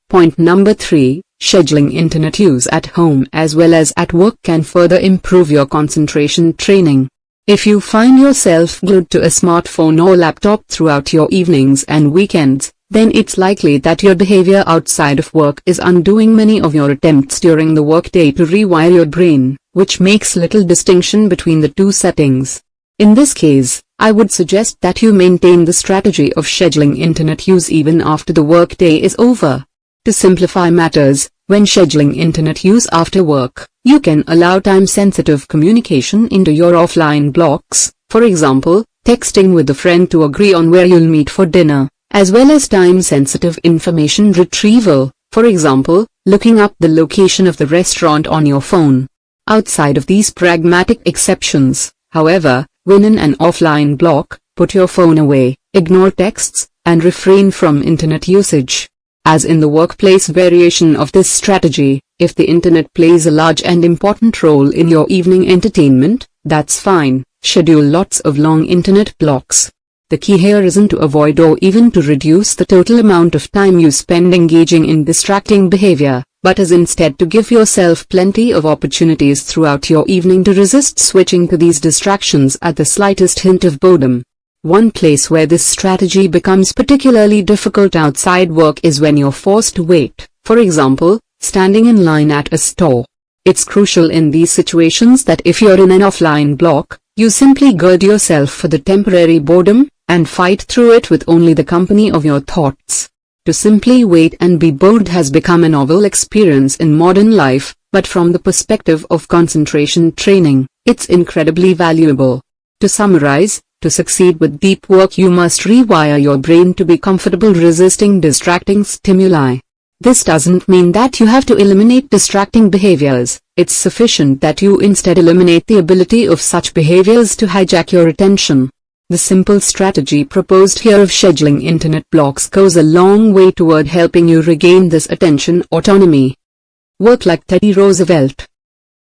Point number 3. Scheduling internet use at home as well as at work can further improve your concentration training. If you find yourself glued to a smartphone or laptop throughout your evenings and weekends, then it's likely that your behavior outside of work is undoing many of your attempts during the workday to rewire your brain, which makes little distinction between the two settings. In this case, I would suggest that you maintain the strategy of scheduling internet use even after the workday is over. To simplify matters, when scheduling internet use after work, you can allow time-sensitive communication into your offline blocks, for example, texting with a friend to agree on where you'll meet for dinner, as well as time-sensitive information retrieval, for example, looking up the location of the restaurant on your phone. Outside of these pragmatic exceptions, however, when in an offline block, put your phone away, ignore texts, and refrain from internet usage. As in the workplace variation of this strategy, if the internet plays a large and important role in your evening entertainment, that's fine. Schedule lots of long internet blocks. The key here isn't to avoid or even to reduce the total amount of time you spend engaging in distracting behavior, but is instead to give yourself plenty of opportunities throughout your evening to resist switching to these distractions at the slightest hint of boredom. One place where this strategy becomes particularly difficult outside work is when you're forced to wait, for example, standing in line at a store. It's crucial in these situations that if you're in an offline block, you simply gird yourself for the temporary boredom, and fight through it with only the company of your thoughts. To simply wait and be bored has become a novel experience in modern life, but from the perspective of concentration training, it's incredibly valuable. To summarize, to succeed with deep work you must rewire your brain to be comfortable resisting distracting stimuli. This doesn't mean that you have to eliminate distracting behaviors, it's sufficient that you instead eliminate the ability of such behaviors to hijack your attention. The simple strategy proposed here of scheduling internet blocks goes a long way toward helping you regain this attention autonomy. Work like Teddy Roosevelt.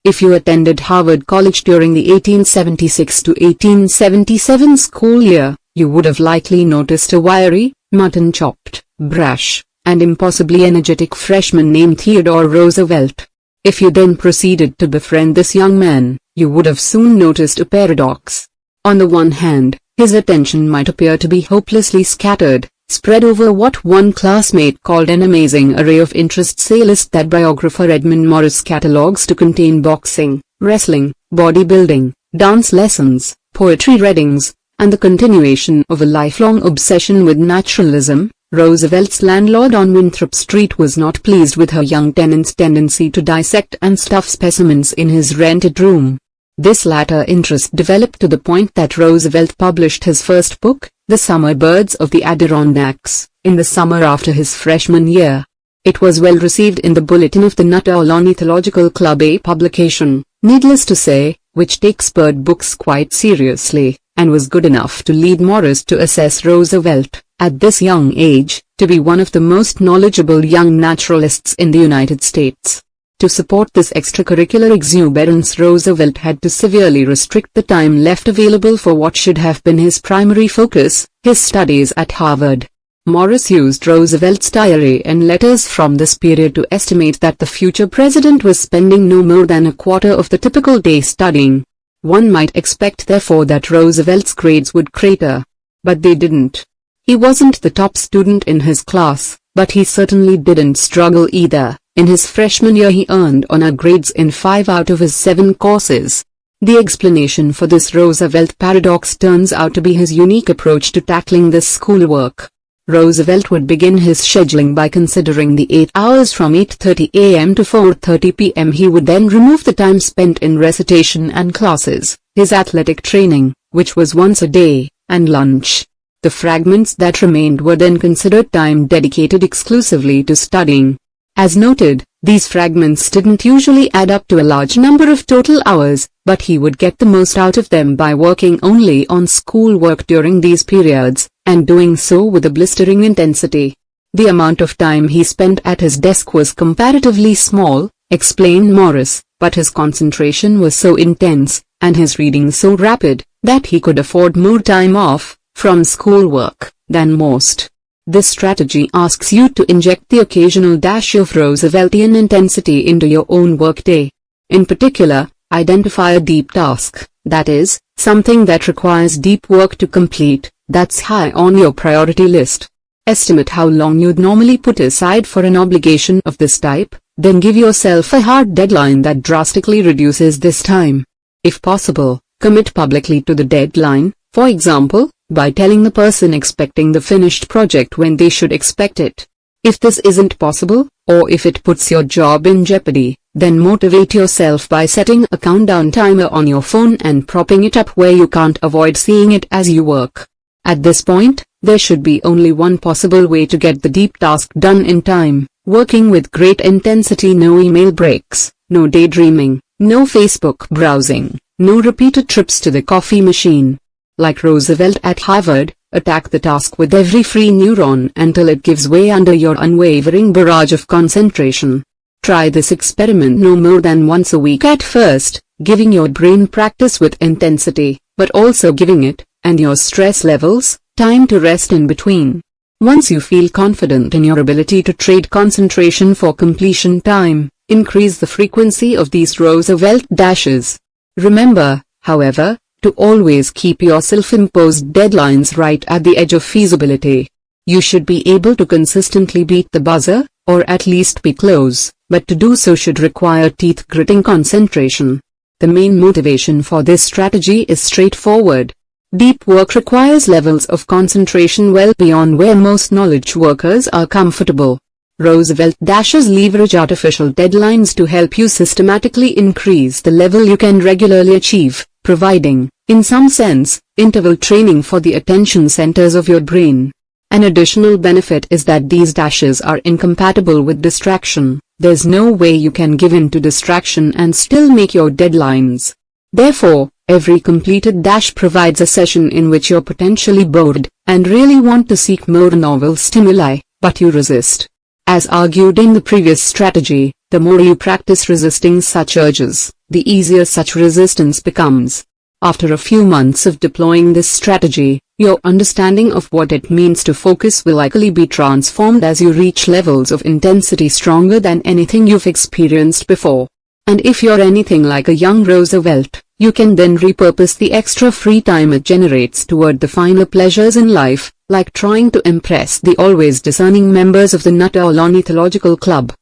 If you attended Harvard College during the 1876 to 1877 school year, you would have likely noticed a wiry, mutton-chopped, brash, and impossibly energetic freshman named Theodore Roosevelt. If you then proceeded to befriend this young man, you would have soon noticed a paradox. On the one hand, his attention might appear to be hopelessly scattered, spread over what one classmate called an amazing array of interests, a list that biographer Edmund Morris catalogues to contain boxing, wrestling, bodybuilding, dance lessons, poetry readings, and the continuation of a lifelong obsession with naturalism. Roosevelt's landlord on Winthrop Street was not pleased with her young tenant's tendency to dissect and stuff specimens in his rented room. This latter interest developed to the point that Roosevelt published his first book, The Summer Birds of the Adirondacks, in the summer after his freshman year. It was well received in the Bulletin of the Nuttall Ornithological Club, a publication, needless to say, which takes bird books quite seriously, and was good enough to lead Morris to assess Roosevelt, at this young age, to be one of the most knowledgeable young naturalists in the United States. To support this extracurricular exuberance, Roosevelt had to severely restrict the time left available for what should have been his primary focus, his studies at Harvard. Morris used Roosevelt's diary and letters from this period to estimate that the future president was spending no more than a quarter of the typical day studying. One might expect therefore that Roosevelt's grades would crater. But they didn't. He wasn't the top student in his class, but he certainly didn't struggle either. In his freshman year he earned honor grades in 5 out of his 7 courses. The explanation for this Roosevelt paradox turns out to be his unique approach to tackling this schoolwork. Roosevelt would begin his scheduling by considering the 8 hours from 8:30 a.m. to 4:30 p.m. He would then remove the time spent in recitation and classes, his athletic training, which was once a day, and lunch. The fragments that remained were then considered time dedicated exclusively to studying. As noted, these fragments didn't usually add up to a large number of total hours, but he would get the most out of them by working only on schoolwork during these periods, and doing so with a blistering intensity. The amount of time he spent at his desk was comparatively small, explained Morris, but his concentration was so intense, and his reading so rapid, that he could afford more time off from schoolwork than most. This strategy asks you to inject the occasional dash of Rooseveltian intensity into your own workday. In particular, identify a deep task, that is, something that requires deep work to complete, that's high on your priority list. Estimate how long you'd normally put aside for an obligation of this type, then give yourself a hard deadline that drastically reduces this time. If possible, commit publicly to the deadline, For example, by telling the person expecting the finished project when they should expect it. If this isn't possible, or if it puts your job in jeopardy, then motivate yourself by setting a countdown timer on your phone and propping it up where you can't avoid seeing it as you work. At this point, there should be only one possible way to get the deep task done in time: working with great intensity. No email breaks, no daydreaming, no Facebook browsing, no repeated trips to the coffee machine. Like Roosevelt at Harvard, attack the task with every free neuron until it gives way under your unwavering barrage of concentration. Try this experiment no more than once a week at first, giving your brain practice with intensity, but also giving it, and your stress levels, time to rest in between. Once you feel confident in your ability to trade concentration for completion time, increase the frequency of these Roosevelt dashes. Remember, however, to always keep your self-imposed deadlines right at the edge of feasibility. You should be able to consistently beat the buzzer, or at least be close, but to do so should require teeth-gritting concentration. The main motivation for this strategy is straightforward. Deep work requires levels of concentration well beyond where most knowledge workers are comfortable. Roosevelt dashes leverage artificial deadlines to help you systematically increase the level you can regularly achieve, providing, in some sense, interval training for the attention centers of your brain. An additional benefit is that these dashes are incompatible with distraction. There's no way you can give in to distraction and still make your deadlines. Therefore, every completed dash provides a session in which you're potentially bored, and really want to seek more novel stimuli, but you resist. As argued in the previous strategy, the more you practice resisting such urges, the easier such resistance becomes. After a few months of deploying this strategy, your understanding of what it means to focus will likely be transformed as you reach levels of intensity stronger than anything you've experienced before. And if you're anything like a young Roosevelt, you can then repurpose the extra free time it generates toward the finer pleasures in life, like trying to impress the always discerning members of the Nutter Ornithological Club.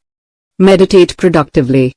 Meditate productively.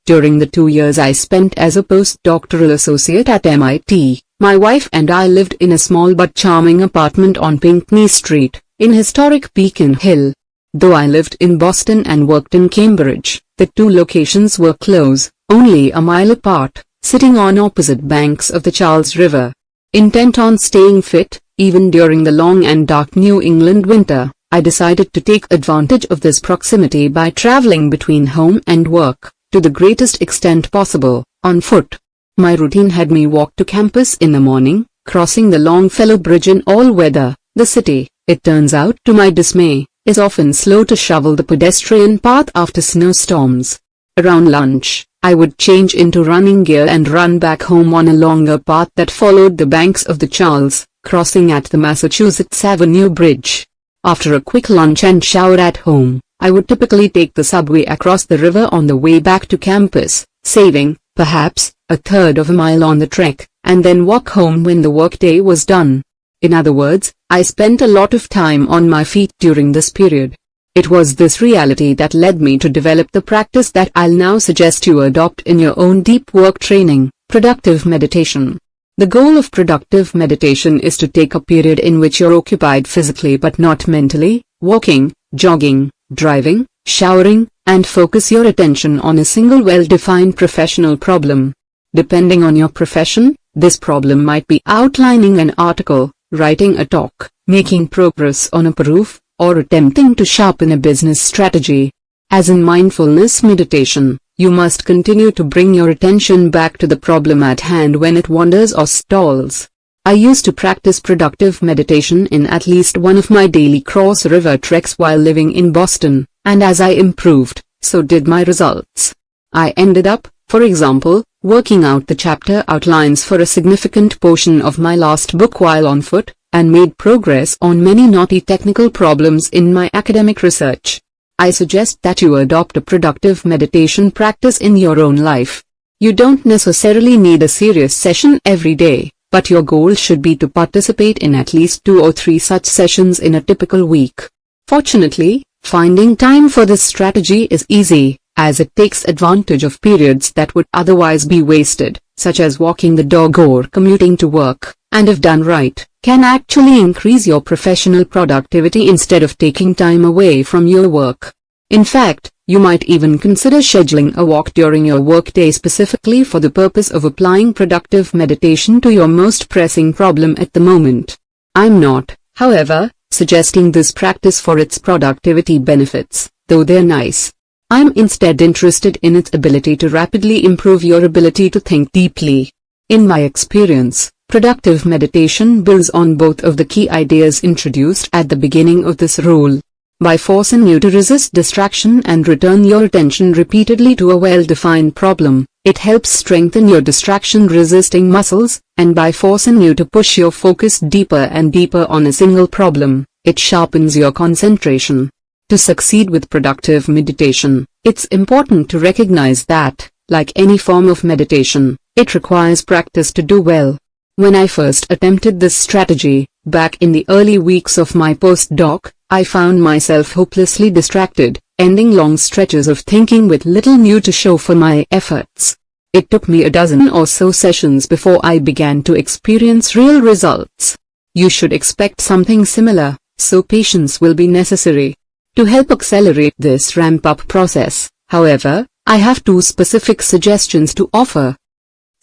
During the 2 years I spent as a postdoctoral associate at MIT, my wife and I lived in a small but charming apartment on Pinckney Street, in historic Beacon Hill. Though I lived in Boston and worked in Cambridge, the two locations were close, only a mile apart, sitting on opposite banks of the Charles River. Intent on staying fit, even during the long and dark New England winter, I decided to take advantage of this proximity by traveling between home and work, to the greatest extent possible, on foot. My routine had me walk to campus in the morning, crossing the Longfellow Bridge in all weather. The city, it turns out to my dismay, is often slow to shovel the pedestrian path after snowstorms. Around lunch, I would change into running gear and run back home on a longer path that followed the banks of the Charles, crossing at the Massachusetts Avenue Bridge. After a quick lunch and shower at home, I would typically take the subway across the river on the way back to campus, saving, perhaps, a third of a mile on the trek, and then walk home when the workday was done. In other words, I spent a lot of time on my feet during this period. It was this reality that led me to develop the practice that I'll now suggest you adopt in your own deep work training: productive meditation. The goal of productive meditation is to take a period in which you're occupied physically but not mentally, walking, jogging, driving, showering, and focus your attention on a single well-defined professional problem. Depending on your profession, this problem might be outlining an article, writing a talk, making progress on a proof, or attempting to sharpen a business strategy. As in mindfulness meditation, you must continue to bring your attention back to the problem at hand when it wanders or stalls. I used to practice productive meditation in at least one of my daily cross-river treks while living in Boston, and as I improved, so did my results. I ended up, for example, working out the chapter outlines for a significant portion of my last book while on foot, and made progress on many knotty technical problems in my academic research. I suggest that you adopt a productive meditation practice in your own life. You don't necessarily need a serious session every day, but your goal should be to participate in at least 2 or 3 such sessions in a typical week. Fortunately, finding time for this strategy is easy, as it takes advantage of periods that would otherwise be wasted, such as walking the dog or commuting to work, and if done right, can actually increase your professional productivity instead of taking time away from your work. In fact, you might even consider scheduling a walk during your workday specifically for the purpose of applying productive meditation to your most pressing problem at the moment. I'm not, however, suggesting this practice for its productivity benefits, though they're nice. I'm instead interested in its ability to rapidly improve your ability to think deeply. In my experience, productive meditation builds on both of the key ideas introduced at the beginning of this rule. By forcing you to resist distraction and return your attention repeatedly to a well-defined problem, it helps strengthen your distraction-resisting muscles, and by forcing you to push your focus deeper and deeper on a single problem, it sharpens your concentration. To succeed with productive meditation, it's important to recognize that, like any form of meditation, it requires practice to do well. When I first attempted this strategy, back in the early weeks of my postdoc, I found myself hopelessly distracted, ending long stretches of thinking with little new to show for my efforts. It took me a dozen or so sessions before I began to experience real results. You should expect something similar, so patience will be necessary. To help accelerate this ramp-up process, however, I have 2 specific suggestions to offer.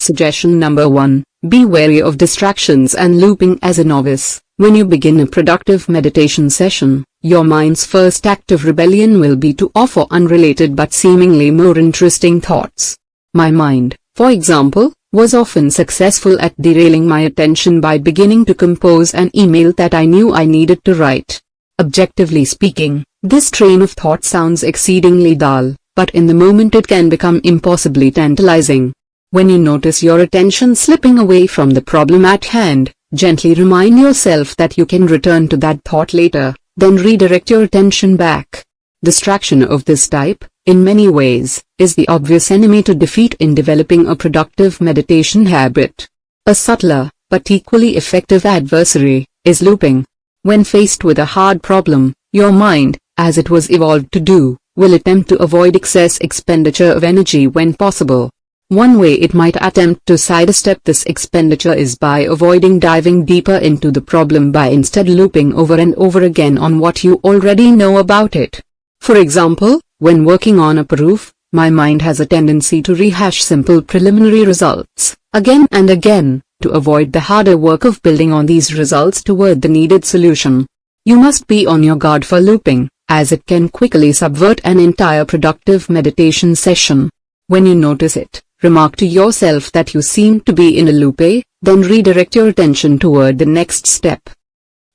Suggestion number 1. Be wary of distractions and looping as a novice. When you begin a productive meditation session, your mind's first act of rebellion will be to offer unrelated but seemingly more interesting thoughts. My mind, for example, was often successful at derailing my attention by beginning to compose an email that I knew I needed to write. Objectively speaking, this train of thought sounds exceedingly dull, but in the moment it can become impossibly tantalizing. When you notice your attention slipping away from the problem at hand, gently remind yourself that you can return to that thought later, then redirect your attention back. Distraction of this type, in many ways, is the obvious enemy to defeat in developing a productive meditation habit. A subtler, but equally effective adversary, is looping. When faced with a hard problem, your mind, as it was evolved to do, will attempt to avoid excess expenditure of energy when possible. One way it might attempt to sidestep this expenditure is by avoiding diving deeper into the problem by instead looping over and over again on what you already know about it. For example, when working on a proof, my mind has a tendency to rehash simple preliminary results, again and again, to avoid the harder work of building on these results toward the needed solution. You must be on your guard for looping, as it can quickly subvert an entire productive meditation session. When you notice it, remark to yourself that you seem to be in a loop, then redirect your attention toward the next step.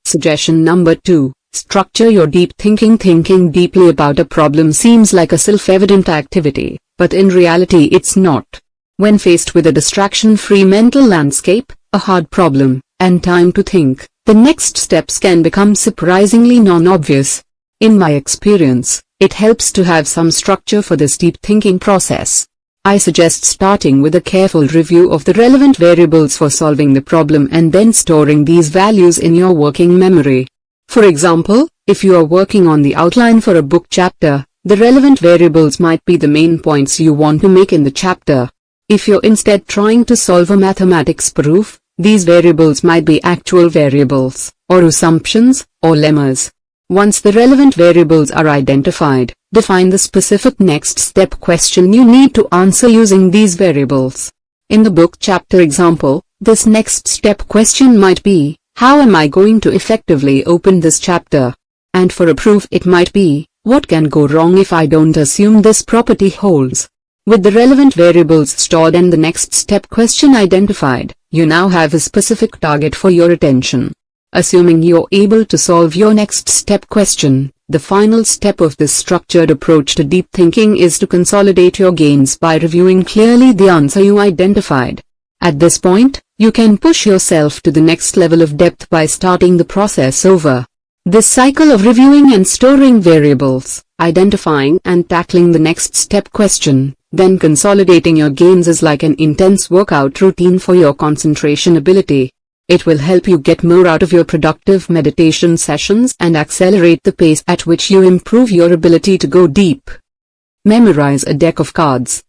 Suggestion number 2. Structure your deep thinking. Thinking deeply about a problem seems like a self-evident activity, but in reality it's not. When faced with a distraction-free mental landscape, a hard problem, and time to think, the next steps can become surprisingly non-obvious. In my experience, it helps to have some structure for this deep thinking process. I suggest starting with a careful review of the relevant variables for solving the problem and then storing these values in your working memory. For example, if you are working on the outline for a book chapter, the relevant variables might be the main points you want to make in the chapter. If you're instead trying to solve a mathematics proof, these variables might be actual variables, or assumptions, or lemmas. Once the relevant variables are identified, define the specific next step question you need to answer using these variables. In the book chapter example, this next step question might be, how am I going to effectively open this chapter? And for a proof it might be, what can go wrong if I don't assume this property holds? With the relevant variables stored and the next step question identified, you now have a specific target for your attention. Assuming you're able to solve your next step question, the final step of this structured approach to deep thinking is to consolidate your gains by reviewing clearly the answer you identified. At this point, you can push yourself to the next level of depth by starting the process over. This cycle of reviewing and storing variables, identifying and tackling the next step question, then consolidating your gains is like an intense workout routine for your concentration ability. It will help you get more out of your productive meditation sessions and accelerate the pace at which you improve your ability to go deep. Memorize a deck of cards.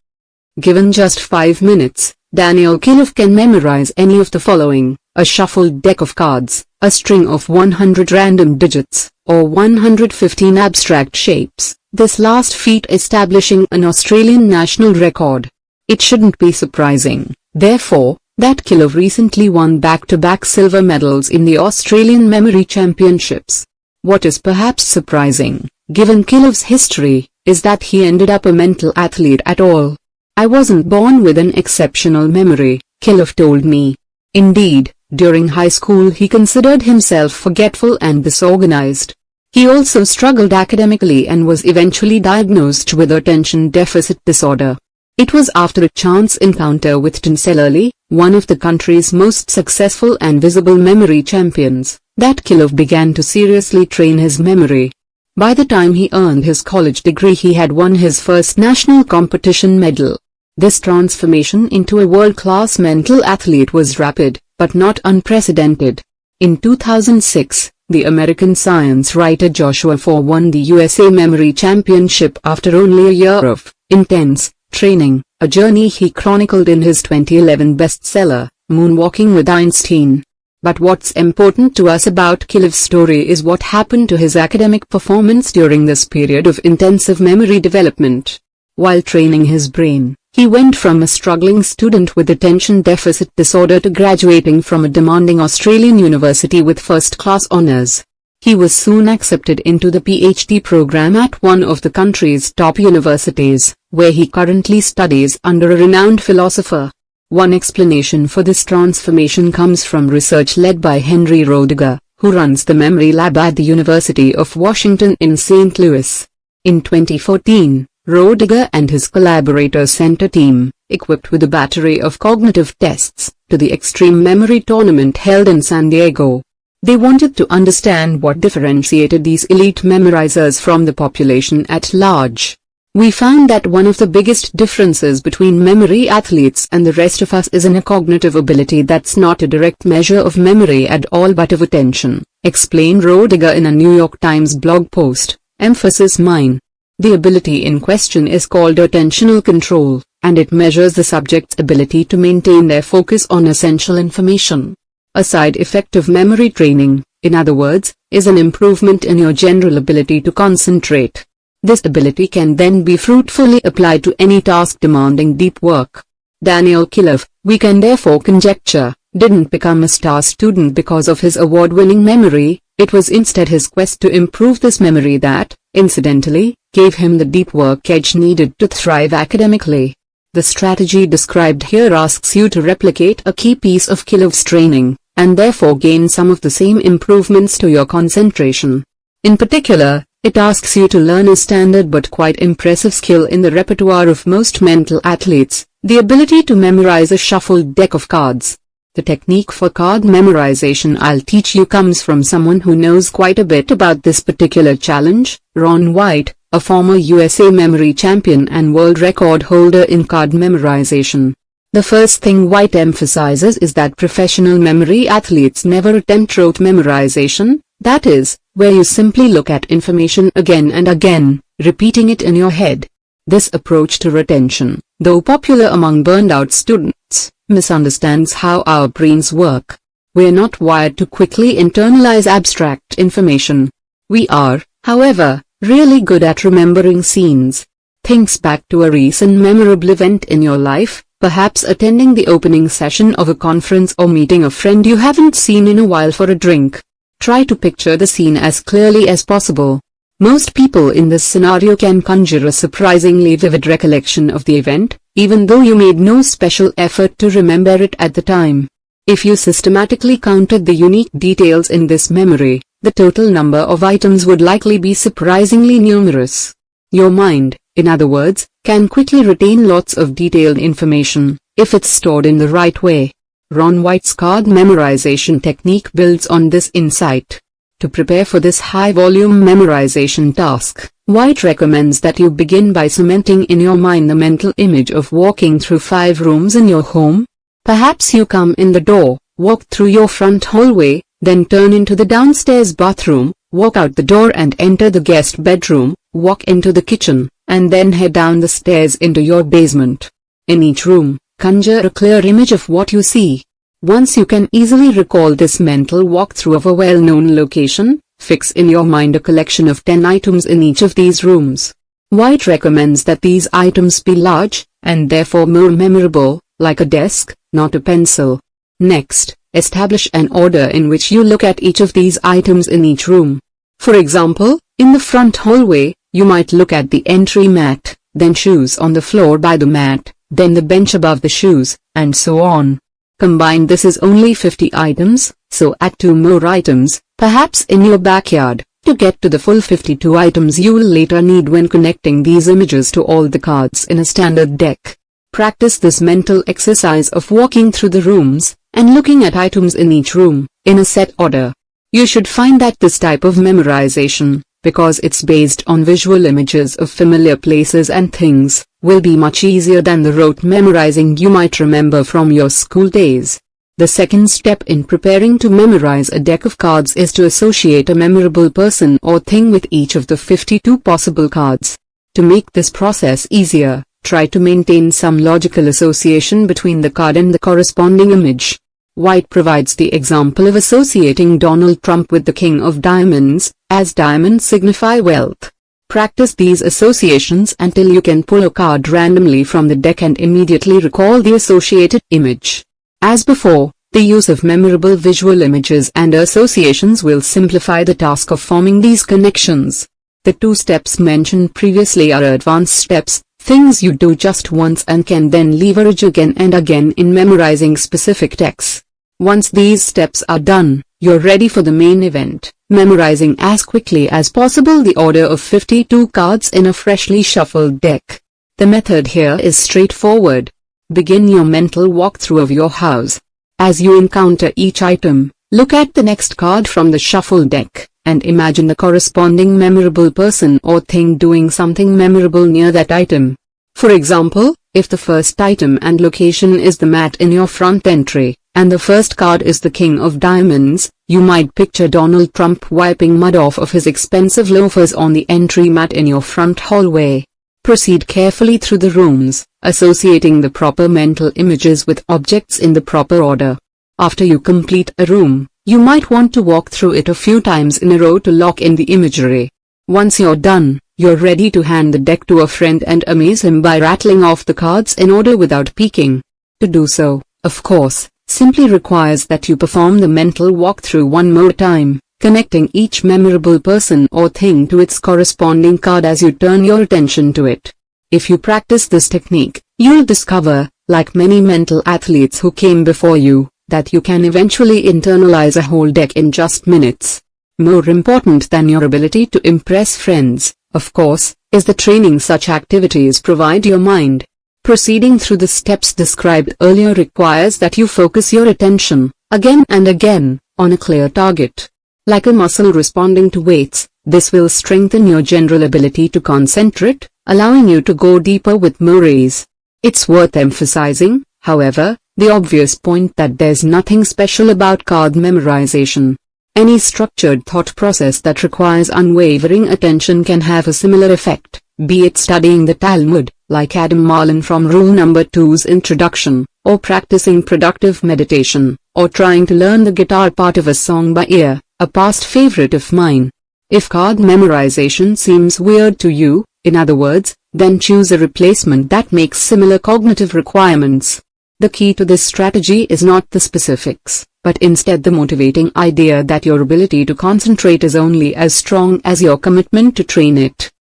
Given just 5 minutes, Daniel Kilov can memorize any of the following: a shuffled deck of cards, a string of 100 random digits, or 115 abstract shapes, this last feat establishing an Australian national record. It shouldn't be surprising, therefore, that Kilov recently won back-to-back silver medals in the Australian Memory Championships. What is perhaps surprising, given Kilov's history, is that he ended up a mental athlete at all. "I wasn't born with an exceptional memory," Kilov told me. Indeed, during high school he considered himself forgetful and disorganized. He also struggled academically and was eventually diagnosed with attention deficit disorder. It was after a chance encounter with Tinselali, one of the country's most successful and visible memory champions, that Kilov began to seriously train his memory. By the time he earned his college degree he had won his first national competition medal. This transformation into a world-class mental athlete was rapid, but not unprecedented. In 2006, the American science writer Joshua Foer won the USA Memory Championship after only a year of intense training, a journey he chronicled in his 2011 bestseller, Moonwalking with Einstein. But what's important to us about Kilov's story is what happened to his academic performance during this period of intensive memory development. While training his brain, he went from a struggling student with attention deficit disorder to graduating from a demanding Australian university with first-class honours. He was soon accepted into the PhD program at one of the country's top universities, where he currently studies under a renowned philosopher. One explanation for this transformation comes from research led by Henry Roediger, who runs the Memory Lab at the University of Washington in St. Louis. In 2014, Roediger and his collaborators sent a team, equipped with a battery of cognitive tests, to the Extreme Memory Tournament held in San Diego. They wanted to understand what differentiated these elite memorizers from the population at large. "We found that one of the biggest differences between memory athletes and the rest of us is in a cognitive ability that's not a direct measure of memory at all but of attention," explained Roediger in a New York Times blog post. Emphasis mine. The ability in question is called attentional control, and it measures the subject's ability to maintain their focus on essential information. A side effect of memory training, in other words, is an improvement in your general ability to concentrate. This ability can then be fruitfully applied to any task demanding deep work. Daniel Kilov, we can therefore conjecture, didn't become a star student because of his award-winning memory. It was instead his quest to improve this memory that, incidentally, gave him the deep work edge needed to thrive academically. The strategy described here asks you to replicate a key piece of Kilov's training, and therefore gain some of the same improvements to your concentration. In particular, it asks you to learn a standard but quite impressive skill in the repertoire of most mental athletes, the ability to memorize a shuffled deck of cards. The technique for card memorization I'll teach you comes from someone who knows quite a bit about this particular challenge, Ron White, a former USA memory champion and world record holder in card memorization. The first thing White emphasizes is that professional memory athletes never attempt rote memorization, that is, where you simply look at information again and again, repeating it in your head. This approach to retention, though popular among burned-out students, misunderstands how our brains work. We're not wired to quickly internalize abstract information. We are, however, really good at remembering scenes. Think back to a recent memorable event in your life, perhaps attending the opening session of a conference or meeting a friend you haven't seen in a while for a drink. Try to picture the scene as clearly as possible. Most people in this scenario can conjure a surprisingly vivid recollection of the event, even though you made no special effort to remember it at the time. If you systematically counted the unique details in this memory, the total number of items would likely be surprisingly numerous. Your mind, in other words, can quickly retain lots of detailed information, if it's stored in the right way. Ron White's card memorization technique builds on this insight. To prepare for this high-volume memorization task, White recommends that you begin by cementing in your mind the mental image of walking through 5 rooms in your home. Perhaps you come in the door, walk through your front hallway, then turn into the downstairs bathroom, walk out the door and enter the guest bedroom, walk into the kitchen, and then head down the stairs into your basement. In each room, conjure a clear image of what you see. Once you can easily recall this mental walkthrough of a well-known location, fix in your mind a collection of 10 items in each of these rooms. White recommends that these items be large, and therefore more memorable, like a desk, not a pencil. Next, establish an order in which you look at each of these items in each room. For example, in the front hallway, you might look at the entry mat, then shoes on the floor by the mat, then the bench above the shoes, and so on. Combined, this is only 50 items, so add 2 more items, perhaps in your backyard, to get to the full 52 items you will later need when connecting these images to all the cards in a standard deck. Practice this mental exercise of walking through the rooms, and looking at items in each room, in a set order. You should find that this type of memorization, because it's based on visual images of familiar places and things, will be much easier than the rote memorizing you might remember from your school days. The second step in preparing to memorize a deck of cards is to associate a memorable person or thing with each of the 52 possible cards. To make this process easier, try to maintain some logical association between the card and the corresponding image. White provides the example of associating Donald Trump with the King of Diamonds, as diamonds signify wealth. Practice these associations until you can pull a card randomly from the deck and immediately recall the associated image. As before, the use of memorable visual images and associations will simplify the task of forming these connections. The 2 steps mentioned previously are advanced steps, things you do just once and can then leverage again and again in memorizing specific texts. Once these steps are done, you're ready for the main event, memorizing as quickly as possible the order of 52 cards in a freshly shuffled deck. The method here is straightforward. Begin your mental walkthrough of your house. As you encounter each item, look at the next card from the shuffled deck, and imagine the corresponding memorable person or thing doing something memorable near that item. For example, if the first item and location is the mat in your front entry, and the first card is the King of Diamonds, you might picture Donald Trump wiping mud off of his expensive loafers on the entry mat in your front hallway. Proceed carefully through the rooms, associating the proper mental images with objects in the proper order. After you complete a room, you might want to walk through it a few times in a row to lock in the imagery. Once you're done, you're ready to hand the deck to a friend and amaze him by rattling off the cards in order without peeking. To do so, of course, simply requires that you perform the mental walkthrough one more time, connecting each memorable person or thing to its corresponding card as you turn your attention to it. If you practice this technique, you'll discover, like many mental athletes who came before you, that you can eventually internalize a whole deck in just minutes. More important than your ability to impress friends, of course, is the training such activities provide your mind. Proceeding through the steps described earlier requires that you focus your attention, again and again, on a clear target. Like a muscle responding to weights, this will strengthen your general ability to concentrate, allowing you to go deeper with more ease. It's worth emphasizing, however, the obvious point that there's nothing special about card memorization. Any structured thought process that requires unwavering attention can have a similar effect, be it studying the Talmud, like Adam Marlin from Rule Number 2's introduction, or practicing productive meditation, or trying to learn the guitar part of a song by ear, a past favorite of mine. If card memorization seems weird to you, in other words, then choose a replacement that makes similar cognitive requirements. The key to this strategy is not the specifics, but instead the motivating idea that your ability to concentrate is only as strong as your commitment to train it.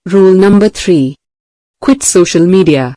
Rule number 3. Quit social media.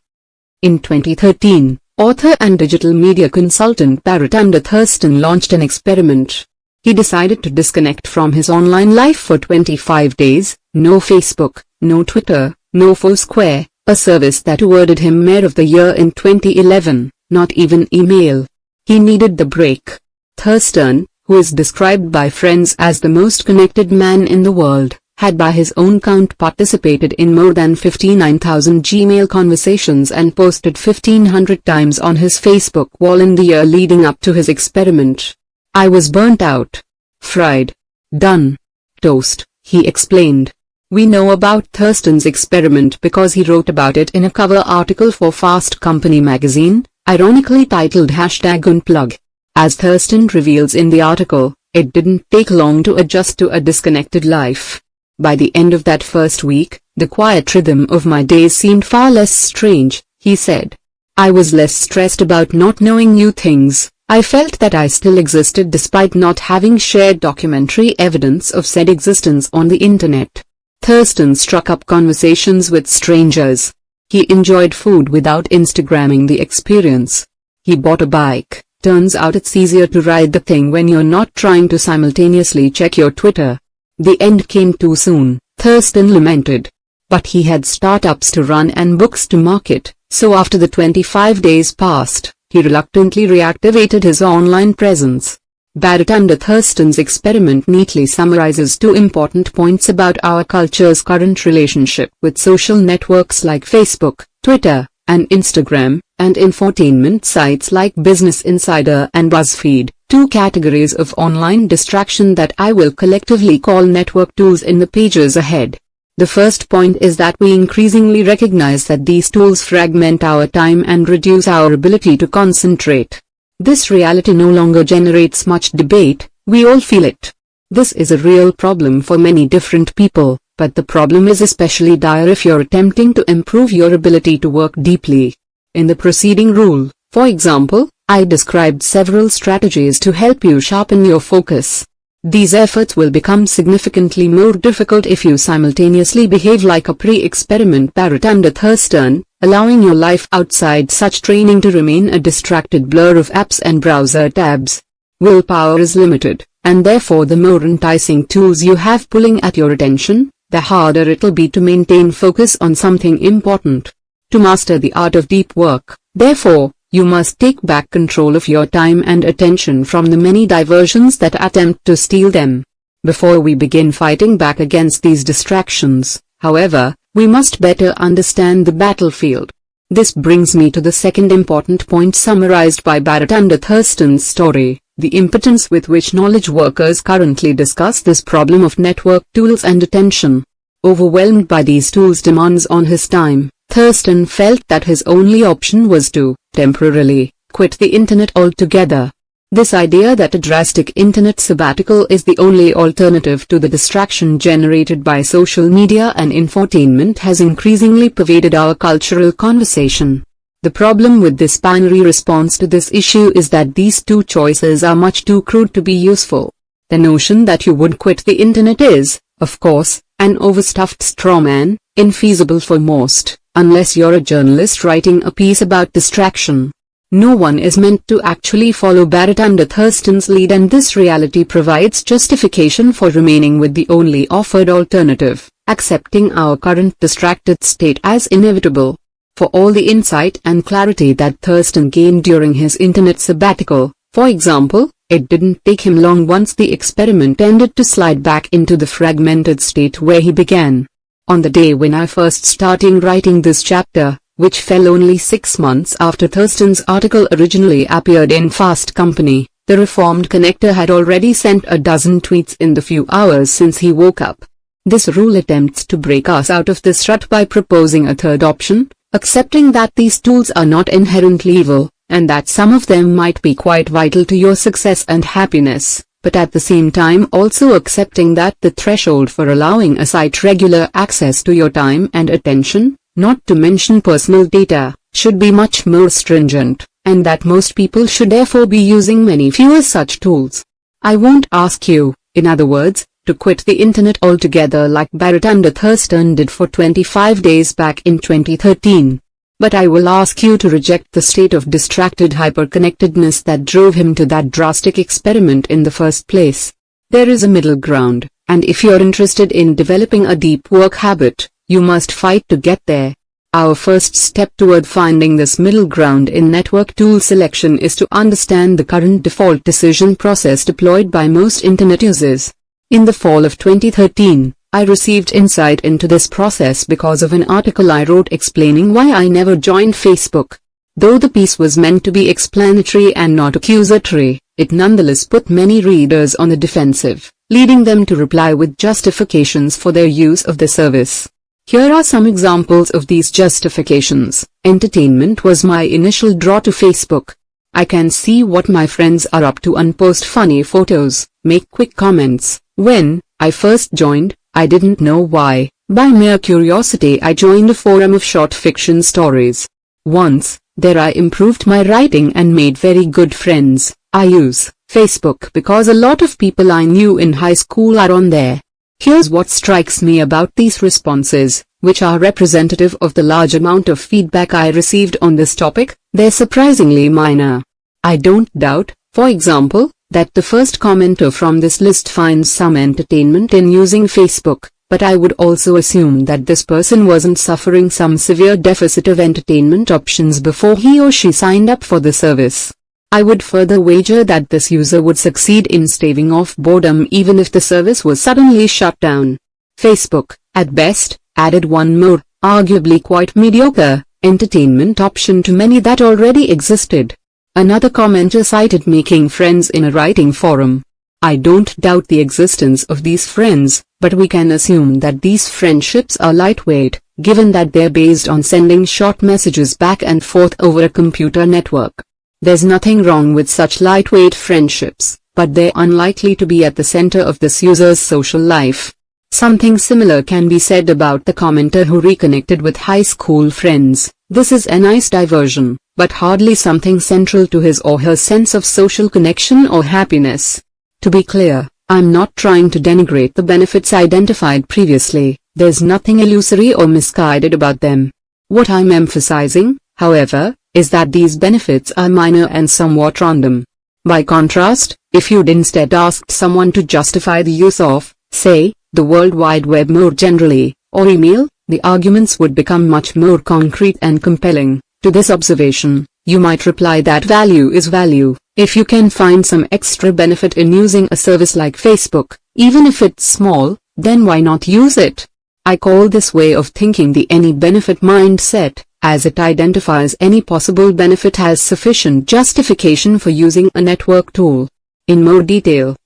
In 2013, author and digital media consultant Barrett Thurston launched an experiment. He decided to disconnect from his online life for 25 days, no Facebook, no Twitter, no Foursquare, a service that awarded him Mayor of the Year in 2011, not even email. He needed the break. Thurston, who is described by friends as the most connected man in the world, had by his own count participated in more than 59,000 Gmail conversations and posted 1,500 times on his Facebook wall in the year leading up to his experiment. "I was burnt out. Fried. Done. Toast," he explained. We know about Thurston's experiment because he wrote about it in a cover article for Fast Company magazine, ironically titled #Unplug. As Thurston reveals in the article, it didn't take long to adjust to a disconnected life. By the end of that first week, the quiet rhythm of my days seemed far less strange, he said. I was less stressed about not knowing new things. I felt that I still existed despite not having shared documentary evidence of said existence on the internet. Thurston struck up conversations with strangers. He enjoyed food without Instagramming the experience. He bought a bike. Turns out it's easier to ride the thing when you're not trying to simultaneously check your Twitter. The end came too soon, Thurston lamented. But he had startups to run and books to market, so after the 25 days passed, he reluctantly reactivated his online presence. Barrett under Thurston's experiment neatly summarizes two important points about our culture's current relationship with social networks like Facebook, Twitter, and Instagram, and infotainment sites like Business Insider and BuzzFeed, two categories of online distraction that I will collectively call network tools in the pages ahead. The first point is that we increasingly recognize that these tools fragment our time and reduce our ability to concentrate. This reality no longer generates much debate, we all feel it. This is a real problem for many different people, but the problem is especially dire if you're attempting to improve your ability to work deeply. In the preceding rule, for example, I described several strategies to help you sharpen your focus. These efforts will become significantly more difficult if you simultaneously behave like a pre-experiment Barrett under Thurston, allowing your life outside such training to remain a distracted blur of apps and browser tabs. Willpower is limited, and therefore the more enticing tools you have pulling at your attention, the harder it'll be to maintain focus on something important. To master the art of deep work, therefore, you must take back control of your time and attention from the many diversions that attempt to steal them. Before we begin fighting back against these distractions, however, we must better understand the battlefield. This brings me to the second important point summarized by Barrett under Thurston's story, the impotence with which knowledge workers currently discuss this problem of network tools and attention. Overwhelmed by these tools' demands on his time, Thurston felt that his only option was to, temporarily, quit the internet altogether. This idea that a drastic internet sabbatical is the only alternative to the distraction generated by social media and infotainment has increasingly pervaded our cultural conversation. The problem with this binary response to this issue is that these two choices are much too crude to be useful. The notion that you would quit the internet is, of course, an overstuffed strawman, infeasible for most, unless you're a journalist writing a piece about distraction. No one is meant to actually follow Barrett under Thurston's lead, and this reality provides justification for remaining with the only offered alternative, accepting our current distracted state as inevitable. For all the insight and clarity that Thurston gained during his internet sabbatical, for example, it didn't take him long once the experiment ended to slide back into the fragmented state where he began. On the day when I first started writing this chapter, which fell only 6 months after Thurston's article originally appeared in Fast Company, the Reformed Connector had already sent a dozen tweets in the few hours since he woke up. This rule attempts to break us out of this rut by proposing a third option, accepting that these tools are not inherently evil, and that some of them might be quite vital to your success and happiness, but at the same time also accepting that the threshold for allowing a site regular access to your time and attention, not to mention personal data, should be much more stringent, and that most people should therefore be using many fewer such tools. I won't ask you, in other words, to quit the internet altogether like Barrett under Thurston did for 25 days back in 2013. But I will ask you to reject the state of distracted hyperconnectedness that drove him to that drastic experiment in the first place. There is a middle ground, and if you're interested in developing a deep work habit, you must fight to get there. Our first step toward finding this middle ground in network tool selection is to understand the current default decision process deployed by most internet users. In the fall of 2013, I received insight into this process because of an article I wrote explaining why I never joined Facebook. Though the piece was meant to be explanatory and not accusatory, it nonetheless put many readers on the defensive, leading them to reply with justifications for their use of the service. Here are some examples of these justifications. Entertainment was my initial draw to Facebook. I can see what my friends are up to and post funny photos, make quick comments. When I first joined, I didn't know why. By mere curiosity I joined a forum of short fiction stories. Once there I improved my writing and made very good friends. I use Facebook because a lot of people I knew in high school are on there. Here's what strikes me about these responses, which are representative of the large amount of feedback I received on this topic. They're surprisingly minor. I don't doubt, for example, that the first commenter from this list finds some entertainment in using Facebook, but I would also assume that this person wasn't suffering some severe deficit of entertainment options before he or she signed up for the service. I would further wager that this user would succeed in staving off boredom even if the service was suddenly shut down. Facebook, at best, added one more, arguably quite mediocre, entertainment option to many that already existed. Another commenter cited making friends in a writing forum. I don't doubt the existence of these friends, but we can assume that these friendships are lightweight, given that they're based on sending short messages back and forth over a computer network. There's nothing wrong with such lightweight friendships, but they're unlikely to be at the center of this user's social life. Something similar can be said about the commenter who reconnected with high school friends. This is a nice diversion, but hardly something central to his or her sense of social connection or happiness. To be clear, I'm not trying to denigrate the benefits identified previously. There's nothing illusory or misguided about them. What I'm emphasizing, however, is that these benefits are minor and somewhat random. By contrast, if you'd instead asked someone to justify the use of, say, the World Wide Web more generally, or email, the arguments would become much more concrete and compelling. To this observation, you might reply that value is value. If you can find some extra benefit in using a service like Facebook, even if it's small, then why not use it? I call this way of thinking the any benefit mindset, as it identifies any possible benefit as sufficient justification for using a network tool. In more detail,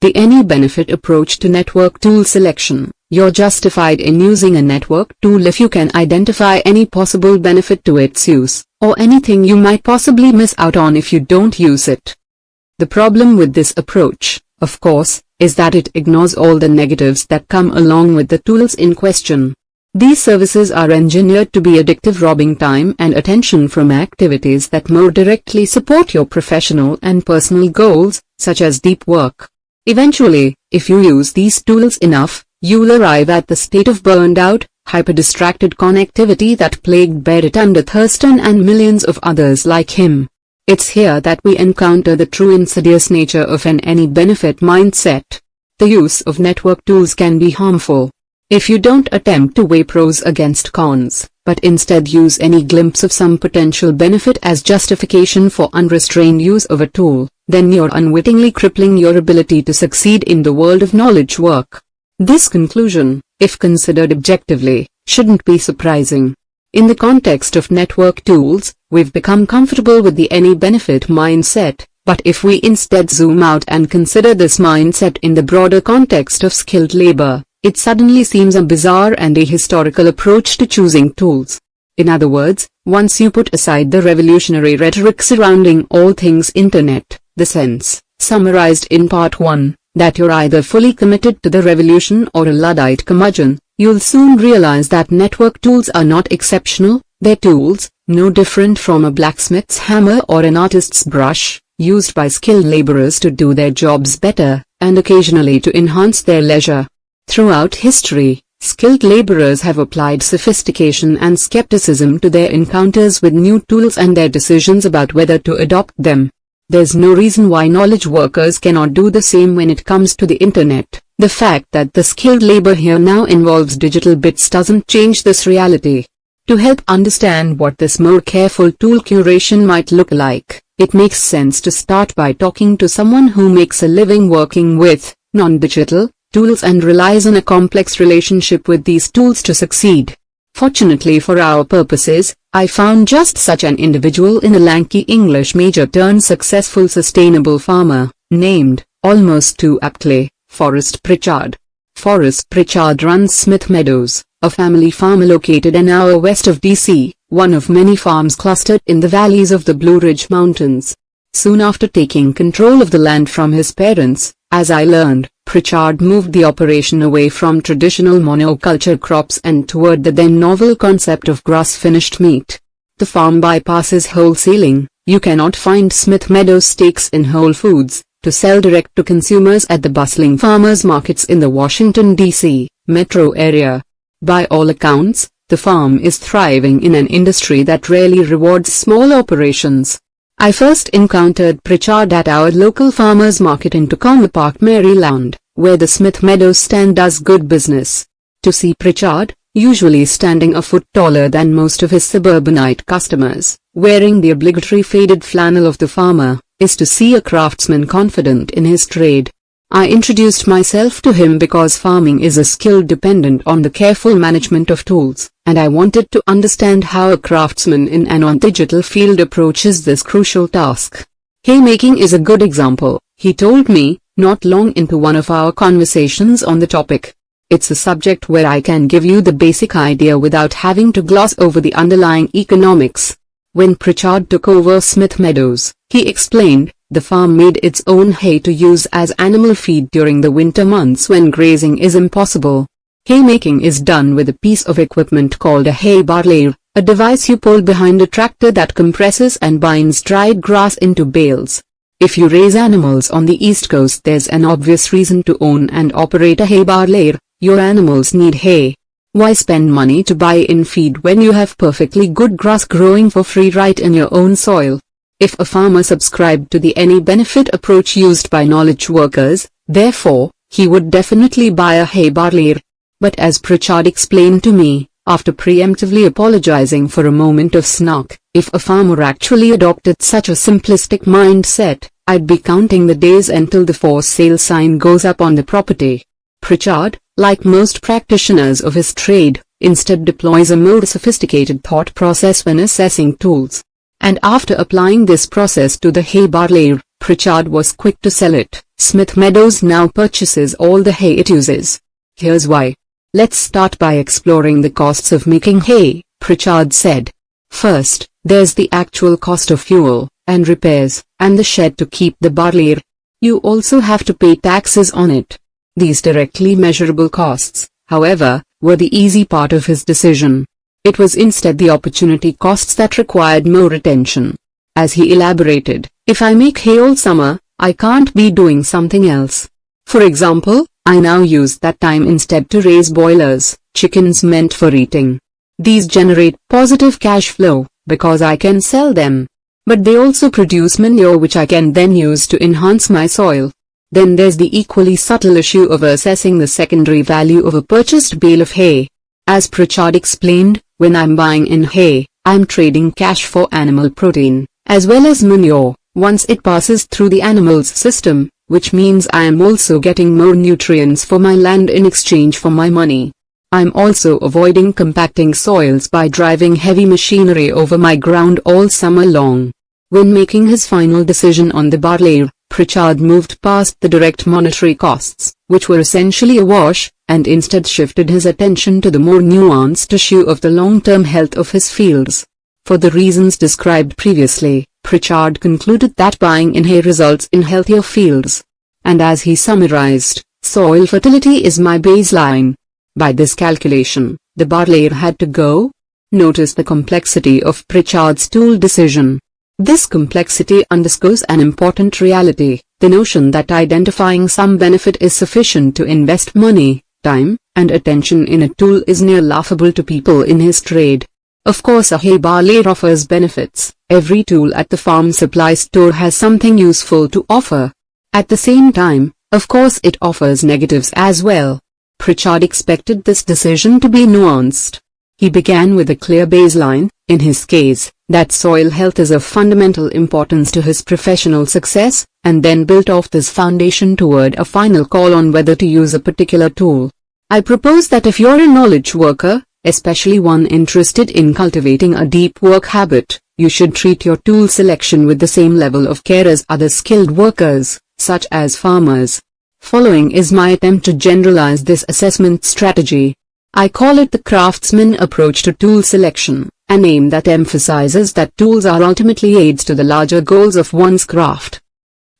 the any benefit approach to network tool selection. You're justified in using a network tool if you can identify any possible benefit to its use, or anything you might possibly miss out on if you don't use it. The problem with this approach, of course, is that it ignores all the negatives that come along with the tools in question. These services are engineered to be addictive, robbing time and attention from activities that more directly support your professional and personal goals, such as deep work. Eventually, if you use these tools enough, you'll arrive at the state of burned-out, hyper-distracted connectivity that plagued Barrett under Thurston and millions of others like him. It's here that we encounter the true insidious nature of an any benefit mindset. The use of network tools can be harmful. If you don't attempt to weigh pros against cons, but instead use any glimpse of some potential benefit as justification for unrestrained use of a tool, then you're unwittingly crippling your ability to succeed in the world of knowledge work. This conclusion, if considered objectively, shouldn't be surprising. In the context of network tools, we've become comfortable with the any benefit mindset, but if we instead zoom out and consider this mindset in the broader context of skilled labor, it suddenly seems a bizarre and ahistorical approach to choosing tools. In other words, once you put aside the revolutionary rhetoric surrounding all things internet, the sense, summarized in part 1, that you're either fully committed to the revolution or a Luddite curmudgeon, you'll soon realize that network tools are not exceptional. They're tools, no different from a blacksmith's hammer or an artist's brush, used by skilled laborers to do their jobs better, and occasionally to enhance their leisure. Throughout history, skilled laborers have applied sophistication and skepticism to their encounters with new tools and their decisions about whether to adopt them. There's no reason why knowledge workers cannot do the same when it comes to the internet. The fact that the skilled labor here now involves digital bits doesn't change this reality. To help understand what this more careful tool curation might look like, it makes sense to start by talking to someone who makes a living working with non-digital tools and relies on a complex relationship with these tools to succeed. Fortunately for our purposes, I found just such an individual in a lanky English major turned successful sustainable farmer, named, almost too aptly, Forrest Pritchard. Forrest Pritchard runs Smith Meadows, a family farm located an hour west of D.C., one of many farms clustered in the valleys of the Blue Ridge Mountains. Soon after taking control of the land from his parents, as I learned, Pritchard moved the operation away from traditional monoculture crops and toward the then novel concept of grass-finished meat. The farm bypasses wholesaling. You cannot find Smith Meadows steaks in Whole Foods, to sell direct to consumers at the bustling farmers markets in the Washington, D.C. metro area. By all accounts, the farm is thriving in an industry that rarely rewards small operations. I first encountered Pritchard at our local farmers market in Tacoma Park, Maryland, where the Smith Meadows stand does good business. To see Pritchard, usually standing a foot taller than most of his suburbanite customers, wearing the obligatory faded flannel of the farmer, is to see a craftsman confident in his trade. I introduced myself to him because farming is a skill dependent on the careful management of tools, and I wanted to understand how a craftsman in an non-digital field approaches this crucial task. Haymaking is a good example, he told me, not long into one of our conversations on the topic. It's a subject where I can give you the basic idea without having to gloss over the underlying economics. When Pritchard took over Smith Meadows, he explained, the farm made its own hay to use as animal feed during the winter months when grazing is impossible. Haymaking is done with a piece of equipment called a hay baler, a device you pull behind a tractor that compresses and binds dried grass into bales. If you raise animals on the East Coast, there's an obvious reason to own and operate a hay baler. Your animals need hay. Why spend money to buy in feed when you have perfectly good grass growing for free right in your own soil? If a farmer subscribed to the any benefit approach used by knowledge workers, therefore, he would definitely buy a hay baler. But as Pritchard explained to me, after preemptively apologizing for a moment of snark, if a farmer actually adopted such a simplistic mindset, I'd be counting the days until the for sale sign goes up on the property. Pritchard, like most practitioners of his trade, instead deploys a more sophisticated thought process when assessing tools. And after applying this process to the hay baler, Pritchard was quick to sell it. Smith Meadows now purchases all the hay it uses. Here's why. Let's start by exploring the costs of making hay, Pritchard said. First, there's the actual cost of fuel, and repairs, and the shed to keep the baler. You also have to pay taxes on it. These directly measurable costs, however, were the easy part of his decision. It was instead the opportunity costs that required more attention. As he elaborated, if I make hay all summer, I can't be doing something else. For example, I now use that time instead to raise boilers, chickens meant for eating. These generate positive cash flow, because I can sell them. But they also produce manure which I can then use to enhance my soil. Then there's the equally subtle issue of assessing the secondary value of a purchased bale of hay. As Pritchard explained, when I'm buying in hay, I'm trading cash for animal protein, as well as manure, once it passes through the animal's system, which means I am also getting more nutrients for my land in exchange for my money. I'm also avoiding compacting soils by driving heavy machinery over my ground all summer long. When making his final decision on the baler, Pritchard moved past the direct monetary costs, which were essentially a wash, and instead shifted his attention to the more nuanced issue of the long-term health of his fields. For the reasons described previously, Pritchard concluded that buying in hay results in healthier fields. And as he summarized, soil fertility is my baseline. By this calculation, the baler had to go. Notice the complexity of Pritchard's tool decision. This complexity underscores an important reality, the notion that identifying some benefit is sufficient to invest money, time, and attention in a tool is near laughable to people in his trade. Of course a hay baler offers benefits. Every tool at the farm supply store has something useful to offer. At the same time, of course it offers negatives as well. Pritchard expected this decision to be nuanced. He began with a clear baseline, in his case, that soil health is of fundamental importance to his professional success, and then built off this foundation toward a final call on whether to use a particular tool. I propose that if you're a knowledge worker, especially one interested in cultivating a deep work habit, you should treat your tool selection with the same level of care as other skilled workers, such as farmers. Following is my attempt to generalize this assessment strategy. I call it the craftsman approach to tool selection. an aim that emphasizes that tools are ultimately aids to the larger goals of one's craft.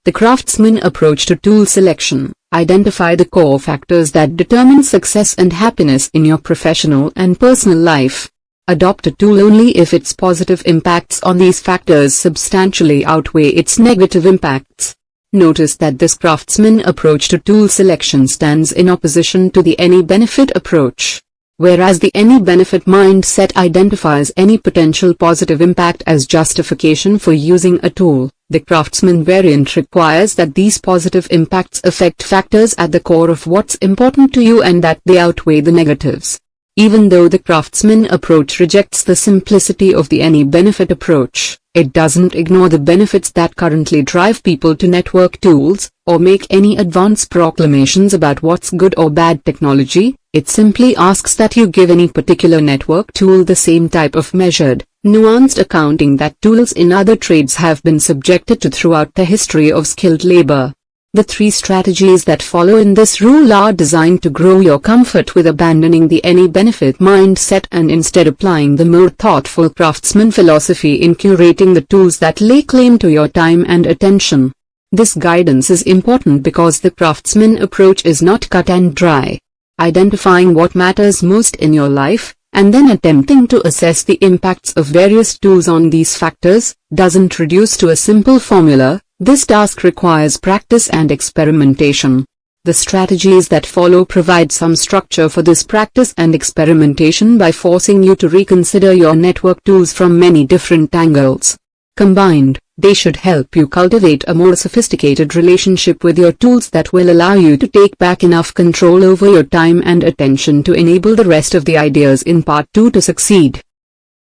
The craftsman approach to tool selection: identify the core factors that determine success and happiness in your professional and personal life. Adopt a tool only if its positive impacts on these factors substantially outweigh its negative impacts. Notice that this craftsman approach to tool selection stands in opposition to the any-benefit approach. Whereas the any-benefit mindset identifies any potential positive impact as justification for using a tool, the craftsman variant requires that these positive impacts affect factors at the core of what's important to you and that they outweigh the negatives. Even though the craftsman approach rejects the simplicity of the any-benefit approach, it doesn't ignore the benefits that currently drive people to network tools, or make any advance proclamations about what's good or bad technology. It simply asks that you give any particular network tool the same type of measured, nuanced accounting that tools in other trades have been subjected to throughout the history of skilled labor. The 3 strategies that follow in this rule are designed to grow your comfort with abandoning the any-benefit mindset and instead applying the more thoughtful craftsman philosophy in curating the tools that lay claim to your time and attention. This guidance is important because the craftsman approach is not cut and dry. Identifying what matters most in your life, and then attempting to assess the impacts of various tools on these factors, doesn't reduce to a simple formula. This task requires practice and experimentation. The strategies that follow provide some structure for this practice and experimentation by forcing you to reconsider your network tools from many different angles. Combined, they should help you cultivate a more sophisticated relationship with your tools that will allow you to take back enough control over your time and attention to enable the rest of the ideas in Part 2 to succeed.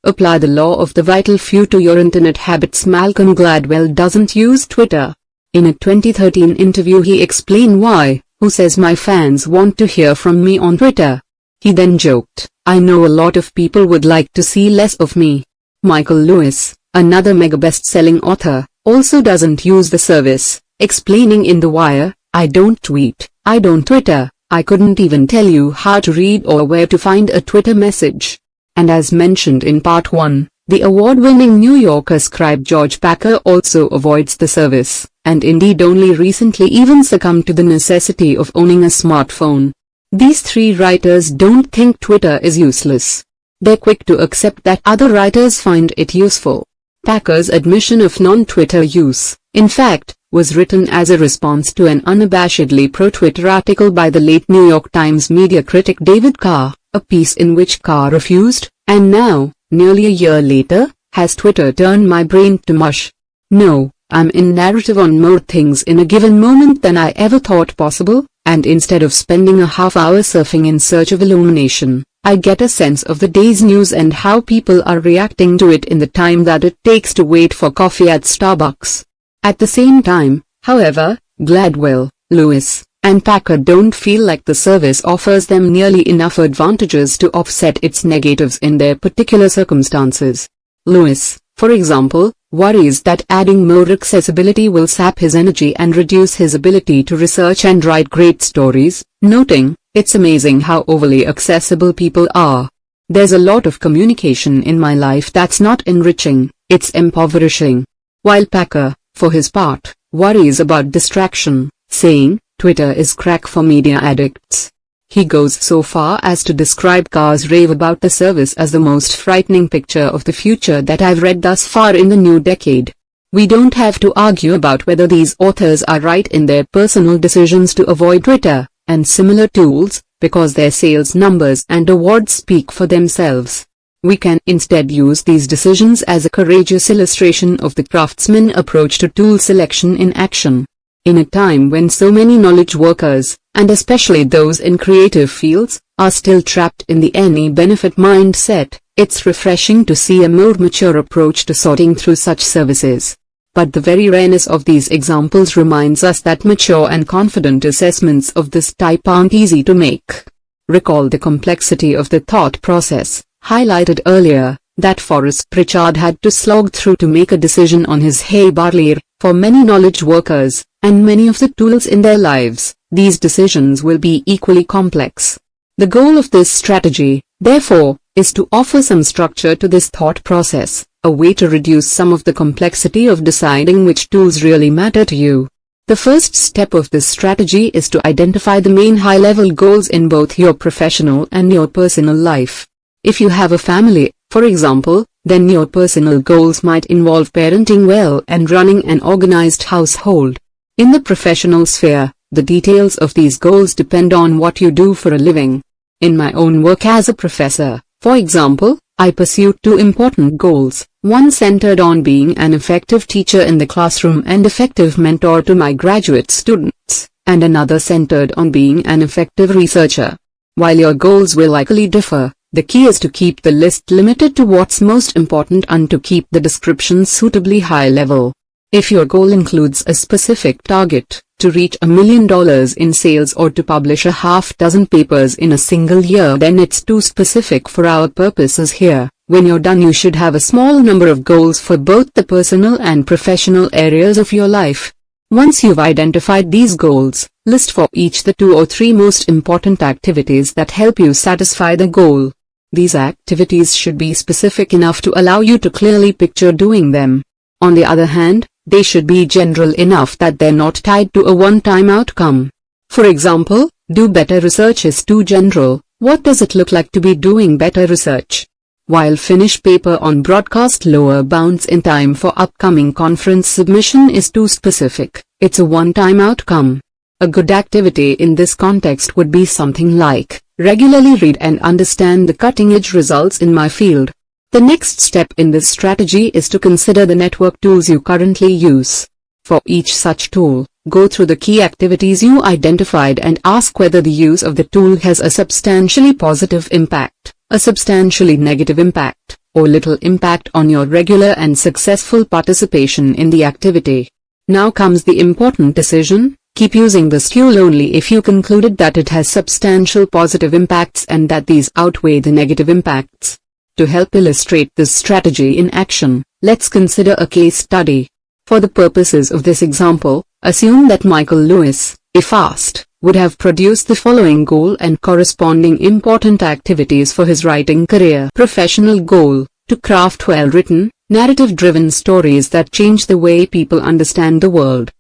Apply the law of the vital few to your internet habits. Malcolm Gladwell doesn't use Twitter. In a 2013 interview he explained why. Who says my fans want to hear from me on Twitter? He then joked, I know a lot of people would like to see less of me. Michael Lewis, another mega best-selling author, also doesn't use the service, explaining in The Wire, I don't tweet, I don't Twitter, I couldn't even tell you how to read or where to find a Twitter message. And as mentioned in Part 1, the award-winning New Yorker scribe George Packer also avoids the service, and indeed only recently even succumbed to the necessity of owning a smartphone. These 3 writers don't think Twitter is useless. They're quick to accept that other writers find it useful. Packer's admission of non-Twitter use, in fact, was written as a response to an unabashedly pro-Twitter article by the late New York Times media critic David Carr, a piece in which Carr refused, and now, nearly a year later, has Twitter turned my brain to mush. No, I'm in narrative on more things in a given moment than I ever thought possible, and instead of spending a half hour surfing in search of illumination, I get a sense of the day's news and how people are reacting to it in the time that it takes to wait for coffee at Starbucks. At the same time, however, Gladwell, Lewis, and Packer don't feel like the service offers them nearly enough advantages to offset its negatives in their particular circumstances. Lewis, for example, worries that adding more accessibility will sap his energy and reduce his ability to research and write great stories, noting, it's amazing how overly accessible people are. There's a lot of communication in my life that's not enriching, it's impoverishing. While Packer, for his part, worries about distraction, saying, Twitter is crack for media addicts. He goes so far as to describe Carr's rave about the service as the most frightening picture of the future that I've read thus far in the new decade. We don't have to argue about whether these authors are right in their personal decisions to avoid Twitter and similar tools, because their sales numbers and awards speak for themselves. We can instead use these decisions as a courageous illustration of the craftsman approach to tool selection in action. In a time when so many knowledge workers, and especially those in creative fields, are still trapped in the any-benefit mindset, it's refreshing to see a more mature approach to sorting through such services. But the very rareness of these examples reminds us that mature and confident assessments of this type aren't easy to make. Recall the complexity of the thought process, highlighted earlier, that Forrest Pritchard had to slog through to make a decision on his Hey Bartley. For many knowledge workers, and many of the tools in their lives, these decisions will be equally complex. The goal of this strategy, therefore, is to offer some structure to this thought process, a way to reduce some of the complexity of deciding which tools really matter to you. The first step of this strategy is to identify the main high-level goals in both your professional and your personal life. If you have a family, for example, then your personal goals might involve parenting well and running an organized household. In the professional sphere, the details of these goals depend on what you do for a living. In my own work as a professor, for example, I pursued two important goals, one centered on being an effective teacher in the classroom and effective mentor to my graduate students, and another centered on being an effective researcher. While your goals will likely differ, the key is to keep the list limited to what's most important and to keep the description suitably high level. If your goal includes a specific target, to reach $1 million in sales or to publish a half-dozen papers in a single year, then it's too specific for our purposes here. When you're done, you should have a small number of goals for both the personal and professional areas of your life. Once you've identified these goals, list for each the 2 or 3 most important activities that help you satisfy the goal. These activities should be specific enough to allow you to clearly picture doing them. On the other hand, they should be general enough that they're not tied to a one-time outcome. For example, do better research is too general. What does it look like to be doing better research? While finish paper on broadcast lower bounds in time for upcoming conference submission is too specific. It's a one-time outcome. A good activity in this context would be something like, regularly read and understand the cutting-edge results in my field. The next step in this strategy is to consider the network tools you currently use. For each such tool, go through the key activities you identified and ask whether the use of the tool has a substantially positive impact, a substantially negative impact, or little impact on your regular and successful participation in the activity. Now comes the important decision: keep using this tool only if you concluded that it has substantial positive impacts and that these outweigh the negative impacts. To help illustrate this strategy in action, let's consider a case study. For the purposes of this example, assume that Michael Lewis, if asked, would have produced the following goal and corresponding important activities for his writing career. Professional goal: to craft well-written, narrative-driven stories that change the way people understand the world.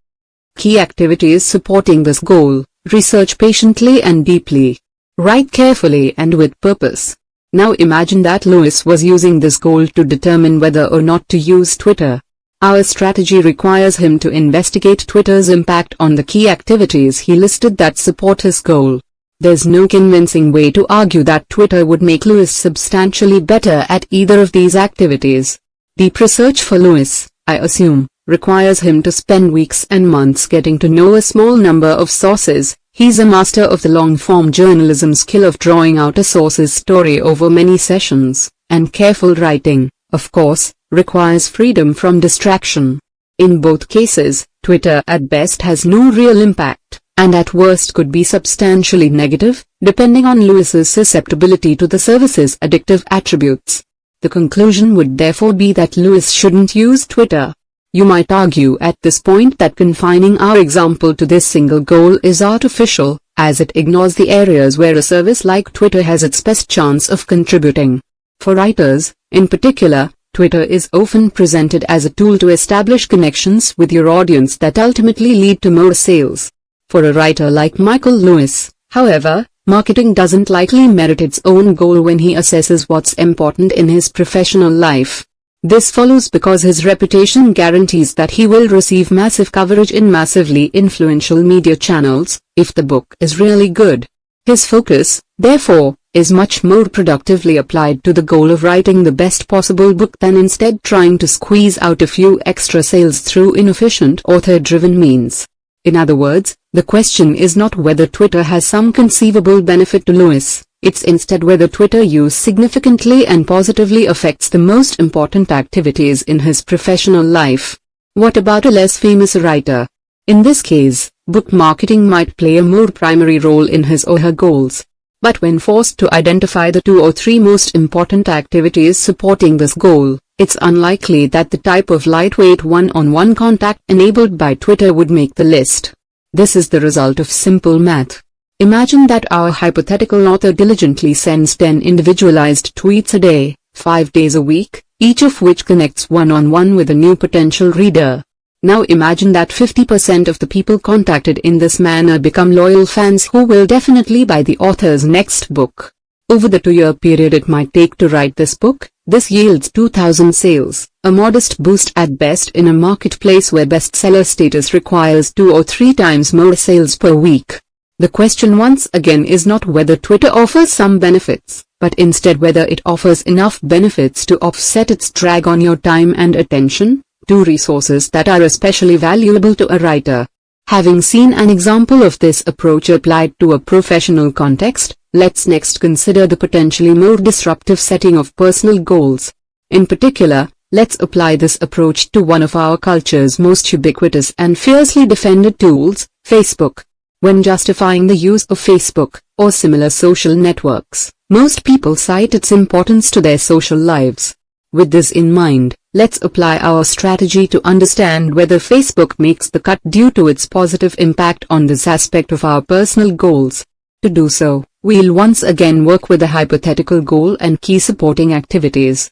Key activities supporting this goal: research patiently and deeply. Write carefully and with purpose. Now imagine that Lewis was using this goal to determine whether or not to use Twitter. Our strategy requires him to investigate Twitter's impact on the key activities he listed that support his goal. There's no convincing way to argue that Twitter would make Lewis substantially better at either of these activities. Deep research for Lewis, I assume, requires him to spend weeks and months getting to know a small number of sources. He's a master of the long-form journalism skill of drawing out a source's story over many sessions, and careful writing, of course, requires freedom from distraction. In both cases, Twitter at best has no real impact, and at worst could be substantially negative, depending on Lewis's susceptibility to the service's addictive attributes. The conclusion would therefore be that Lewis shouldn't use Twitter. You might argue at this point that confining our example to this single goal is artificial, as it ignores the areas where a service like Twitter has its best chance of contributing. For writers, in particular, Twitter is often presented as a tool to establish connections with your audience that ultimately lead to more sales. For a writer like Michael Lewis, however, marketing doesn't likely merit its own goal when he assesses what's important in his professional life. This follows because his reputation guarantees that he will receive massive coverage in massively influential media channels, if the book is really good. His focus, therefore, is much more productively applied to the goal of writing the best possible book than instead trying to squeeze out a few extra sales through inefficient author-driven means. In other words, the question is not whether Twitter has some conceivable benefit to Lewis. It's instead whether Twitter use significantly and positively affects the most important activities in his professional life. What about a less famous writer? In this case, book marketing might play a more primary role in his or her goals. But when forced to identify the 2 or 3 most important activities supporting this goal, it's unlikely that the type of lightweight one-on-one contact enabled by Twitter would make the list. This is the result of simple math. Imagine that our hypothetical author diligently sends 10 individualized tweets a day, 5 days a week, each of which connects one-on-one with a new potential reader. Now imagine that 50% of the people contacted in this manner become loyal fans who will definitely buy the author's next book. Over the 2-year period it might take to write this book, this yields 2,000 sales, a modest boost at best in a marketplace where bestseller status requires 2 or 3 times more sales per week. The question once again is not whether Twitter offers some benefits, but instead whether it offers enough benefits to offset its drag on your time and attention, two resources that are especially valuable to a writer. Having seen an example of this approach applied to a professional context, let's next consider the potentially more disruptive setting of personal goals. In particular, let's apply this approach to one of our culture's most ubiquitous and fiercely defended tools, Facebook. When justifying the use of Facebook, or similar social networks, most people cite its importance to their social lives. With this in mind, let's apply our strategy to understand whether Facebook makes the cut due to its positive impact on this aspect of our personal goals. To do so, we'll once again work with a hypothetical goal and key supporting activities.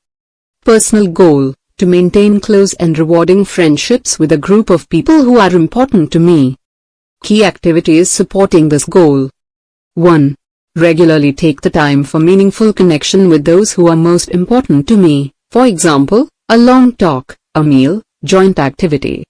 Personal goal: to maintain close and rewarding friendships with a group of people who are important to me. Key activities supporting this goal. 1. Regularly take the time for meaningful connection with those who are most important to me, for example, a long talk, a meal, joint activity.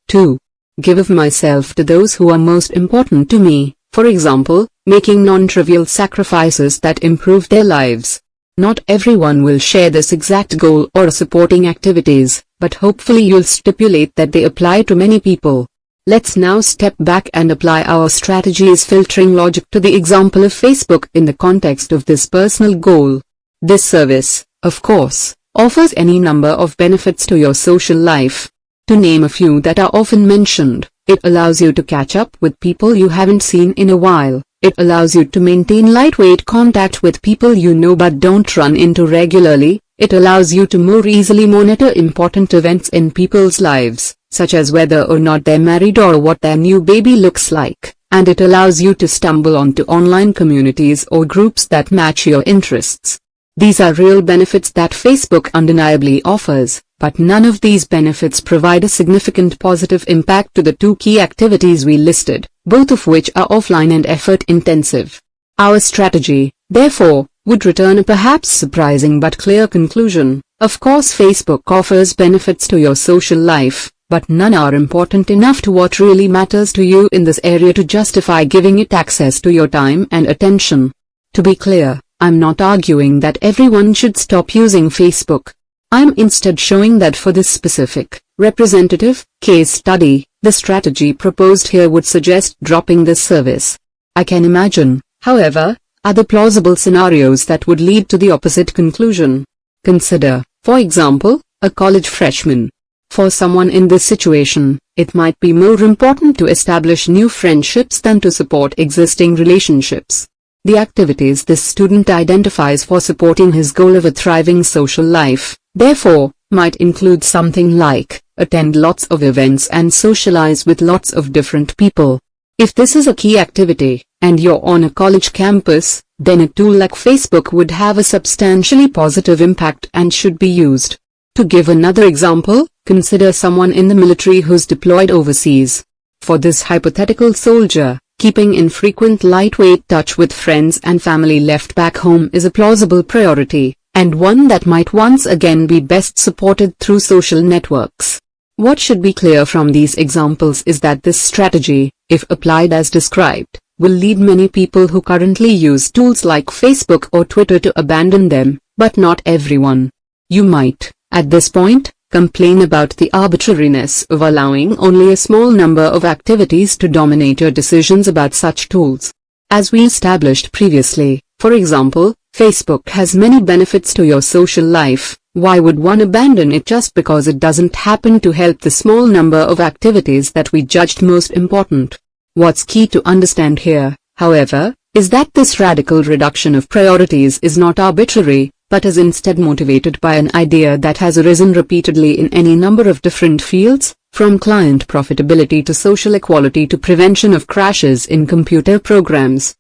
2. Give of myself to those who are most important to me, for example, making non-trivial sacrifices that improve their lives. Not everyone will share this exact goal or supporting activities, but hopefully you'll stipulate that they apply to many people. Let's now step back and apply our strategy's filtering logic to the example of Facebook in the context of this personal goal. This service, of course, offers any number of benefits to your social life. To name a few that are often mentioned, it allows you to catch up with people you haven't seen in a while. It allows you to maintain lightweight contact with people you know but don't run into regularly. It allows you to more easily monitor important events in people's lives, such as whether or not they're married or what their new baby looks like, and it allows you to stumble onto online communities or groups that match your interests. These are real benefits that Facebook undeniably offers, but none of these benefits provide a significant positive impact to the two key activities we listed, both of which are offline and effort-intensive. Our strategy, therefore, would return a perhaps surprising but clear conclusion. Of course Facebook offers benefits to your social life, but none are important enough to what really matters to you in this area to justify giving it access to your time and attention. To be clear, I'm not arguing that everyone should stop using Facebook. I'm instead showing that for this specific, representative, case study, the strategy proposed here would suggest dropping this service. I can imagine, however, other plausible scenarios that would lead to the opposite conclusion. Consider, for example, a college freshman. For someone in this situation, it might be more important to establish new friendships than to support existing relationships. The activities this student identifies for supporting his goal of a thriving social life, therefore, might include something like, attend lots of events and socialize with lots of different people. If this is a key activity, and you're on a college campus, then a tool like Facebook would have a substantially positive impact and should be used. To give another example, consider someone in the military who's deployed overseas. For this hypothetical soldier, keeping in frequent lightweight touch with friends and family left back home is a plausible priority, and one that might once again be best supported through social networks. What should be clear from these examples is that this strategy, if applied as described, will lead many people who currently use tools like Facebook or Twitter to abandon them, but not everyone. You might, at this point, complain about the arbitrariness of allowing only a small number of activities to dominate your decisions about such tools. As we established previously, for example, Facebook has many benefits to your social life. Why would one abandon it just because it doesn't happen to help the small number of activities that we judged most important? What's key to understand here, however, is that this radical reduction of priorities is not arbitrary, but is instead motivated by an idea that has arisen repeatedly in any number of different fields, from client profitability to social equality to prevention of crashes in computer programs.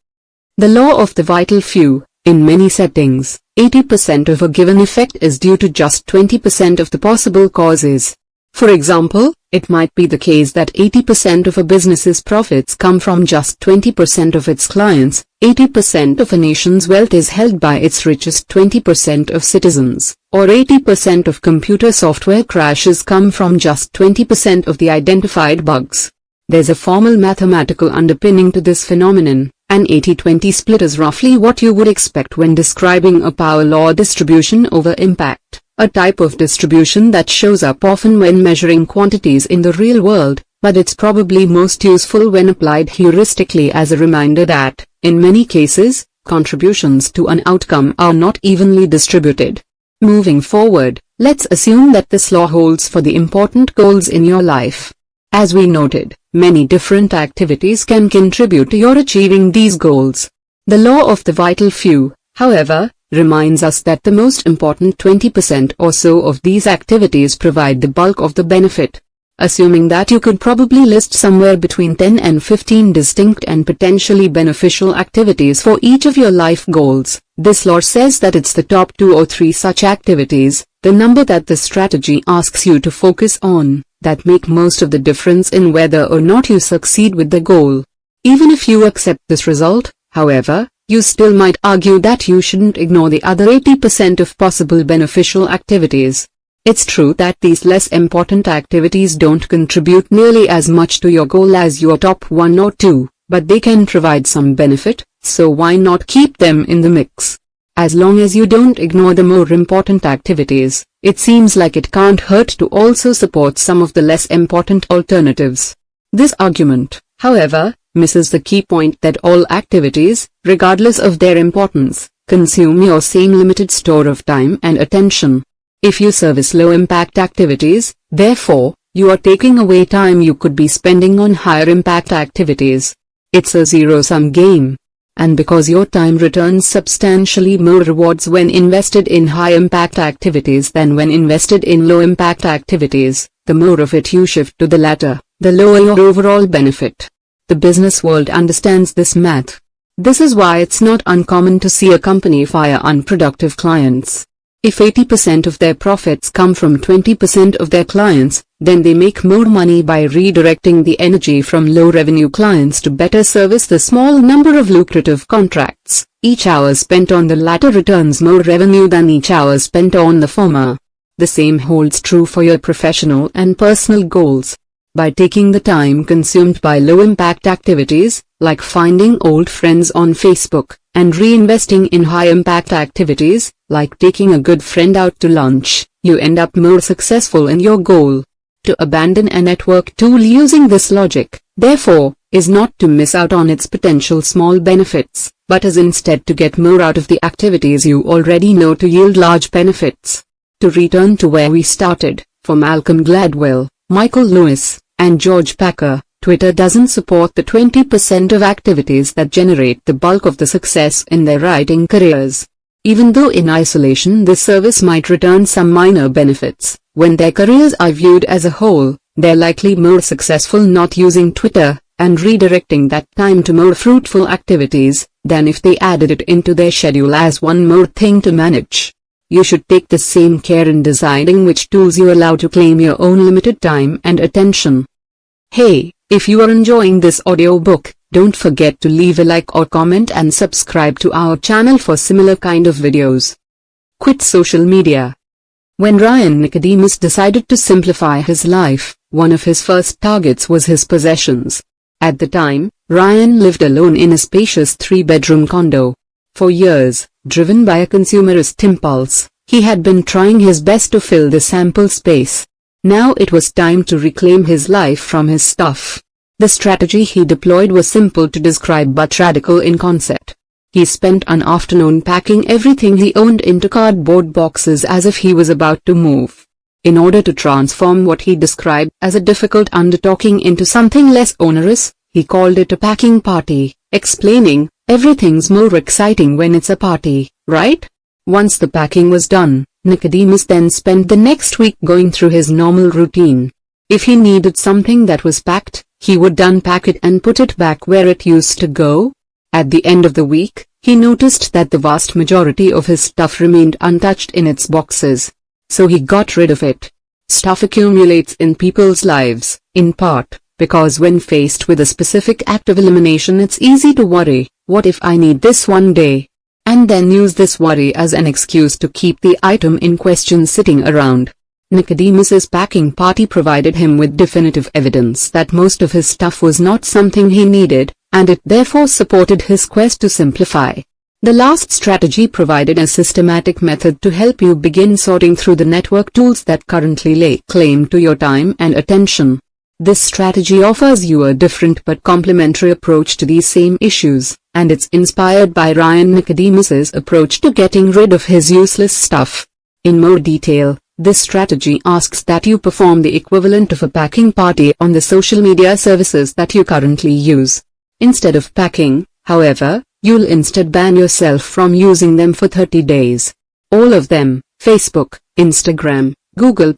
The law of the vital few. In many settings, 80% of a given effect is due to just 20% of the possible causes. For example, it might be the case that 80% of a business's profits come from just 20% of its clients, 80% of a nation's wealth is held by its richest 20% of citizens, or 80% of computer software crashes come from just 20% of the identified bugs. There's a formal mathematical underpinning to this phenomenon. An 80-20 split is roughly what you would expect when describing a power law distribution over impact, a type of distribution that shows up often when measuring quantities in the real world, but it's probably most useful when applied heuristically as a reminder that, in many cases, contributions to an outcome are not evenly distributed. Moving forward, let's assume that this law holds for the important goals in your life. As we noted, many different activities can contribute to your achieving these goals. The law of the vital few, however, reminds us that the most important 20% or so of these activities provide the bulk of the benefit. Assuming that you could probably list somewhere between 10 and 15 distinct and potentially beneficial activities for each of your life goals, this law says that it's the top 2 or 3 such activities, the number that the strategy asks you to focus on, that make most of the difference in whether or not you succeed with the goal. Even if you accept this result, however, you still might argue that you shouldn't ignore the other 80% of possible beneficial activities. It's true that these less important activities don't contribute nearly as much to your goal as your top 1 or 2, but they can provide some benefit, so why not keep them in the mix? As long as you don't ignore the more important activities, it seems like it can't hurt to also support some of the less important alternatives. This argument, however, misses the key point that all activities, regardless of their importance, consume your same limited store of time and attention. If you service low-impact activities, therefore, you are taking away time you could be spending on higher-impact activities. It's a zero-sum game. And because your time returns substantially more rewards when invested in high-impact activities than when invested in low-impact activities, the more of it you shift to the latter, the lower your overall benefit. The business world understands this math. This is why it's not uncommon to see a company fire unproductive clients. If 80% of their profits come from 20% of their clients, then they make more money by redirecting the energy from low-revenue clients to better service the small number of lucrative contracts. Each hour spent on the latter returns more revenue than each hour spent on the former. The same holds true for your professional and personal goals. By taking the time consumed by low-impact activities, like finding old friends on Facebook, and reinvesting in high-impact activities, like taking a good friend out to lunch, you end up more successful in your goal. To abandon a network tool using this logic, therefore, is not to miss out on its potential small benefits, but is instead to get more out of the activities you already know to yield large benefits. To return to where we started, for Malcolm Gladwell, Michael Lewis, and George Packer, Twitter doesn't support the 20% of activities that generate the bulk of the success in their writing careers. Even though in isolation this service might return some minor benefits, when their careers are viewed as a whole, they're likely more successful not using Twitter, and redirecting that time to more fruitful activities, than if they added it into their schedule as one more thing to manage. You should take the same care in deciding which tools you allow to claim your own limited time and attention. Hey, if you are enjoying this audiobook, don't forget to leave a like or comment and subscribe to our channel for similar kind of videos. Quit social media. When Ryan Nicodemus decided to simplify his life, one of his first targets was his possessions. At the time, Ryan lived alone in a spacious 3-bedroom condo. For years, driven by a consumerist impulse, he had been trying his best to fill the sample space. Now it was time to reclaim his life from his stuff. The strategy he deployed was simple to describe but radical in concept. He spent an afternoon packing everything he owned into cardboard boxes as if he was about to move. In order to transform what he described as a difficult undertaking into something less onerous, he called it a packing party, explaining, "Everything's more exciting when it's a party, right?" Once the packing was done, Nicodemus then spent the next week going through his normal routine. If he needed something that was packed, he would unpack it and put it back where it used to go. At the end of the week, he noticed that the vast majority of his stuff remained untouched in its boxes. So he got rid of it. Stuff accumulates in people's lives, in part, because when faced with a specific act of elimination, it's easy to worry, what if I need this one day? And then use this worry as an excuse to keep the item in question sitting around. Nicodemus's packing party provided him with definitive evidence that most of his stuff was not something he needed, and it therefore supported his quest to simplify. The last strategy provided a systematic method to help you begin sorting through the network tools that currently lay claim to your time and attention. This strategy offers you a different but complementary approach to these same issues, and it's inspired by Ryan Nicodemus's approach to getting rid of his useless stuff. In more detail, this strategy asks that you perform the equivalent of a packing party on the social media services that you currently use. Instead of packing, however, you'll instead ban yourself from using them for 30 days. All of them: Facebook, Instagram, Google+,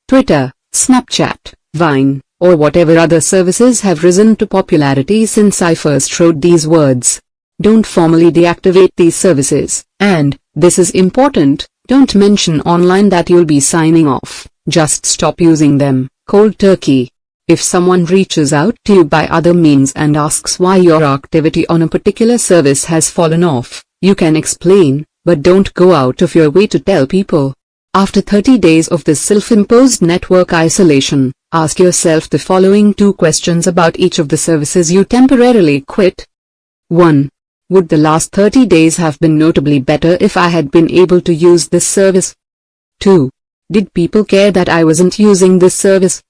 Twitter, Snapchat, Vine, or whatever other services have risen to popularity since I first wrote these words. Don't formally deactivate these services, and, this is important, don't mention online that you'll be signing off. Just stop using them, cold turkey. If someone reaches out to you by other means and asks why your activity on a particular service has fallen off, you can explain, but don't go out of your way to tell people. After 30 days of this self-imposed network isolation, ask yourself the following 2 questions about each of the services you temporarily quit. 1. Would the last 30 days have been notably better if I had been able to use this service? 2. Did people care that I wasn't using this service?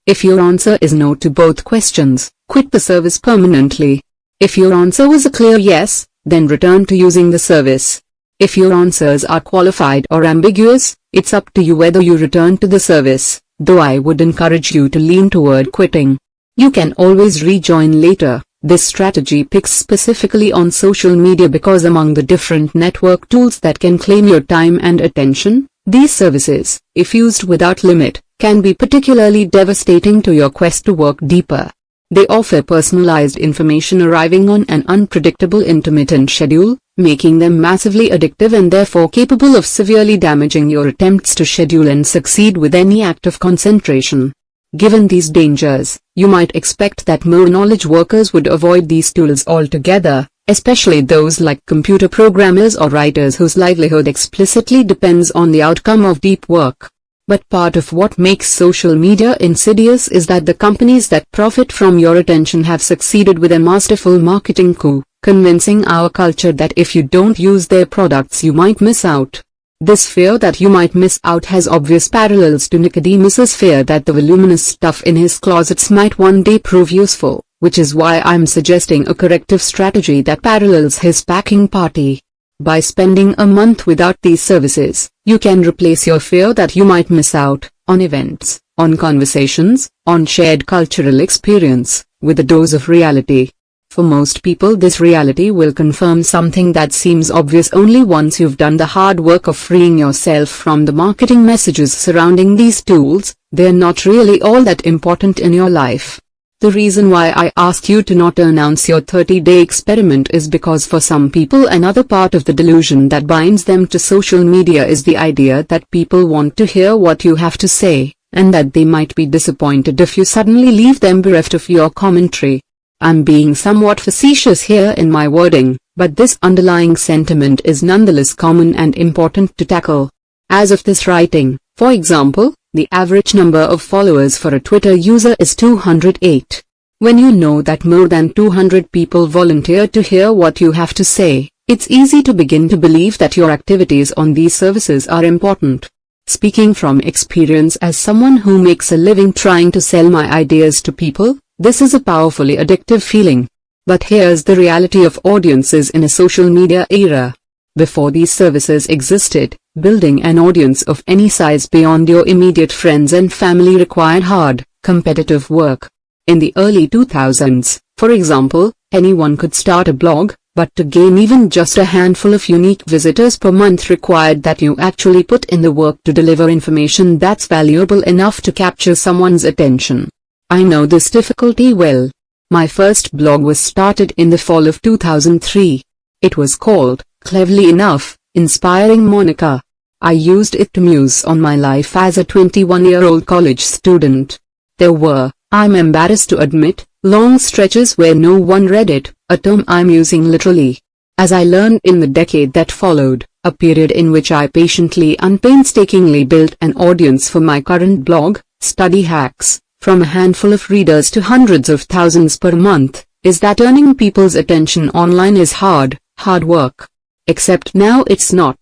If your answer is no to both questions, quit the service permanently. If your answer was a clear yes, then return to using the service. If your answers are qualified or ambiguous, it's up to you whether you return to the service, though I would encourage you to lean toward quitting. You can always rejoin later. This strategy picks specifically on social media because among the different network tools that can claim your time and attention, these services, if used without limit, can be particularly devastating to your quest to work deeper. They offer personalized information arriving on an unpredictable intermittent schedule, making them massively addictive and therefore capable of severely damaging your attempts to schedule and succeed with any act of concentration. Given these dangers, you might expect that more knowledge workers would avoid these tools altogether, especially those like computer programmers or writers whose livelihood explicitly depends on the outcome of deep work. But part of what makes social media insidious is that the companies that profit from your attention have succeeded with a masterful marketing coup, convincing our culture that if you don't use their products you might miss out. This fear that you might miss out has obvious parallels to Nicodemus's fear that the voluminous stuff in his closets might one day prove useful, which is why I'm suggesting a corrective strategy that parallels his packing party. By spending a month without these services, you can replace your fear that you might miss out on events, on conversations, on shared cultural experience, with a dose of reality. For most people, this reality will confirm something that seems obvious only once you've done the hard work of freeing yourself from the marketing messages surrounding these tools. They're not really all that important in your life. The reason why I ask you to not announce your 30-day experiment is because for some people another part of the delusion that binds them to social media is the idea that people want to hear what you have to say, and that they might be disappointed if you suddenly leave them bereft of your commentary. I'm being somewhat facetious here in my wording, but this underlying sentiment is nonetheless common and important to tackle. As of this writing, for example, the average number of followers for a Twitter user is 208. When you know that more than 200 people volunteer to hear what you have to say, it's easy to begin to believe that your activities on these services are important. Speaking from experience as someone who makes a living trying to sell my ideas to people, this is a powerfully addictive feeling. But here's the reality of audiences in a social media era. Before these services existed, building an audience of any size beyond your immediate friends and family required hard, competitive work. In the early 2000s, for example, anyone could start a blog, but to gain even just a handful of unique visitors per month required that you actually put in the work to deliver information that's valuable enough to capture someone's attention. I know this difficulty well. My first blog was started in the fall of 2003. It was called, cleverly enough, Inspiring Monica. I used it to muse on my life as a 21-year-old college student. There were, I'm embarrassed to admit, long stretches where no one read it, a term I'm using literally. As I learned in the decade that followed, a period in which I patiently and painstakingly built an audience for my current blog, Study Hacks, from a handful of readers to hundreds of thousands per month, is that earning people's attention online is hard work. Except now it's not.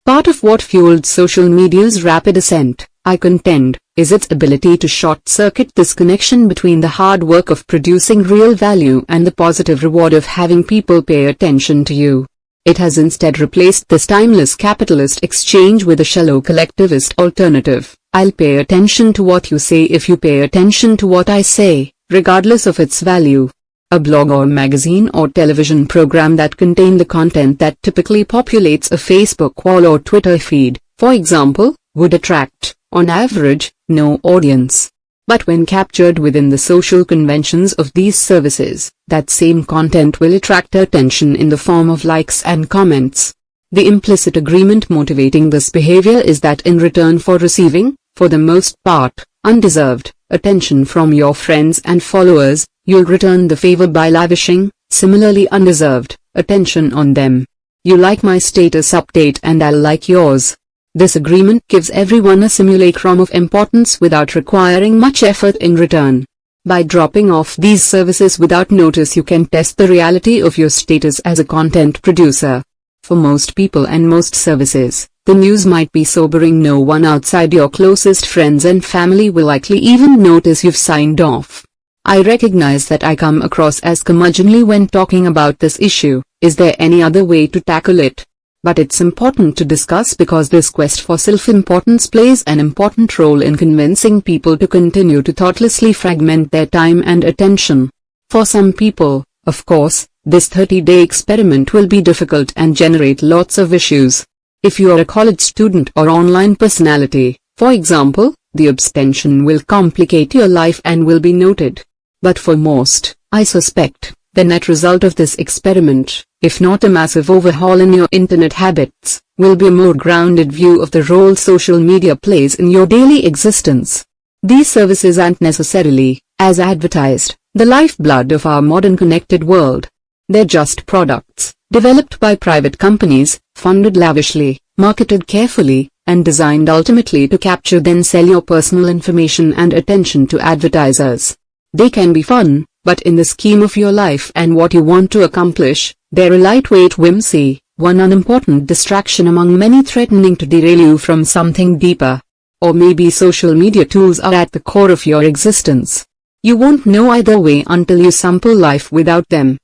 Part of what fueled social media's rapid ascent, I contend, is its ability to short-circuit this connection between the hard work of producing real value and the positive reward of having people pay attention to you. It has instead replaced this timeless capitalist exchange with a shallow collectivist alternative. I'll pay attention to what you say if you pay attention to what I say, regardless of its value. A blog or magazine or television program that contain the content that typically populates a Facebook wall or Twitter feed, for example, would attract, on average, no audience. But when captured within the social conventions of these services, that same content will attract attention in the form of likes and comments. The implicit agreement motivating this behavior is that in return for receiving, for the most part, undeserved, attention from your friends and followers, you'll return the favor by lavishing, similarly undeserved, attention on them. You like my status update and I'll like yours. This agreement gives everyone a simulacrum of importance without requiring much effort in return. By dropping off these services without notice, you can test the reality of your status as a content producer. For most people and most services, the news might be sobering. No one outside your closest friends and family will likely even notice you've signed off. I recognize that I come across as curmudgeonly when talking about this issue. Is there any other way to tackle it? But it's important to discuss because this quest for self-importance plays an important role in convincing people to continue to thoughtlessly fragment their time and attention. For some people, of course, this 30-day experiment will be difficult and generate lots of issues. If you are a college student or online personality, for example, the abstention will complicate your life and will be noted. But for most, I suspect, the net result of this experiment, if not a massive overhaul in your internet habits, will be a more grounded view of the role social media plays in your daily existence. These services aren't necessarily, as advertised, the lifeblood of our modern connected world. They're just products, developed by private companies, funded lavishly, marketed carefully, and designed ultimately to capture then sell your personal information and attention to advertisers. They can be fun, but in the scheme of your life and what you want to accomplish, they're a lightweight whimsy, one unimportant distraction among many threatening to derail you from something deeper. Or maybe social media tools are at the core of your existence. You won't know either way until you sample life without them.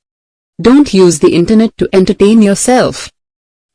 Don't use the internet to entertain yourself.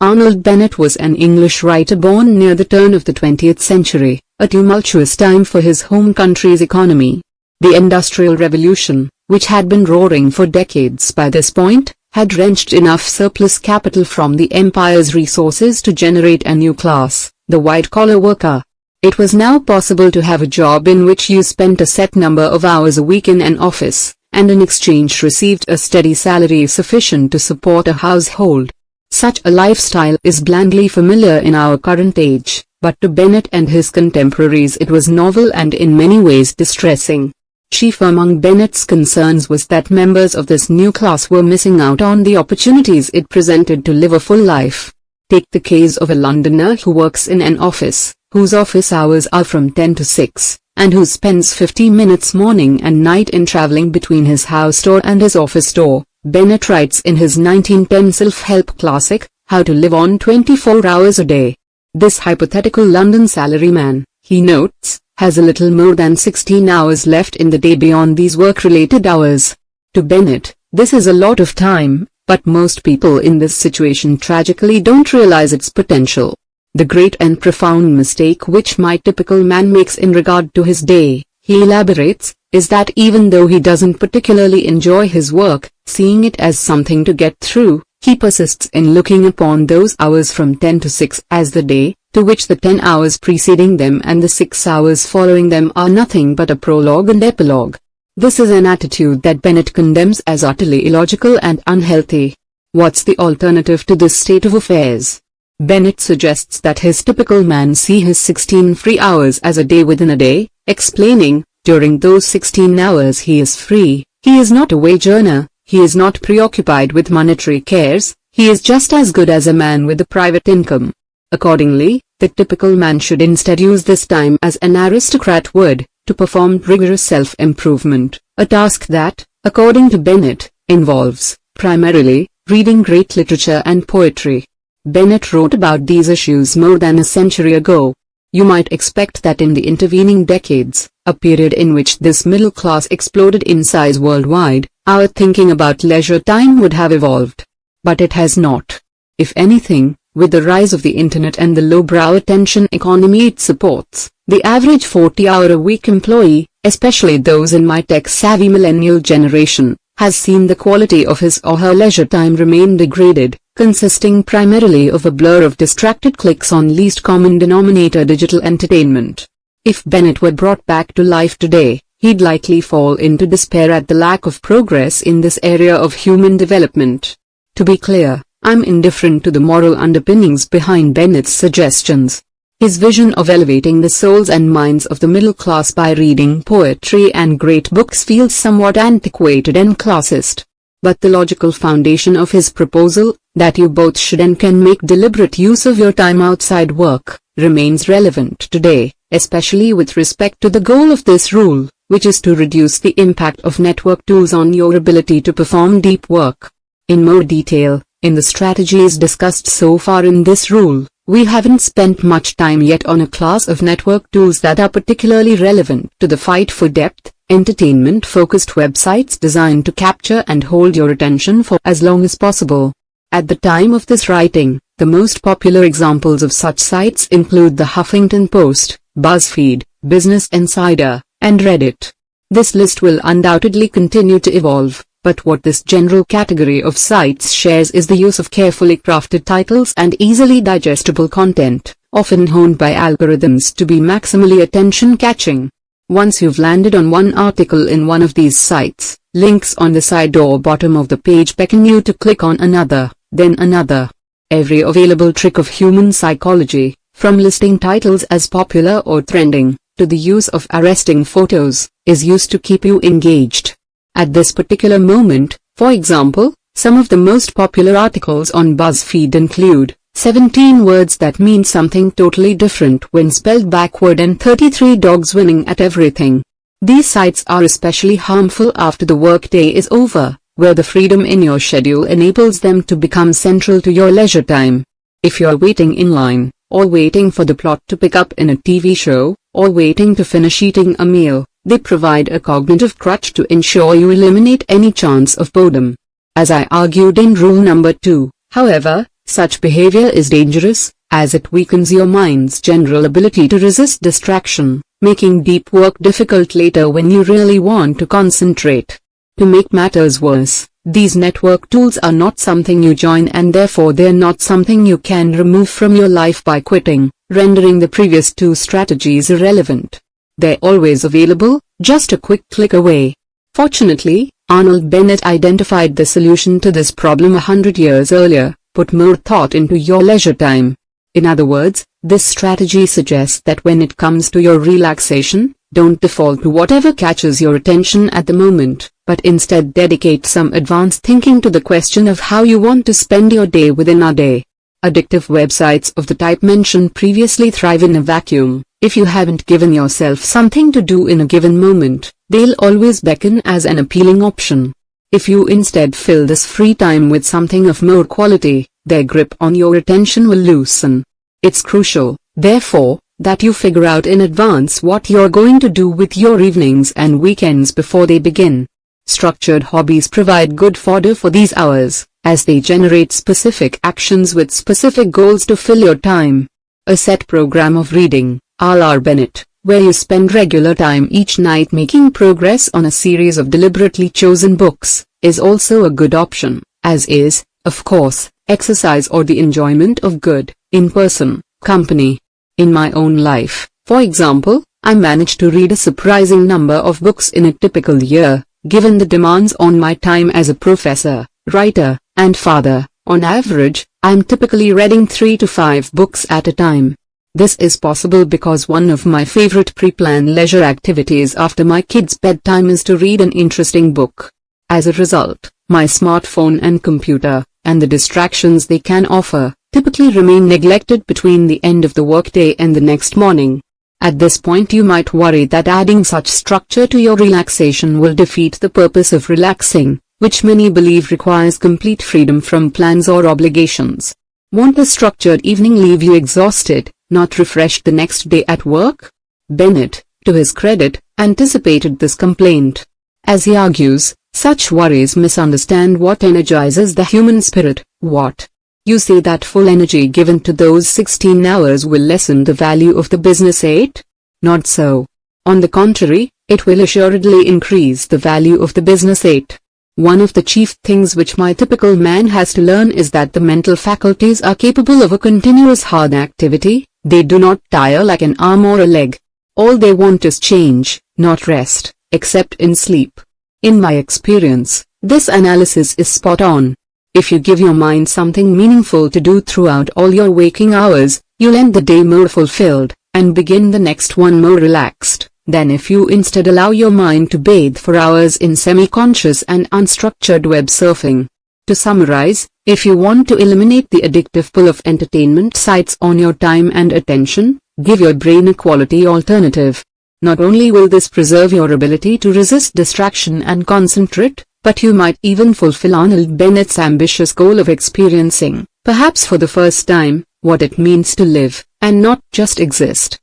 Arnold Bennett was an English writer born near the turn of the 20th century, a tumultuous time for his home country's economy. The Industrial Revolution, which had been roaring for decades by this point, had wrenched enough surplus capital from the empire's resources to generate a new class, the white-collar worker. It was now possible to have a job in which you spent a set number of hours a week in an office, and in exchange received a steady salary sufficient to support a household. Such a lifestyle is blandly familiar in our current age, but to Bennett and his contemporaries it was novel and in many ways distressing. Chief among Bennett's concerns was that members of this new class were missing out on the opportunities it presented to live a full life. Take the case of a Londoner who works in an office, whose office hours are from 10 to 6, and who spends 50 minutes morning and night in traveling between his house door and his office door. Bennett writes in his 1910 self-help classic, How to Live on 24 Hours a Day. This hypothetical London salaryman, he notes, has a little more than 16 hours left in the day beyond these work-related hours. To Bennett, this is a lot of time, but most people in this situation tragically don't realize its potential. The great and profound mistake which my typical man makes in regard to his day, he elaborates, is that even though he doesn't particularly enjoy his work, seeing it as something to get through, He persists in looking upon those hours from 10 to 6 as the day, to which the 10 hours preceding them and the 6 hours following them are nothing but a prologue and epilogue. This is an attitude that Bennett condemns as utterly illogical and unhealthy. What's the alternative to this state of affairs? Bennett suggests that his typical man see his 16 free hours as a day within a day, explaining, during those 16 hours he is free, he is not a wage earner, he is not preoccupied with monetary cares, he is just as good as a man with a private income. Accordingly, the typical man should instead use this time as an aristocrat would, to perform rigorous self-improvement, a task that, according to Bennett, involves, primarily, reading great literature and poetry. Bennett wrote about these issues more than a century ago. You might expect that in the intervening decades, a period in which this middle class exploded in size worldwide, our thinking about leisure time would have evolved. But it has not. If anything, with the rise of the internet and the lowbrow attention economy it supports, the average 40-hour-a-week employee, especially those in my tech-savvy millennial generation, has seen the quality of his or her leisure time remain degraded, consisting primarily of a blur of distracted clicks on least common denominator digital entertainment. If Bennett were brought back to life today, he'd likely fall into despair at the lack of progress in this area of human development. To be clear, I'm indifferent to the moral underpinnings behind Bennett's suggestions. His vision of elevating the souls and minds of the middle class by reading poetry and great books feels somewhat antiquated and classist. But the logical foundation of his proposal, that you both should and can make deliberate use of your time outside work, remains relevant today, especially with respect to the goal of this rule, which is to reduce the impact of network tools on your ability to perform deep work. In more detail, in the strategies discussed so far in this rule, we haven't spent much time yet on a class of network tools that are particularly relevant to the fight for depth, entertainment-focused websites designed to capture and hold your attention for as long as possible. At the time of this writing, the most popular examples of such sites include the Huffington Post, BuzzFeed, Business Insider, and Reddit. This list will undoubtedly continue to evolve, but what this general category of sites shares is the use of carefully crafted titles and easily digestible content, often honed by algorithms to be maximally attention-catching. Once you've landed on one article in one of these sites, links on the side or bottom of the page beckon you to click on another, then another. Every available trick of human psychology, from listing titles as popular or trending, to the use of arresting photos, is used to keep you engaged. At this particular moment, for example, some of the most popular articles on BuzzFeed include 17 words that mean something totally different when spelled backward and 33 dogs winning at everything. These sites are especially harmful after the workday is over, where the freedom in your schedule enables them to become central to your leisure time. If you're waiting in line, or waiting for the plot to pick up in a TV show, or waiting to finish eating a meal, they provide a cognitive crutch to ensure you eliminate any chance of boredom. As I argued in rule number 2, however, such behavior is dangerous, as it weakens your mind's general ability to resist distraction, making deep work difficult later when you really want to concentrate. To make matters worse, these network tools are not something you join and therefore they're not something you can remove from your life by quitting, rendering the previous two strategies irrelevant. They're always available, just a quick click away. Fortunately, Arnold Bennett identified the solution to this problem 100 years earlier: put more thought into your leisure time. In other words, this strategy suggests that when it comes to your relaxation, don't default to whatever catches your attention at the moment, but instead dedicate some advanced thinking to the question of how you want to spend your day within a day. Addictive websites of the type mentioned previously thrive in a vacuum. If you haven't given yourself something to do in a given moment, they'll always beckon as an appealing option. If you instead fill this free time with something of more quality, their grip on your attention will loosen. It's crucial, therefore, that you figure out in advance what you're going to do with your evenings and weekends before they begin. Structured hobbies provide good fodder for these hours, as they generate specific actions with specific goals to fill your time. A set program of reading, a la Bennett, where you spend regular time each night making progress on a series of deliberately chosen books, is also a good option, as is Of course, exercise or the enjoyment of good, in-person, company. In my own life, for example, I managed to read a surprising number of books in a typical year, given the demands on my time as a professor, writer, and father. On average, I am typically reading 3 to 5 books at a time. This is possible because one of my favorite pre-planned leisure activities after my kids' bedtime is to read an interesting book. As a result, my smartphone and computer, and the distractions they can offer, typically remain neglected between the end of the workday and the next morning. At this point you might worry that adding such structure to your relaxation will defeat the purpose of relaxing, which many believe requires complete freedom from plans or obligations. Won't a structured evening leave you exhausted, not refreshed the next day at work? Bennett, to his credit, anticipated this complaint. As he argues, such worries misunderstand what energizes the human spirit. What? You say that full energy given to those 16 hours will lessen the value of the business 8? Not so. On the contrary, it will assuredly increase the value of the business 8. One of the chief things which my typical man has to learn is that the mental faculties are capable of a continuous hard activity. They do not tire like an arm or a leg. All they want is change, not rest, except in sleep. In my experience, this analysis is spot on. If you give your mind something meaningful to do throughout all your waking hours, you'll end the day more fulfilled, and begin the next one more relaxed, than if you instead allow your mind to bathe for hours in semi-conscious and unstructured web surfing. To summarize, if you want to eliminate the addictive pull of entertainment sites on your time and attention, give your brain a quality alternative. Not only will this preserve your ability to resist distraction and concentrate, but you might even fulfill Arnold Bennett's ambitious goal of experiencing, perhaps for the first time, what it means to live, and not just exist.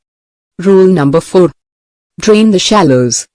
Rule number 4. Drain the shallows.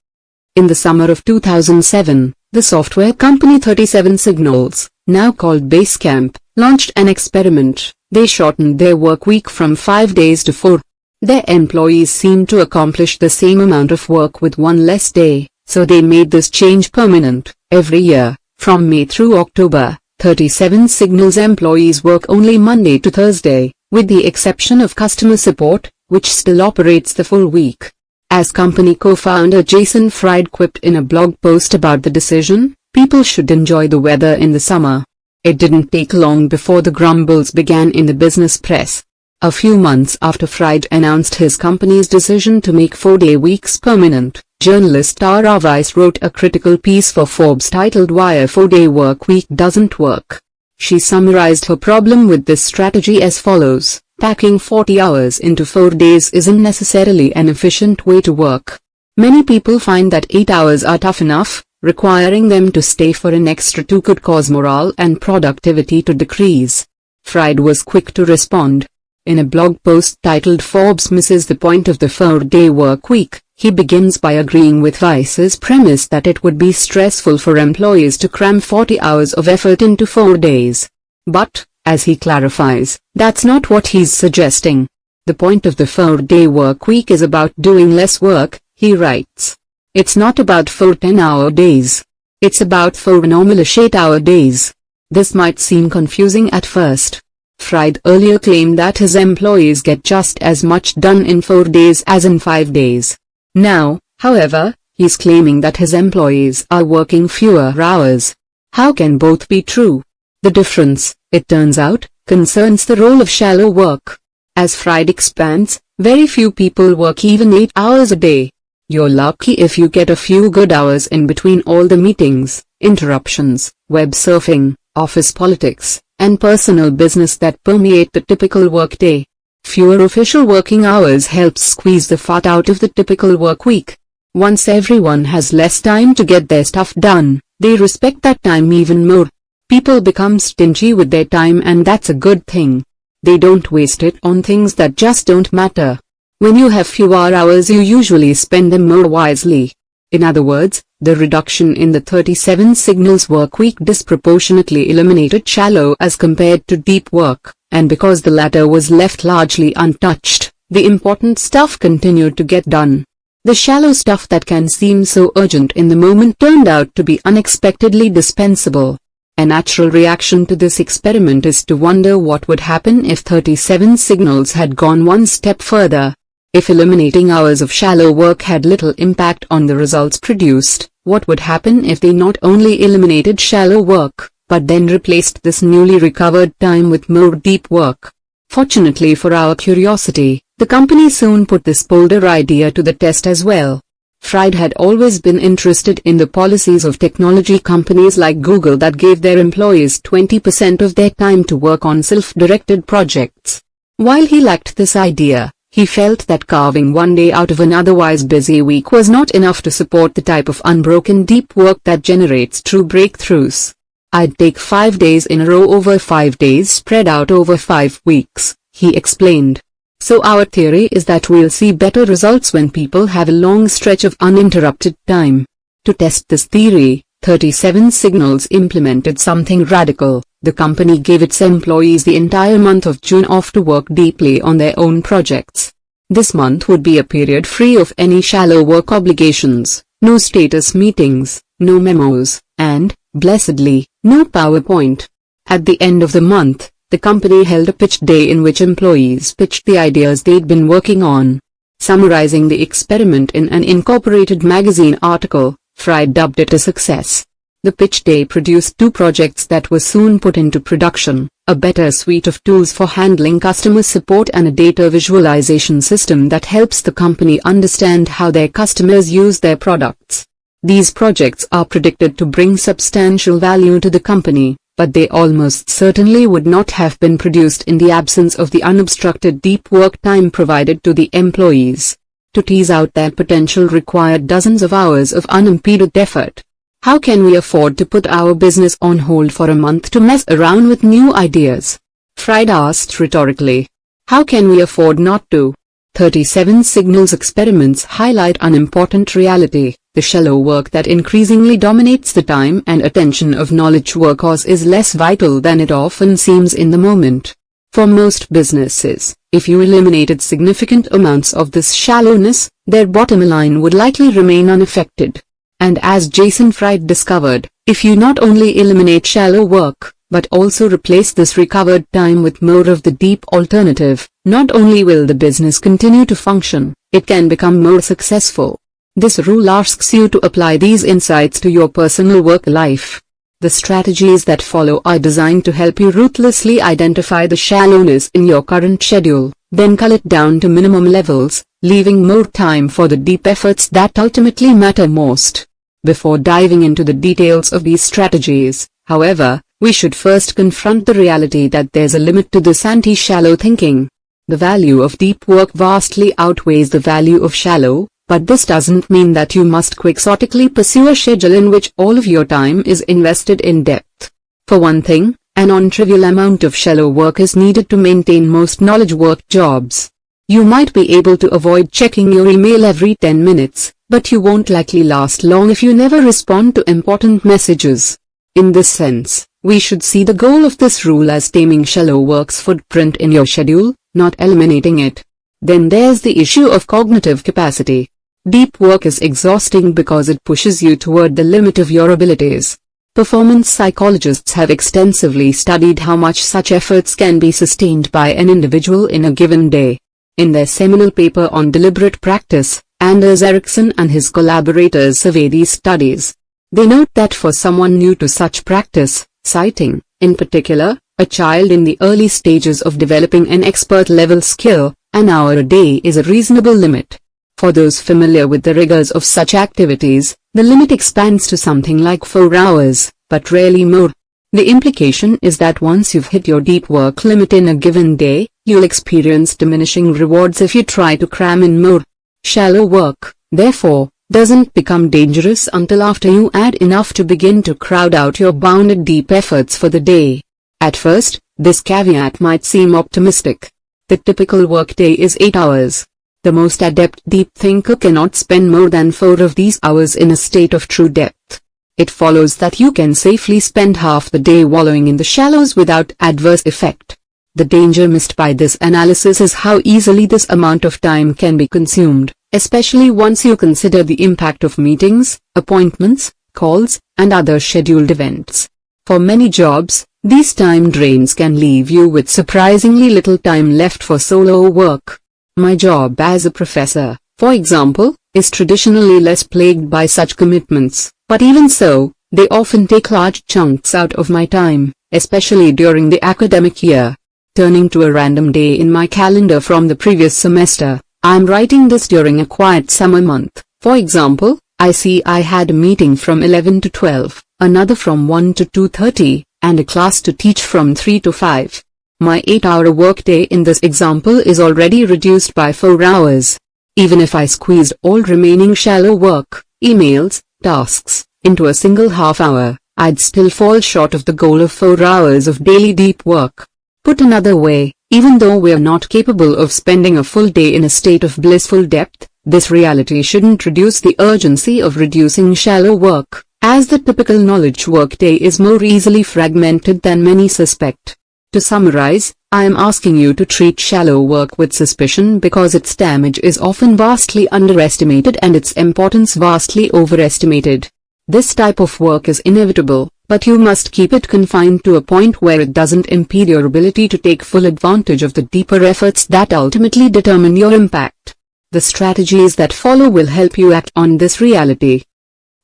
In the summer of 2007, the software company 37 Signals, now called Basecamp, launched an experiment. They shortened their work week from 5 days to 4. Their employees seemed to accomplish the same amount of work with one less day, so they made this change permanent. Every year, from May through October, 37 Signals employees work only Monday to Thursday, with the exception of customer support, which still operates the full week. As company co-founder Jason Fried quipped in a blog post about the decision, people should enjoy the weather in the summer. It didn't take long before the grumbles began in the business press. A few months after Fried announced his company's decision to make 4-day weeks permanent, journalist Tara Weiss wrote a critical piece for Forbes titled "Why a 4-Day Work Week Doesn't Work." She summarized her problem with this strategy as follows: packing 40 hours into 4 days isn't necessarily an efficient way to work. Many people find that 8 hours are tough enough, requiring them to stay for an extra 2 could cause morale and productivity to decrease. Fried was quick to respond. In a blog post titled "Forbes Misses the Point of the 4-Day Work Week," he begins by agreeing with Weiss's premise that it would be stressful for employees to cram 40 hours of effort into 4 days. But, as he clarifies, that's not what he's suggesting. The point of the 4-day work week is about doing less work, he writes. It's not about 4 10-hour days. It's about 4 anomalish 8-hour days. This might seem confusing at first. Fried earlier claimed that his employees get just as much done in 4 days as in 5 days. Now, however, he's claiming that his employees are working fewer hours. How can both be true? The difference, it turns out, concerns the role of shallow work. As Fried expands, very few people work even 8 hours a day. You're lucky if you get a few good hours in between all the meetings, interruptions, web surfing, office politics, and personal business that permeate the typical workday. Fewer official working hours helps squeeze the fat out of the typical work week. Once everyone has less time to get their stuff done, they respect that time even more. People become stingy with their time, and that's a good thing. They don't waste it on things that just don't matter. When you have fewer hours, you usually spend them more wisely. In other words, the reduction in the 37 Signals work week disproportionately eliminated shallow as compared to deep work, and because the latter was left largely untouched, the important stuff continued to get done. The shallow stuff that can seem so urgent in the moment turned out to be unexpectedly dispensable. A natural reaction to this experiment is to wonder what would happen if 37 signals had gone one step further. If eliminating hours of shallow work had little impact on the results produced, what would happen if they not only eliminated shallow work, but then replaced this newly recovered time with more deep work? Fortunately for our curiosity, the company soon put this bolder idea to the test as well. Fried had always been interested in the policies of technology companies like Google that gave their employees 20% of their time to work on self-directed projects. While he liked this idea, he felt that carving one day out of an otherwise busy week was not enough to support the type of unbroken deep work that generates true breakthroughs. "I'd take 5 days in a row over 5 days spread out over 5 weeks, he explained. "So our theory is that we'll see better results when people have a long stretch of uninterrupted time." To test this theory, 37 Signals implemented something radical. The company gave its employees the entire month of June off to work deeply on their own projects. This month would be a period free of any shallow work obligations, no status meetings, no memos, and, blessedly, no PowerPoint. At the end of the month, the company held a pitch day in which employees pitched the ideas they'd been working on. Summarizing the experiment in an Incorporated magazine article, Fry dubbed it a success. The pitch day produced 2 projects that were soon put into production: a better suite of tools for handling customer support and a data visualization system that helps the company understand how their customers use their products. These projects are predicted to bring substantial value to the company, but they almost certainly would not have been produced in the absence of the unobstructed deep work time provided to the employees. To tease out their potential required dozens of hours of unimpeded effort. How can we afford to put our business on hold for a month to mess around with new ideas? Fried asked rhetorically. How can we afford not to? 37 Signals experiments highlight an important reality. The shallow work that increasingly dominates the time and attention of knowledge workers is less vital than it often seems in the moment. For most businesses, if you eliminated significant amounts of this shallowness, their bottom line would likely remain unaffected. And as Jason Fried discovered, if you not only eliminate shallow work, but also replace this recovered time with more of the deep alternative, not only will the business continue to function, it can become more successful. This rule asks you to apply these insights to your personal work life. The strategies that follow are designed to help you ruthlessly identify the shallowness in your current schedule, then cull it down to minimum levels, leaving more time for the deep efforts that ultimately matter most. Before diving into the details of these strategies, however, we should first confront the reality that there's a limit to this anti-shallow thinking. The value of deep work vastly outweighs the value of shallow, but this doesn't mean that you must quixotically pursue a schedule in which all of your time is invested in depth. For one thing, a non-trivial amount of shallow work is needed to maintain most knowledge work jobs. You might be able to avoid checking your email every 10 minutes, but you won't likely last long if you never respond to important messages. In this sense, we should see the goal of this rule as taming shallow work's footprint in your schedule, not eliminating it. Then there's the issue of cognitive capacity. Deep work is exhausting because it pushes you toward the limit of your abilities. Performance psychologists have extensively studied how much such efforts can be sustained by an individual in a given day. In their seminal paper on deliberate practice, Anders Ericsson and his collaborators survey these studies. They note that for someone new to such practice, citing, in particular, a child in the early stages of developing an expert-level skill, an hour a day is a reasonable limit. For those familiar with the rigors of such activities, the limit expands to something like 4 hours, but rarely more. The implication is that once you've hit your deep work limit in a given day, you'll experience diminishing rewards if you try to cram in more. Shallow work, therefore, doesn't become dangerous until after you add enough to begin to crowd out your bounded deep efforts for the day. At first, this caveat might seem optimistic. The typical workday is 8 hours. The most adept deep thinker cannot spend more than 4 of these hours in a state of true depth. It follows that you can safely spend half the day wallowing in the shallows without adverse effect. The danger missed by this analysis is how easily this amount of time can be consumed, especially once you consider the impact of meetings, appointments, calls, and other scheduled events. For many jobs, these time drains can leave you with surprisingly little time left for solo work. My job as a professor, for example, is traditionally less plagued by such commitments, but even so, they often take large chunks out of my time, especially during the academic year. Turning to a random day in my calendar from the previous semester, I'm writing this during a quiet summer month. For example, I see I had a meeting from 11 to 12, another from 1 to 2:30, and a class to teach from 3 to 5. My 8-hour workday in this example is already reduced by 4 hours. Even if I squeezed all remaining shallow work, emails, tasks, into a single half-hour, I'd still fall short of the goal of 4 hours of daily deep work. Put another way, even though we're not capable of spending a full day in a state of blissful depth, this reality shouldn't reduce the urgency of reducing shallow work, as the typical knowledge workday is more easily fragmented than many suspect. To summarize, I am asking you to treat shallow work with suspicion because its damage is often vastly underestimated and its importance vastly overestimated. This type of work is inevitable, but you must keep it confined to a point where it doesn't impede your ability to take full advantage of the deeper efforts that ultimately determine your impact. The strategies that follow will help you act on this reality.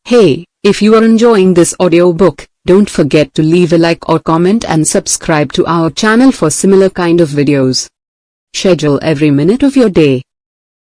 Hey, if you are enjoying this audiobook, don't forget to leave a like or comment and subscribe to our channel for similar kind of videos. Schedule every minute of your day.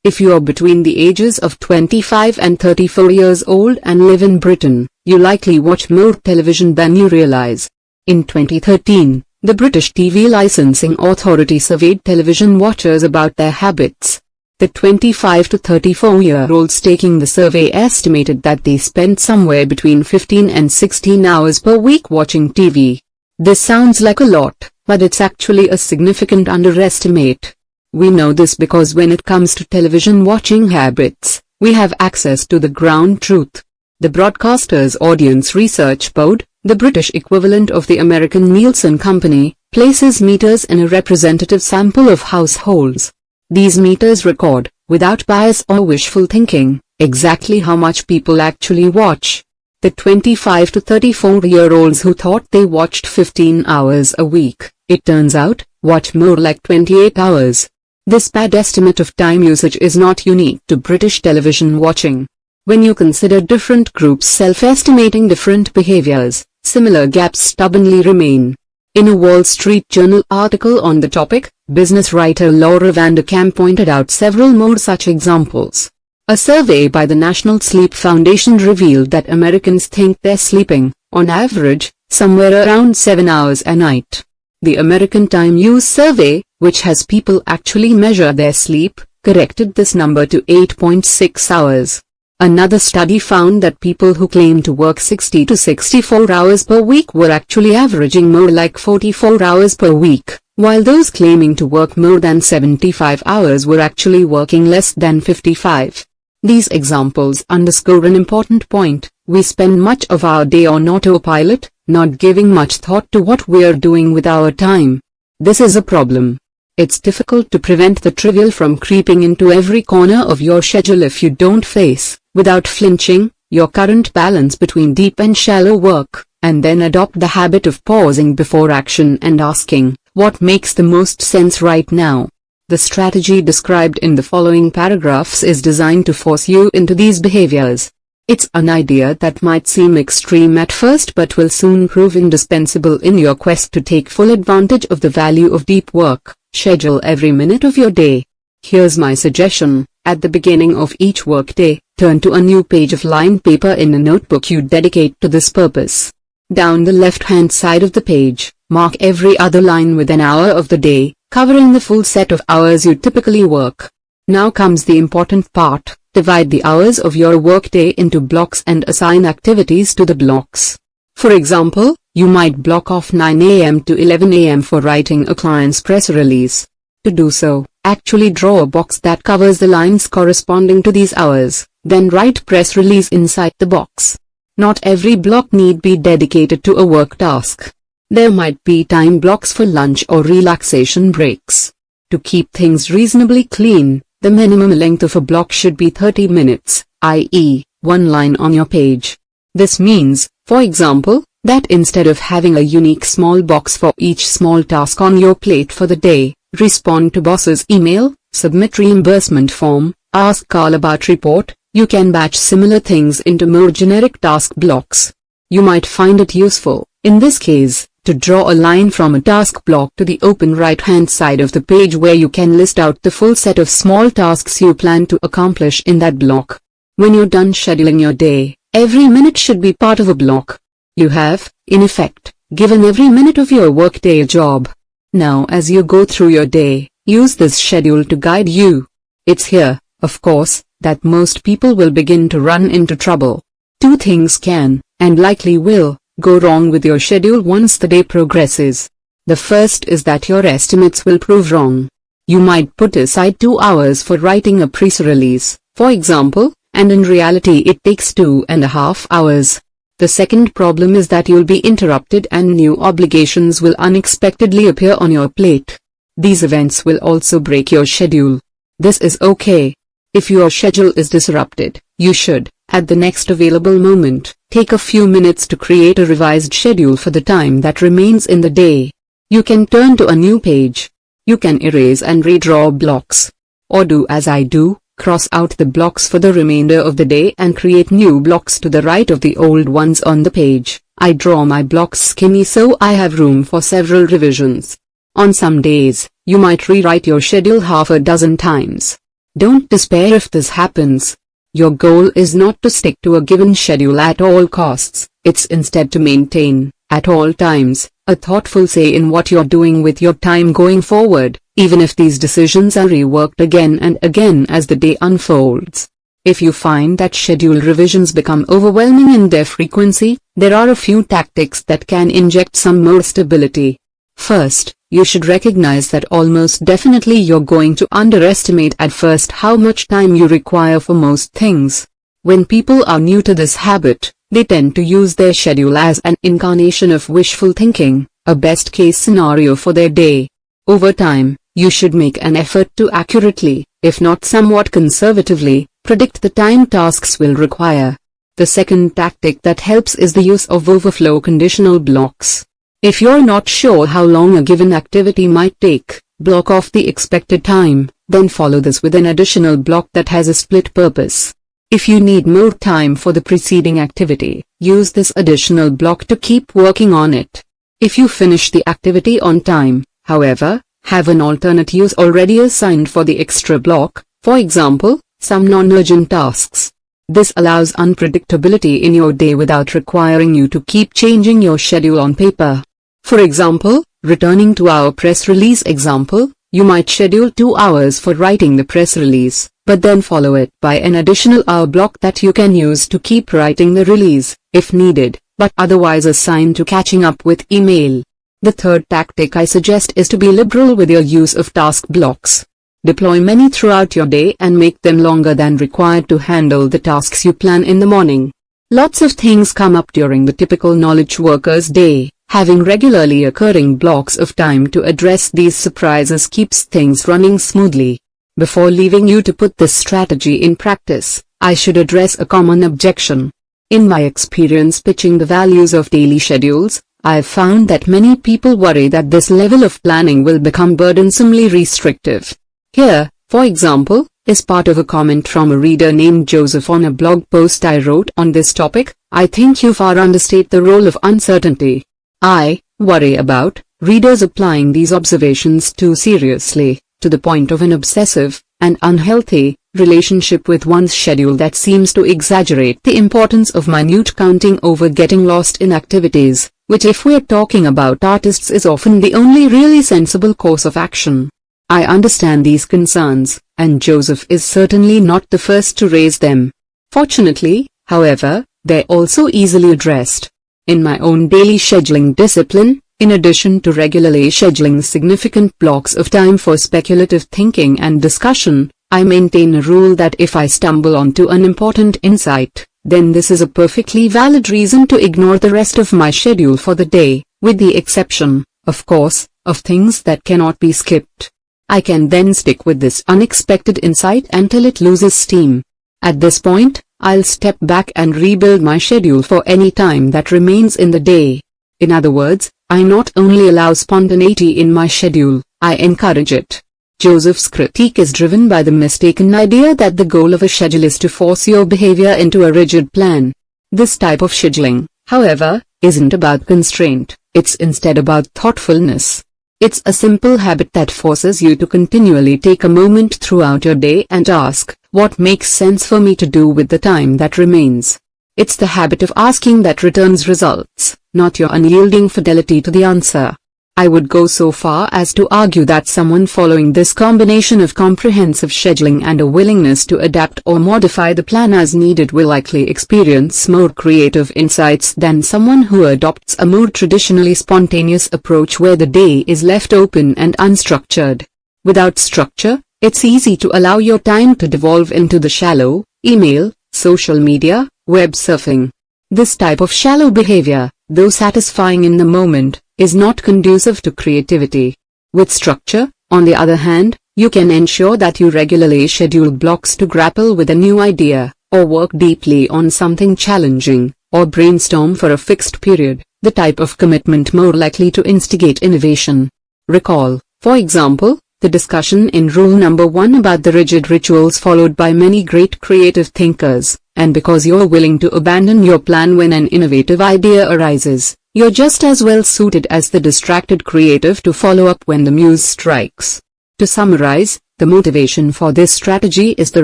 If you are between the ages of 25 and 34 years old and live in Britain, you likely watch more television than you realize. In 2013, the British TV Licensing Authority surveyed television watchers about their habits. The 25 to 34-year-olds taking the survey estimated that they spent somewhere between 15 and 16 hours per week watching TV. This sounds like a lot, but it's actually a significant underestimate. We know this because when it comes to television watching habits, we have access to the ground truth. The Broadcasters Audience Research Board, the British equivalent of the American Nielsen Company, places meters in a representative sample of households. These meters record, without bias or wishful thinking, exactly how much people actually watch. The 25 to 34-year-olds who thought they watched 15 hours a week, it turns out, watch more like 28 hours. This bad estimate of time usage is not unique to British television watching. When you consider different groups self-estimating different behaviors, similar gaps stubbornly remain. In a Wall Street Journal article on the topic, business writer Laura Vanderkam pointed out several more such examples. A survey by the National Sleep Foundation revealed that Americans think they're sleeping, on average, somewhere around 7 hours a night. The American Time Use Survey, which has people actually measure their sleep, corrected this number to 8.6 hours. Another study found that people who claim to work 60 to 64 hours per week were actually averaging more like 44 hours per week, while those claiming to work more than 75 hours were actually working less than 55. These examples underscore an important point: we spend much of our day on autopilot, not giving much thought to what we're doing with our time. This is a problem. It's difficult to prevent the trivial from creeping into every corner of your schedule if you don't face, without flinching, your current balance between deep and shallow work, and then adopt the habit of pausing before action and asking, what makes the most sense right now? The strategy described in the following paragraphs is designed to force you into these behaviors. It's an idea that might seem extreme at first but will soon prove indispensable in your quest to take full advantage of the value of deep work. Schedule every minute of your day. Here's my suggestion: at the beginning of each workday, turn to a new page of lined paper in a notebook you dedicate to this purpose. Down the left-hand side of the page, mark every other line with an hour of the day, covering the full set of hours you typically work. Now comes the important part: divide the hours of your workday into blocks and assign activities to the blocks. For example, you might block off 9 a.m. to 11 a.m. for writing a client's press release. To do so, actually draw a box that covers the lines corresponding to these hours, then write press release inside the box. Not every block need be dedicated to a work task. There might be time blocks for lunch or relaxation breaks. To keep things reasonably clean, the minimum length of a block should be 30 minutes, i.e., one line on your page. This means, for example, That instead of having a unique small box for each small task on your plate for the day, respond to boss's email, submit reimbursement form, ask Carl about report, you can batch similar things into more generic task blocks. You might find it useful, in this case, to draw a line from a task block to the open right-hand side of the page where you can list out the full set of small tasks you plan to accomplish in that block. When you're done scheduling your day, every minute should be part of a block. You have, in effect, given every minute of your workday a job. Now as you go through your day, use this schedule to guide you. It's here, of course, that most people will begin to run into trouble. Two things can, and likely will, go wrong with your schedule once the day progresses. The first is that your estimates will prove wrong. You might put aside 2 hours for writing a press release, for example, and in reality it takes 2.5 hours. The second problem is that you'll be interrupted and new obligations will unexpectedly appear on your plate. These events will also break your schedule. This is okay. If your schedule is disrupted, you should, at the next available moment, take a few minutes to create a revised schedule for the time that remains in the day. You can turn to a new page. You can erase and redraw blocks. Or do as I do, cross out the blocks for the remainder of the day and create new blocks to the right of the old ones on the page. I draw my blocks skinny so I have room for several revisions. On some days, you might rewrite your schedule half a dozen times. Don't despair if this happens. Your goal is not to stick to a given schedule at all costs, it's instead to maintain, at all times, a thoughtful say in what you're doing with your time going forward, even if these decisions are reworked again and again as the day unfolds. If you find that schedule revisions become overwhelming in their frequency, there are a few tactics that can inject some more stability. First, you should recognize that almost definitely you're going to underestimate at first how much time you require for most things. When people are new to this habit, they tend to use their schedule as an incarnation of wishful thinking, a best-case scenario for their day. Over time, you should make an effort to accurately, if not somewhat conservatively, predict the time tasks will require. The second tactic that helps is the use of overflow conditional blocks. If you're not sure how long a given activity might take, block off the expected time, then follow this with an additional block that has a split purpose. If you need more time for the preceding activity, use this additional block to keep working on it. If you finish the activity on time, however, have an alternate use already assigned for the extra block, for example, some non-urgent tasks. This allows unpredictability in your day without requiring you to keep changing your schedule on paper. For example, returning to our press release example, you might schedule 2 hours for writing the press release, but then follow it by an additional hour block that you can use to keep writing the release, if needed, but otherwise assign to catching up with email. The third tactic I suggest is to be liberal with your use of task blocks. Deploy many throughout your day and make them longer than required to handle the tasks you plan in the morning. Lots of things come up during the typical knowledge worker's day. Having regularly occurring blocks of time to address these surprises keeps things running smoothly. Before leaving you to put this strategy in practice, I should address a common objection. In my experience pitching the values of daily schedules, I've found that many people worry that this level of planning will become burdensomely restrictive. Here, for example, is part of a comment from a reader named Joseph on a blog post I wrote on this topic. I think you far understate the role of uncertainty. I worry about readers applying these observations too seriously, to the point of an obsessive and unhealthy relationship with one's schedule that seems to exaggerate the importance of minute counting over getting lost in activities, which if we're talking about artists is often the only really sensible course of action. I understand these concerns, and Joseph is certainly not the first to raise them. Fortunately, however, they're also easily addressed. In my own daily scheduling discipline, in addition to regularly scheduling significant blocks of time for speculative thinking and discussion, I maintain a rule that if I stumble onto an important insight, then this is a perfectly valid reason to ignore the rest of my schedule for the day, with the exception, of course, of things that cannot be skipped. I can then stick with this unexpected insight until it loses steam. At this point, I'll step back and rebuild my schedule for any time that remains in the day. In other words, I not only allow spontaneity in my schedule, I encourage it. Joseph's critique is driven by the mistaken idea that the goal of a schedule is to force your behavior into a rigid plan. This type of scheduling, however, isn't about constraint, it's instead about thoughtfulness. It's a simple habit that forces you to continually take a moment throughout your day and ask, what makes sense for me to do with the time that remains? It's the habit of asking that returns results, not your unyielding fidelity to the answer. I would go so far as to argue that someone following this combination of comprehensive scheduling and a willingness to adapt or modify the plan as needed will likely experience more creative insights than someone who adopts a more traditionally spontaneous approach where the day is left open and unstructured. Without structure, it's easy to allow your time to devolve into the shallow, email, social media, web surfing. This type of shallow behavior, though satisfying in the moment, is not conducive to creativity. With structure, on the other hand, you can ensure that you regularly schedule blocks to grapple with a new idea, or work deeply on something challenging, or brainstorm for a fixed period, the type of commitment more likely to instigate innovation. Recall, for example, the discussion in rule number 1 about the rigid rituals followed by many great creative thinkers, and because you're willing to abandon your plan when an innovative idea arises, you're just as well suited as the distracted creative to follow up when the muse strikes. To summarize, the motivation for this strategy is the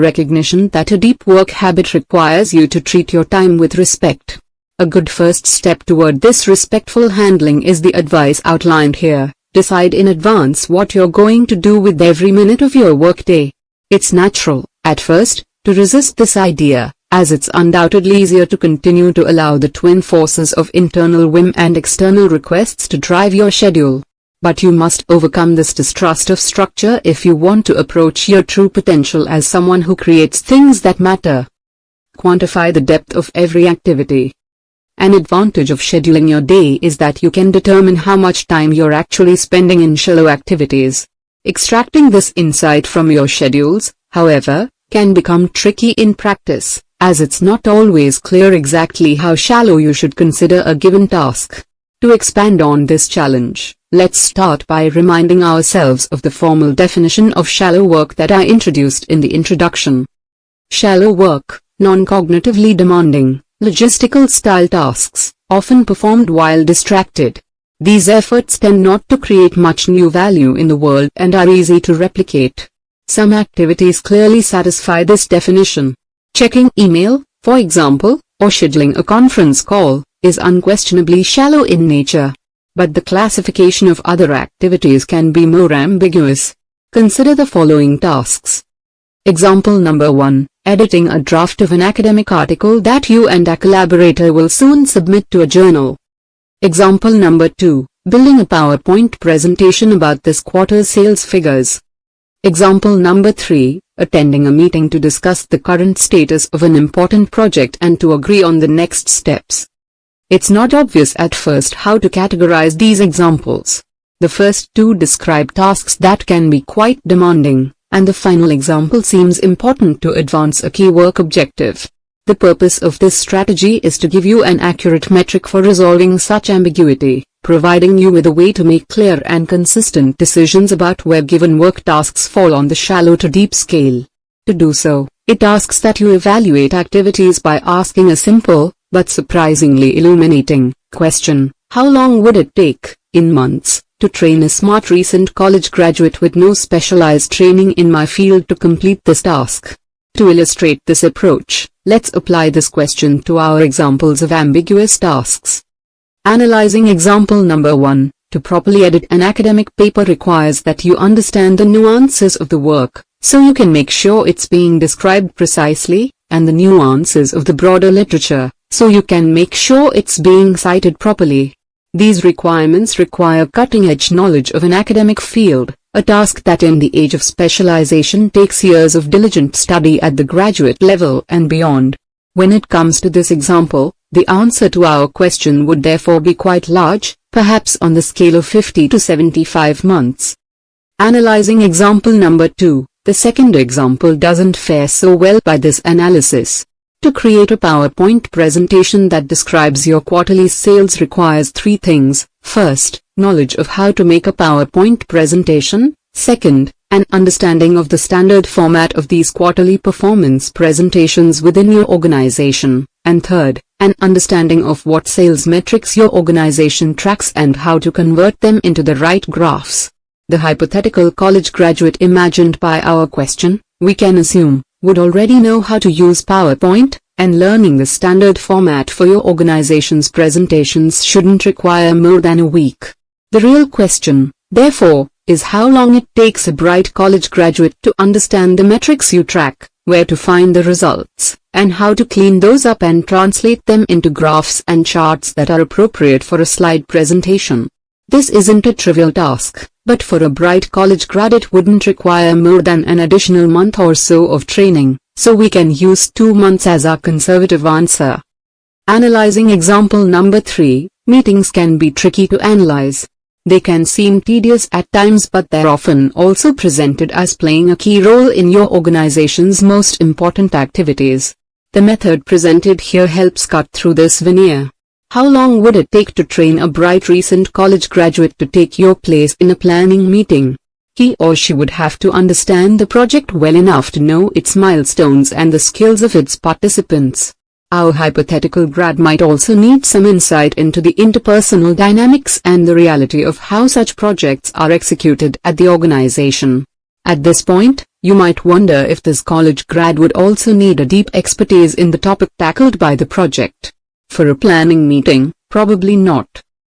recognition that a deep work habit requires you to treat your time with respect. A good first step toward this respectful handling is the advice outlined here. Decide in advance what you're going to do with every minute of your workday. It's natural, at first, to resist this idea, as it's undoubtedly easier to continue to allow the twin forces of internal whim and external requests to drive your schedule. But you must overcome this distrust of structure if you want to approach your true potential as someone who creates things that matter. Quantify the depth of every activity. An advantage of scheduling your day is that you can determine how much time you're actually spending in shallow activities. Extracting this insight from your schedules, however, can become tricky in practice, as it's not always clear exactly how shallow you should consider a given task. To expand on this challenge, let's start by reminding ourselves of the formal definition of shallow work that I introduced in the introduction. Shallow work, non-cognitively demanding, logistical-style tasks, often performed while distracted. These efforts tend not to create much new value in the world and are easy to replicate. Some activities clearly satisfy this definition. Checking email, for example, or scheduling a conference call, is unquestionably shallow in nature. But the classification of other activities can be more ambiguous. Consider the following tasks. Example number 1. Editing a draft of an academic article that you and a collaborator will soon submit to a journal. Example number 2. Building a PowerPoint presentation about this quarter's sales figures. Example number 3. Attending a meeting to discuss the current status of an important project and to agree on the next steps. It's not obvious at first how to categorize these examples. The first two describe tasks that can be quite demanding, and the final example seems important to advance a key work objective. The purpose of this strategy is to give you an accurate metric for resolving such ambiguity, providing you with a way to make clear and consistent decisions about where given work tasks fall on the shallow to deep scale. To do so, it asks that you evaluate activities by asking a simple, but surprisingly illuminating, question: how long would it take, in months, to train a smart recent college graduate with no specialized training in my field to complete this task? To illustrate this approach, let's apply this question to our examples of ambiguous tasks. Analyzing example number 1, to properly edit an academic paper requires that you understand the nuances of the work, so you can make sure it's being described precisely, and the nuances of the broader literature, so you can make sure it's being cited properly. These requirements require cutting-edge knowledge of an academic field, a task that in the age of specialization takes years of diligent study at the graduate level and beyond. When it comes to this example, the answer to our question would therefore be quite large, perhaps on the scale of 50 to 75 months. Analyzing example number 2, the second example doesn't fare so well by this analysis. To create a PowerPoint presentation that describes your quarterly sales requires 3 things. First, knowledge of how to make a PowerPoint presentation. Second, an understanding of the standard format of these quarterly performance presentations within your organization. And third, an understanding of what sales metrics your organization tracks and how to convert them into the right graphs. The hypothetical college graduate imagined by our question, we can assume, would already know how to use PowerPoint, and learning the standard format for your organization's presentations shouldn't require more than a week. The real question, therefore, is how long it takes a bright college graduate to understand the metrics you track, where to find the results, and how to clean those up and translate them into graphs and charts that are appropriate for a slide presentation. This isn't a trivial task, but for a bright college grad it wouldn't require more than an additional month or so of training, so we can use 2 months as our conservative answer. Analyzing example number 3, meetings can be tricky to analyze. They can seem tedious at times, but they're often also presented as playing a key role in your organization's most important activities. The method presented here helps cut through this veneer. How long would it take to train a bright recent college graduate to take your place in a planning meeting? He or she would have to understand the project well enough to know its milestones and the skills of its participants. Our hypothetical grad might also need some insight into the interpersonal dynamics and the reality of how such projects are executed at the organization. At this point, you might wonder if this college grad would also need a deep expertise in the topic tackled by the project. For a planning meeting, probably not.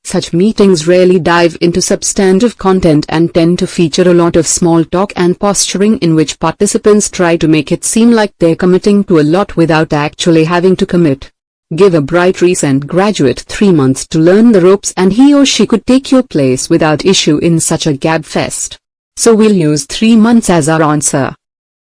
Such meetings rarely dive into substantive content and tend to feature a lot of small talk and posturing in which participants try to make it seem like they're committing to a lot without actually having to commit. Give a bright recent graduate 3 months to learn the ropes and he or she could take your place without issue in such a gabfest. So we'll use 3 months as our answer.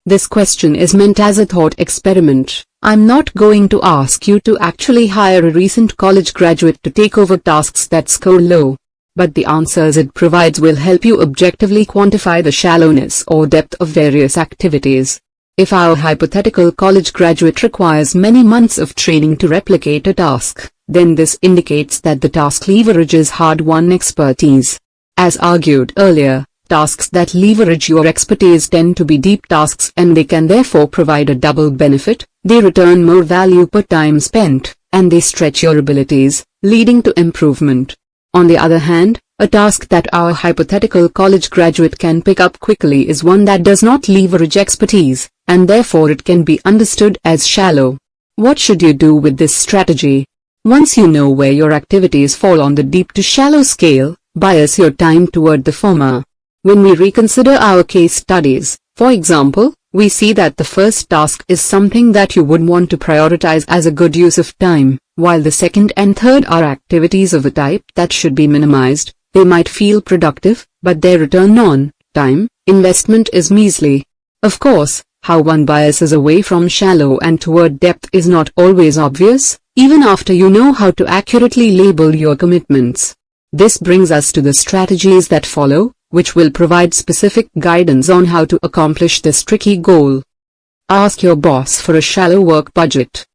This question is meant as a thought experiment. I'm not going to ask you to actually hire a recent college graduate to take over tasks that score low. But the answers it provides will help you objectively quantify the shallowness or depth of various activities. If our hypothetical college graduate requires many months of training to replicate a task, then this indicates that the task leverages hard-won expertise. As argued earlier, tasks that leverage your expertise tend to be deep tasks and they can therefore provide a double benefit. They return more value per time spent, and they stretch your abilities, leading to improvement. On the other hand, a task that our hypothetical college graduate can pick up quickly is one that does not leverage expertise, and therefore it can be understood as shallow. What should you do with this strategy? Once you know where your activities fall on the deep to shallow scale, bias your time toward the former. When we reconsider our case studies, for example, we see that the first task is something that you would want to prioritize as a good use of time, while the second and third are activities of a type that should be minimized. They might feel productive, but their return on time investment is measly. Of course, how one biases away from shallow and toward depth is not always obvious, even after you know how to accurately label your commitments. This brings us to the strategies that follow, which will provide specific guidance on how to accomplish this tricky goal. Ask your boss for a shallow work budget.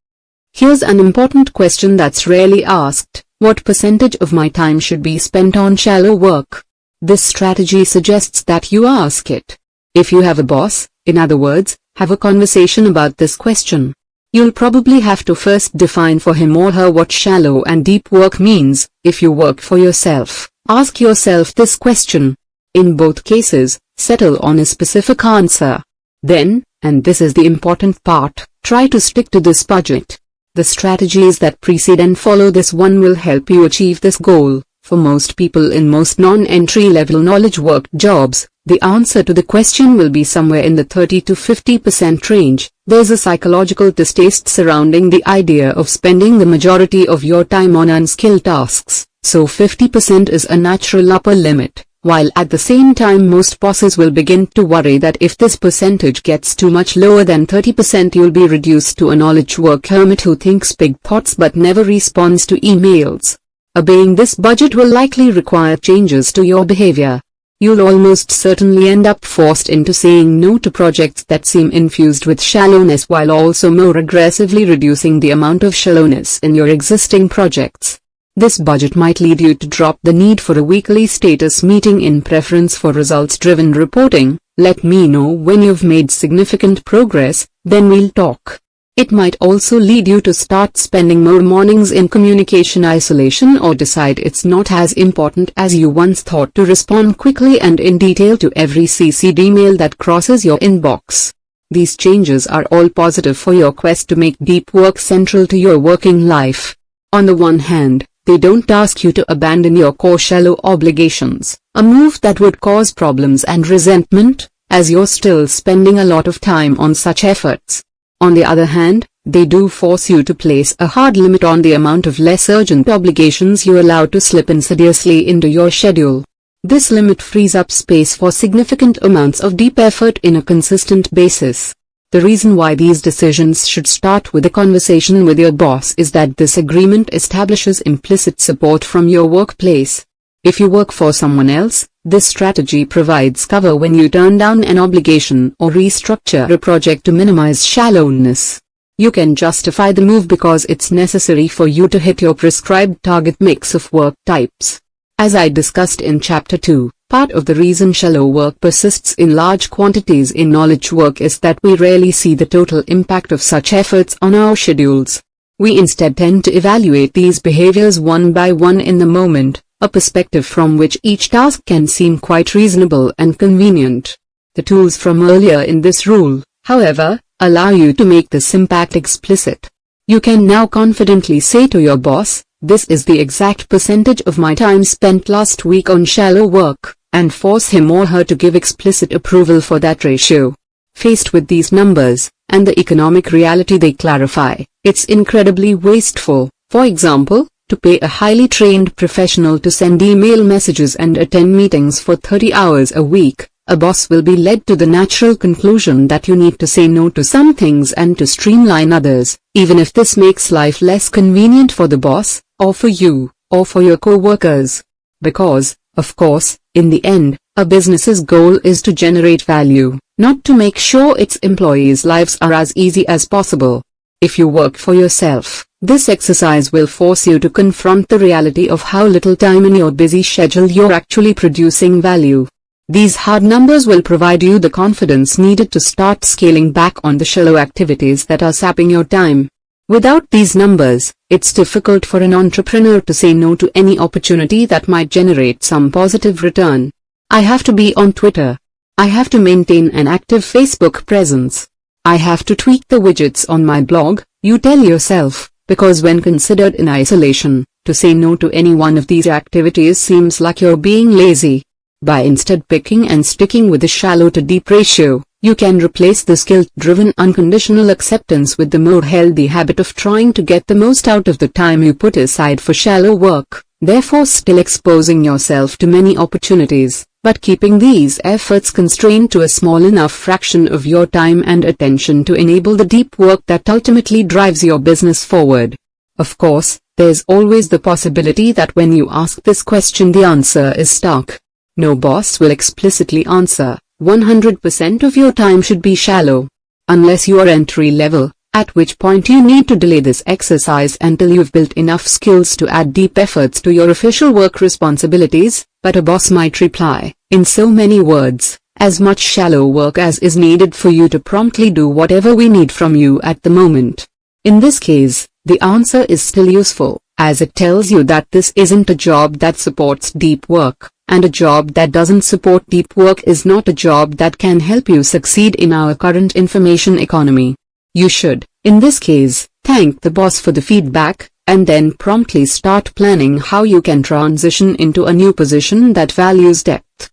Here's an important question that's rarely asked: what percentage of my time should be spent on shallow work? This strategy suggests that you ask it. If you have a boss, in other words, have a conversation about this question. You'll probably have to first define for him or her what shallow and deep work means. If you work for yourself, ask yourself this question. In both cases, settle on a specific answer. Then, and this is the important part, try to stick to this budget. The strategies that precede and follow this one will help you achieve this goal. For most people in most non-entry-level knowledge work jobs, the answer to the question will be somewhere in the 30 to 50% range. There's a psychological distaste surrounding the idea of spending the majority of your time on unskilled tasks, so 50% is a natural upper limit. While at the same time most bosses will begin to worry that if this percentage gets too much lower than 30% you'll be reduced to a knowledge work hermit who thinks big thoughts but never responds to emails. Obeying this budget will likely require changes to your behavior. you'll almost certainly end up forced into saying no to projects that seem infused with shallowness while also more aggressively reducing the amount of shallowness in your existing projects. This budget might lead you to drop the need for a weekly status meeting in preference for results-driven reporting. Let me know when you've made significant progress, then we'll talk. It might also lead you to start spending more mornings in communication isolation or decide it's not as important as you once thought to respond quickly and in detail to every CC'd email that crosses your inbox. These changes are all positive for your quest to make deep work central to your working life. On the one hand, they don't ask you to abandon your core shallow obligations, a move that would cause problems and resentment, as you're still spending a lot of time on such efforts. On the other hand, they do force you to place a hard limit on the amount of less urgent obligations you allow to slip insidiously into your schedule. This limit frees up space for significant amounts of deep effort in a consistent basis. The reason why these decisions should start with a conversation with your boss is that this agreement establishes implicit support from your workplace. If you work for someone else, this strategy provides cover when you turn down an obligation or restructure a project to minimize shallowness. You can justify the move because it's necessary for you to hit your prescribed target mix of work types. As I discussed in Chapter 2, part of the reason shallow work persists in large quantities in knowledge work is that we rarely see the total impact of such efforts on our schedules. We instead tend to evaluate these behaviors one by one in the moment, a perspective from which each task can seem quite reasonable and convenient. The tools from earlier in this rule, however, allow you to make this impact explicit. You can now confidently say to your boss, "This is the exact percentage of my time spent last week on shallow work," and force him or her to give explicit approval for that ratio. Faced with these numbers, and the economic reality they clarify, it's incredibly wasteful, for example, to pay a highly trained professional to send email messages and attend meetings for 30 hours a week. A boss will be led to the natural conclusion that you need to say no to some things and to streamline others, even if this makes life less convenient for the boss, or for you, or for your co-workers. Because, of course, in the end, a business's goal is to generate value, not to make sure its employees' lives are as easy as possible. If you work for yourself, this exercise will force you to confront the reality of how little time in your busy schedule you're actually producing value. These hard numbers will provide you the confidence needed to start scaling back on the shallow activities that are sapping your time. Without these numbers, it's difficult for an entrepreneur to say no to any opportunity that might generate some positive return. I have to be on Twitter. I have to maintain an active Facebook presence. I have to tweak the widgets on my blog, you tell yourself, because when considered in isolation, to say no to any one of these activities seems like you're being lazy. By instead picking and sticking with the shallow to deep ratio, you can replace this guilt-driven unconditional acceptance with the more healthy habit of trying to get the most out of the time you put aside for shallow work, therefore still exposing yourself to many opportunities, but keeping these efforts constrained to a small enough fraction of your time and attention to enable the deep work that ultimately drives your business forward. Of course, there's always the possibility that when you ask this question the answer is stark. No boss will explicitly answer, 100% of your time should be shallow. Unless you are entry level, at which point you need to delay this exercise until you've built enough skills to add deep efforts to your official work responsibilities, but a boss might reply, in so many words, as much shallow work as is needed for you to promptly do whatever we need from you at the moment. In this case, the answer is still useful, as it tells you that this isn't a job that supports deep work. And a job that doesn't support deep work is not a job that can help you succeed in our current information economy. You should, in this case, thank the boss for the feedback, and then promptly start planning how you can transition into a new position that values depth.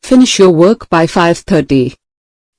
Finish your work by 5:30.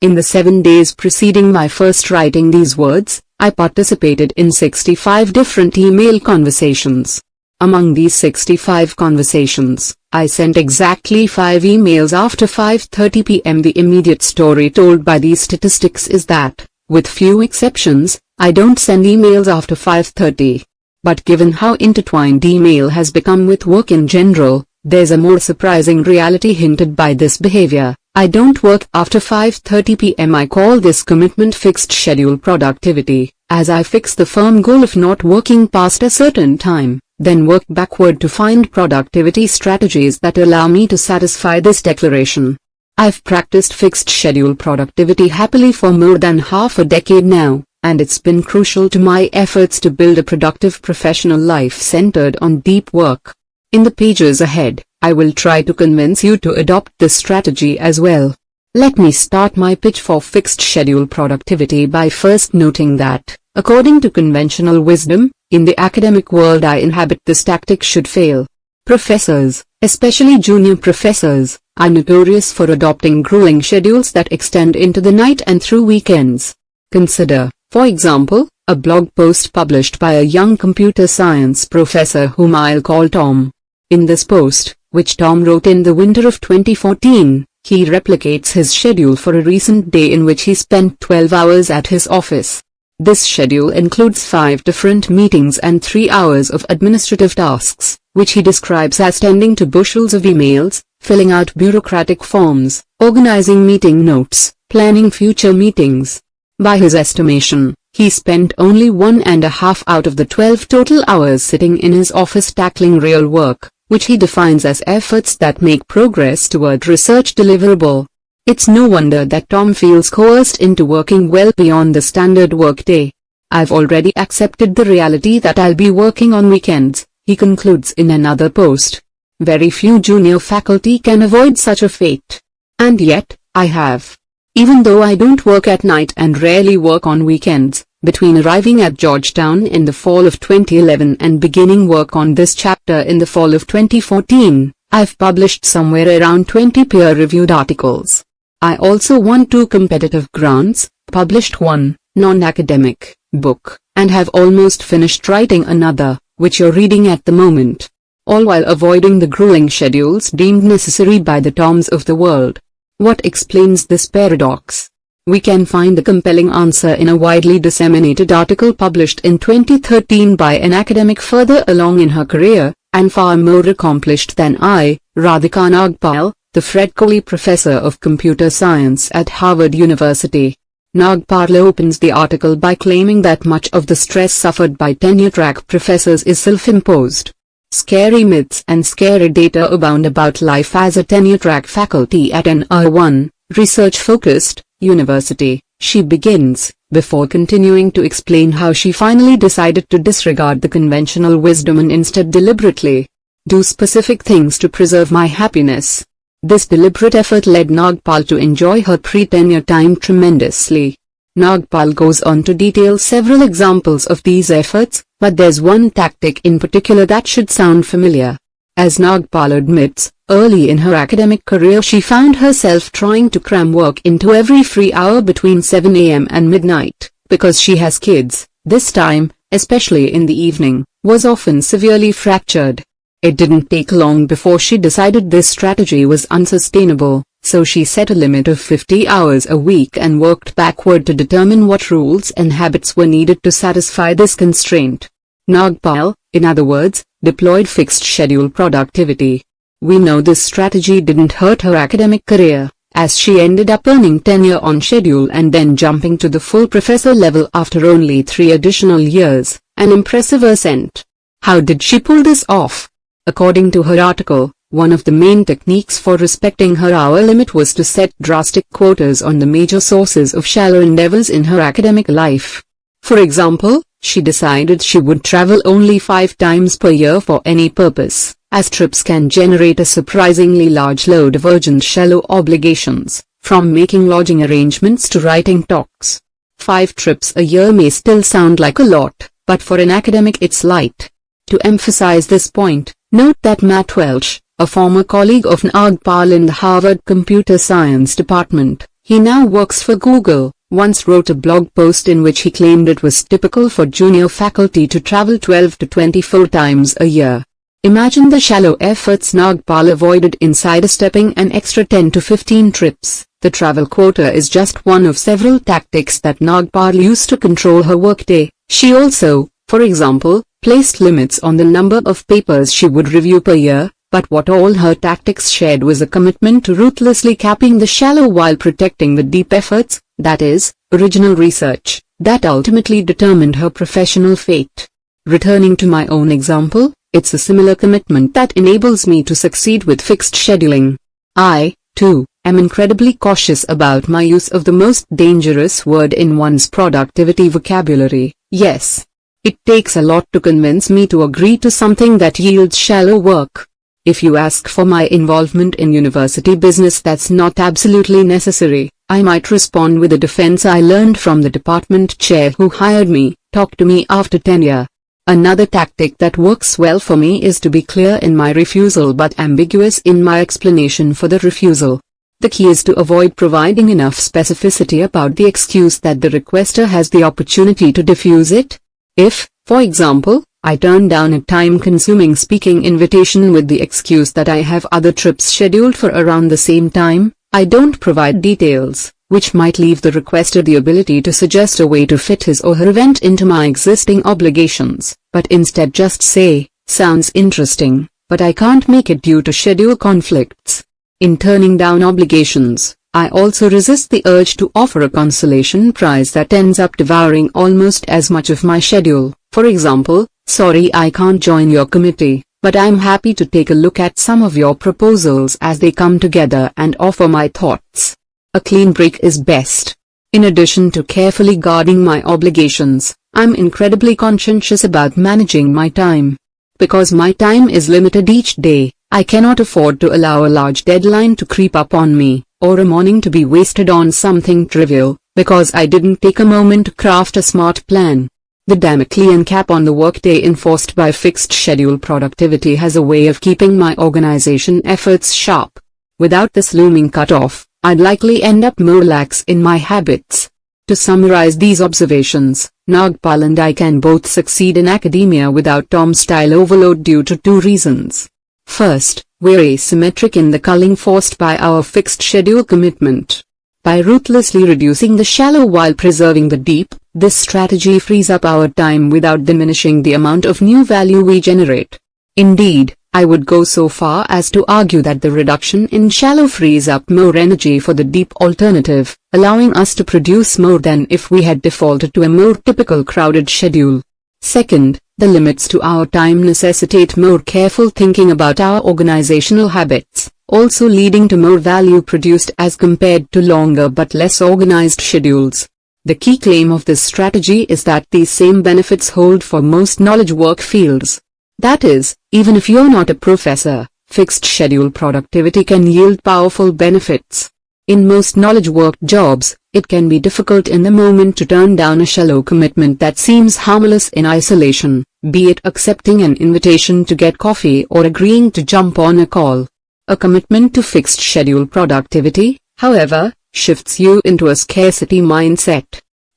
In the 7 days preceding my first writing these words, I participated in 65 different email conversations. Among these 65 conversations, I sent exactly 5 emails after 5:30 p.m. The immediate story told by these statistics is that, with few exceptions, I don't send emails after 5:30. But given how intertwined email has become with work in general, There's a more surprising reality hinted by this behavior. I don't work after 5:30 p.m. I call this commitment fixed schedule productivity, as I fix the firm goal of not working past a certain time, then work backward to find productivity strategies that allow me to satisfy this declaration. I've practiced fixed schedule productivity happily for more than half a decade now, and it's been crucial to my efforts to build a productive professional life centered on deep work. In the pages ahead, I will try to convince you to adopt this strategy as well. Let me start my pitch for fixed schedule productivity by first noting that, according to conventional wisdom, in the academic world I inhabit, this tactic should fail. Professors, especially junior professors, are notorious for adopting grueling schedules that extend into the night and through weekends. Consider, for example, a blog post published by a young computer science professor whom I'll call Tom. In this post, which Tom wrote in the winter of 2014, he replicates his schedule for a recent day in which he spent 12 hours at his office. This schedule includes 5 different meetings and 3 hours of administrative tasks, which he describes as tending to bushels of emails, filling out bureaucratic forms, organizing meeting notes, planning future meetings. By his estimation, he spent only 1.5 out of the 12 total hours sitting in his office tackling real work, which he defines as efforts that make progress toward research deliverable. It's no wonder that Tom feels coerced into working well beyond the standard workday. I've already accepted the reality that I'll be working on weekends, he concludes in another post. Very few junior faculty can avoid such a fate. And yet, I have. Even though I don't work at night and rarely work on weekends, between arriving at Georgetown in the fall of 2011 and beginning work on this chapter in the fall of 2014, I've published somewhere around 20 peer-reviewed articles. I also won 2 competitive grants, published 1 non-academic book, and have almost finished writing another, which you're reading at the moment. All while avoiding the grueling schedules deemed necessary by the Toms of the world. What explains this paradox? We can find a compelling answer in a widely disseminated article published in 2013 by an academic further along in her career, and far more accomplished than I, Radhika Nagpal, the Fred Coley Professor of Computer Science at Harvard University. Nagpal opens the article by claiming that much of the stress suffered by tenure-track professors is self-imposed. Scary myths and scary data abound about life as a tenure-track faculty at an R1, research-focused, university, she begins, before continuing to explain how she finally decided to disregard the conventional wisdom and instead deliberately do specific things to preserve my happiness. This deliberate effort led Nagpal to enjoy her pre-tenure time tremendously. Nagpal goes on to detail several examples of these efforts, but there's one tactic in particular that should sound familiar. As Nagpal admits, early in her academic career she found herself trying to cram work into every free hour between 7 a.m. and midnight, because she has kids. This time, especially in the evening, was often severely fractured. It didn't take long before she decided this strategy was unsustainable, so she set a limit of 50 hours a week and worked backward to determine what rules and habits were needed to satisfy this constraint. Nagpal, in other words, deployed fixed schedule productivity. We know this strategy didn't hurt her academic career, as she ended up earning tenure on schedule and then jumping to the full professor level after only 3 additional years, an impressive ascent. How did she pull this off? According to her article, one of the main techniques for respecting her hour limit was to set drastic quotas on the major sources of shallow endeavors in her academic life. For example, she decided she would travel only 5 times per year for any purpose, as trips can generate a surprisingly large load of urgent shallow obligations, from making lodging arrangements to writing talks. 5 trips a year may still sound like a lot, but for an academic it's light. To emphasize this point, note that Matt Welch, a former colleague of Nagpal in the Harvard Computer Science Department, he now works for Google, once wrote a blog post in which he claimed it was typical for junior faculty to travel 12 to 24 times a year. Imagine the shallow efforts Nagpal avoided in sidestepping an extra 10 to 15 trips. The travel quota is just one of several tactics that Nagpal used to control her workday. She also, for example, placed limits on the number of papers she would review per year, But what all her tactics shared was a commitment to ruthlessly capping the shallow while protecting the deep efforts, that is, original research, that ultimately determined her professional fate. Returning to my own example, it's a similar commitment that enables me to succeed with fixed scheduling. I, too, am incredibly cautious about my use of the most dangerous word in one's productivity vocabulary, yes. It takes a lot to convince me to agree to something that yields shallow work. If you ask for my involvement in university business, that's not absolutely necessary. I might respond with a defense I learned from the department chair who hired me, talk to me after tenure. Another tactic that works well for me is to be clear in my refusal but ambiguous in my explanation for the refusal. The key is to avoid providing enough specificity about the excuse that the requester has the opportunity to diffuse it. If, for example, I turn down a time-consuming speaking invitation with the excuse that I have other trips scheduled for around the same time, I don't provide details, which might leave the requester the ability to suggest a way to fit his or her event into my existing obligations, but instead just say, "Sounds interesting, but I can't make it due to schedule conflicts." In turning down obligations, I also resist the urge to offer a consolation prize that ends up devouring almost as much of my schedule. For example, "Sorry I can't join your committee, but I'm happy to take a look at some of your proposals as they come together and offer my thoughts." A clean break is best. In addition to carefully guarding my obligations, I'm incredibly conscientious about managing my time. Because my time is limited each day, I cannot afford to allow a large deadline to creep up on me, or a morning to be wasted on something trivial, because I didn't take a moment to craft a smart plan. The Damoclean cap on the workday enforced by fixed schedule productivity has a way of keeping my organization efforts sharp. Without this looming cutoff, I'd likely end up more lax in my habits. To summarize these observations, Nagpal and I can both succeed in academia without Tom-style overload due to two reasons. First, we're asymmetric in the culling forced by our fixed schedule commitment. By ruthlessly reducing the shallow while preserving the deep, this strategy frees up our time without diminishing the amount of new value we generate. Indeed, I would go so far as to argue that the reduction in shallow frees up more energy for the deep alternative, allowing us to produce more than if we had defaulted to a more typical crowded schedule. Second, the limits to our time necessitate more careful thinking about our organizational habits, also leading to more value produced as compared to longer but less organized schedules. The key claim of this strategy is that these same benefits hold for most knowledge work fields. That is, even if you're not a professor, fixed schedule productivity can yield powerful benefits. In most knowledge work jobs, it can be difficult in the moment to turn down a shallow commitment that seems harmless in isolation, be it accepting an invitation to get coffee or agreeing to jump on a call. A commitment to fixed schedule productivity, however, shifts you into a scarcity mindset.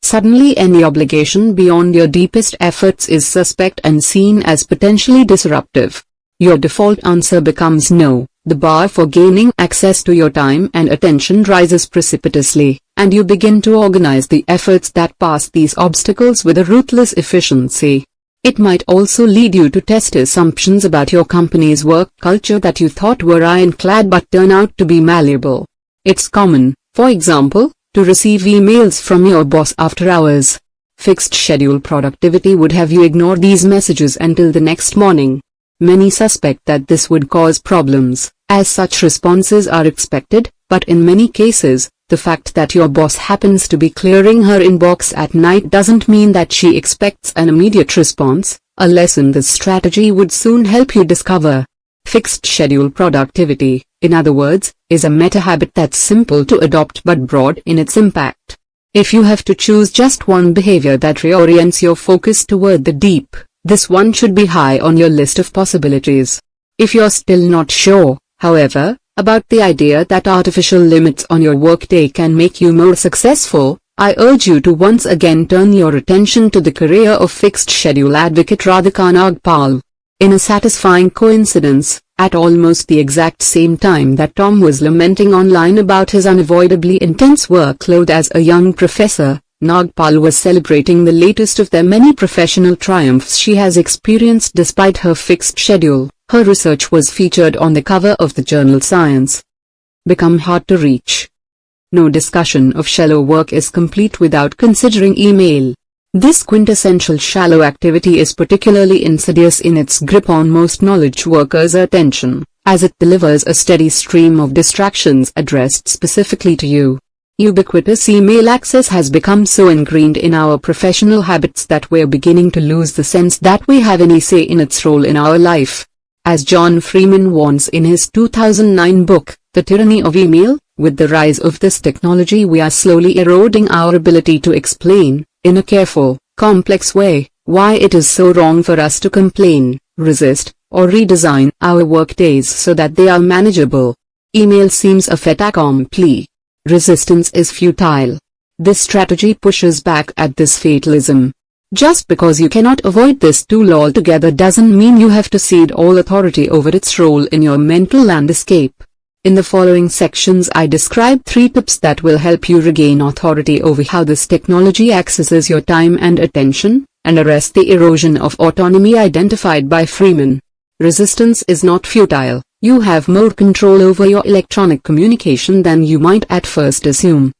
Suddenly any obligation beyond your deepest efforts is suspect and seen as potentially disruptive. Your default answer becomes no. The bar for gaining access to your time and attention rises precipitously, and you begin to organize the efforts that pass these obstacles with a ruthless efficiency. It might also lead you to test assumptions about your company's work culture that you thought were ironclad but turn out to be malleable. It's common, for example, to receive emails from your boss after hours. Fixed schedule productivity would have you ignore these messages until the next morning. Many suspect that this would cause problems, as such responses are expected, but in many cases, the fact that your boss happens to be clearing her inbox at night doesn't mean that she expects an immediate response, a lesson this strategy would soon help you discover. Fixed schedule productivity, in other words, is a meta-habit that's simple to adopt but broad in its impact. If you have to choose just one behavior that reorients your focus toward the deep, this one should be high on your list of possibilities. If you're still not sure, however, about the idea that artificial limits on your workday can make you more successful, I urge you to once again turn your attention to the career of fixed schedule advocate Radhika Nagpal. In a satisfying coincidence, at almost the exact same time that Tom was lamenting online about his unavoidably intense workload as a young professor, Nagpal was celebrating the latest of the many professional triumphs she has experienced despite her fixed schedule, Her research was featured on the cover of the journal Science. Become hard to reach. No discussion of shallow work is complete without considering email. This quintessential shallow activity is particularly insidious in its grip on most knowledge workers' attention, as it delivers a steady stream of distractions addressed specifically to you. Ubiquitous email access has become so ingrained in our professional habits that we're beginning to lose the sense that we have any say in its role in our life. As John Freeman warns in his 2009 book, The Tyranny of Email, with the rise of this technology we are slowly eroding our ability to explain, in a careful, complex way, why it is so wrong for us to complain, resist, or redesign our workdays so that they are manageable. Email seems a fait accompli. Resistance is futile. This strategy pushes back at this fatalism. Just because you cannot avoid this tool altogether doesn't mean you have to cede all authority over its role in your mental landscape. In the following sections I describe 3 tips that will help you regain authority over how this technology accesses your time and attention, and arrest the erosion of autonomy identified by Freeman. Resistance is not futile. You have more control over your electronic communication than you might at first assume.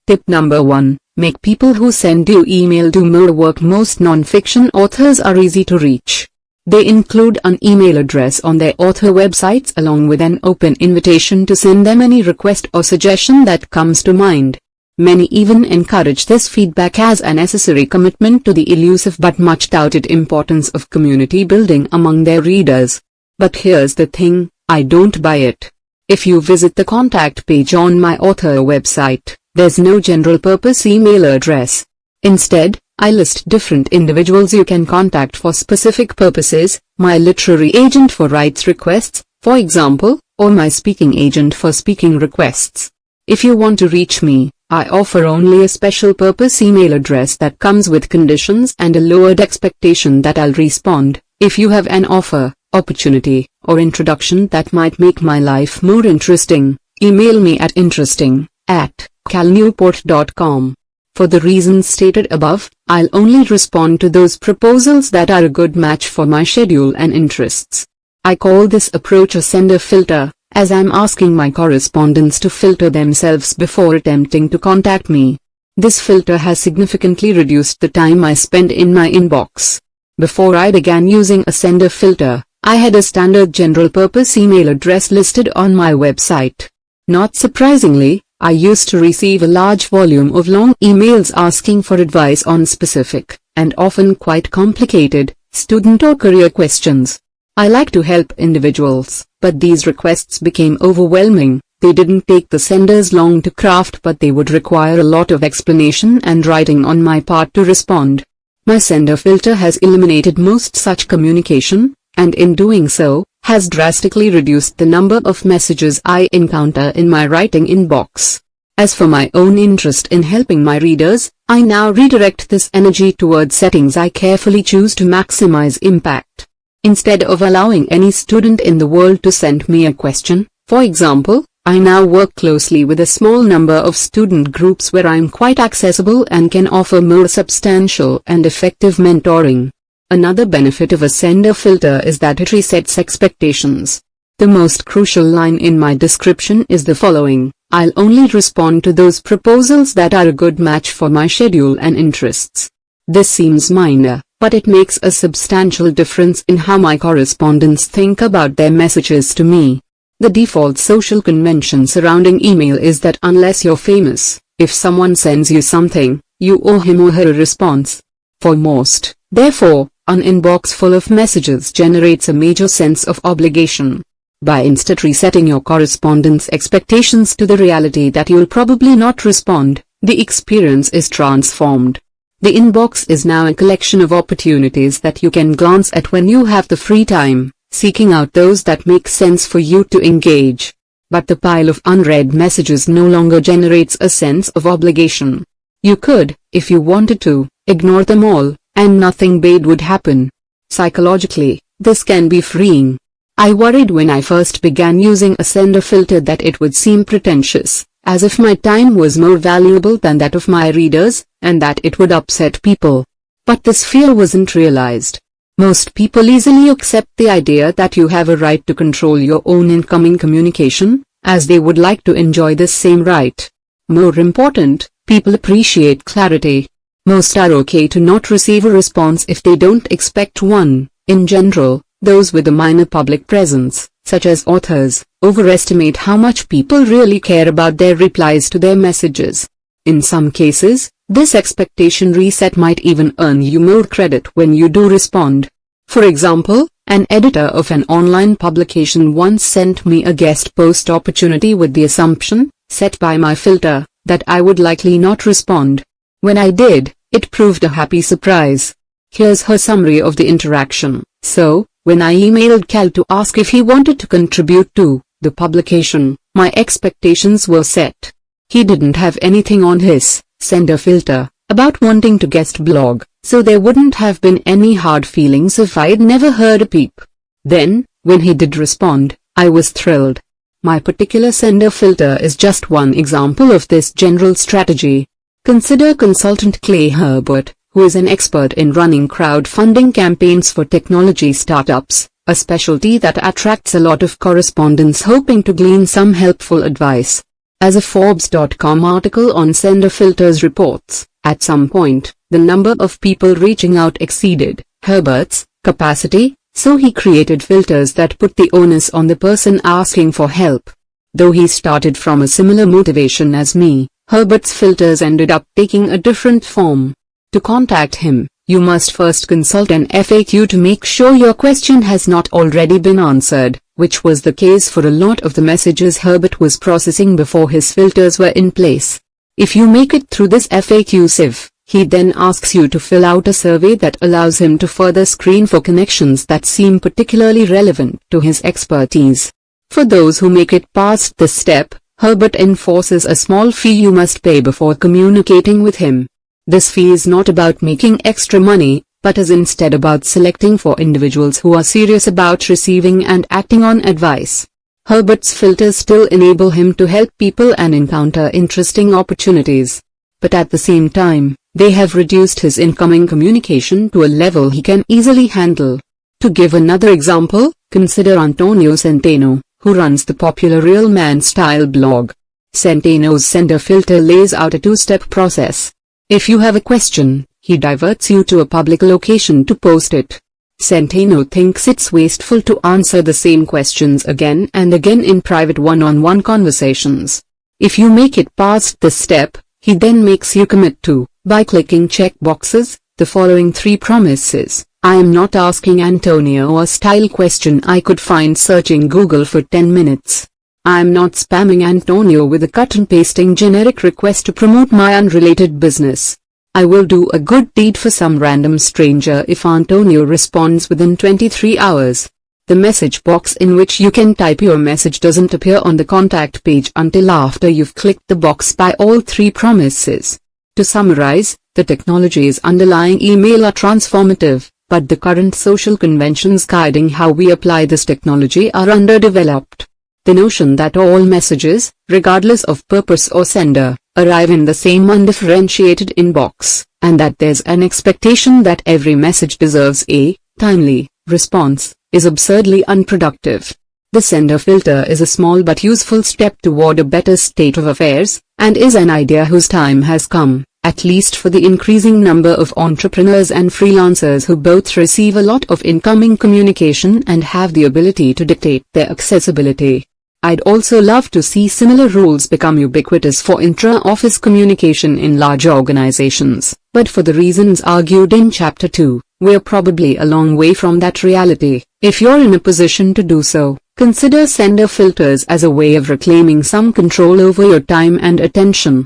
Tip number 1. Make people who send you email do more work. Most non-fiction authors are easy to reach. They include an email address on their author websites along with an open invitation to send them any request or suggestion that comes to mind. Many even encourage this feedback as a necessary commitment to the elusive but much touted importance of community building among their readers. But here's the thing, I don't buy it. If you visit the contact page on my author website, there's no general-purpose email address. Instead, I list different individuals you can contact for specific purposes, my literary agent for rights requests, for example, or my speaking agent for speaking requests. If you want to reach me, I offer only a special-purpose email address that comes with conditions and a lowered expectation that I'll respond. If you have an offer, opportunity, or introduction that might make my life more interesting, email me at interesting@calnewport.com. For the reasons stated above, I'll only respond to those proposals that are a good match for my schedule and interests. I call this approach a sender filter, as I'm asking my correspondents to filter themselves before attempting to contact me. This filter has significantly reduced the time I spend in my inbox. Before I began using a sender filter, I had a standard general-purpose email address listed on my website. Not surprisingly, I used to receive a large volume of long emails asking for advice on specific, and often quite complicated, student or career questions. I like to help individuals, but these requests became overwhelming. They didn't take the senders long to craft, but they would require a lot of explanation and writing on my part to respond. My sender filter has eliminated most such communication, and in doing so, has drastically reduced the number of messages I encounter in my writing inbox. As for my own interest in helping my readers, I now redirect this energy towards settings I carefully choose to maximize impact. Instead of allowing any student in the world to send me a question, for example, I now work closely with a small number of student groups where I'm quite accessible and can offer more substantial and effective mentoring. Another benefit of a sender filter is that it resets expectations. The most crucial line in my description is the following: I'll only respond to those proposals that are a good match for my schedule and interests. This seems minor, but it makes a substantial difference in how my correspondents think about their messages to me. The default social convention surrounding email is that unless you're famous, if someone sends you something, you owe him or her a response. For most, therefore, an inbox full of messages generates a major sense of obligation. By instead resetting your correspondence expectations to the reality that you'll probably not respond, the experience is transformed. The inbox is now a collection of opportunities that you can glance at when you have the free time, seeking out those that make sense for you to engage. But the pile of unread messages no longer generates a sense of obligation. You could, if you wanted to, ignore them all, and nothing bad would happen. Psychologically, this can be freeing. I worried when I first began using a sender filter that it would seem pretentious, as if my time was more valuable than that of my readers, and that it would upset people. But this fear wasn't realized. Most people easily accept the idea that you have a right to control your own incoming communication, as they would like to enjoy this same right. More important, people appreciate clarity. Most are okay to not receive a response if they don't expect one. In general, those with a minor public presence, such as authors, overestimate how much people really care about their replies to their messages. In some cases, this expectation reset might even earn you more credit when you do respond. For example, an editor of an online publication once sent me a guest post opportunity with the assumption, set by my filter, that I would likely not respond. When I did, it proved a happy surprise. Here's her summary of the interaction. So, when I emailed Cal to ask if he wanted to contribute to the publication, my expectations were set. He didn't have anything on his sender filter about wanting to guest blog, so there wouldn't have been any hard feelings if I'd never heard a peep. Then, when he did respond, I was thrilled. My particular sender filter is just one example of this general strategy. Consider consultant Clay Herbert, who is an expert in running crowdfunding campaigns for technology startups, a specialty that attracts a lot of correspondents hoping to glean some helpful advice. As a Forbes.com article on sender filters reports, at some point, the number of people reaching out exceeded Herbert's capacity, so he created filters that put the onus on the person asking for help. Though he started from a similar motivation as me, Herbert's filters ended up taking a different form. To contact him, you must first consult an FAQ to make sure your question has not already been answered, which was the case for a lot of the messages Herbert was processing before his filters were in place. If you make it through this FAQ sieve, he then asks you to fill out a survey that allows him to further screen for connections that seem particularly relevant to his expertise. For those who make it past this step, Herbert enforces a small fee you must pay before communicating with him. This fee is not about making extra money, but is instead about selecting for individuals who are serious about receiving and acting on advice. Herbert's filters still enable him to help people and encounter interesting opportunities. But at the same time, they have reduced his incoming communication to a level he can easily handle. To give another example, consider Antonio Centeno, who runs the popular Real Man Style blog. Centeno's sender filter lays out a two-step process. If you have a question, he diverts you to a public location to post it. Centeno thinks it's wasteful to answer the same questions again and again in private one-on-one conversations. If you make it past this step, he then makes you commit to, by clicking check boxes, the following 3 promises. I am not asking Antonio a style question I could find searching Google for 10 minutes. I am not spamming Antonio with a cut and pasting generic request to promote my unrelated business. I will do a good deed for some random stranger if Antonio responds within 23 hours. The message box in which you can type your message doesn't appear on the contact page until after you've clicked the box by all 3 promises. To summarize, the technologies underlying email are transformative, but the current social conventions guiding how we apply this technology are underdeveloped. The notion that all messages, regardless of purpose or sender, arrive in the same undifferentiated inbox, and that there's an expectation that every message deserves a timely response, is absurdly unproductive. The sender filter is a small but useful step toward a better state of affairs, and is an idea whose time has come, at least for the increasing number of entrepreneurs and freelancers who both receive a lot of incoming communication and have the ability to dictate their accessibility. I'd also love to see similar rules become ubiquitous for intra-office communication in large organizations, but for the reasons argued in Chapter 2, we're probably a long way from that reality. If you're in a position to do so, consider sender filters as a way of reclaiming some control over your time and attention.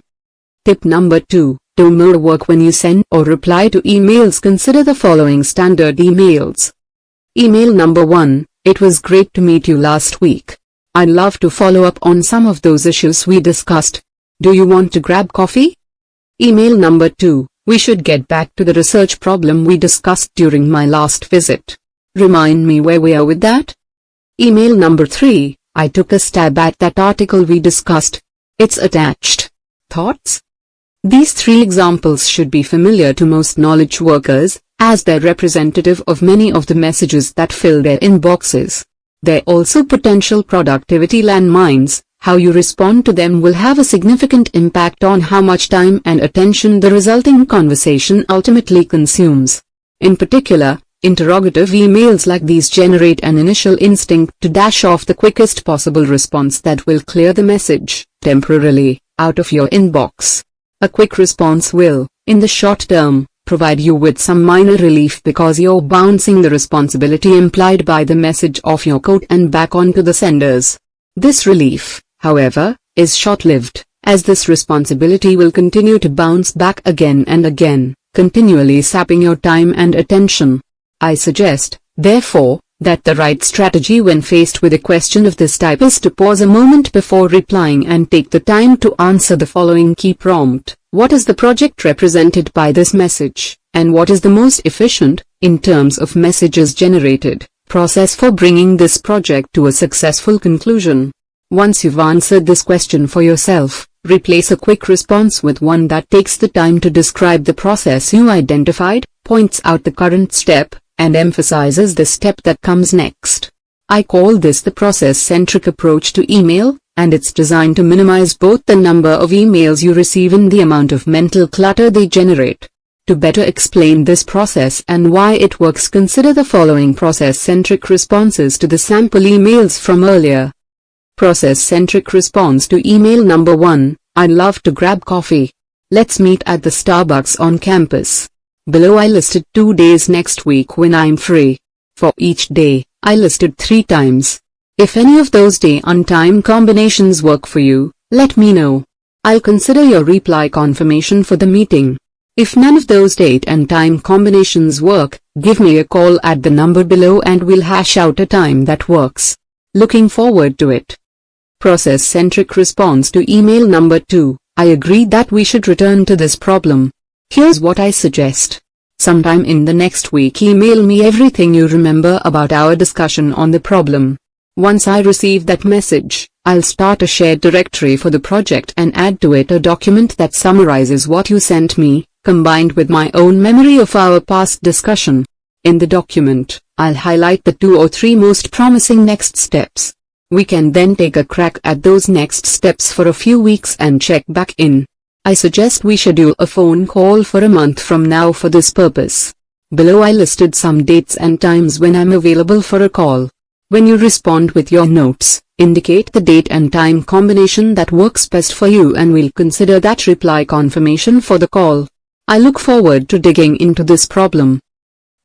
Tip number 2. Do more work when you send or reply to emails. Consider the following standard emails. Email number 1. It was great to meet you last week. I'd love to follow up on some of those issues we discussed. Do you want to grab coffee? Email number 2. We should get back to the research problem we discussed during my last visit. Remind me where we are with that? Email number 3. I took a stab at that article we discussed. It's attached. Thoughts? These 3 examples should be familiar to most knowledge workers, as they're representative of many of the messages that fill their inboxes. They're also potential productivity landmines. How you respond to them will have a significant impact on how much time and attention the resulting conversation ultimately consumes. In particular, interrogative emails like these generate an initial instinct to dash off the quickest possible response that will clear the message, temporarily, out of your inbox. A quick response will, in the short term, provide you with some minor relief because you're bouncing the responsibility implied by the message off your coat and back onto the senders. This relief, however, is short-lived, as this responsibility will continue to bounce back again and again, continually sapping your time and attention. I suggest, therefore, that the right strategy when faced with a question of this type is to pause a moment before replying and take the time to answer the following key prompt. What is the project represented by this message, and what is the most efficient, in terms of messages generated, process for bringing this project to a successful conclusion? Once you've answered this question for yourself, replace a quick response with one that takes the time to describe the process you identified, points out the current step, and emphasizes the step that comes next. I call this the process-centric approach to email, and it's designed to minimize both the number of emails you receive and the amount of mental clutter they generate. To better explain this process and why it works, consider the following process-centric responses to the sample emails from earlier. Process-centric response to email number 1, I'd love to grab coffee. Let's meet at the Starbucks on campus. Below I listed 2 days next week when I'm free. For each day, I listed 3 times. If any of those day and time combinations work for you, let me know. I'll consider your reply confirmation for the meeting. If none of those date and time combinations work, give me a call at the number below and we'll hash out a time that works. Looking forward to it. Process-centric response to email number 2, I agree that we should return to this problem. Here's what I suggest. Sometime in the next week email me everything you remember about our discussion on the problem. Once I receive that message, I'll start a shared directory for the project and add to it a document that summarizes what you sent me, combined with my own memory of our past discussion. In the document, I'll highlight the 2 or 3 most promising next steps. We can then take a crack at those next steps for a few weeks and check back in. I suggest we schedule a phone call for a month from now for this purpose. Below I listed some dates and times when I'm available for a call. When you respond with your notes, indicate the date and time combination that works best for you and we'll consider that reply confirmation for the call. I look forward to digging into this problem.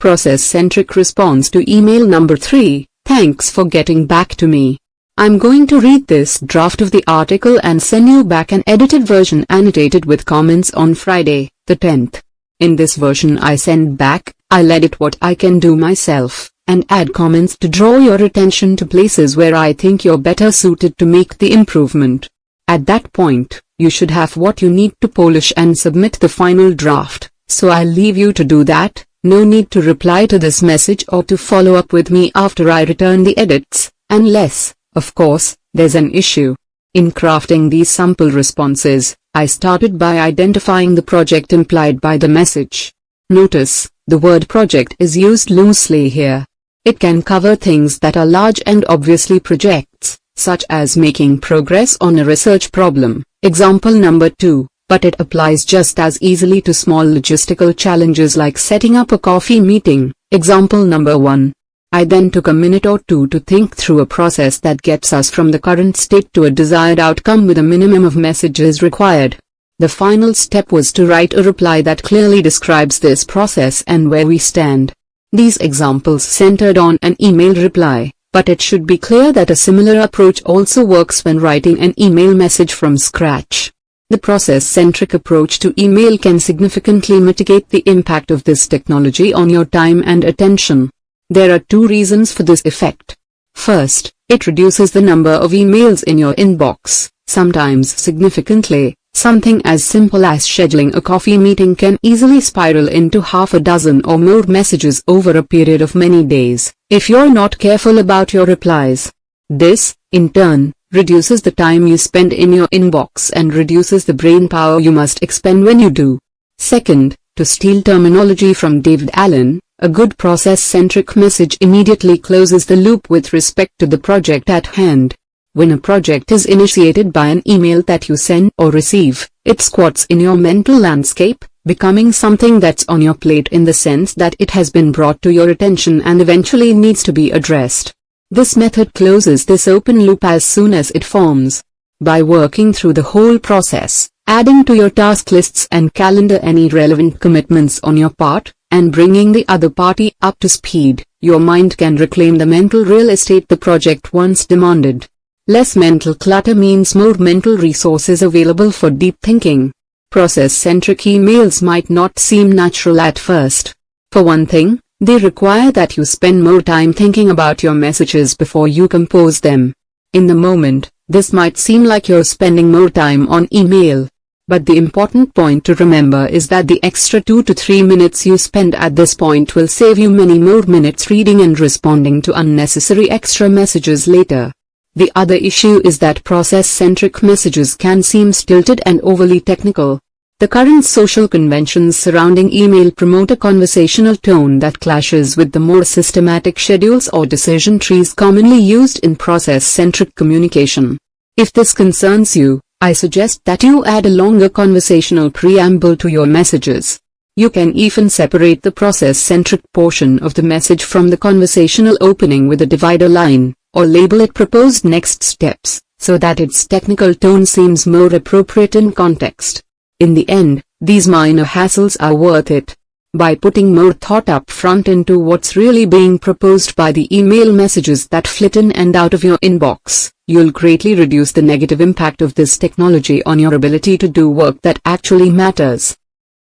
Process-centric response to email number 3, thanks for getting back to me. I'm going to read this draft of the article and send you back an edited version annotated with comments on Friday, the 10th. In this version I send back, I'll edit what I can do myself, and add comments to draw your attention to places where I think you're better suited to make the improvement. At that point, you should have what you need to polish and submit the final draft, so I'll leave you to do that. No need to reply to this message or to follow up with me after I return the edits, unless, of course, there's an issue. In crafting these sample responses, I started by identifying the project implied by the message. Notice, the word project is used loosely here. It can cover things that are large and obviously projects, such as making progress on a research problem, example number 2, but it applies just as easily to small logistical challenges like setting up a coffee meeting, example number 1. I then took a minute or 2 to think through a process that gets us from the current state to a desired outcome with a minimum of messages required. The final step was to write a reply that clearly describes this process and where we stand. These examples centered on an email reply, but it should be clear that a similar approach also works when writing an email message from scratch. The process-centric approach to email can significantly mitigate the impact of this technology on your time and attention. There are 2 reasons for this effect. First, it reduces the number of emails in your inbox, sometimes significantly. Something as simple as scheduling a coffee meeting can easily spiral into half a dozen or more messages over a period of many days, if you're not careful about your replies. This, in turn, reduces the time you spend in your inbox and reduces the brain power you must expend when you do. Second, To steal terminology from David Allen, a good process-centric message immediately closes the loop with respect to the project at hand. When a project is initiated by an email that you send or receive, it squats in your mental landscape, becoming something that's on your plate in the sense that it has been brought to your attention and eventually needs to be addressed. This method closes this open loop as soon as it forms. By working through the whole process, adding to your task lists and calendar any relevant commitments on your part, and bringing the other party up to speed, your mind can reclaim the mental real estate the project once demanded. Less mental clutter means more mental resources available for deep thinking. Process-centric emails might not seem natural at first. For one thing, they require that you spend more time thinking about your messages before you compose them. In the moment, this might seem like you're spending more time on email. But the important point to remember is that the extra 2 to 3 minutes you spend at this point will save you many more minutes reading and responding to unnecessary extra messages later. The other issue is that process-centric messages can seem stilted and overly technical. The current social conventions surrounding email promote a conversational tone that clashes with the more systematic schedules or decision trees commonly used in process-centric communication. If this concerns you, I suggest that you add a longer conversational preamble to your messages. You can even separate the process-centric portion of the message from the conversational opening with a divider line, or label it proposed next steps, so that its technical tone seems more appropriate in context. In the end, these minor hassles are worth it. By putting more thought up front into what's really being proposed by the email messages that flit in and out of your inbox, you'll greatly reduce the negative impact of this technology on your ability to do work that actually matters.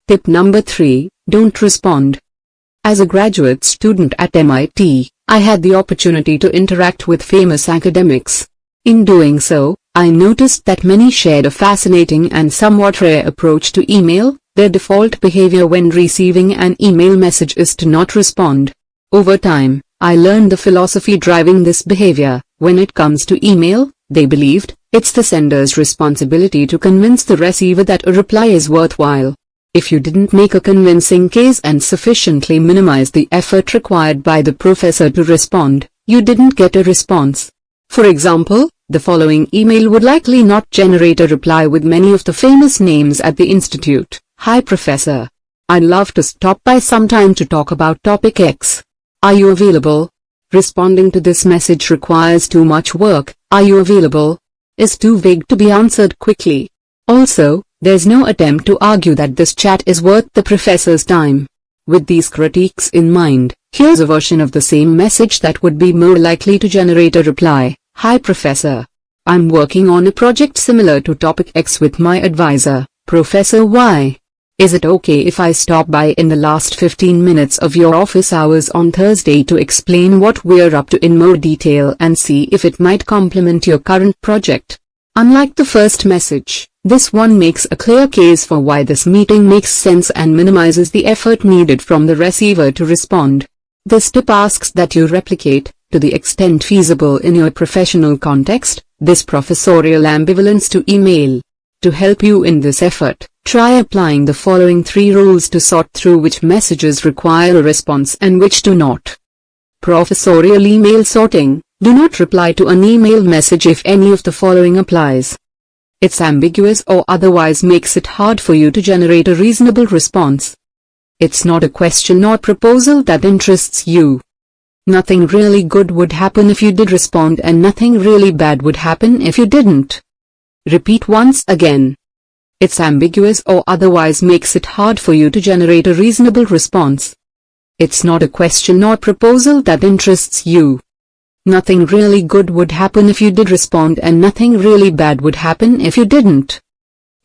Tip number 3, don't respond. As a graduate student at MIT, I had the opportunity to interact with famous academics. In doing so, I noticed that many shared a fascinating and somewhat rare approach to email. Their default behavior when receiving an email message is to not respond. Over time, I learned the philosophy driving this behavior. When it comes to email, they believed, it's the sender's responsibility to convince the receiver that a reply is worthwhile. If you didn't make a convincing case and sufficiently minimize the effort required by the professor to respond, you didn't get a response. For example, the following email would likely not generate a reply with many of the famous names at the institute. Hi Professor. I'd love to stop by sometime to talk about topic X. Are you available? Responding to this message requires too much work. Are you available? Is too vague to be answered quickly. Also, there's no attempt to argue that this chat is worth the professor's time. With these critiques in mind, here's a version of the same message that would be more likely to generate a reply. Hi Professor. I'm working on a project similar to topic X with my advisor, Professor Y. Is it okay if I stop by in the last 15 minutes of your office hours on Thursday to explain what we're up to in more detail and see if it might complement your current project? Unlike the first message, this one makes a clear case for why this meeting makes sense and minimizes the effort needed from the receiver to respond. This tip asks that you replicate, to the extent feasible in your professional context, this professorial ambivalence to email. To help you in this effort, try applying the following 3 rules to sort through which messages require a response and which do not. Professorial email sorting. Do not reply to an email message if any of the following applies. It's ambiguous or otherwise makes it hard for you to generate a reasonable response. It's not a question or proposal that interests you. Nothing really good would happen if you did respond and nothing really bad would happen if you didn't. Repeat once again. It's ambiguous or otherwise makes it hard for you to generate a reasonable response. It's not a question or proposal that interests you. Nothing really good would happen if you did respond and nothing really bad would happen if you didn't.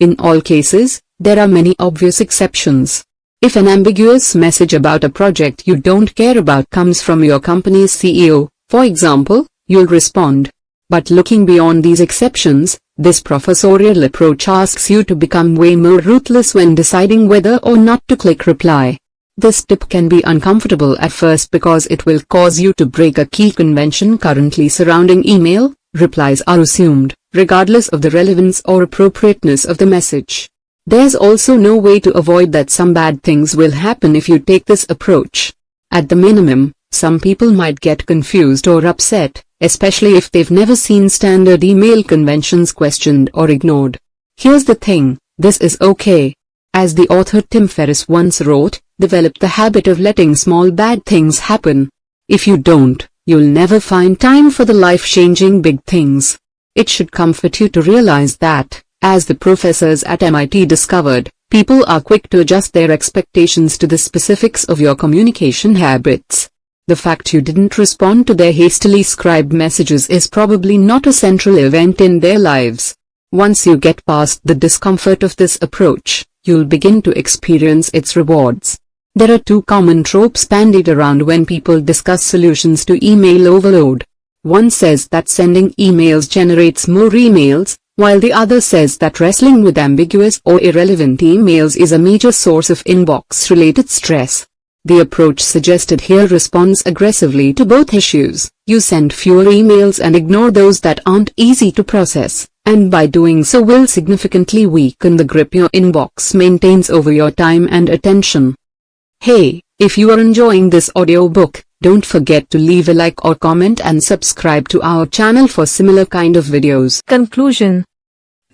In all cases, there are many obvious exceptions. If an ambiguous message about a project you don't care about comes from your company's CEO, for example, you'll respond. But looking beyond these exceptions, this professorial approach asks you to become way more ruthless when deciding whether or not to click reply. This tip can be uncomfortable at first because it will cause you to break a key convention currently surrounding email. Replies are assumed, regardless of the relevance or appropriateness of the message. There's also no way to avoid that some bad things will happen if you take this approach. At the minimum, some people might get confused or upset, especially if they've never seen standard email conventions questioned or ignored. Here's the thing, this is okay. As the author Tim Ferriss once wrote, develop the habit of letting small bad things happen. If you don't, you'll never find time for the life-changing big things. It should comfort you to realize that, as the professors at MIT discovered, people are quick to adjust their expectations to the specifics of your communication habits. The fact you didn't respond to their hastily scribed messages is probably not a central event in their lives. Once you get past the discomfort of this approach, you'll begin to experience its rewards. There are two common tropes bandied around when people discuss solutions to email overload. One says that sending emails generates more emails, while the other says that wrestling with ambiguous or irrelevant emails is a major source of inbox-related stress. The approach suggested here responds aggressively to both issues. You send fewer emails and ignore those that aren't easy to process, and by doing so will significantly weaken the grip your inbox maintains over your time and attention. Hey, if you are enjoying this audiobook, don't forget to leave a like or comment and subscribe to our channel for similar kind of videos. Conclusion.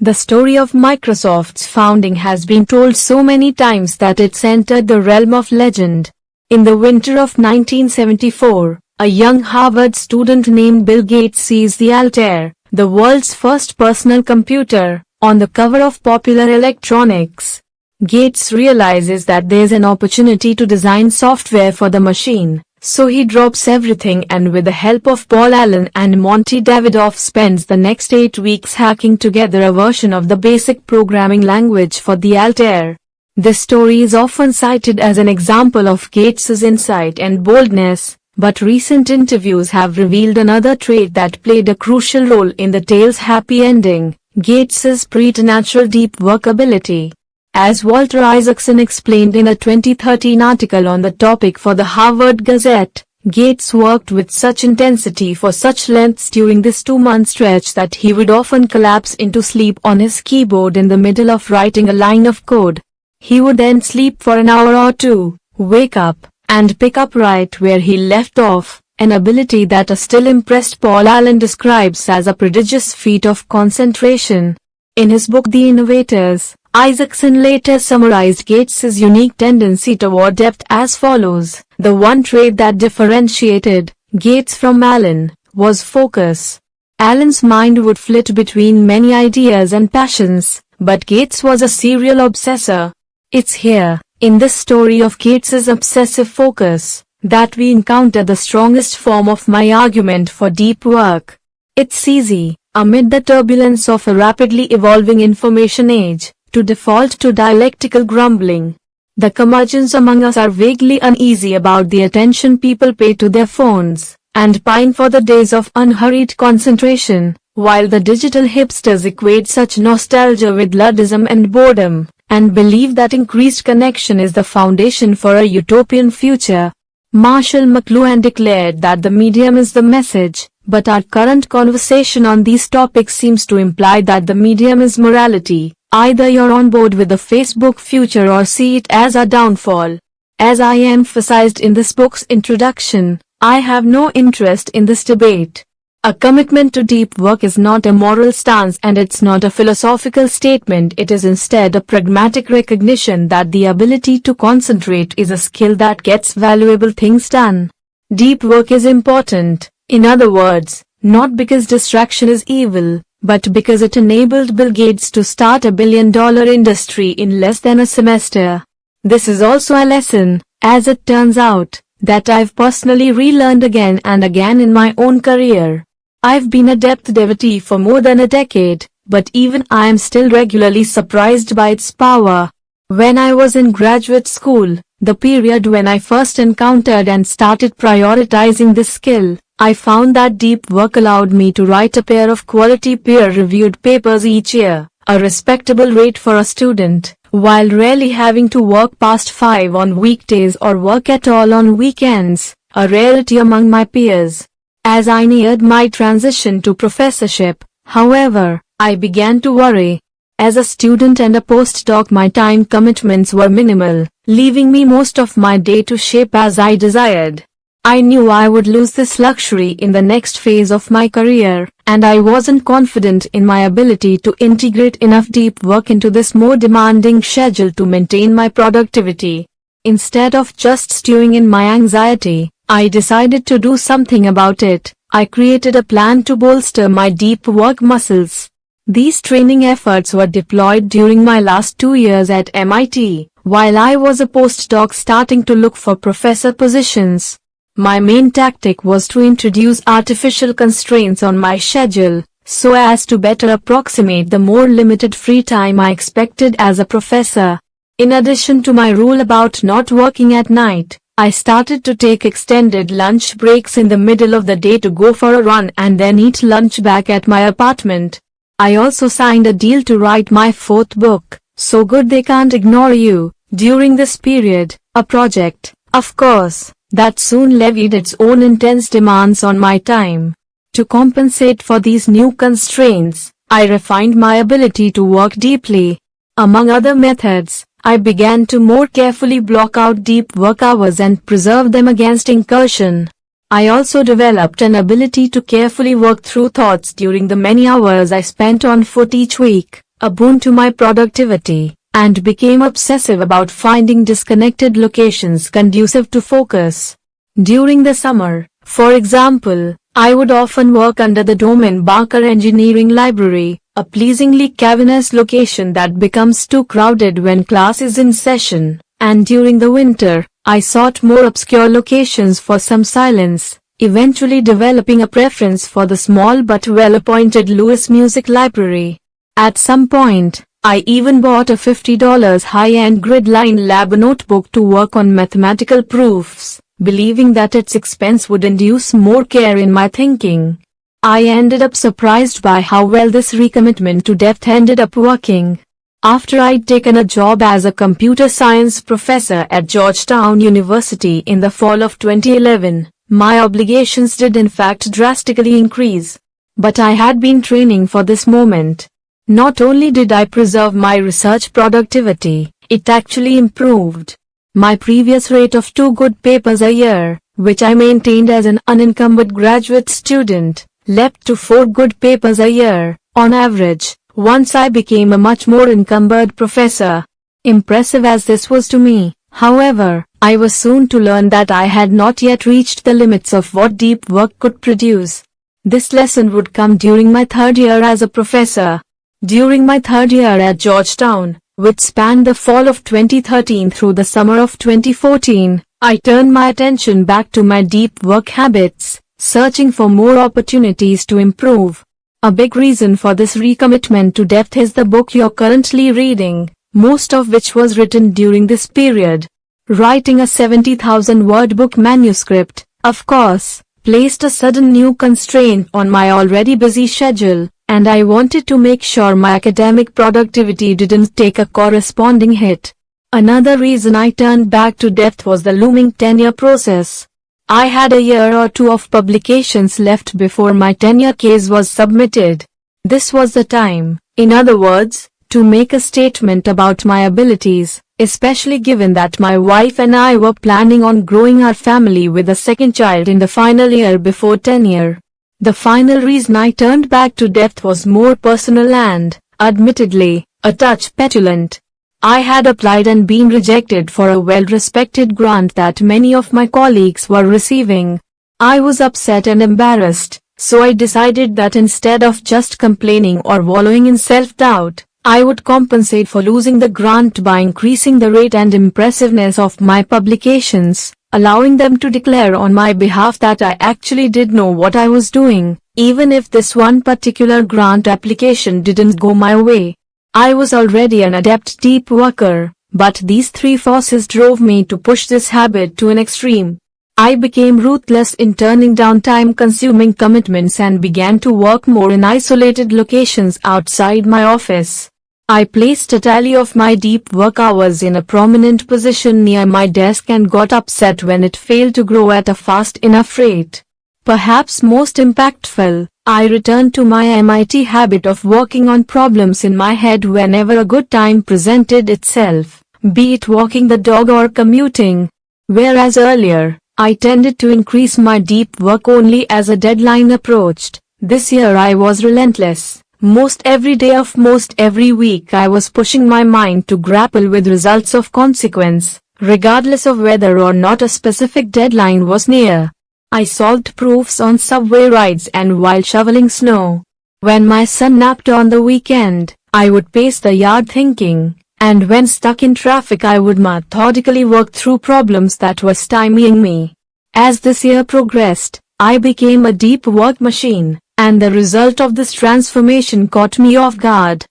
The story of Microsoft's founding has been told so many times that it's entered the realm of legend. In the winter of 1974, a young Harvard student named Bill Gates sees the Altair, the world's first personal computer, on the cover of Popular Electronics. Gates realizes that there's an opportunity to design software for the machine, so he drops everything and with the help of Paul Allen and Monty Davidoff spends the next 8 weeks hacking together a version of the basic programming language for the Altair. This story is often cited as an example of Gates's insight and boldness, but recent interviews have revealed another trait that played a crucial role in the tale's happy ending: Gates's preternatural deep work ability. As Walter Isaacson explained in a 2013 article on the topic for the Harvard Gazette, Gates worked with such intensity for such lengths during this 2-month stretch that he would often collapse into sleep on his keyboard in the middle of writing a line of code. He would then sleep for an hour or two, wake up, and pick up right where he left off, an ability that a still impressed Paul Allen describes as a prodigious feat of concentration. In his book The Innovators, Isaacson later summarized Gates's unique tendency toward depth as follows: the one trait that differentiated Gates from Allen was focus. Allen's mind would flit between many ideas and passions, but Gates was a serial obsessor. It's here, in this story of Gates's obsessive focus, that we encounter the strongest form of my argument for deep work. It's easy, amid the turbulence of a rapidly evolving information age, to default to dialectical grumbling. The curmudgeons among us are vaguely uneasy about the attention people pay to their phones, and pine for the days of unhurried concentration, while the digital hipsters equate such nostalgia with Luddism and boredom, and believe that increased connection is the foundation for a utopian future. Marshall McLuhan declared that the medium is the message, but our current conversation on these topics seems to imply that the medium is morality. Either you're on board with the Facebook future or see it as a downfall. As I emphasized in this book's introduction, I have no interest in this debate. A commitment to deep work is not a moral stance and it's not a philosophical statement. It is instead a pragmatic recognition that the ability to concentrate is a skill that gets valuable things done. Deep work is important, in other words, not because distraction is evil, but because it enabled Bill Gates to start $1 billion industry in less than a semester. This is also a lesson, as it turns out, that I've personally relearned again and again in my own career. I've been a depth devotee for more than a decade, but even I am still regularly surprised by its power. When I was in graduate school, the period when I first encountered and started prioritizing this skill, I found that deep work allowed me to write a pair of quality peer-reviewed papers each year, a respectable rate for a student, while rarely having to work past 5 on weekdays or work at all on weekends, a rarity among my peers. As I neared my transition to professorship, however, I began to worry. As a student and a postdoc, my time commitments were minimal, leaving me most of my day to shape as I desired. I knew I would lose this luxury in the next phase of my career, and I wasn't confident in my ability to integrate enough deep work into this more demanding schedule to maintain my productivity. Instead of just stewing in my anxiety, I decided to do something about it. I created a plan to bolster my deep work muscles. These training efforts were deployed during my last 2 years at MIT, while I was a postdoc starting to look for professor positions. My main tactic was to introduce artificial constraints on my schedule, so as to better approximate the more limited free time I expected as a professor. In addition to my rule about not working at night, I started to take extended lunch breaks in the middle of the day to go for a run and then eat lunch back at my apartment. I also signed a deal to write my 4th book, So Good They Can't Ignore You, during this period, a project, of course, that soon levied its own intense demands on my time. To compensate for these new constraints, I refined my ability to work deeply. Among other methods, I began to more carefully block out deep work hours and preserve them against incursion. I also developed an ability to carefully work through thoughts during the many hours I spent on foot each week, a boon to my productivity, and became obsessive about finding disconnected locations conducive to focus. During the summer, for example, I would often work under the dome in Barker Engineering Library, a pleasingly cavernous location that becomes too crowded when class is in session, and during the winter, I sought more obscure locations for some silence, eventually developing a preference for the small but well-appointed Lewis Music Library. At some point, I even bought a $50 high-end grid-line lab notebook to work on mathematical proofs, believing that its expense would induce more care in my thinking. I ended up surprised by how well this recommitment to depth ended up working. After I'd taken a job as a computer science professor at Georgetown University in the fall of 2011, my obligations did in fact drastically increase. But I had been training for this moment. Not only did I preserve my research productivity, it actually improved. My previous rate of 2 good papers a year, which I maintained as an unencumbered graduate student, leapt to 4 good papers a year, on average, once I became a much more encumbered professor. Impressive as this was to me, however, I was soon to learn that I had not yet reached the limits of what deep work could produce. This lesson would come during my 3rd year as a professor. During my 3rd year at Georgetown, which spanned the fall of 2013 through the summer of 2014, I turned my attention back to my deep work habits, searching for more opportunities to improve. A big reason for this recommitment to depth is the book you're currently reading, most of which was written during this period. Writing a 70,000-word book manuscript, of course, placed a sudden new constraint on my already busy schedule, and I wanted to make sure my academic productivity didn't take a corresponding hit. Another reason I turned back to depth was the looming tenure process. I had a year or 2 of publications left before my tenure case was submitted. This was the time, in other words, to make a statement about my abilities, especially given that my wife and I were planning on growing our family with a 2nd child in the final year before tenure. The final reason I turned back to depth was more personal and, admittedly, a touch petulant. I had applied and been rejected for a well-respected grant that many of my colleagues were receiving. I was upset and embarrassed, so I decided that instead of just complaining or wallowing in self-doubt, I would compensate for losing the grant by increasing the rate and impressiveness of my publications, allowing them to declare on my behalf that I actually did know what I was doing, even if this one particular grant application didn't go my way. I was already an adept deep worker, but these 3 forces drove me to push this habit to an extreme. I became ruthless in turning down time-consuming commitments and began to work more in isolated locations outside my office. I placed a tally of my deep work hours in a prominent position near my desk and got upset when it failed to grow at a fast enough rate. Perhaps most impactful, I returned to my MIT habit of working on problems in my head whenever a good time presented itself, be it walking the dog or commuting. Whereas earlier, I tended to increase my deep work only as a deadline approached, this year I was relentless. Most every day of most every week I was pushing my mind to grapple with results of consequence, regardless of whether or not a specific deadline was near. I solved proofs on subway rides and while shoveling snow. When my son napped on the weekend, I would pace the yard thinking, and when stuck in traffic I would methodically work through problems that were stymieing me. As this year progressed, I became a deep work machine, and the result of this transformation caught me off guard.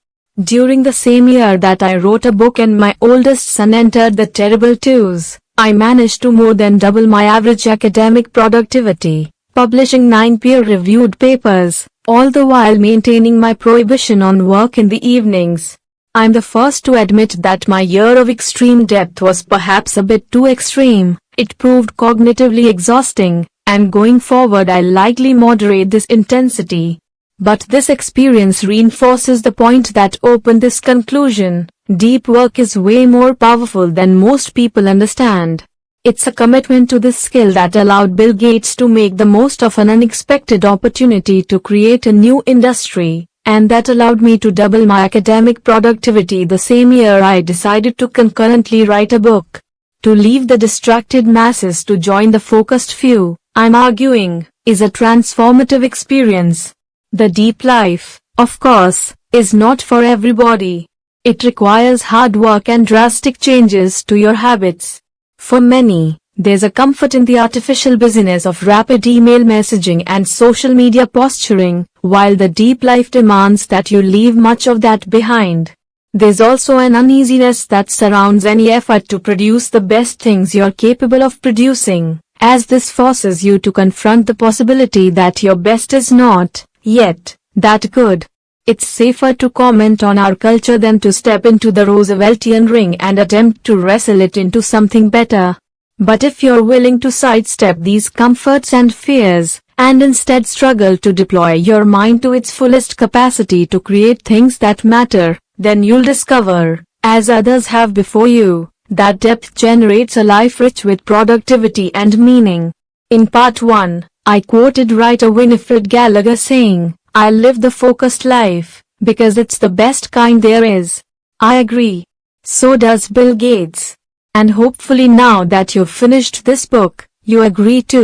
During the same year that I wrote a book and my oldest son entered the terrible twos, I managed to more than double my average academic productivity, publishing 9 peer-reviewed papers, all the while maintaining my prohibition on work in the evenings. I'm the first to admit that my year of extreme depth was perhaps a bit too extreme. It proved cognitively exhausting, and going forward I'll likely moderate this intensity. But this experience reinforces the point that opened this conclusion. Deep work is way more powerful than most people understand. It's a commitment to this skill that allowed Bill Gates to make the most of an unexpected opportunity to create a new industry, and that allowed me to double my academic productivity the same year I decided to concurrently write a book. To leave the distracted masses to join the focused few, I'm arguing, is a transformative experience. The deep life, of course, is not for everybody. It requires hard work and drastic changes to your habits. For many, there's a comfort in the artificial busyness of rapid email messaging and social media posturing, while the deep life demands that you leave much of that behind. There's also an uneasiness that surrounds any effort to produce the best things you're capable of producing, as this forces you to confront the possibility that your best is not, yet, that good. It's safer to comment on our culture than to step into the Rooseveltian ring and attempt to wrestle it into something better. But if you're willing to sidestep these comforts and fears, and instead struggle to deploy your mind to its fullest capacity to create things that matter, then you'll discover, as others have before you, that depth generates a life rich with productivity and meaning. In part 1, I quoted writer Winifred Gallagher saying, "I live the focused life, because it's the best kind there is." I agree. So does Bill Gates. And hopefully now that you've finished this book, you agree too.